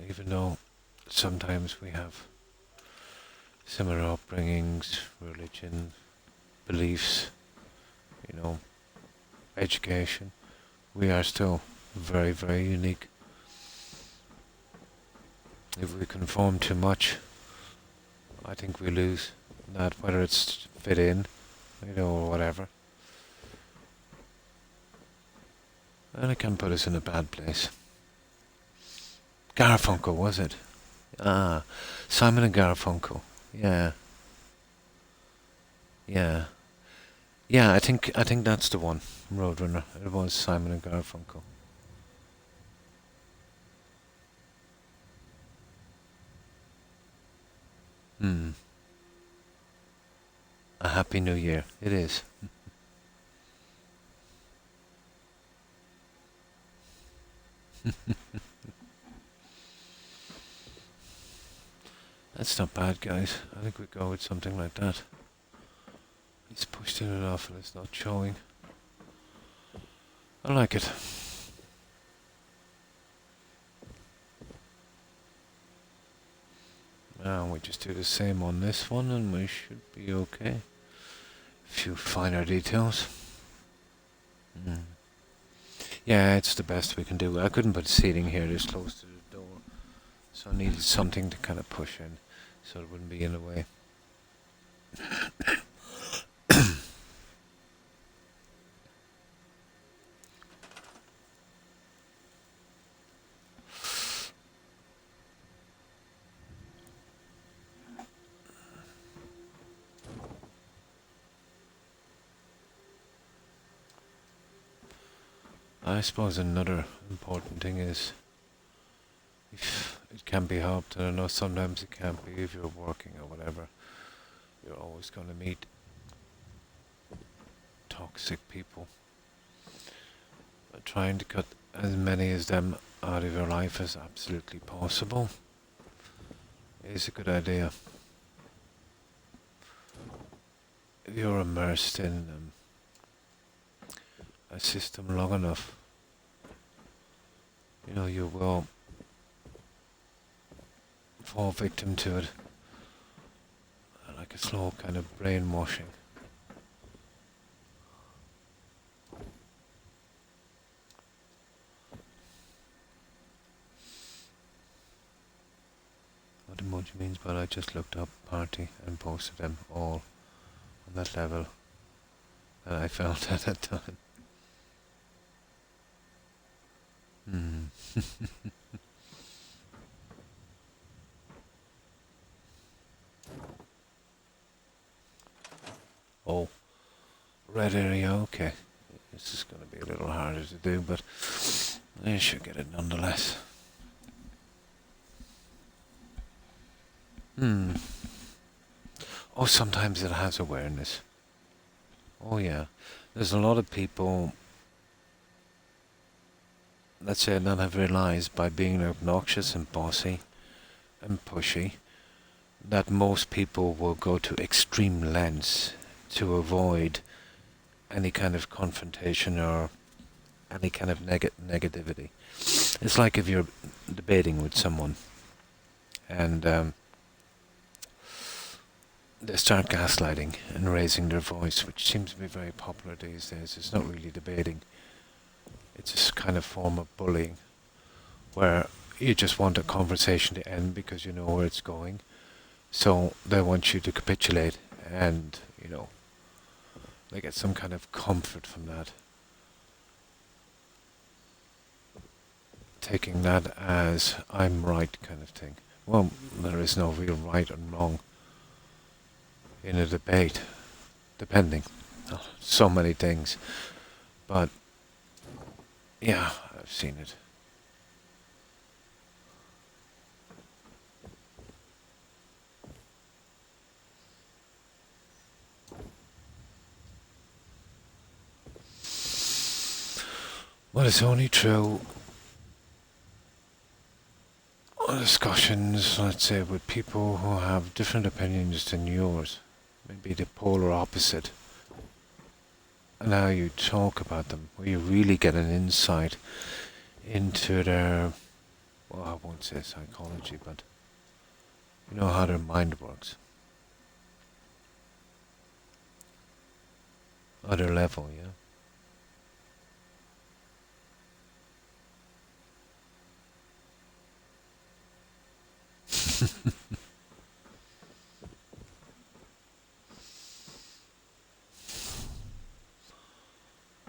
Even though sometimes we have similar upbringings, religion, beliefs, you know, education, we are still very, very unique. If we conform too much, I think we lose that, whether it's fit in, you know, or whatever. And it can put us in a bad place. Garfunkel, was it? Ah, Simon and Garfunkel. Yeah. Yeah. Yeah, I think that's the one, Roadrunner. It was Simon and Garfunkel. Hmm. A happy new year. It is. That's not bad, guys. I think we go with something like that. He's pushed in enough and it's not showing. I like it. Now we just do the same on this one and we should be okay. A few finer details. Yeah, it's the best we can do. I couldn't put seating here this close to the door, so I needed something to kind of push in so it wouldn't be in the way. I suppose another important thing is if it can be helped, and I know sometimes it can't be if you're working or whatever, you're always going to meet toxic people. But trying to cut as many of them out of your life as absolutely possible is a good idea. If you're immersed in a system long enough, you know, you will fall victim to it, like a slow kind of brainwashing. What emoji means, but I just looked up party and posted them all on that level that I felt at that time. Oh, red area, okay. This is going to be a little harder to do, but I should get it nonetheless. Oh, sometimes it has awareness. Oh yeah. There's a lot of people, let's say, that have realized by being obnoxious and bossy and pushy that most people will go to extreme lengths to avoid any kind of confrontation or any kind of negativity. It's like if you're debating with someone and they start gaslighting and raising their voice, which seems to be very popular these days. It's not really debating. It's a kind of form of bullying where you just want a conversation to end because you know where it's going. So they want you to capitulate and, you know, they get some kind of comfort from that. Taking that as I'm right kind of thing. Well, there is no real right and wrong in a debate, depending on so many things. But yeah, I've seen it. But it's only true on discussions, let's say, with people who have different opinions than yours, maybe the polar opposite, and how you talk about them, where you really get an insight into their, well, I won't say psychology, but you know how their mind works. Other level, yeah.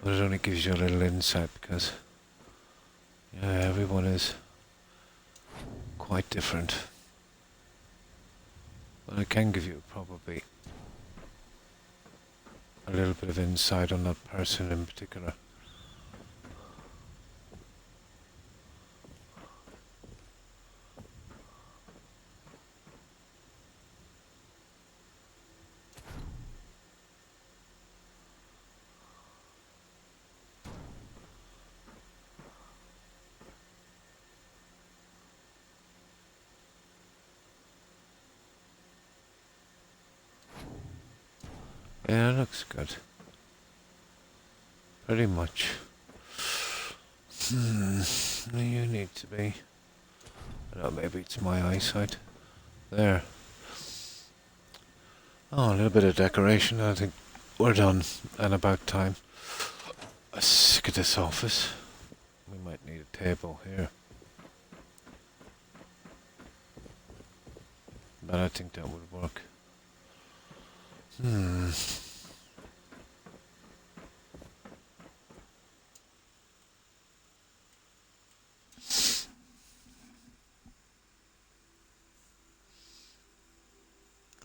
But it only gives you a little insight because, yeah, everyone is quite different. But it can give you probably a little bit of insight on that person in particular. Yeah, it looks good. Pretty much. You need to be. I don't know, maybe it's my eyesight. There. Oh, a little bit of decoration. I think we're done and about time. I'm sick of this office. We might need a table here. But I think that would work.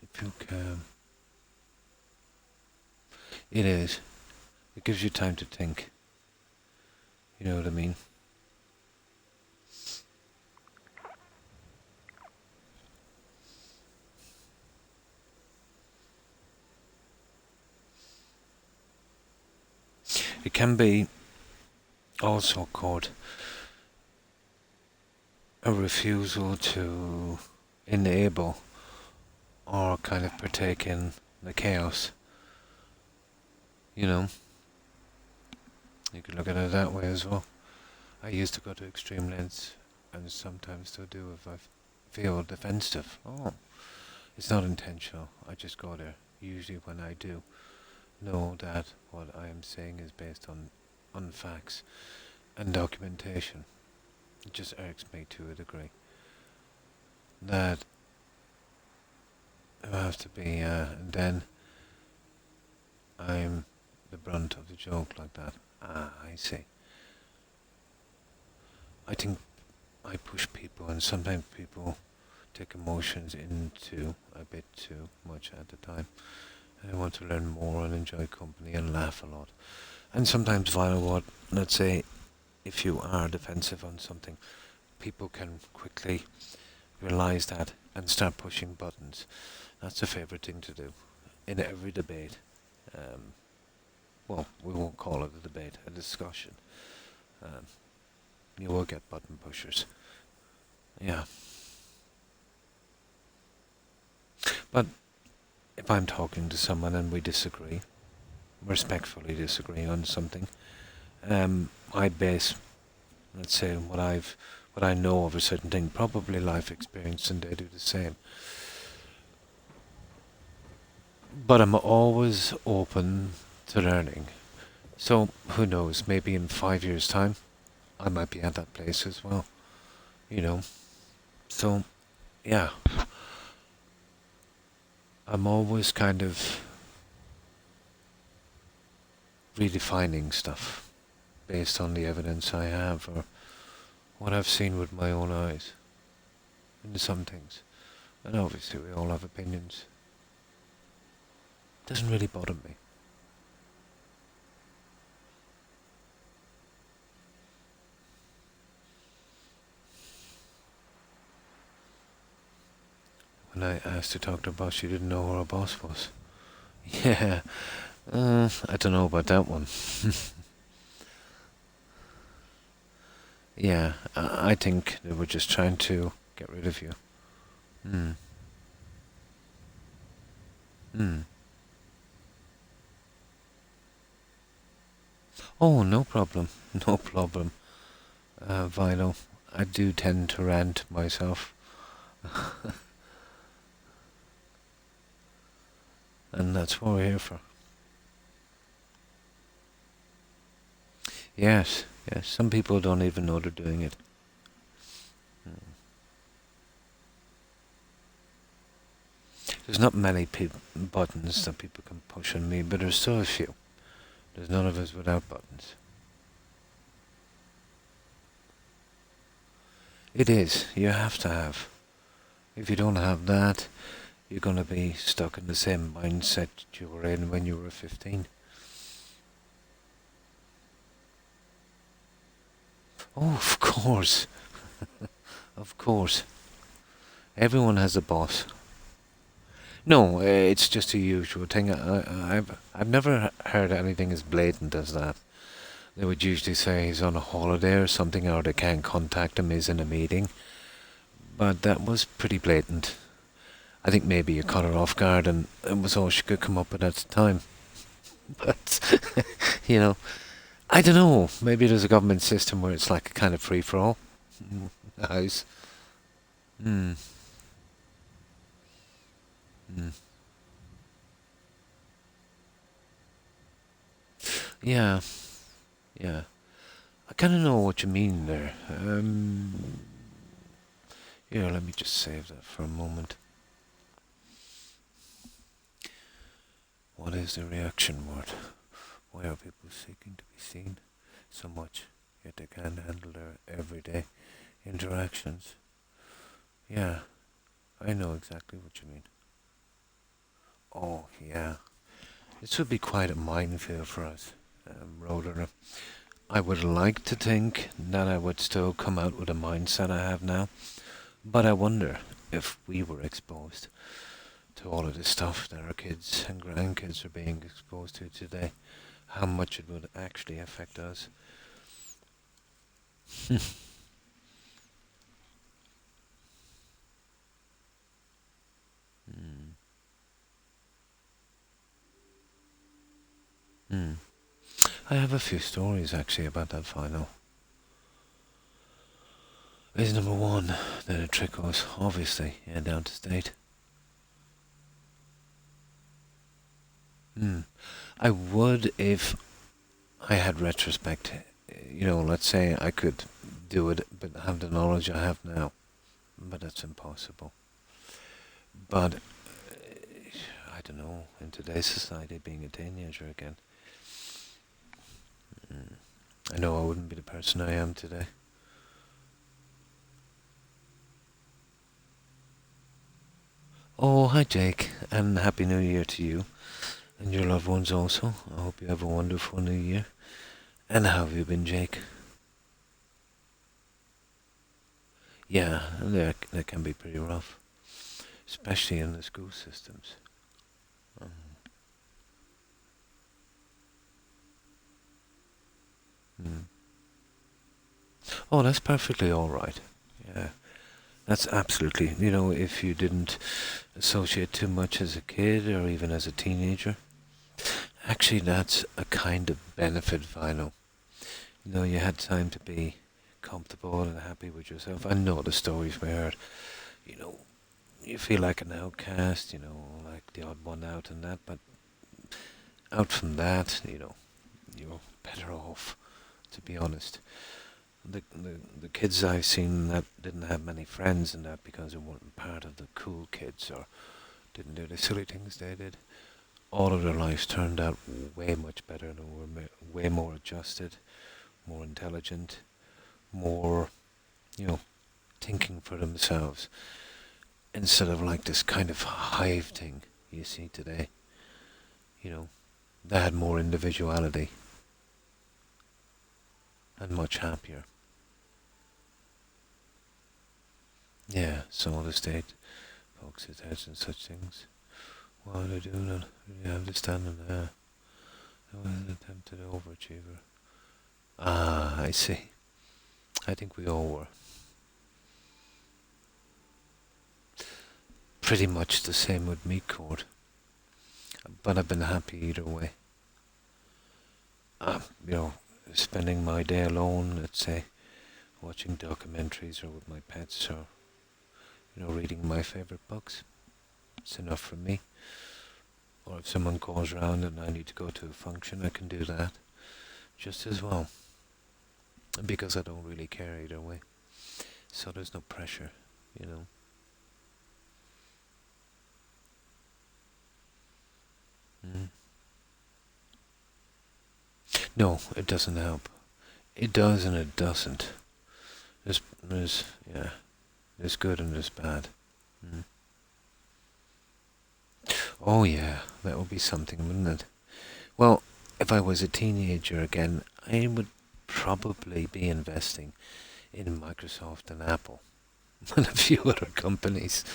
If you can. It is. It gives you time to think. You know what I mean? It can be also called a refusal to enable or kind of partake in the chaos. You know? You could look at it that way as well. I used to go to extreme lengths, and sometimes still do if I feel defensive. Oh, it's not intentional. I just go there. Usually when I do know that what I am saying is based on facts and documentation. It just irks me to a degree. That I have to be, and then I'm the brunt of the joke like that. Ah, I see. I think I push people, and sometimes people take emotions into a bit too much at the time. And I want to learn more and enjoy company and laugh a lot. And sometimes via what, let's say, if you are defensive on something, people can quickly realize that and start pushing buttons. That's a favorite thing to do in every debate. Well, we won't call it a debate, a discussion. You will get button pushers. Yeah. But if I'm talking to someone and we disagree, respectfully disagree on something, I base, let's say, what I know of a certain thing, probably life experience, and they do the same. But I'm always open to learning. So who knows, maybe in 5 years' time, I might be at that place as well. You know. So, yeah. I'm always kind of redefining stuff based on the evidence I have or what I've seen with my own eyes in some things. And obviously we all have opinions. It doesn't really bother me. When I asked to talk to her boss, she didn't know who her boss was. Yeah, I don't know about that one. Yeah, I think they were just trying to get rid of you. Oh, no problem. No problem. Vino, I do tend to rant myself. And that's what we're here for. Yes, yes. Some people don't even know they're doing it. There's not many buttons that people can push on me, but there's still a few. There's none of us without buttons. It is. You have to have. If you don't have that, you're going to be stuck in the same mindset you were in when you were 15. Oh, of course. Of course. Everyone has a boss. No, it's just a usual thing. I've never heard anything as blatant as that. They would usually say he's on a holiday or something, or they can't contact him, he's in a meeting. But that was pretty blatant. I think maybe you caught her off guard and it was all she could come up with at the time. But, you know, I don't know. Maybe there's a government system where it's like a kind of free-for-all. The house. Hmm. Hmm. Yeah. Yeah. I kind of know what you mean there. Yeah, let me just save that for a moment. What is the reaction word? Why are people seeking to be seen so much, yet they can't handle their everyday interactions? Yeah, I know exactly what you mean. Oh, yeah. This would be quite a minefield for us, Roadrunner. I would like to think that I would still come out with a mindset I have now, but I wonder if we were exposed to all of this stuff that our kids and grandkids are being exposed to today, how much it would actually affect us. Hmm. Hmm. I have a few stories actually about that final. Is number one that it trickles, obviously, down to state. Hmm. I would if I had retrospect. Let's say I could do it, but have the knowledge I have now. But that's impossible. But I don't know. In today's society, being a teenager again, I know I wouldn't be the person I am today. Oh, hi Jake, and Happy New Year to you and your loved ones also. I hope you have a wonderful New Year. And how have you been, Jake? Yeah, that can be pretty rough, especially in the school systems. Um, mm. Oh, that's perfectly all right. Yeah, that's absolutely. If you didn't associate too much as a kid or even as a teenager, actually, that's a kind of benefit, Vino. You had time to be comfortable and happy with yourself. I know the stories we heard. You know, you feel like an outcast. Like the odd one out and that. But out from that, you're better off. To be honest, the kids I've seen that didn't have many friends and that because they weren't part of the cool kids or didn't do the silly things they did. All of their lives turned out way much better and were way more adjusted, more intelligent, more, thinking for themselves instead of like this kind of hive thing you see today. They had more individuality and much happier. Yeah, some of the state focuses heads and such things. Why they do not really understand them there. I was an attempted overachiever. Ah, I see. I think we all were. Pretty much the same with me, Cord. But I've been happy either way. Um, you know, Spending my day alone, let's say, watching documentaries or with my pets or, reading my favorite books. It's enough for me. Or if someone calls around and I need to go to a function, I can do that just as well. Because I don't really care either way. So there's no pressure, you know. Mm. No, it doesn't help. It does and it doesn't. Yeah, there's good and there's bad. Mm. Oh yeah, that would be something, wouldn't it? Well, if I was a teenager again, I would probably be investing in Microsoft and Apple and a few other companies.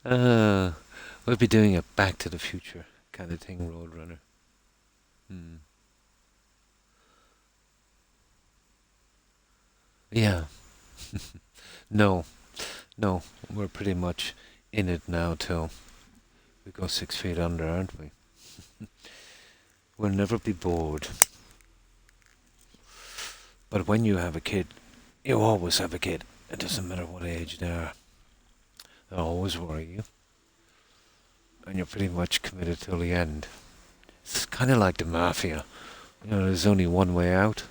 We'd be doing a Back to the Future kind of thing, Roadrunner. Hmm. Yeah. No, No, we're pretty much in it now till we go 6 feet under, aren't we? We'll never be bored. But when you have a kid, you always have a kid. It doesn't matter what age they are. They'll always worry you. And you're pretty much committed till the end. It's kind of like the mafia. You know, there's only one way out.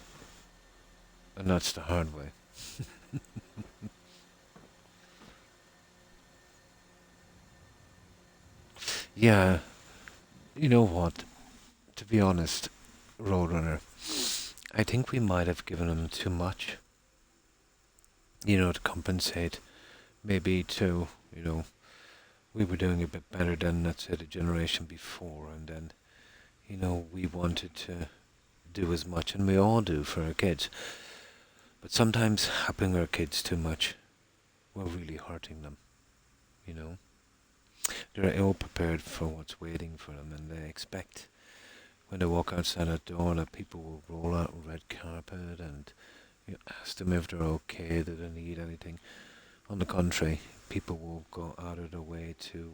And that's the hard way. Yeah, you know what? To be honest, Roadrunner, I think we might have given him too much. You know, to compensate. Maybe to, you know, we were doing a bit better than, let's say, the generation before, and then, you know, we wanted to do as much, and we all do for our kids. But sometimes helping our kids too much, we're really hurting them, you know. They're ill prepared for what's waiting for them, and they expect when they walk outside that door that people will roll out a red carpet and ask them if they're okay, do they need anything. On the contrary, people will go out of their way to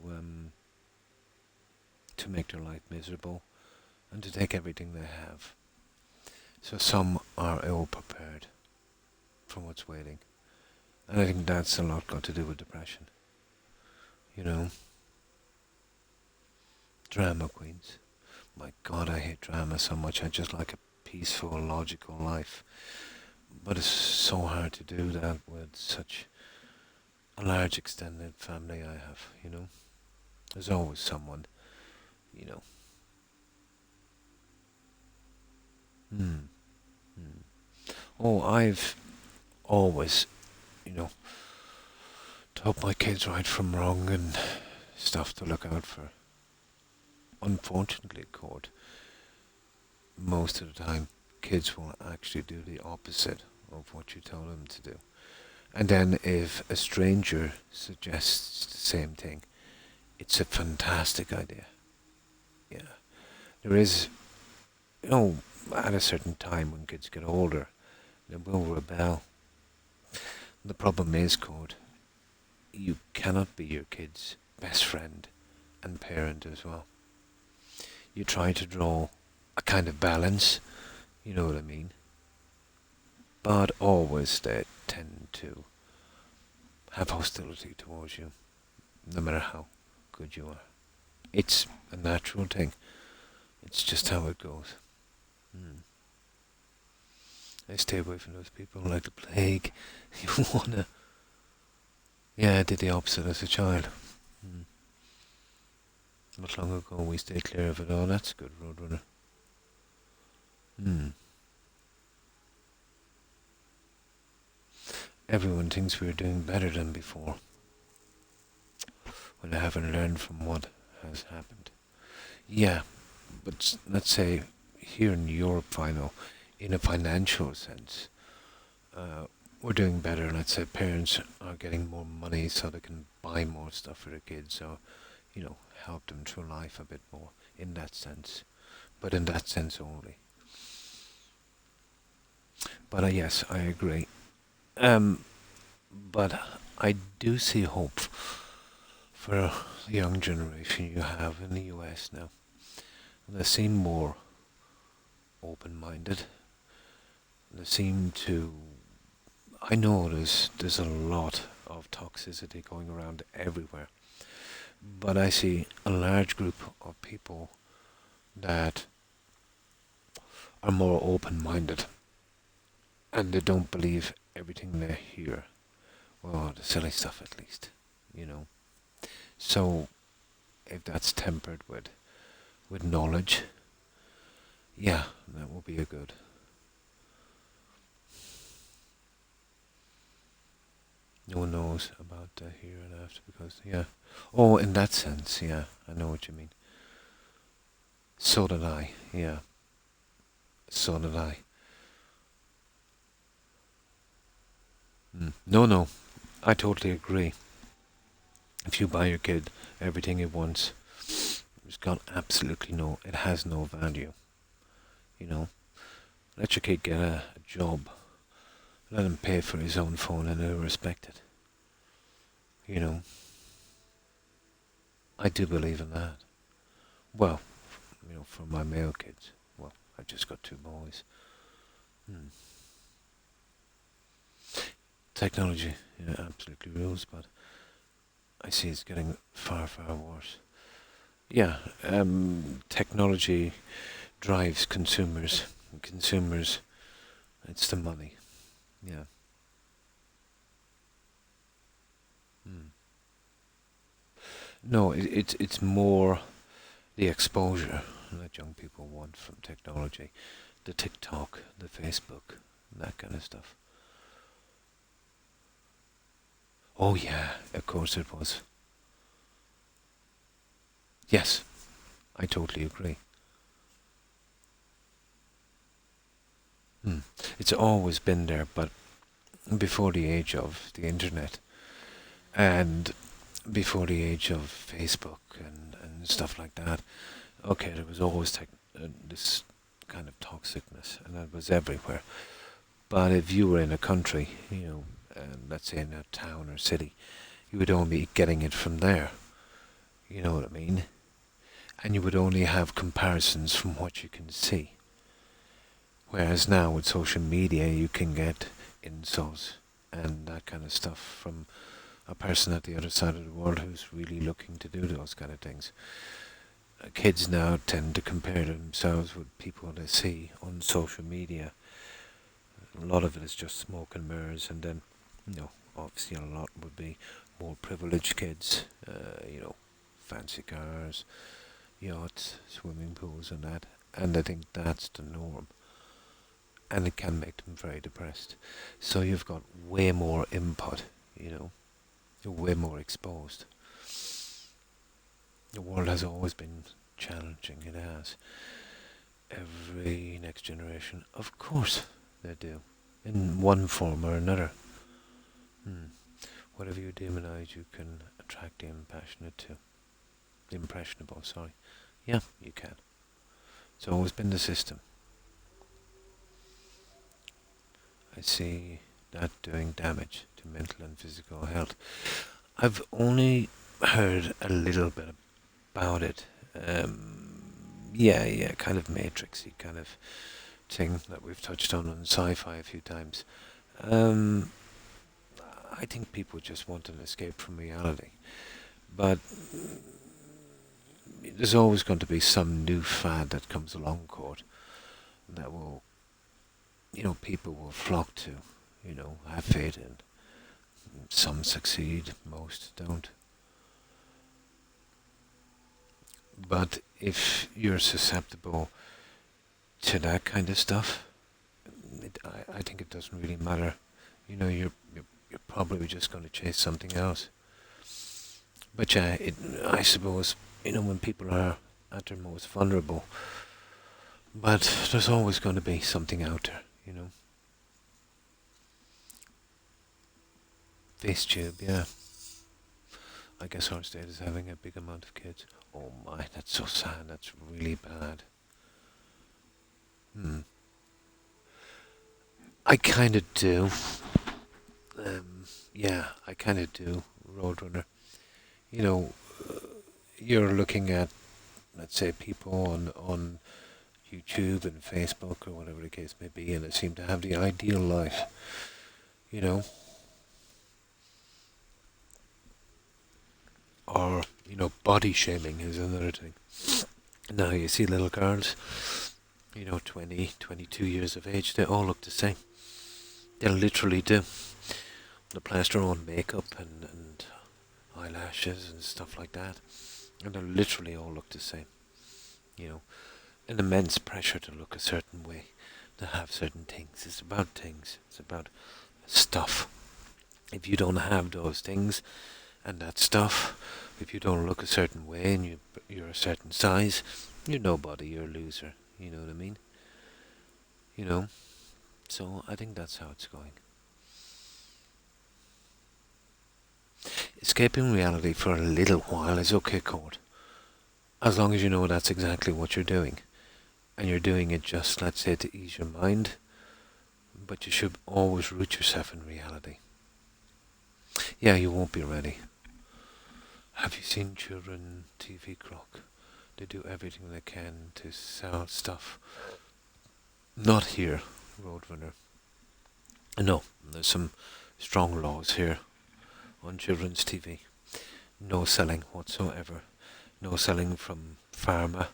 make their life miserable and to take everything they have. So some are ill prepared for what's waiting. And I think that's a lot got to do with depression. You know? Drama queens. My God, I hate drama so much. I just like a peaceful, logical life. But it's so hard to do that with such a large extended family I have, you know. There's always someone, you know. Oh, I've always, you know, taught my kids right from wrong and stuff to look out for. Unfortunately, Cord, most of the time, kids will actually do the opposite of what you tell them to do. And then if a stranger suggests the same thing, it's a fantastic idea. Yeah. There is, you know, at a certain time when kids get older, they will rebel. The problem is, Cord, you cannot be your kid's best friend and parent as well. You try to draw a kind of balance, you know what I mean? But always they tend to have hostility towards you, no matter how good you are. It's a natural thing. It's just how it goes. I stay away from those people like the plague. You wanna... Yeah, I did the opposite as a child. Not long ago we stayed clear of it. Oh, that's good, Roadrunner. Everyone thinks we're doing better than before, when I haven't learned from what has happened. Yeah, but let's say here in Europe, I know, in a financial sense, we're doing better. Let's say parents are getting more money so they can buy more stuff for their kids, or, you know, help them through life a bit more, in that sense. But in that sense only. But yes, I agree. But I do see hope for the young generation you have in the US now. They seem more open-minded. They seem to... I know there's a lot of toxicity going around everywhere. But I see a large group of people that are more open-minded. And they don't believe everything they hear. Well, the silly stuff at least, you know. So, if that's tempered with knowledge, yeah, that will be a good. No one knows about the here and after because, yeah. Oh, in that sense, yeah, I know what you mean. So did I, yeah. So did I. No, I totally agree. If you buy your kid everything he wants, it's got absolutely no, it has no value. You know, let your kid get a job. Let him pay for his own phone and he'll respect it. You know, I do believe in that. Well, for my male kids. Well, I've just got 2 boys. Technology, absolutely rules, but I see it's getting far, far worse. Yeah, technology drives consumers. And consumers, it's the money. Yeah. No, it's more the exposure that young people want from technology, the TikTok, the Facebook, that kind of stuff. Oh yeah, of course it was. Yes, I totally agree. It's always been there, but before the age of the internet and before the age of Facebook and stuff like that, okay, there was always this kind of toxicness, and that was everywhere. But if you were in a country, let's say in a town or city, you would only be getting it from there. You know what I mean? And you would only have comparisons from what you can see. Whereas now with social media, you can get insults and that kind of stuff from a person at the other side of the world who's really looking to do those kind of things. Kids now tend to compare themselves with people they see on social media. A lot of it is just smoke and mirrors, and then, obviously a lot would be more privileged kids, fancy cars, yachts, swimming pools and that. And I think that's the norm. And it can make them very depressed. So you've got way more input, you're way more exposed. The world has always been challenging, it has. Every next generation, of course they do, in one form or another. Whatever you demonize, you can attract the impassionate too. The impressionable, sorry. Yeah, you can. It's always been the system. I see that doing damage to mental and physical health. I've only heard a little bit about it. Kind of matrixy kind of thing that we've touched on sci-fi a few times. I think people just want an escape from reality. But there's always going to be some new fad that comes along, Court, that will, people will flock to, have faith in. Some succeed, most don't. But if you're susceptible to that kind of stuff, I think it doesn't really matter. You're probably just going to chase something else. But yeah, I suppose, when people are at their most vulnerable, but there's always going to be something out there, Face tube, yeah. I guess our state is having a big amount of kids. Oh my, that's so sad. That's really bad. I kind of do. I kind of do, Roadrunner. You're looking at, let's say, people on YouTube and Facebook or whatever the case may be, and they seem to have the ideal life, Or, body shaming is another thing. Now you see little girls, 20, 22 years of age, they all look the same. They literally do. They plaster on makeup and eyelashes and stuff like that. And they literally all look the same. An immense pressure to look a certain way, to have certain things. It's about things. It's about stuff. If you don't have those things and that stuff, if you don't look a certain way and you're a certain size, you're nobody, you're a loser. You know what I mean? So I think that's how it's going. Escaping reality for a little while is okay, Court. As long as you know that's exactly what you're doing. And you're doing it just, let's say, to ease your mind. But you should always root yourself in reality. Yeah, you won't be ready. Have you seen children TV, Croc? They do everything they can to sell stuff. Not here, Roadrunner. No, there's some strong laws here on children's TV. No selling whatsoever. No selling from pharma.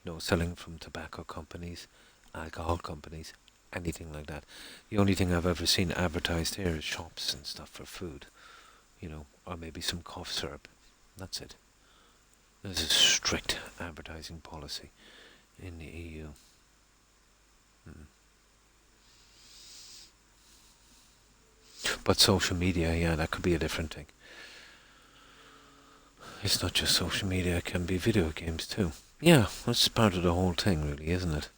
No selling from tobacco companies, alcohol companies, anything like that. The only thing I've ever seen advertised here is shops and stuff for food, or maybe some cough syrup. That's it. There's a strict advertising policy in the EU. But social media, yeah, that could be a different thing. It's not just social media, it can be video games too. Yeah, that's part of the whole thing, really, isn't it?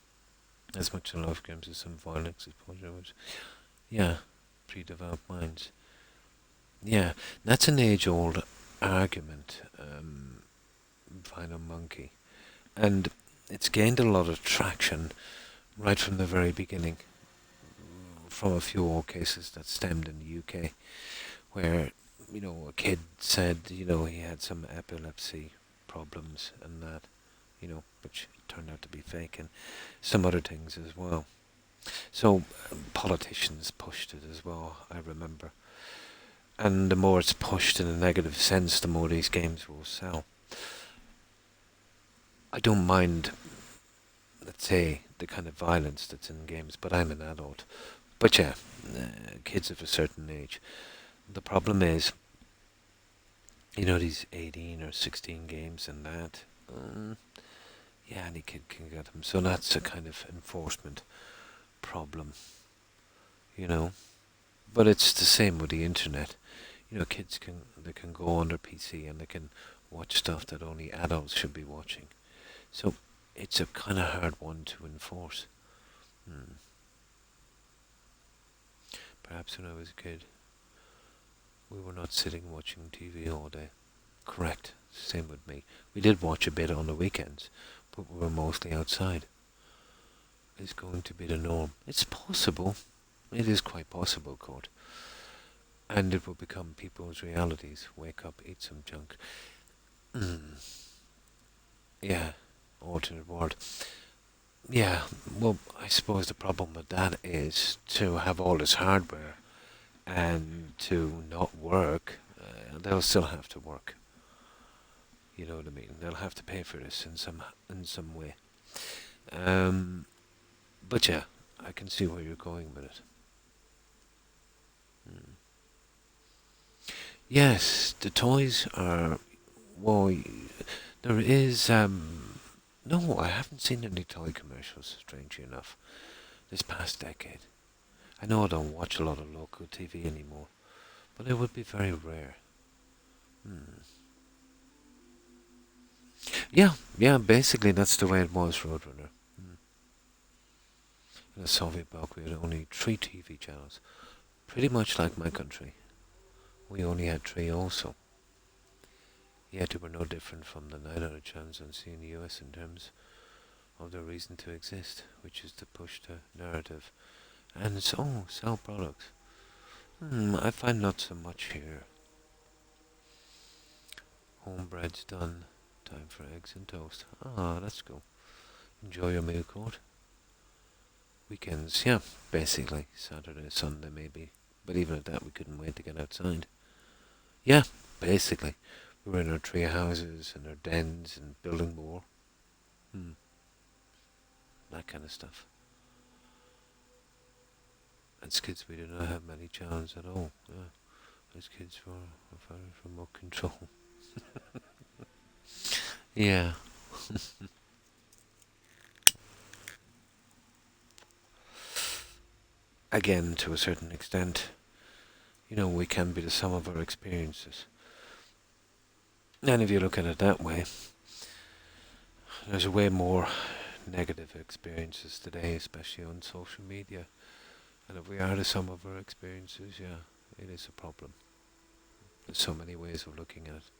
As much as I love games, there's some violence, exposure, yeah, pre-developed minds. Yeah, that's an age-old argument, Vinyl Monkey. And it's gained a lot of traction right from the very beginning, from a few old cases that stemmed in the UK, where, a kid said, he had some epilepsy problems and that, which turned out to be fake, and some other things as well. So politicians pushed it as well, I remember. And the more it's pushed in a negative sense, the more these games will sell. I don't mind, let's say, the kind of violence that's in games, but I'm an adult. But yeah, kids of a certain age. The problem is, these 18 or 16 games and that, yeah, any kid can get them. So that's a kind of enforcement problem, But it's the same with the internet. Kids can go on their PC and they can watch stuff that only adults should be watching. So it's a kind of hard one to enforce. Perhaps when I was a kid, we were not sitting watching TV all day. Correct. Same with me. We did watch a bit on the weekends, but we were mostly outside. It's going to be the norm. It's possible. It is quite possible, Court. And it will become people's realities. Wake up, eat some junk. Yeah, alternate world. Yeah, well, I suppose the problem with that is to have all this hardware and to not work, they'll still have to work. You know what I mean? They'll have to pay for this in some way. But yeah, I can see where you're going with it. Yes, the toys are. Well, there is. No, I haven't seen any toy commercials. Strangely enough, this past decade. I know I don't watch a lot of local TV anymore, but it would be very rare. Yeah, basically that's the way it was, Roadrunner. In the Soviet bloc we had only 3 TV channels, pretty much like my country. We only had 3 also. Yet they were no different from the 900 channels on in the US in terms of their reason to exist, which is to push the narrative and sell products. I find not so much here. Homebread's done. Time for eggs and toast. Let's go. Enjoy your meal, Court. Weekends, yeah, basically. Saturday, Sunday maybe. But even at that we couldn't wait to get outside. Yeah, basically. We were in our tree houses and our dens and building more. That kind of stuff. As kids we did not have many channels at all. As kids were very remote control. Yeah. Again, to a certain extent, we can be the sum of our experiences. And if you look at it that way, there's way more negative experiences today, especially on social media. And if we are the sum of our experiences, yeah, it is a problem. There's so many ways of looking at it.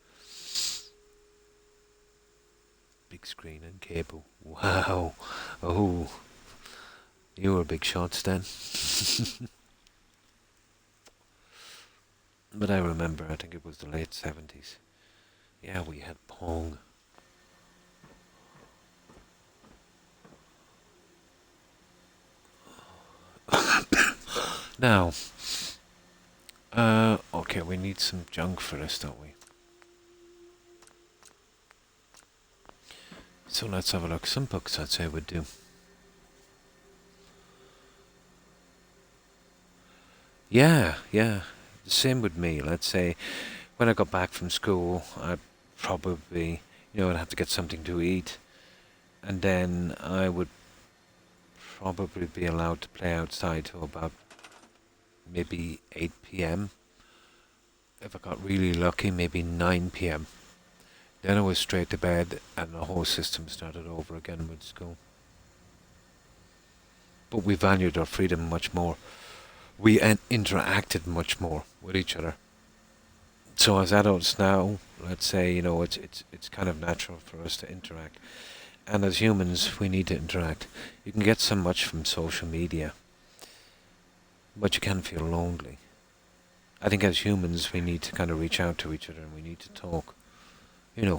Big screen and cable. Wow. Oh, you were big shots then. But I remember, I think it was the late 70s. Yeah, we had Pong. Now, okay, we need some junk for this, don't we? So let's have a look. Some books I'd say would do. Yeah, yeah. The same with me. Let's say when I got back from school, I'd probably, I'd have to get something to eat. And then I would probably be allowed to play outside till about maybe 8 p.m. If I got really lucky, maybe 9 p.m. Then I was straight to bed and the whole system started over again with school. But we valued our freedom much more. We interacted much more with each other. So as adults now, let's say, it's kind of natural for us to interact. And as humans, we need to interact. You can get so much from social media, but you can feel lonely. I think as humans, we need to kind of reach out to each other and we need to talk,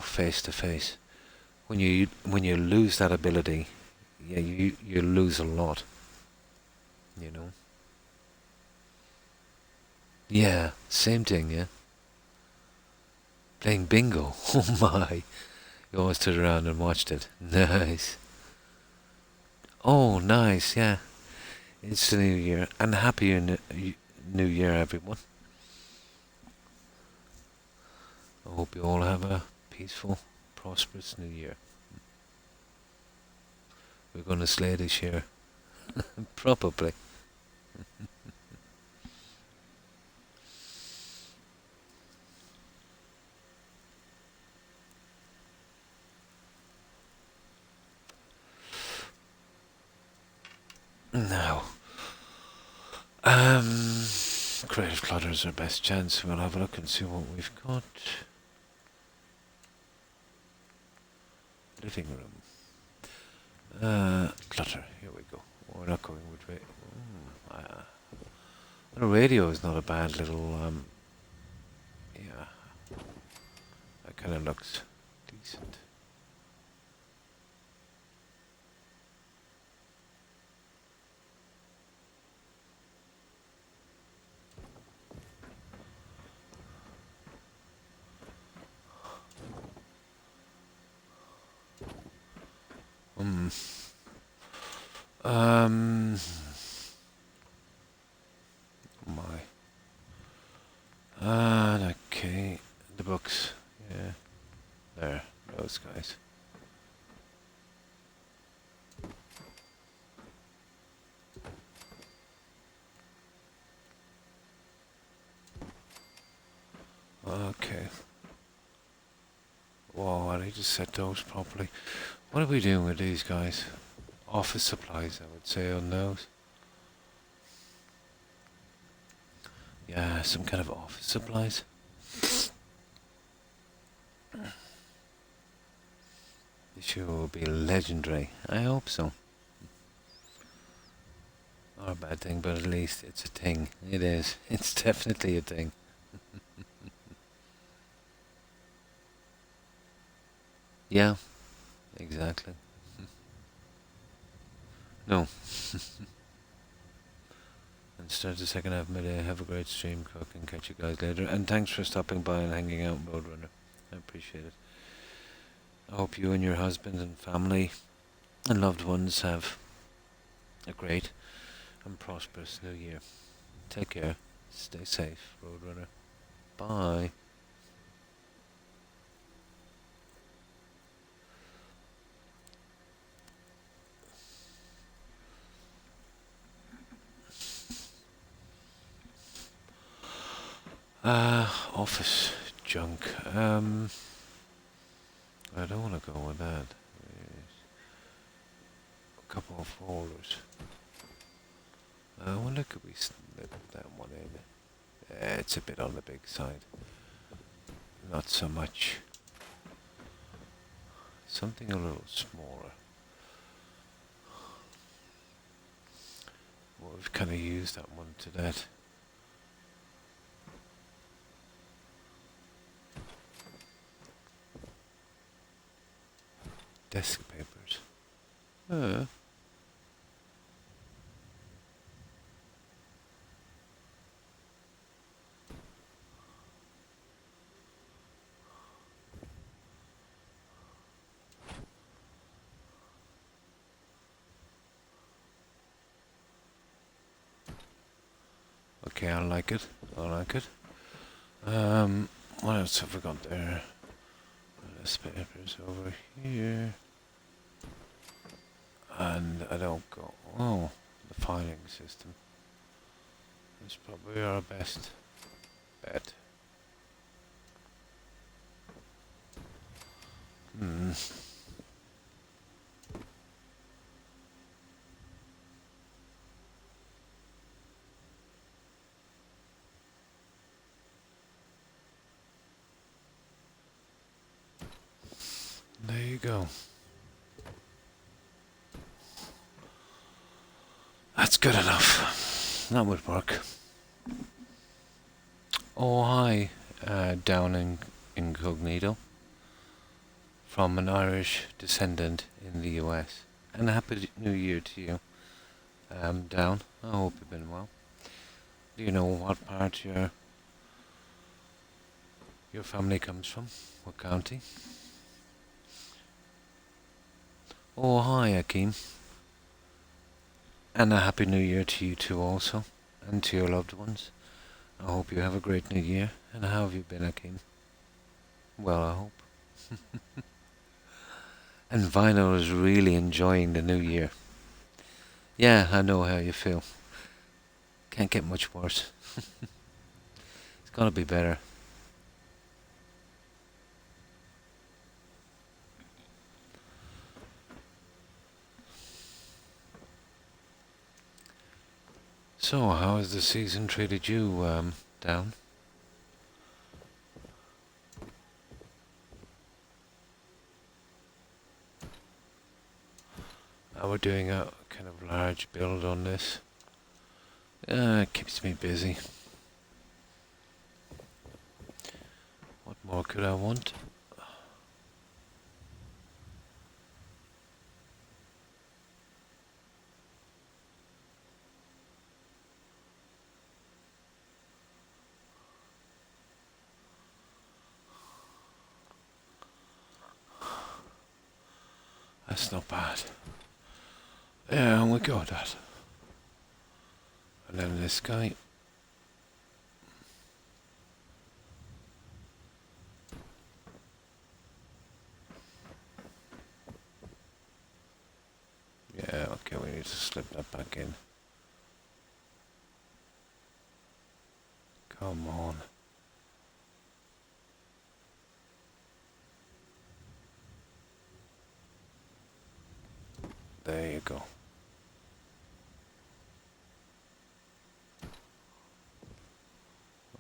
face to face. When you lose that ability, yeah, you lose a lot. Yeah, same thing, yeah. Playing bingo. Oh my. You always stood around and watched it. Nice. Oh, nice, yeah. It's the new year. And happy new year, everyone. I hope you all have a peaceful, prosperous new year. We're going to slay this year. Probably. Now, creative clutter is our best chance. We'll have a look and see what we've got. Living room. Clutter. Here we go. We're not going with the radio is not a bad little. Yeah, that kind of looks decent. My. Okay. The books. Yeah. There. Those guys. Okay. Whoa, I need to set those properly. What are we doing with these guys? Office supplies, I would say, on those. Yeah, some kind of office supplies. This show will be legendary. I hope so. Not a bad thing, but at least it's a thing. It is. It's definitely a thing. Yeah, exactly. No. And start the second half midday. Have a great stream, Croc, and catch you guys later. And thanks for stopping by and hanging out, Roadrunner. I appreciate it. I hope you and your husband and family and loved ones have a great and prosperous new year. Take care. Stay safe, Roadrunner. Bye. Office junk. I don't want to go with that. A couple of folders. I wonder could we slip that one in? It's a bit on the big side. Not so much. Something a little smaller. Well, we've kind of used that one to that. Uh. Okay, I like it. I like it. What else have we got there? This paper's over here. And I don't go. Oh, the filing system. That's probably our best bet. Hmm. There you go. That's good enough. That would work. Oh, hi, down in incognito. From an Irish descendant in the US. And a happy new year to you. Down. I hope you've been well. Do you know what part your family comes from? What county? Oh, hi, Akeem. And a happy new year to you too also. And to your loved ones. I hope you have a great new year. And how have you been, Akeem? Well, I hope. And Vinyl is really enjoying the new year. Yeah, I know how you feel. Can't get much worse. It's gonna be better. So, how has the season treated you, down? We're doing a kind of large build on this. It keeps me busy. What more could I want? That's not bad. Yeah, we got that. And then this guy. Yeah, okay, we need to slip that back in. Come on. There you go.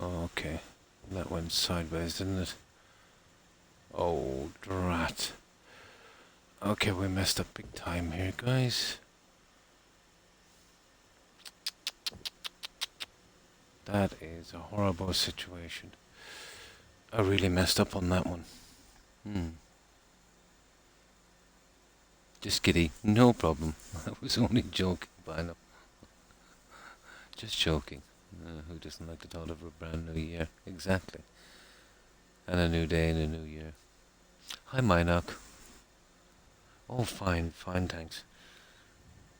Okay, that went sideways, didn't it? Oh, drat. Okay, we messed up big time here, guys. That is a horrible situation. I really messed up on that one. Just kidding. No problem. I was only joking, but I know. Just joking. Who doesn't like the thought of a brand new year? Exactly. And a new day and a new year. Hi, Minoc. Oh, fine, thanks.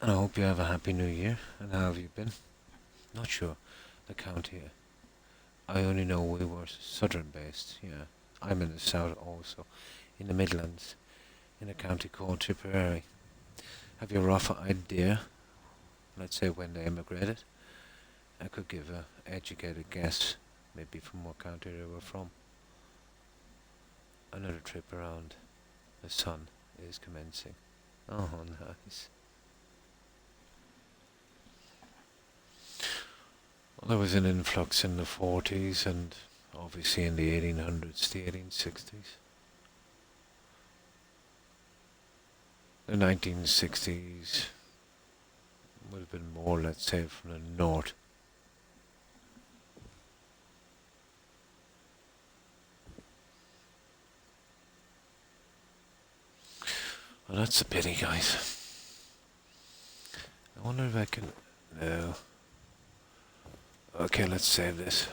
And I hope you have a happy new year. And how have you been? Not sure. The county. I only know we were southern based, yeah. I'm in the south also. In the Midlands. In a county called Tipperary. Have you a rough idea? Let's say when they emigrated. I could give an educated guess. Maybe from what county they were from. Another trip around. The sun is commencing. Oh, nice. Well, there was an influx in the 40s and obviously in the 1800s, the 1860s. The 1960s would have been more, let's say, from the north. Well, that's a pity, guys. I wonder if I can... No. Okay, let's save this.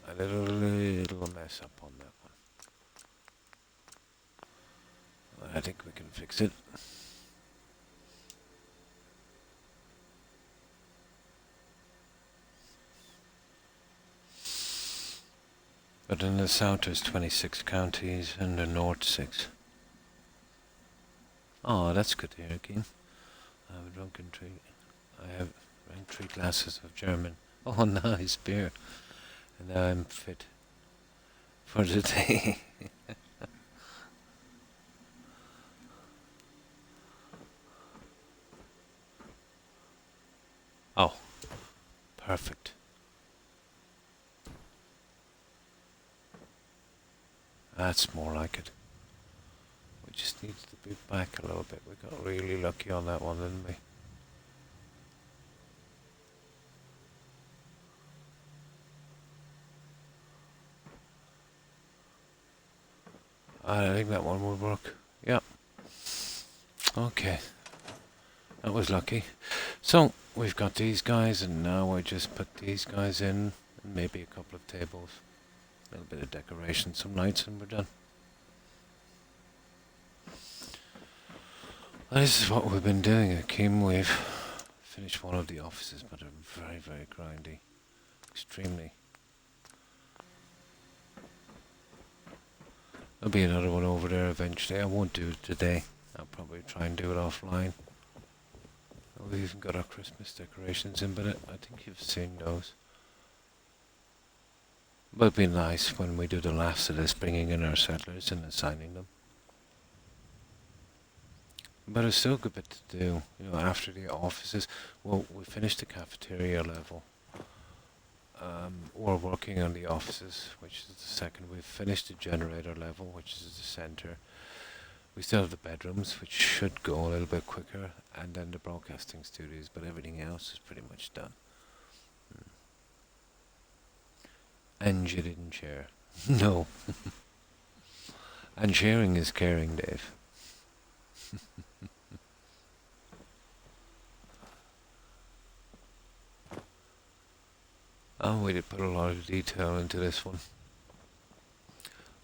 A little mess up on that one. I think we can fix it. But in the south there's 26 counties and the north 6. Oh, that's good to hear, Keen. I have drunken 3. I have drank 3 glasses of German. Oh, nice beer. And now I'm fit for the day. Oh, perfect. That's more like it. We just need to be back a little bit. We got really lucky on that one, didn't we? I think that one would work. Yep. Okay. That was lucky. So, we've got these guys, and now I just put these guys in, and maybe a couple of tables. A little bit of decoration, some lights, and we're done. Well, this is what we've been doing at Kim. We've finished one of the offices, but they're very, very grindy. Extremely. There'll be another one over there eventually. I won't do it today. I'll probably try and do it offline. We've even got our Christmas decorations in, but I think you've seen those. But it'll be nice when we do the last of this, bringing in our settlers and assigning them. But there's still a good bit to do, you know, after the offices. Well, we finished the cafeteria level. We're working on the offices, which is the second. We've finished the generator level, which is the center. We still have the bedrooms, which should go a little bit quicker, and then the broadcasting studios, but everything else is pretty much done. And you didn't share. No. And sharing is caring, Dave. Oh, we did put a lot of detail into this one.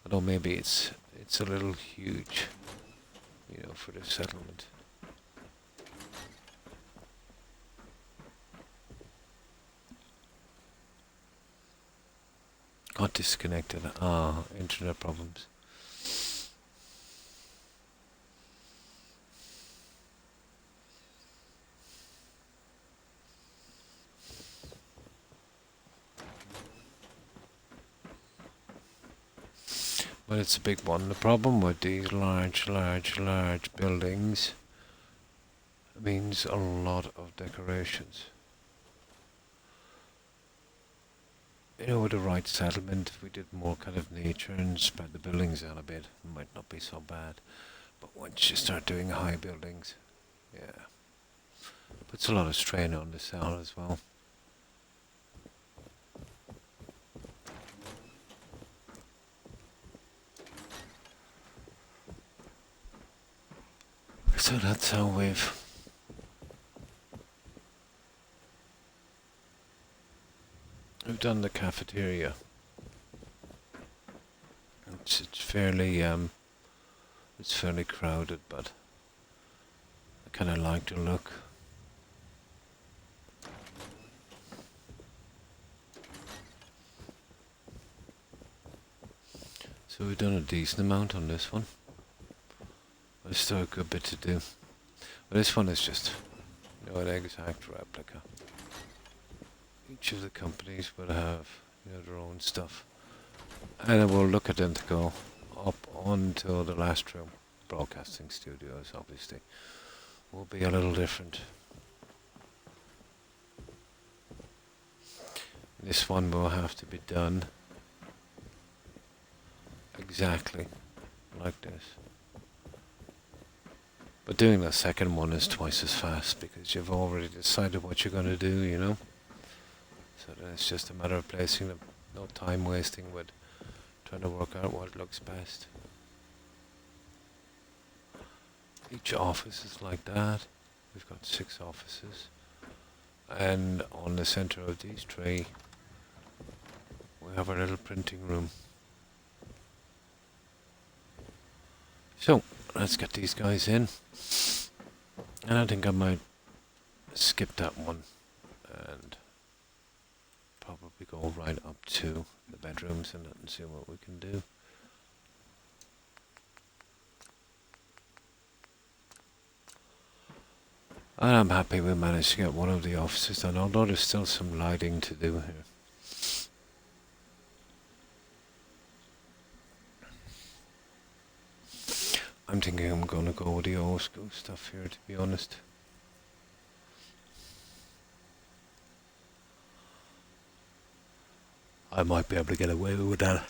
Although maybe it's a little huge, you know, for the settlement. Got disconnected. Ah, internet problems. But it's a big one. The problem with these large buildings means a lot of decorations. You know, with the right settlement, if we did more kind of nature and spread the buildings out a bit, it might not be so bad. But once you start doing high buildings, yeah, it puts a lot of strain on the cell as well. So that's how we've done the cafeteria. It's fairly crowded, but I kind of like the look. So we've done a decent amount on this one. There's still a good bit to do. But this one is just, you know, an exact replica. Each of the companies will have, you know, their own stuff. And we'll look at them to go up onto the last room. Broadcasting studios, obviously, will be a little different. This one will have to be done exactly like this. But doing the second one is twice as fast because you've already decided what you're going to do, you know. So then it's just a matter of placing them. No time wasting with trying to work out what looks best. Each office is like that. We've got 6 offices. And on the center of these 3, we have our little printing room. So, let's get these guys in. And I think I might skip that one and probably go right up to the bedrooms and see what we can do. And I'm happy we managed to get one of the offices done, although there's still some lighting to do here. I'm thinking I'm going to go with the old school stuff here, to be honest. I might be able to get away with that.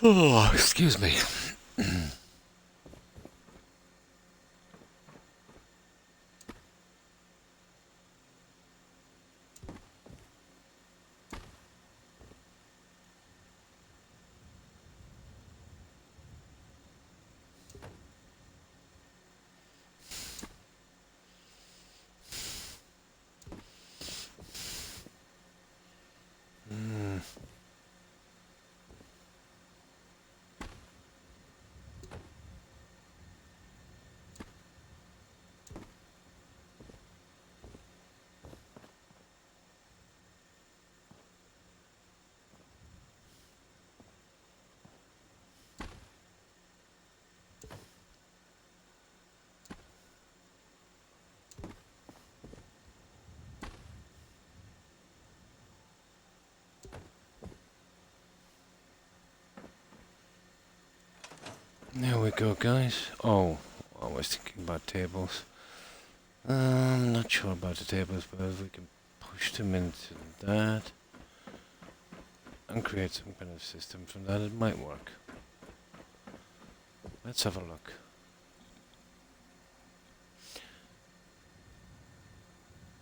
Oh, excuse me. There we go, guys. Oh, I was thinking about tables. I'm not sure about the tables, but if we can push them into that and create some kind of system from that, it might work. Let's have a look.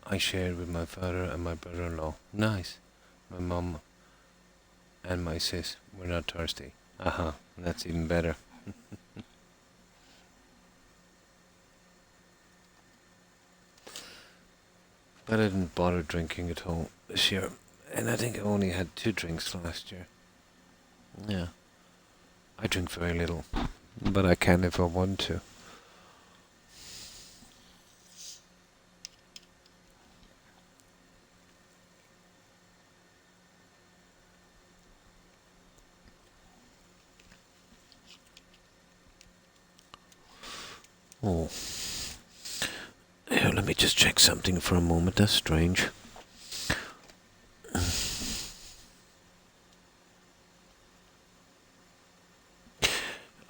I shared with my father and my brother-in-law. Nice. My mum and my sis. We're not thirsty. Aha, that's even better. But I didn't bother drinking at all this year, and I think I only had 2 drinks last year. Yeah, I drink very little, but I can if I want to. Oh. Here, let me just check something for a moment. That's strange.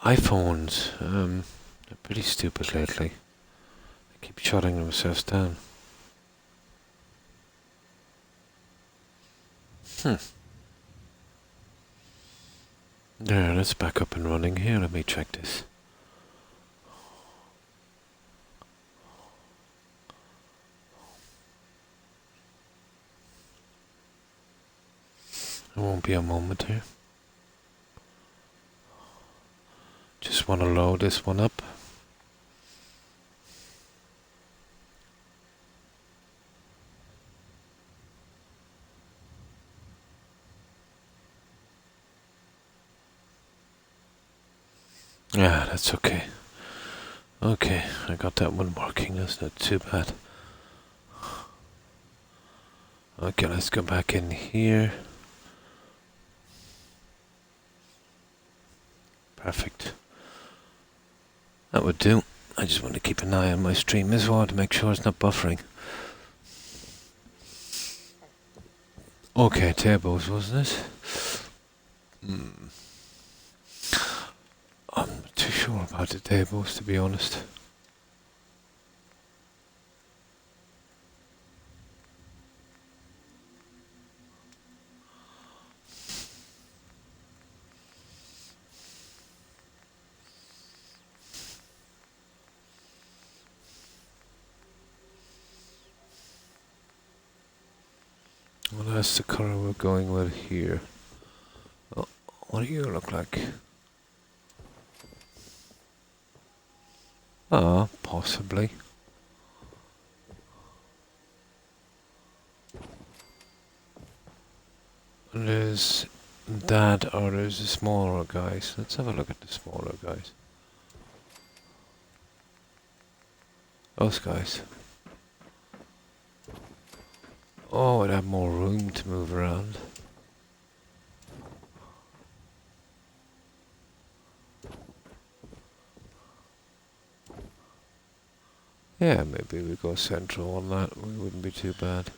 iPhones, they're pretty stupid lately. They keep shutting themselves down. There, let's back up and running here. Let me check this. It won't be a moment here. Just want to load this one up. Yeah, that's okay. Okay, I got that one working. That's not too bad. Okay, let's go back in here. Perfect. That would do. I just want to keep an eye on my stream as well to make sure it's not buffering. Okay, tables, wasn't it? I'm not too sure about the tables, to be honest. Well, that's the color we're going with here. Oh, what do you look like? Ah, possibly. there's that, or there's the smaller guys. Let's have a look at the smaller guys. Those guys. Oh, I'd have more room to move around. Yeah, maybe we go central on that. We wouldn't be too bad.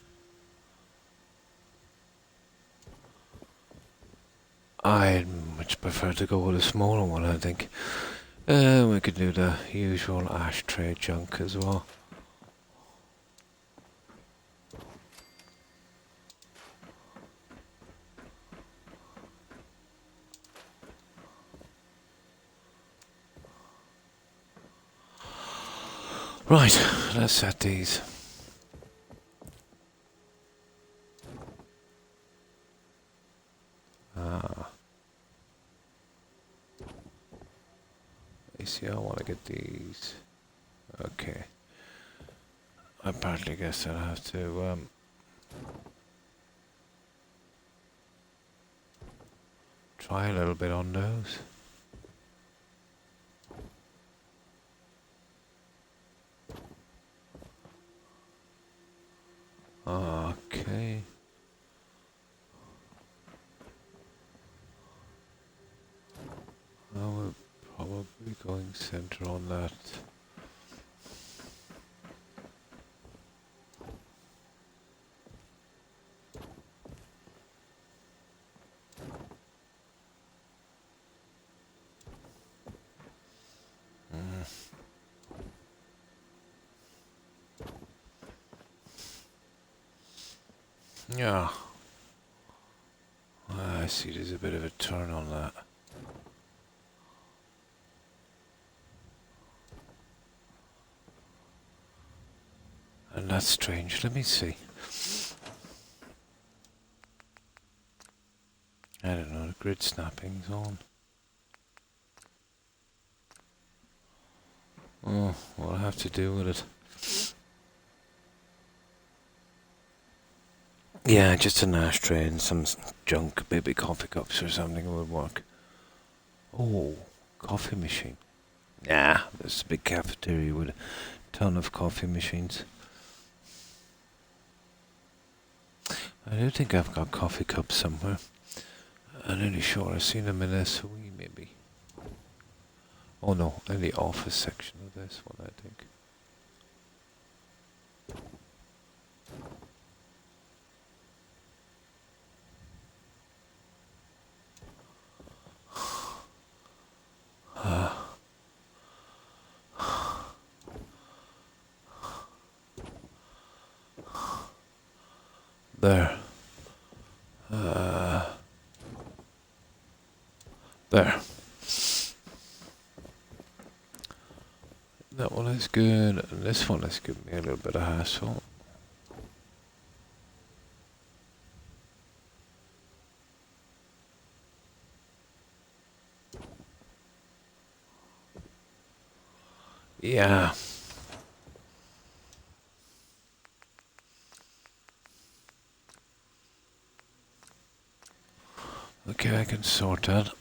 I'd much prefer to go with a smaller one, I think. We could do the usual ashtray junk as well. Right, let's set these. You see, I want to get these. Okay. I partly guess I'll have to try a little bit on those. Okay. Now we're probably going center on that. Yeah. I see there's a bit of a turn on that. And that's strange. Let me see. I don't know, the grid snapping's on. Oh, we'll have to deal with it. Yeah, just an ashtray and some junk, maybe coffee cups or something would work. Oh, coffee machine. Nah, there's a big cafeteria with a ton of coffee machines. I do think I've got coffee cups somewhere. I'm nearly sure I've seen them in SOE maybe. Oh no, in the office section of this one, I think. There. There. That one is good, and this one is giving me a little bit of hassle. Yeah. Okay, I can sort that.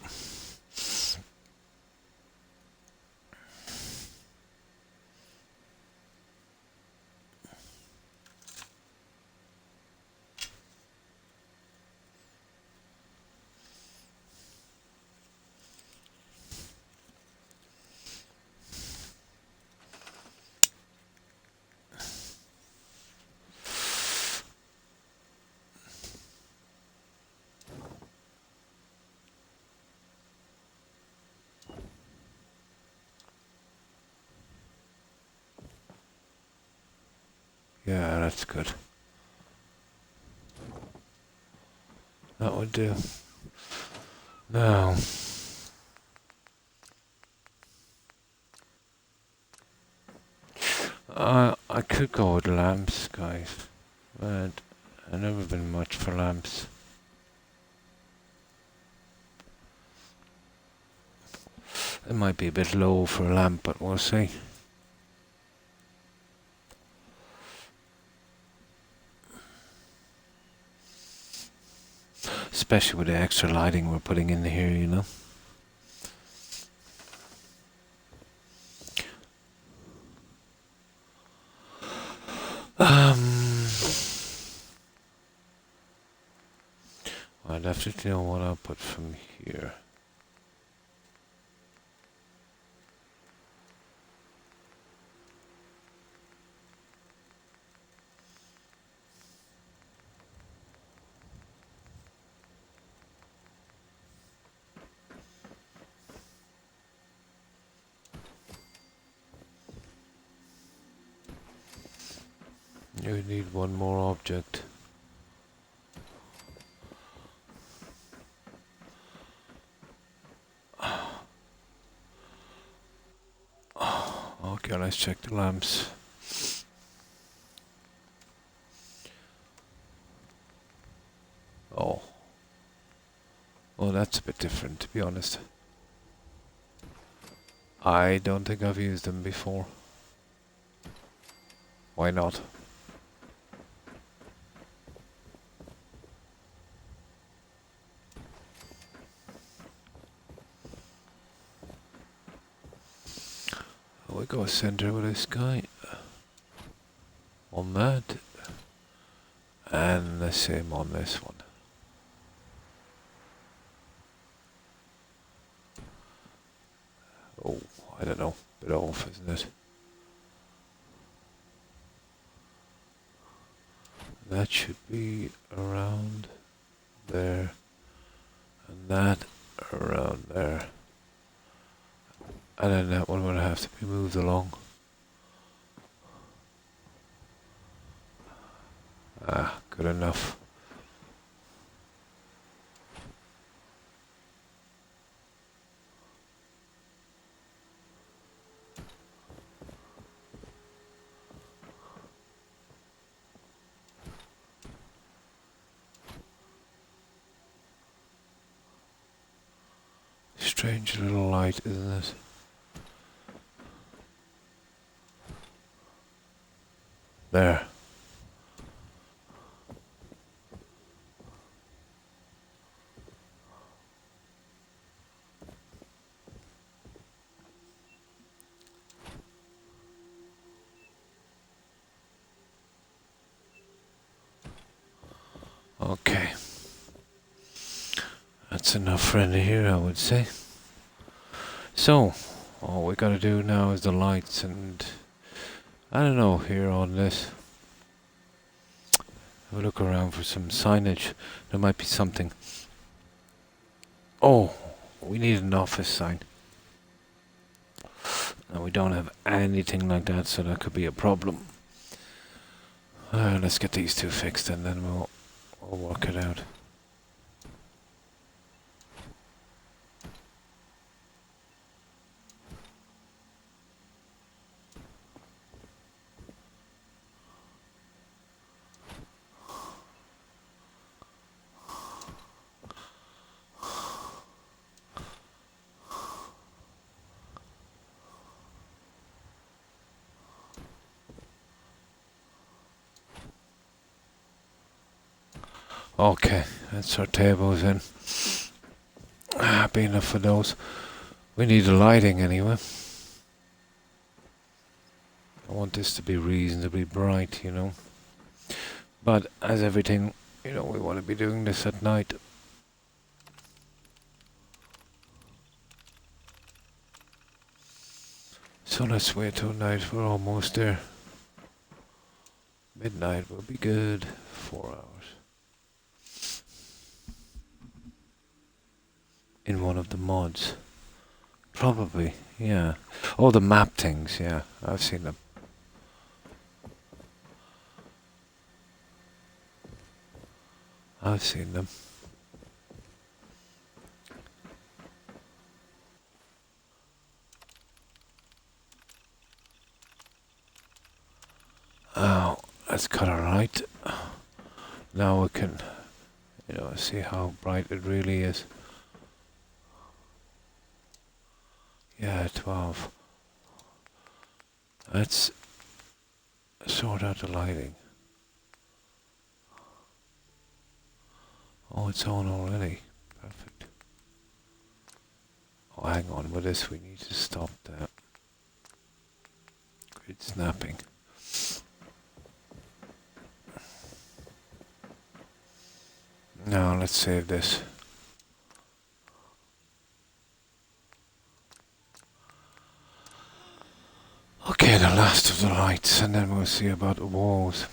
Yeah, that's good. That would do. Now, I could go with lamps, guys, but I've never been much for lamps. It might be a bit low for a lamp, but we'll see. especially with the extra lighting we're putting in here, you know. I'd have to know what I'll put from here. You need one more object. Okay, let's check the lamps. Oh. Oh, that's a bit different, to be honest. I don't think I've used them before. Why not? We go center with this guy. On that. And the same on this one. Oh, I don't know. Bit off, isn't it? That should be around there. And that around there. And then that one would have to be moved along. Ah, good enough. Strange little light, isn't it? There. Okay. That's enough for in here, I would say. So, all we gotta do now is the lights, and I don't know, here on this. Have a look around for some signage. There might be something. Oh, we need an office sign. And we don't have anything like that, so that could be a problem. Let's get these two fixed and then we'll work it out. Okay, that's our tables in. Happy enough for those. We need the lighting anyway. I want this to be reasonably bright, you know. But as everything, you know, we want to be doing this at night. So let's wait till night. We're almost there. Midnight will be good. 4 hours. In one of the mods. Probably, yeah. Oh, the map things, yeah. I've seen them. I've seen them. Oh, let's cut our light. Now we can, you know, see how bright it really is. Yeah, 12. Let's sort out the lighting. Oh, it's on already. Perfect. Oh, hang on. With this, we need to stop that. Great snapping. Now, let's save this. Okay, the last of the lights, and then we'll see about the walls.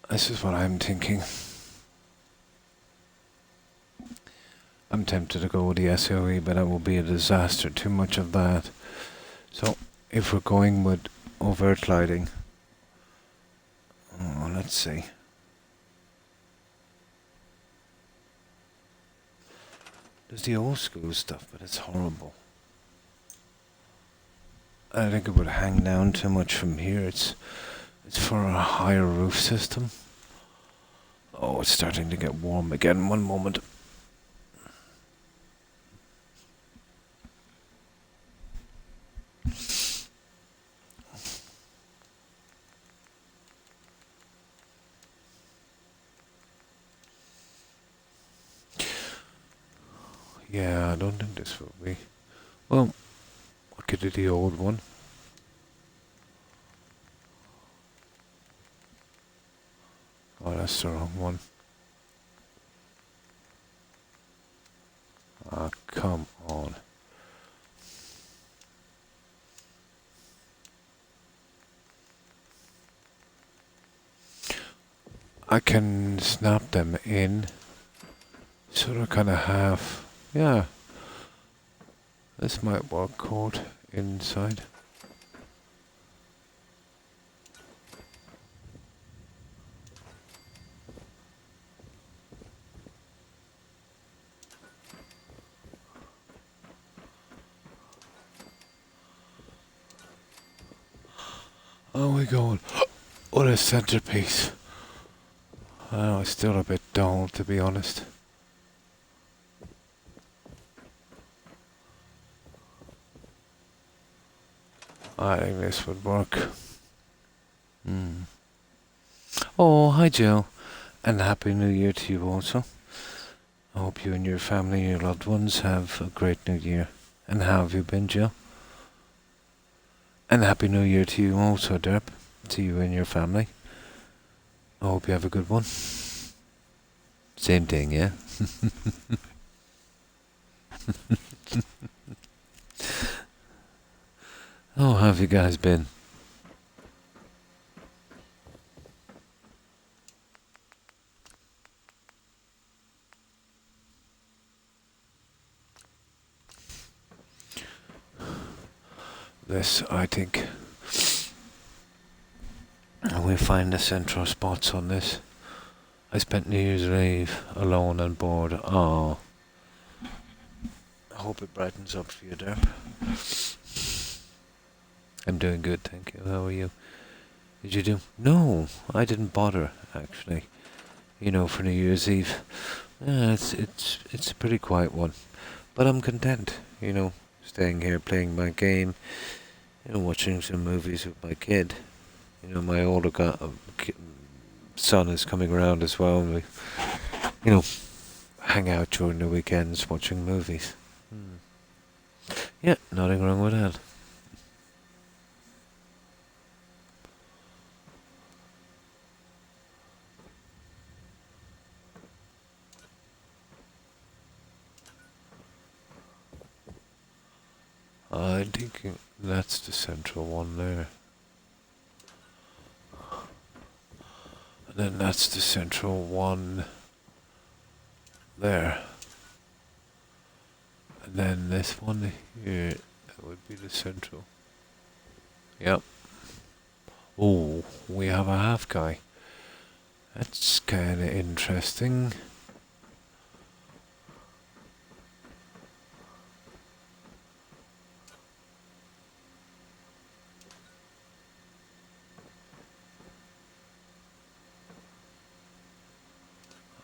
This is what I'm thinking. I'm tempted to go with the SOE, but that will be a disaster. Too much of that. So, if we're going with overt lighting, let's see. There's the old school stuff, but it's horrible. I think it would hang down too much from here. It's for a higher roof system. Oh, it's starting to get warm again. One moment. Yeah, I don't think this will be. Well, I could do the old one. Oh, that's the wrong one. Ah, come on. I can snap them in. Sort of kind of half. Yeah. This might work caught inside. Oh my god. What a centerpiece. Oh, it's still a bit dull, to be honest. I think this would work. Oh, hi Jill. And Happy New Year to you also. I hope you and your family and your loved ones have a great New Year. And how have you been, Jill? And Happy New Year to you also, Derp. To you and your family. I hope you have a good one. Same thing, yeah? Oh, how have you guys been? This, I think, we find the central spots on this. I spent New Year's Eve alone and bored. Oh, I hope it brightens up for you, Derp. I'm doing good, thank you. How are you? Did you do? No, I didn't bother actually. You know, for New Year's Eve, it's a pretty quiet one, but I'm content. You know, staying here, playing my game. You know, watching some movies with my kid. You know, my older son is coming around as well, and we, you know, hang out during the weekends watching movies. Yeah, nothing wrong with that. I think that's the central one there. And then that's the central one there. And then this one here, that would be the central. Yep. Oh, we have a half guy. That's kind of interesting.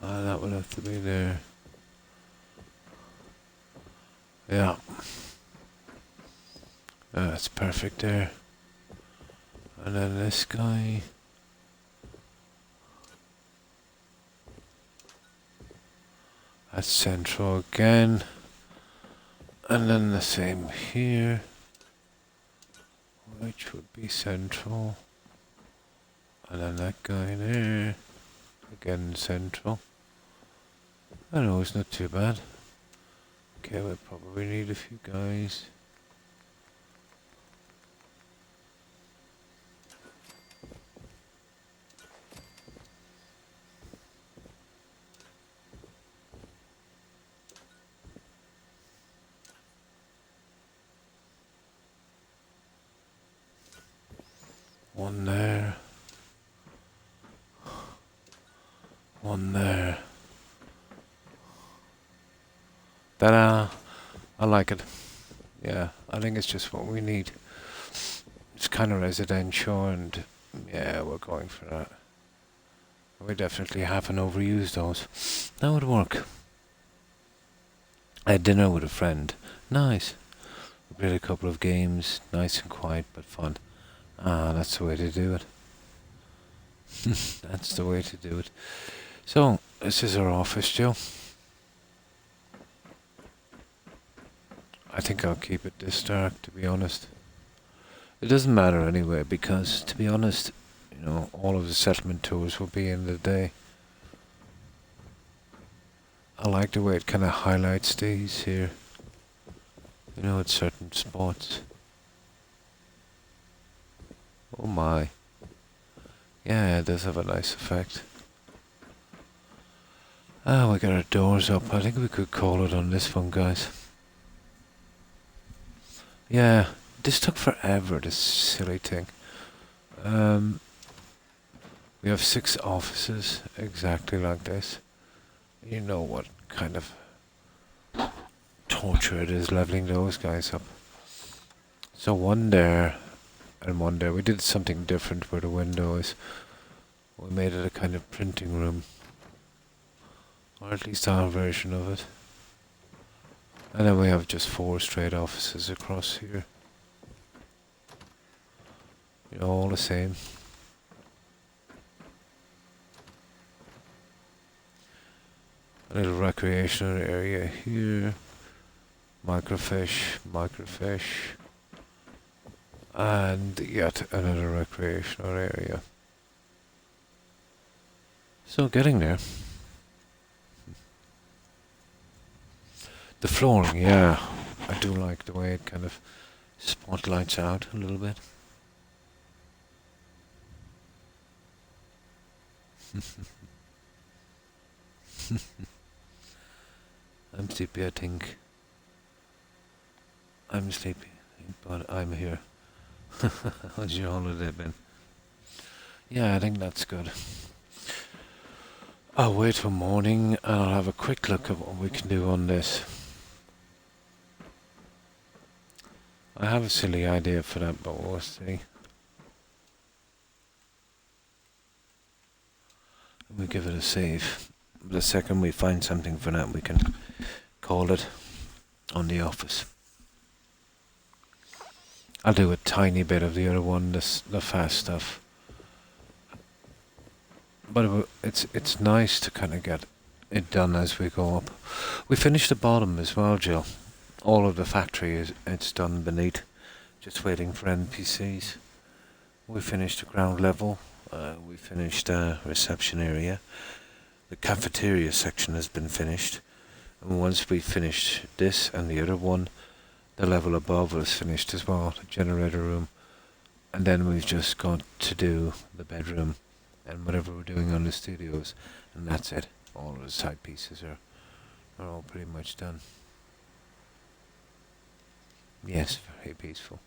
That would have to be there. Yeah. That's perfect there. And then this guy. That's central again. And then the same here. Which would be central. And then that guy there. Again central. I know it's not too bad. Okay, we'll probably need a few guys. One there. One there. Ta-da! I like it. Yeah, I think it's just what we need. It's kind of residential and yeah, we're going for that. We definitely haven't overused those. That would work. I had dinner with a friend. Nice. We played a couple of games. Nice and quiet, but fun. Ah, that's the way to do it. That's the way to do it. So, this is our office, Joe. I think I'll keep it this dark, to be honest. It doesn't matter anyway, because, to be honest, you know, all of the settlement tours will be in the day. I like the way it kind of highlights these here. You know, at certain spots. Oh my. Yeah, it does have a nice effect. Ah, we got our doors up. I think we could call it on this one, guys. Yeah, this took forever, this silly thing. We have 6 offices exactly like this. You know what kind of torture it is leveling those guys up. So one there and one there. We did something different where the window is. We made it a kind of printing room. Or at least our version of it. And then we have just 4 straight offices across here. You know, all the same. A little recreational area here. Microfish, microfish. And yet another recreational area. So getting there. The flooring, yeah. I do like the way it kind of spotlights out a little bit. I'm sleepy, I think. I'm sleepy, but I'm here. How's your holiday been? Yeah, I think that's good. I'll wait till morning and I'll have a quick look at what we can do on this. I have a silly idea for that, but we'll see. We give it a save. The second we find something for that, we can call it on the office. I'll do a tiny bit of the other one, the fast stuff. But it's nice to kind of get it done as we go up. We finished the bottom as well, Jill. All of the factory it's done beneath, just waiting for NPCs. We finished the ground level. We finished the reception area. The cafeteria section has been finished. And once we finish this and the other one, the level above is finished as well, the generator room. And then we've just got to do the bedroom and whatever we're doing on the studios. And that's it. All of the side pieces are all pretty much done. Yes, very peaceful.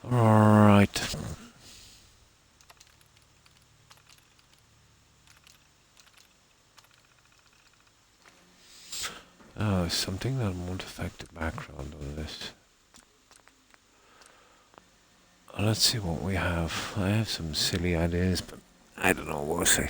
Alright. Oh, something that won't affect the background of this. Let's see what we have. I have some silly ideas, but I don't know, we'll see.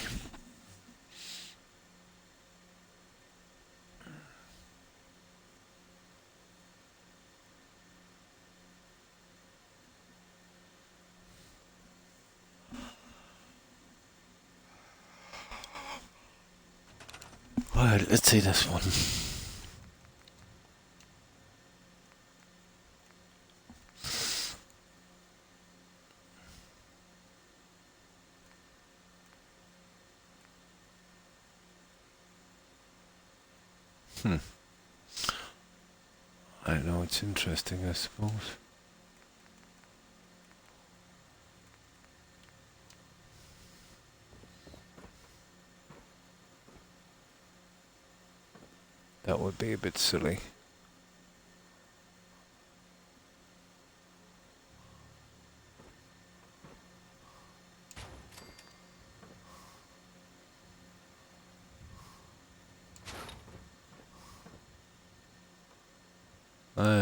Alright, let's see this one. I know it's interesting, I suppose. That would be a bit silly.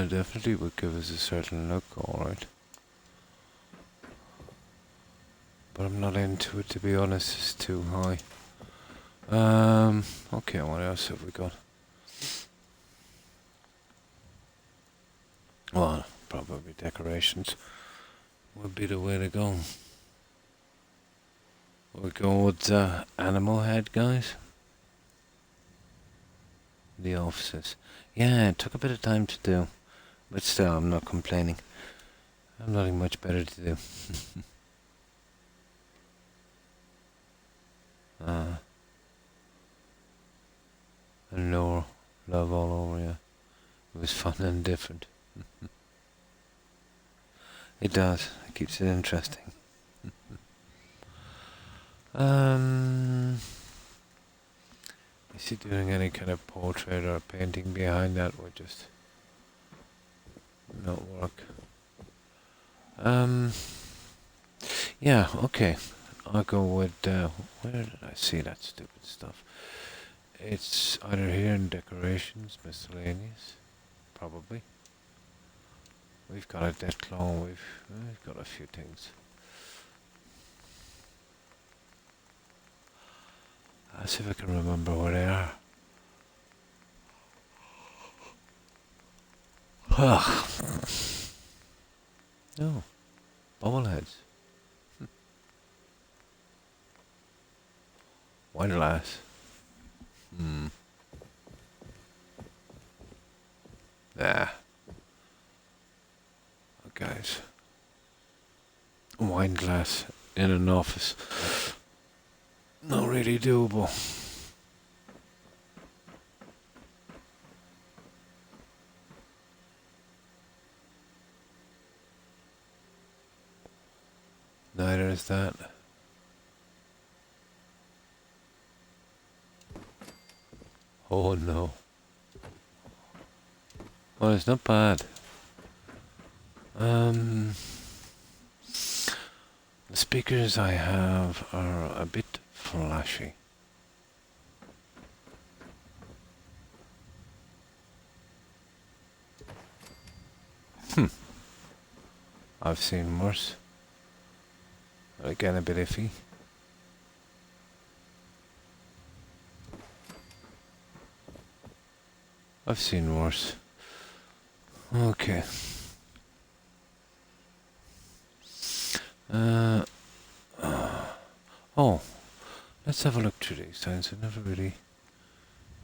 Definitely would give us a certain look, alright. But I'm not into it, to be honest, it's too high. Okay, what else have we got? Well, probably decorations would be the way to go. We'll go with animal head, guys. The offices. Yeah, it took a bit of time to do. But still, I'm not complaining. I've nothing much better to do. And love all over, yeah. It was fun and different. It does. It keeps it interesting. Is he doing any kind of portrait or painting behind that? Would just not work. Yeah, okay. I'll go with, where did I see that stupid stuff? It's either here in decorations, miscellaneous, probably. We've got a dead claw, we've got a few things. I'll see if I can remember where they are. Ugh. No. Bobbleheads. Wine glass. Nah. Oh, guys. Wine glass in an office. Not really doable. Neither is that. Oh no. Well, it's not bad. The speakers I have are a bit flashy. I've seen worse. Again, a bit iffy. I've seen worse. Okay. Oh, let's have a look through these signs. I've never really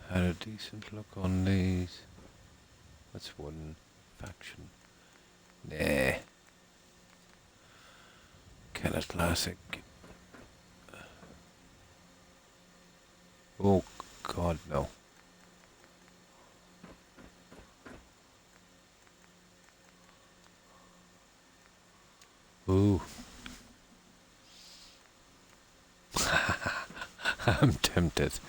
had a decent look on these. What's one faction? Nah. Kind of classic. Oh God, no. Ooh. I'm tempted.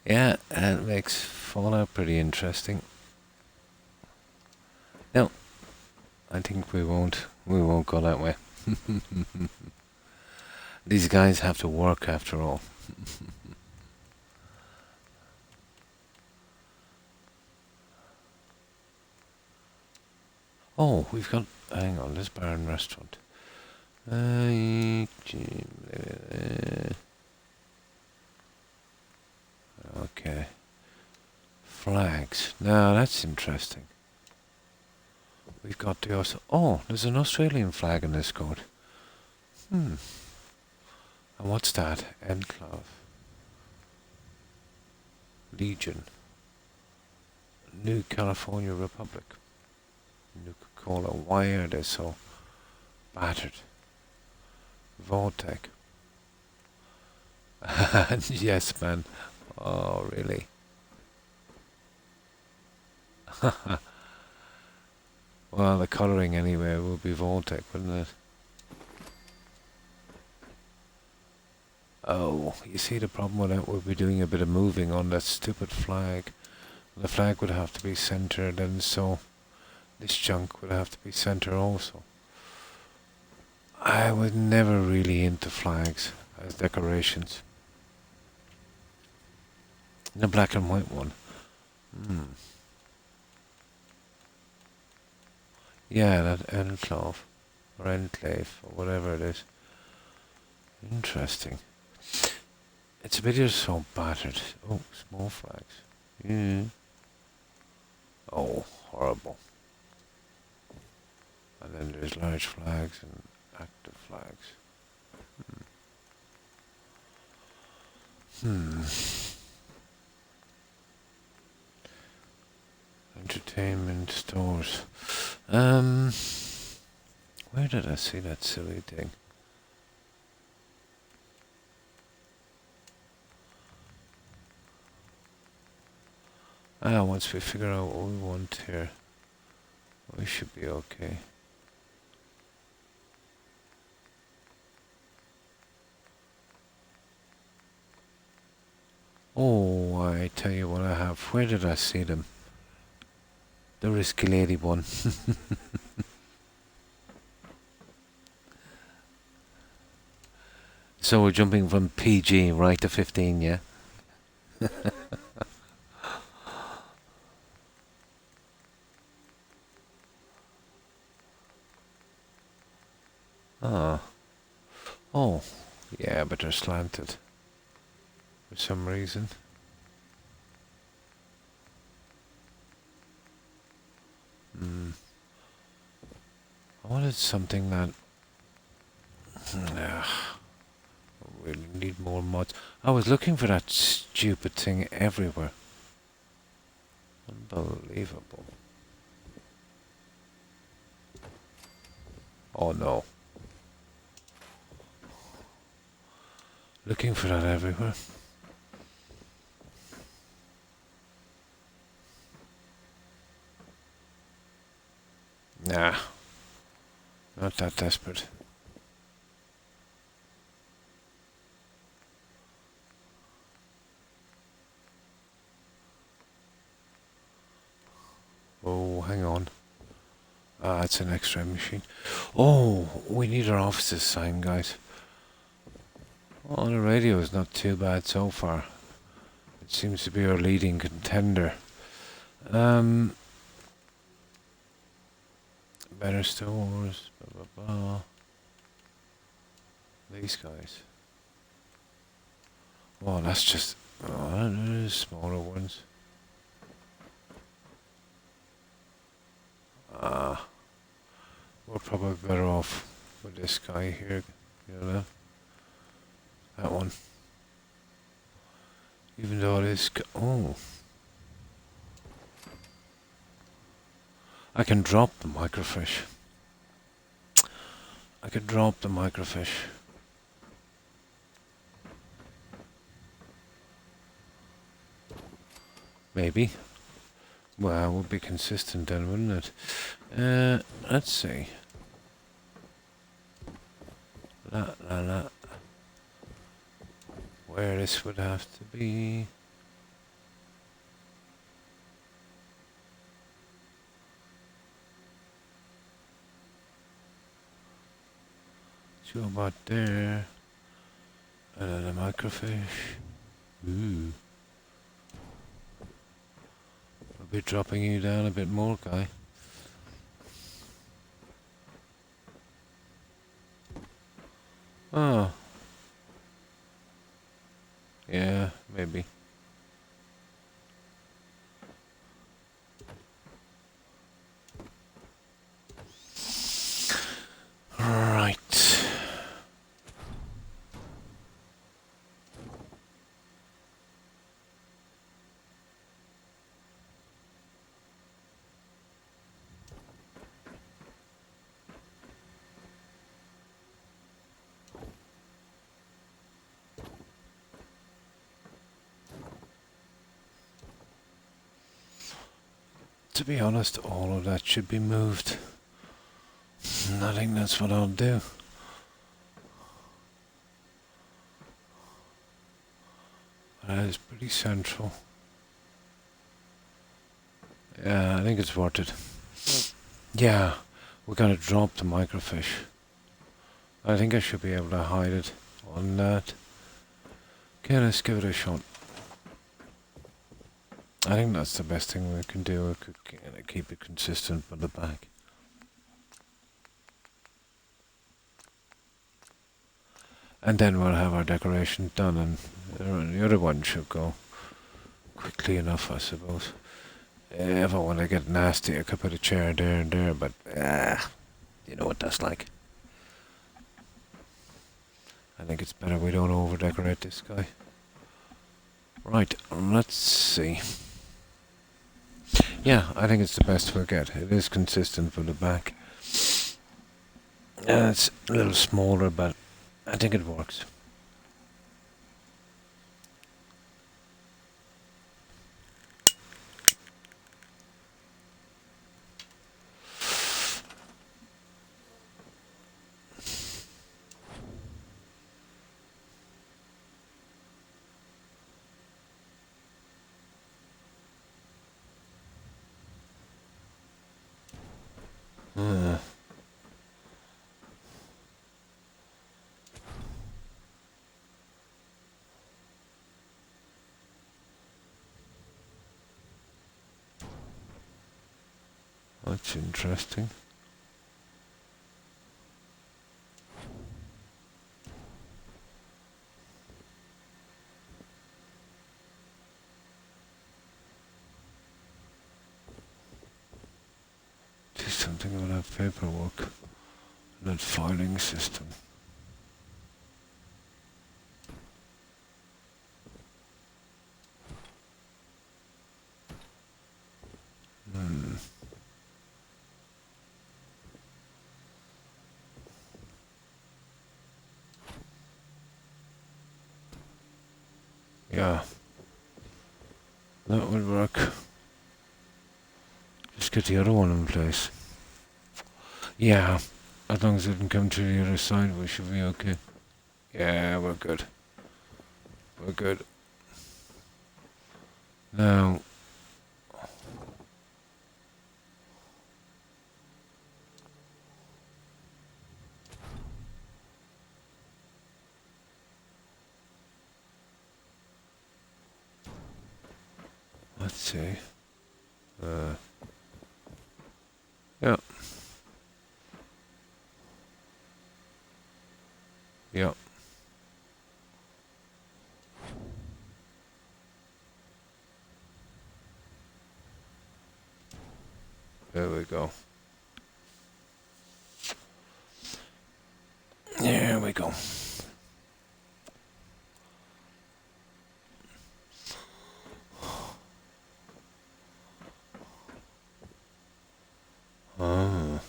Yeah, and it makes Fallout pretty interesting. No, I think we won't go that way. These guys have to work after all. Oh, we've got, hang on, this bar and restaurant. Okay. flags. Now that's interesting. We've got the oh, there's an Australian flag in this code. And what's that? Enclave. Legion. New California Republic. Nuka-Cola. Why are they so battered? Vortec. Yes, man. Oh, really? Well, the colouring anyway would be Vortec, wouldn't it? Oh, you see the problem with that? We'll be doing a bit of moving on that stupid flag. The flag would have to be centred, and so this junk would have to be centred also. I was never really into flags as decorations. The black and white one. Yeah, that enclave or enclave or whatever it is. Interesting. It's a bit so battered. Oh, small flags. Oh, horrible. And then there's large flags and active flags. Entertainment stores. Where did I see that silly thing? Once we figure out what we want here, we should be okay. Oh, I tell you what I have. Where did I see them? The risky lady one. So we're jumping from PG right to 15, yeah? Oh, yeah, but they're slanted for some reason. I wanted something that... we need more mods. I was looking for that stupid thing everywhere. Unbelievable. Oh no. Looking for that everywhere. Nah. Not that desperate. Oh, hang on. It's an X-ray machine. Oh, we need our offices signed, guys. Oh, the radio is not too bad so far. It seems to be our leading contender. Better stores, blah blah blah. These guys. Oh, that's just... Oh, there's smaller ones. We're probably better off with this guy here, you know, that one. Even though it is... Oh. I can drop the microfiche. I could drop the microfiche. Maybe. Well, it would be consistent then, wouldn't it? Let's see. Where this would have to be. So about there. And then a microfiche. Ooh. I'll be dropping you down a bit more, guy. Oh. Yeah, maybe. To be honest, all of that should be moved. I think that's what I'll do. That is pretty central. Yeah, I think it's worth it. Yeah, we're gonna drop the microfiche. I think I should be able to hide it on that. Okay, let's give it a shot. I think that's the best thing we can do. We could keep it consistent with the back. And then we'll have our decoration done, and the other one should go quickly enough, I suppose. If I want to get nasty, I could put a chair there and there, but you know what that's like. I think it's better we don't over-decorate this guy. Right, let's see. Yeah, I think it's the best we'll get. It is consistent with the back. It's a little smaller, but I think it works. That's interesting. Do something with that paperwork, that filing system. Yeah, that would work. Just get the other one in place. Yeah, as long as it can come to the other side, we should be okay. Yeah, we're good. We're good. Now, let's see. Yeah. Yeah. There we go. There we go. Ah.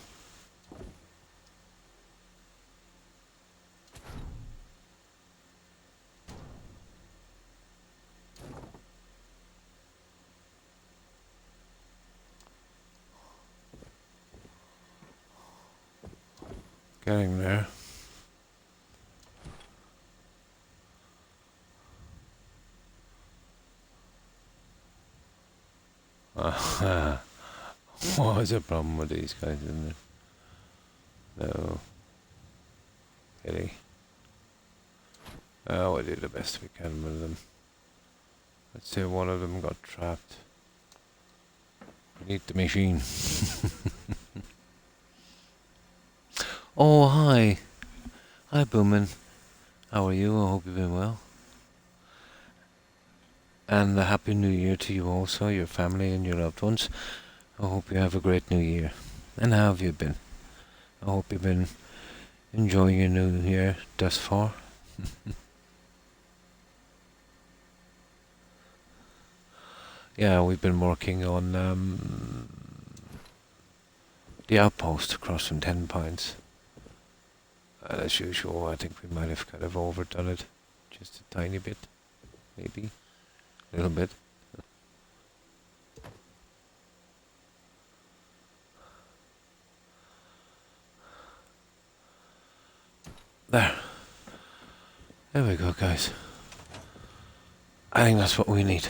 Getting there. What was the problem with these guys, isn't it? No. Pity. Oh, we'll do the best we can with them. Let's say one of them got trapped. We need the machine. Oh, hi. Hi, Boomin. How are you? I hope you've been well. And a happy new year to you also, your family and your loved ones. I hope you have a great new year. And how have you been? I hope you've been enjoying your new year thus far. Yeah, we've been working on the outpost across from 10 Pines. And as usual, I think we might have kind of overdone it. Just a tiny bit, maybe. A little bit. There. There we go, guys. I think that's what we need.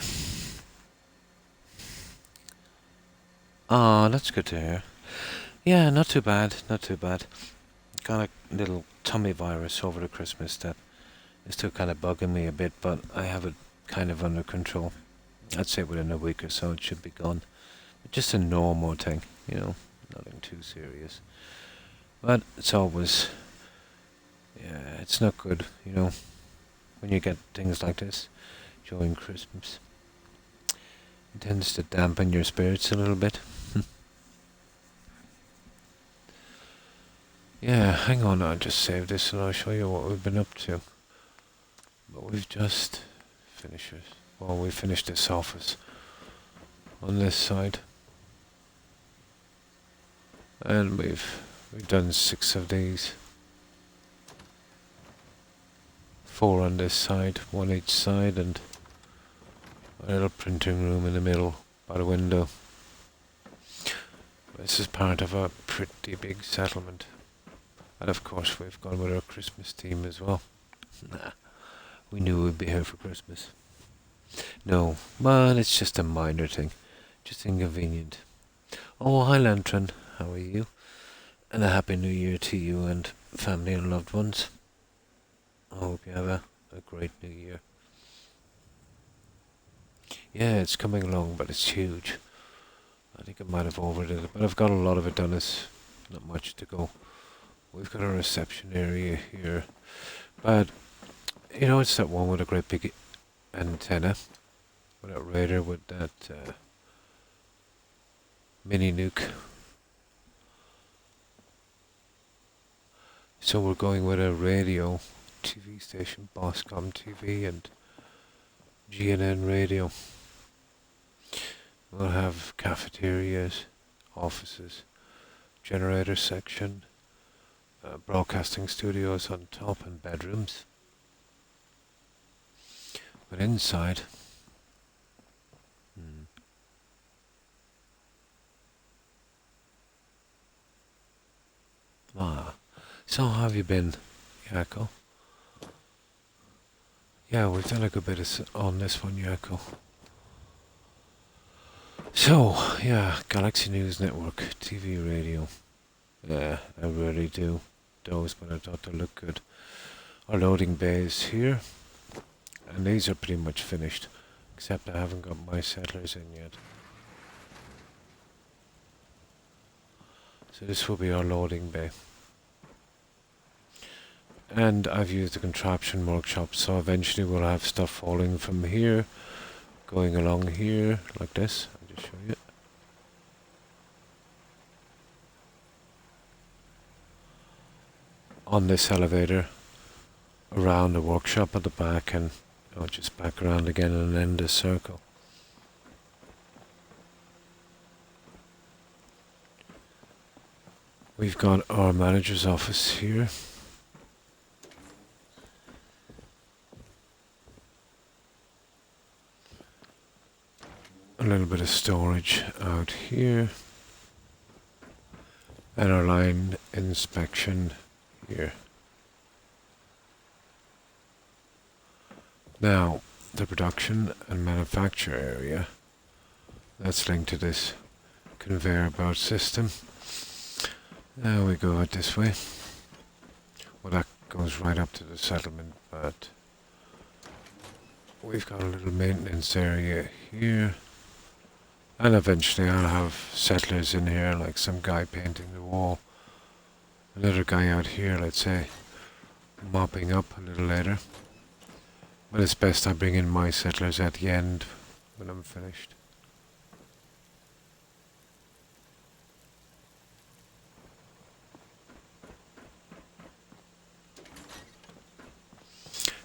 Oh, that's good to hear. Yeah, not too bad, not too bad. Got a little tummy virus over the Christmas that is still kind of bugging me a bit, but I have it kind of under control. I'd say within a week or so it should be gone. Just a normal thing, you know, nothing too serious. But it's always, yeah, it's not good, you know, when you get things like this during Christmas. It tends to dampen your spirits a little bit. Yeah, hang on, I'll just save this and I'll show you what we've been up to. But we've just finished it. Well, we finished this office on this side. And we've done 6 of these. 4 on this side, 1 each side, and a little printing room in the middle by the window. This is part of a pretty big settlement. And of course we've gone with our Christmas theme as well. Nah, we knew we'd be here for Christmas. No, well, it's just a minor thing. Just inconvenient. Oh, hi Lantern, how are you? And a happy new year to you and family and loved ones. I hope you have a great new year. Yeah, it's coming along, but it's huge. I think I might have overdid it, but I've got a lot of it done. It's not much to go. We've got a reception area here, but you know, it's that one with a great big antenna, with that radar with that mini nuke. So we're going with a radio TV station, Boscom TV and GNN radio. We'll have cafeterias, offices, generator section, broadcasting studios on top, and bedrooms. But inside, so how have you been, Yako? Yeah, we've done a good bit on this one, Yako. So, yeah, Galaxy News Network, TV, radio. Yeah, I really do those, but I thought they looked good. Our loading bays here, and these are pretty much finished, except I haven't got my settlers in yet. So this will be our loading bay. And I've used the contraption workshop, so eventually we'll have stuff falling from here, going along here, like this. I'll just show you. On this elevator, around the workshop at the back, and just back around again and end the circle. We've got our manager's office here. A little bit of storage out here. And our line inspection here. Now, the production and manufacture area, that's linked to this conveyor belt system. There we go out this way. Well, that goes right up to the settlement, but we've got a little maintenance area here. And eventually I'll have settlers in here, like some guy painting the wall. Another guy out here, let's say, mopping up a little later. But it's best I bring in my settlers at the end when I'm finished.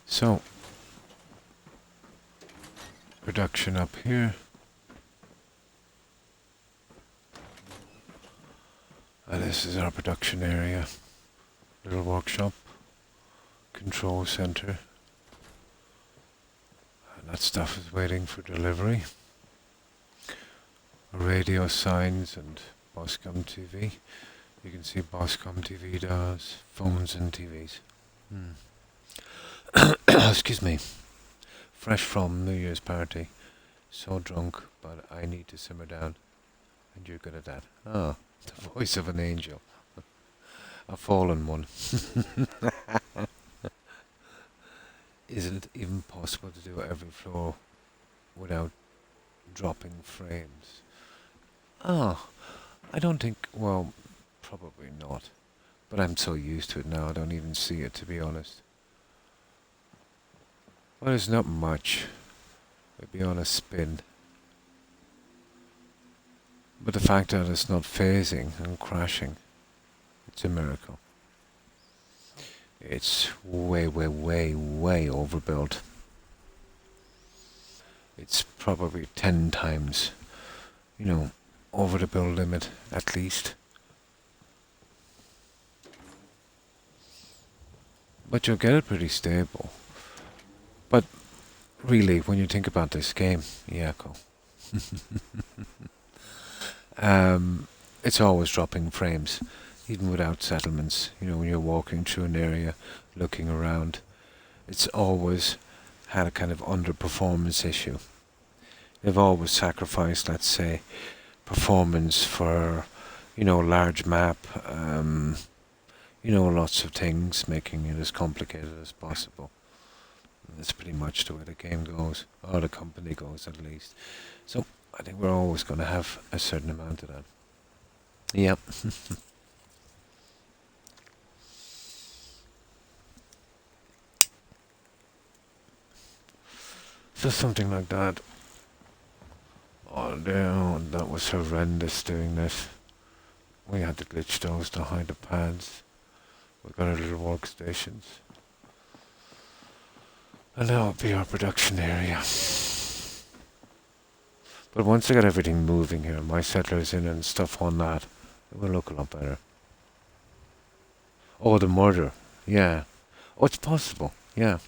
So, production up here. And this is our production area. Little workshop. Control center. And that stuff is waiting for delivery. Radio signs and Boscom TV. You can see Boscom TV does phones and TVs. Excuse me. Fresh from New Year's party. So drunk, but I need to simmer down. And you're good at that. Ah, the voice of an angel. A fallen one. Isn't it even possible to do every floor without dropping frames? Ah, I don't think, well, probably not. But I'm so used to it now, I don't even see it, to be honest. Well, it's not much. It'd be on a spin. But the fact that it's not phasing and crashing, it's a miracle. It's way, way, way, way overbuilt. It's probably 10 times, over the build limit at least. But you'll get it pretty stable. But really, when you think about this game, Yako, it's always dropping frames, even without settlements. When you're walking through an area, looking around, it's always had a kind of underperformance issue. They've always sacrificed, let's say, performance for, large map, lots of things, making it as complicated as possible. That's pretty much the way the game goes, or the company goes at least. So I think we're always going to have a certain amount of that. Yep. So something like that. Oh no, that was horrendous doing this. We had to glitch those to hide the pads. We got our little workstations. And that would be our production area. But once I got everything moving here, my settlers in and stuff on that, it will look a lot better. Oh, the murder. Yeah. Oh, it's possible. Yeah.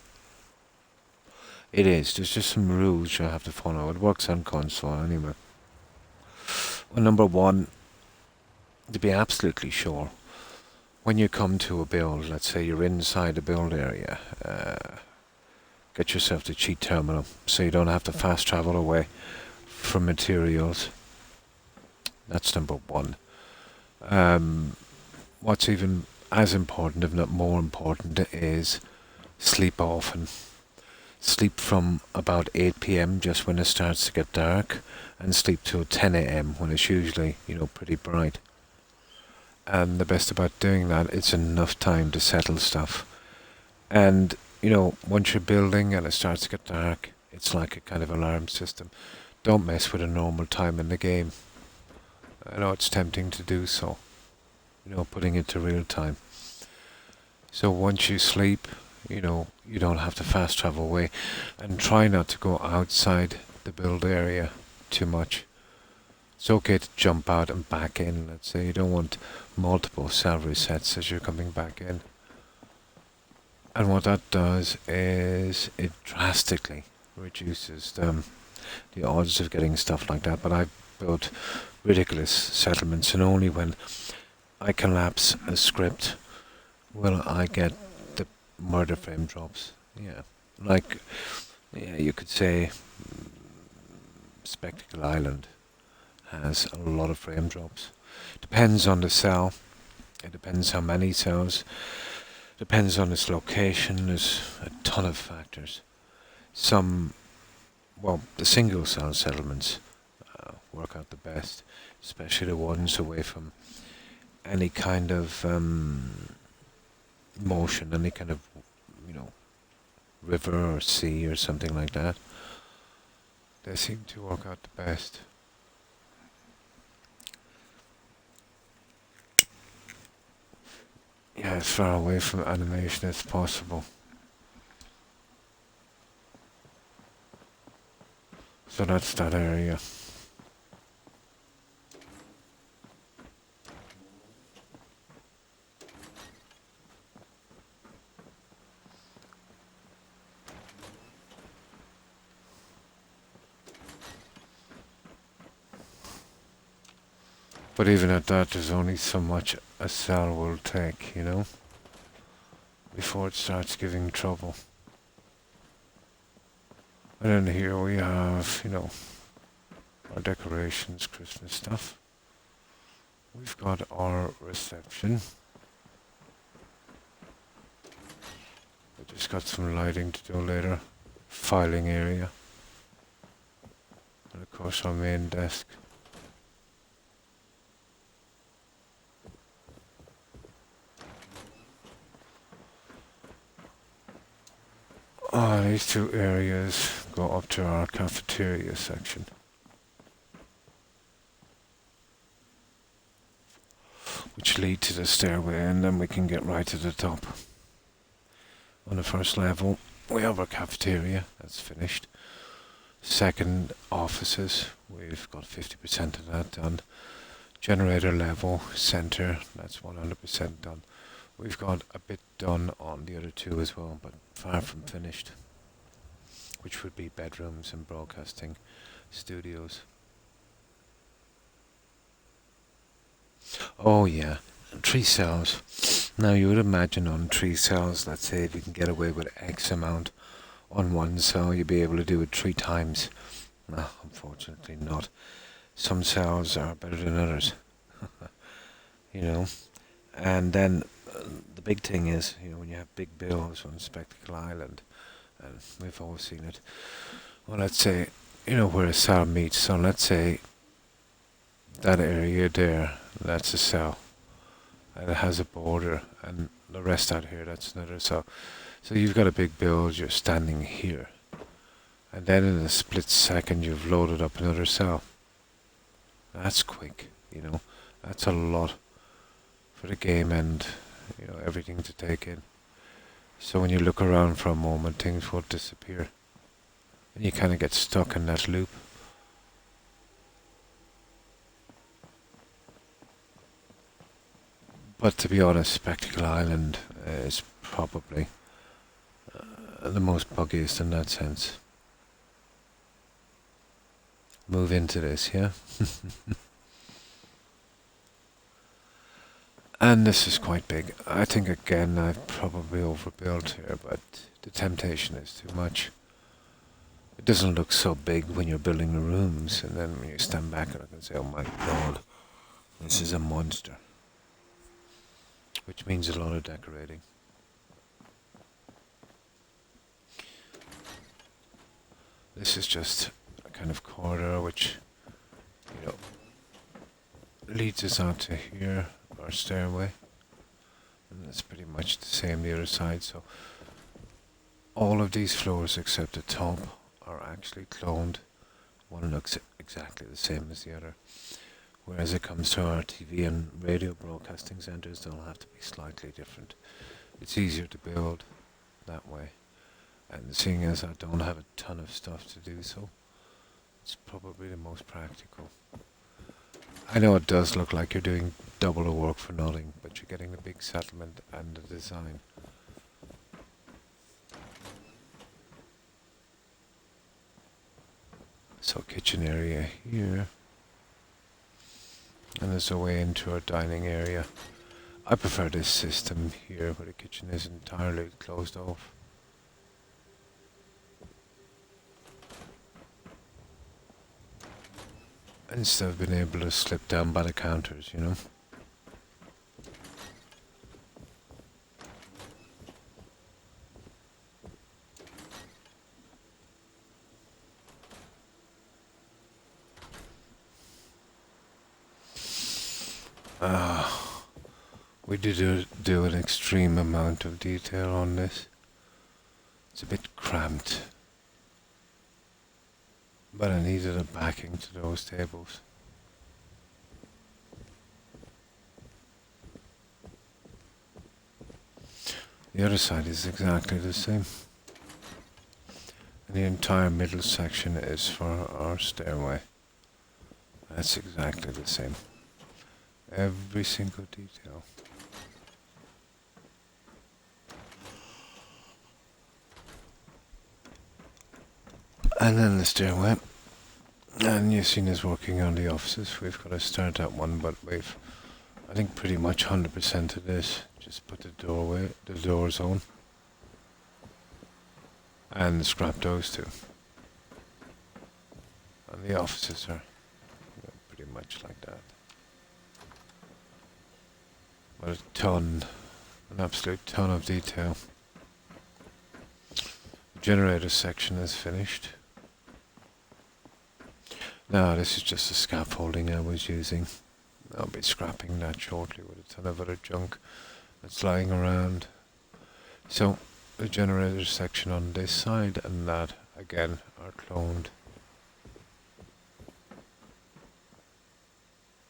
It is. There's just some rules you have to follow. It works on console anyway. Well, number one, to be absolutely sure, when you come to a build, let's say you're inside the build area, get yourself the cheat terminal so you don't have to fast travel away from materials. That's number one. What's even as important, if not more important, is sleep often. Sleep from about 8 p.m. just when it starts to get dark, and sleep till 10 a.m. when it's usually, pretty bright. And the best about doing that, it's enough time to settle stuff. And, once you're building and it starts to get dark, it's like a kind of alarm system. Don't mess with a normal time in the game. I know it's tempting to do so, putting it to real time. So once you sleep, you don't have to fast travel away, and try not to go outside the build area too much. It's okay to jump out and back in. Let's say you don't want multiple cell resets as you're coming back in. And what that does is it drastically reduces the odds of getting stuff like that. But I've built ridiculous settlements, and only when I collapse a script will I get the murder frame drops. Yeah. You could say Spectacle Island has a lot of frame drops. Depends on the cell. It depends how many cells. Depends on its location. There's a ton of factors. The single cell settlements work out the best, especially the ones away from any kind of motion, any kind of, river or sea or something like that. They seem to work out the best. Yeah, as far away from animation as possible. So that's that area. But even at that, there's only so much a cell will take, before it starts giving trouble. And then here we have, you know, our decorations, Christmas stuff. We've got our reception. We just got some lighting to do later. Filing area. And of course our main desk. These two areas go up to our cafeteria section. Which lead to the stairway, and then we can get right to the top. On the first level, we have our cafeteria, that's finished. Second, offices, we've got 50% of that done. Generator level, center, that's 100% done. We've got a bit done on the other two as well, but far from finished. Which would be bedrooms and broadcasting studios. Oh yeah, and tree cells. Now you would imagine on tree cells, let's say if you can get away with X amount on one cell, you'd be able to do it 3 times. No, unfortunately not. Some cells are better than others. You know. And then the big thing is, you know, when you have big bills on Spectacle Island, and we've all seen it. Well, let's say, you know, where a cell meets. So let's say that area there, that's a cell. And it has a border, and the rest out here, that's another cell. So you've got a big build, you're standing here. And then in a split second, you've loaded up another cell. That's quick, you know. That's a lot for the game and, you know, everything to take in. So when you look around for a moment, things will disappear. And you kind of get stuck in that loop. But to be honest, Spectacle Island is probably the most buggiest in that sense. Move into this, yeah? And this is quite big. I think again I've probably overbuilt here, but the temptation is too much. It doesn't look so big when you're building the rooms, and then when you stand back and look and say, oh my god, this is a monster. Which means a lot of decorating. This is just a kind of corridor which, you know, leads us out to here, our stairway. And it's pretty much the same the other side, so all of these floors except the top are actually cloned. One looks exactly the same as the other. Whereas it comes to our TV and radio broadcasting centres, they'll have to be slightly different. It's easier to build that way. And seeing as I don't have a ton of stuff to do so, it's probably the most practical. I know it does look like you're doing double the work for nothing, but you're getting the big settlement and the design. So kitchen area here. And there's a way into our dining area. I prefer this system here where the kitchen is entirely closed off. Instead of being able to slip down by the counters, you know. We did do an extreme amount of detail on this. It's a bit cramped. But I needed a backing to those tables. The other side is exactly the same. And the entire middle section is for our stairway. That's exactly the same. Every single detail. And then the stairway. And you've seen us working on the offices. We've got to start that one, but I think pretty much 100% of this. Just put the doors on. And scrap those two. And the offices are pretty much like that. But an absolute ton of detail. The generator section is finished. Now this is just the scaffolding I was using. I'll be scrapping that shortly with a ton of other junk that's lying around. So the generator section on this side and that again are cloned.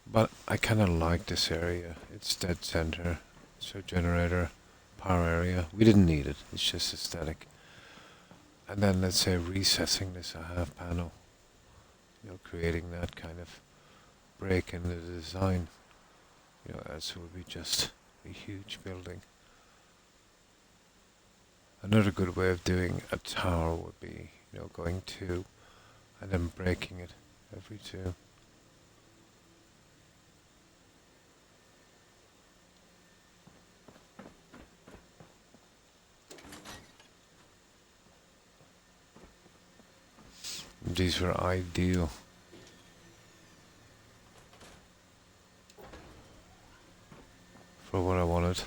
But I kind of like this area. It's dead center. So generator, power area. We didn't need it. It's just aesthetic. And then let's say recessing this a half panel. Creating that kind of break in the design. Else it would be just a huge building. Another good way of doing a tower would be, going two and then breaking it every two. These were ideal. For what I wanted.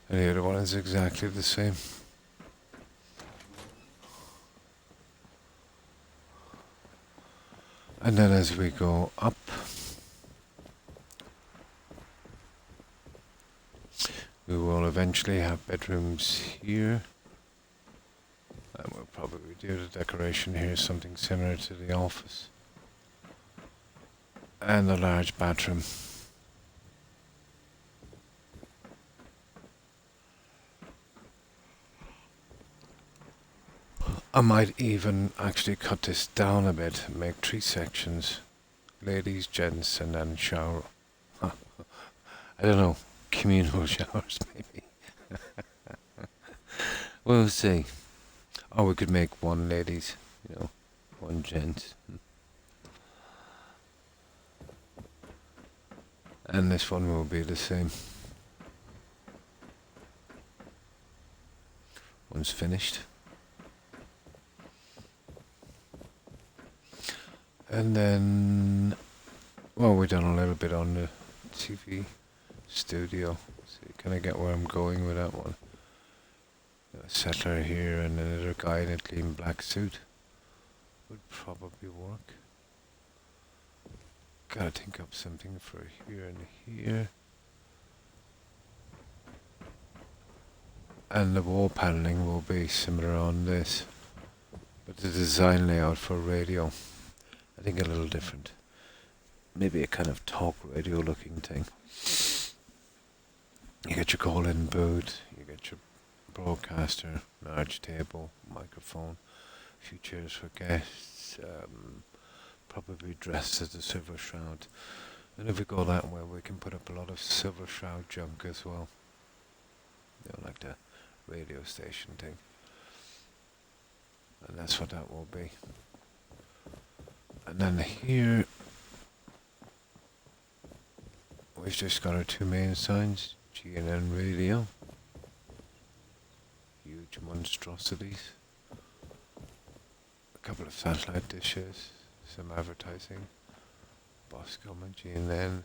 And the other one is exactly the same. And then as we go up, we will eventually have bedrooms here. And we'll probably do the decoration here, something similar to the office. And a large bathroom. I might even actually cut this down a bit and make 3 sections. Ladies, gents, and then shower. I don't know, communal showers maybe. We'll see. Or we could make 1 ladies, 1 gents. And this one will be the same. One's finished. And then, well, we've done a little bit on the TV studio. So you kind of get where I'm going with that one. A settler here and another guy in a clean black suit would probably work. Gotta think up something for here and here. And the wall paneling will be similar on this. But the design layout for radio, I think a little different. Maybe a kind of talk radio looking thing. You get your call-in booth, you get your broadcaster, large table, microphone, a few chairs for guests, probably dressed as a silver shroud. And if we go that way, we can put up a lot of silver shroud junk as well. Like the radio station thing. And that's what that will be. And then here, we've just got our 2 main signs, G&N Radio. Huge monstrosities. A couple of satellite dishes, some advertising, Boscom and G&N,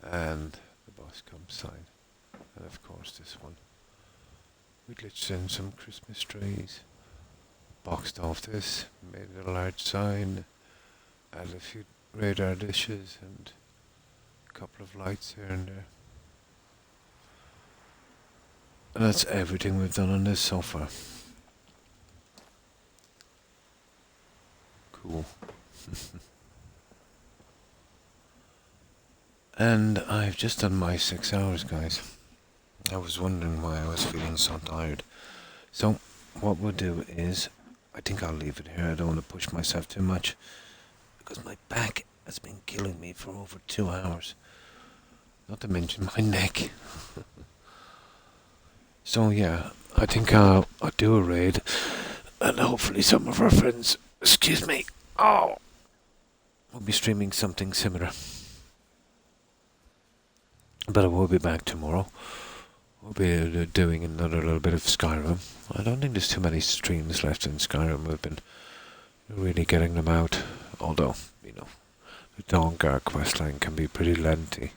and the Boscom sign. And of course this one. We glitched in some Christmas trees, boxed off this, made it a large sign, added a few radar dishes and a couple of lights here and there. And that's everything we've done on this so far. Cool. And I've just done my 6 hours, guys. I was wondering why I was feeling so tired. So, what we'll do is, I think I'll leave it here. I don't want to push myself too much, because my back has been killing me for over 2 hours. Not to mention my neck. So yeah, I think I'll do a raid, and hopefully some of our friends, excuse me, will be streaming something similar. But I will be back tomorrow. We'll be doing another little bit of Skyrim. I don't think there's too many streams left in Skyrim. We've been really getting them out. Although, you know, the Dawnguard questline can be pretty lengthy.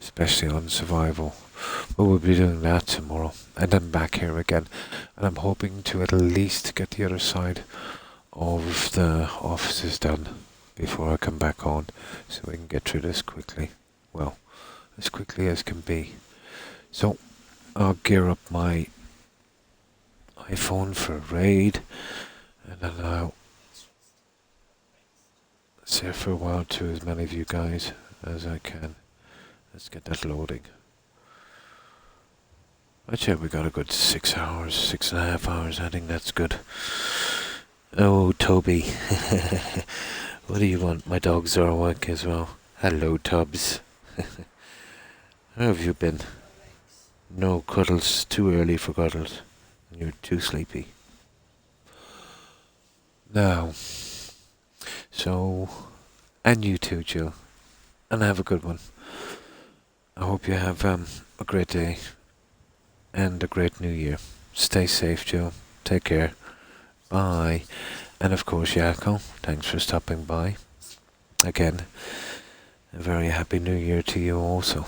Especially on survival. But we'll be doing that tomorrow. And then back here again. And I'm hoping to at least get the other side of the offices done before I come back on. So we can get through this quickly. Well, as quickly as can be. So, I'll gear up my iPhone for a raid, and then I'll say farewell to as many of you guys as I can. Let's get that loading. I'd say we got a good 6 hours, 6.5 hours. I think that's good. Oh, Toby. What do you want? My dogs are awake as well. Hello, Tubbs. How have you been? No cuddles, too early for cuddles. You're too sleepy. Now, so, and you too, Joe. And have a good one. I hope you have a great day and a great new year. Stay safe, Joe. Take care. Bye. And of course, Yako, thanks for stopping by. Again, a very happy new year to you also.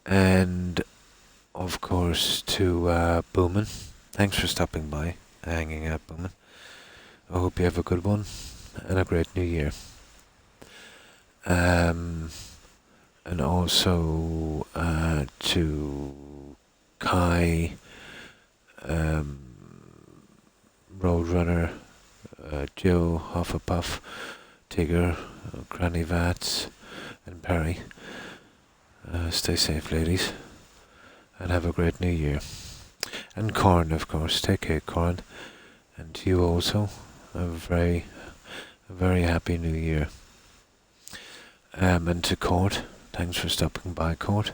And of course, to Boomin. Thanks for stopping by, hanging out, Boomin. I hope you have a good one and a great new year. And also to Kai, Roadrunner, Joe, Hufflepuff, Tigger, Granny Vats, and Perry. Stay safe, ladies. And have a great new year. And Corn, of course. Take care, Corn. And to you also, a very happy new year. And to Court, thanks for stopping by, Court.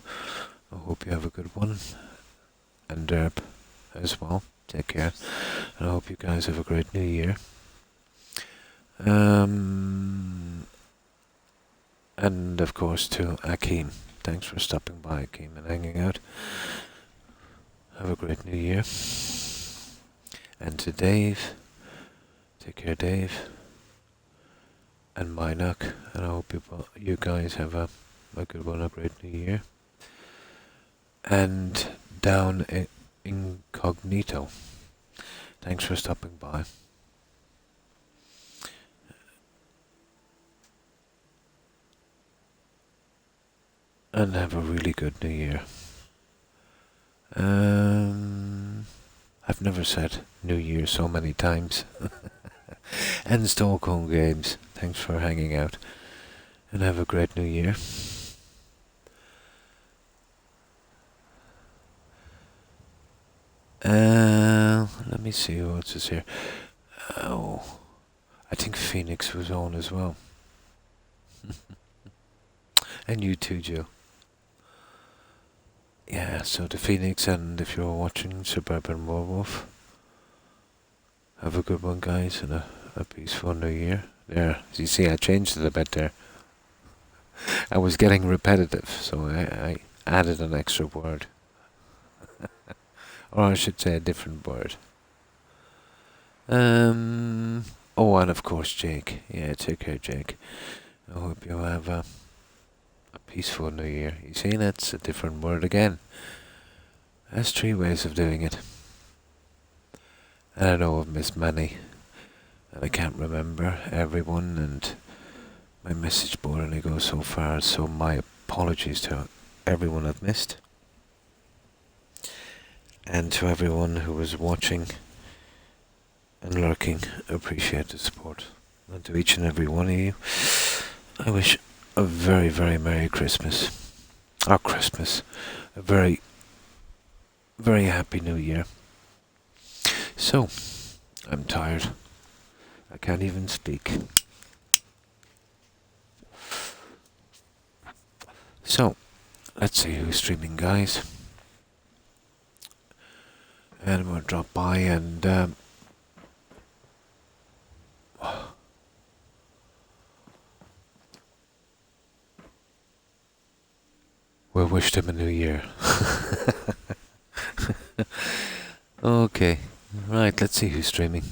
I hope you have a good one. And Derp as well. Take care. And I hope you guys have a great new year. And of course to Akeem. Thanks for stopping by, Akeem, and hanging out. Have a great new year. And to Dave, take care, Dave. And Minock, and I hope you guys have a good one, a great new year. And Down Incognito, thanks for stopping by. And have a really good new year. I've never said New Year so many times. And Stockholm Games, thanks for hanging out. And have a great new year. Let me see who else is here. Oh, I think Phoenix was on as well. And you too, Joe. Yeah, so the Phoenix, and if you're watching Suburban Werewolf, have a good one, guys, and a peaceful new year. There, you see, I changed it a bit there. I was getting repetitive, so I added an extra word. Or I should say a different word. Oh, and of course Jake. Yeah, take care, Jake. I hope you have a peaceful new year. You see, that's a different word again. That's 3 ways of doing it. And I know I've missed many. And I can't remember everyone, and my message board only goes so far, so my apologies to everyone I've missed. And to everyone who was watching and lurking, appreciate the support. And to each and every one of you, I wish a very, very Merry Christmas. Or Christmas. A very, very Happy New Year. So, I'm tired. I can't even speak. So, let's see who's streaming, guys. And we'll drop by and We wished him a new year. Okay. Right, let's see who's streaming.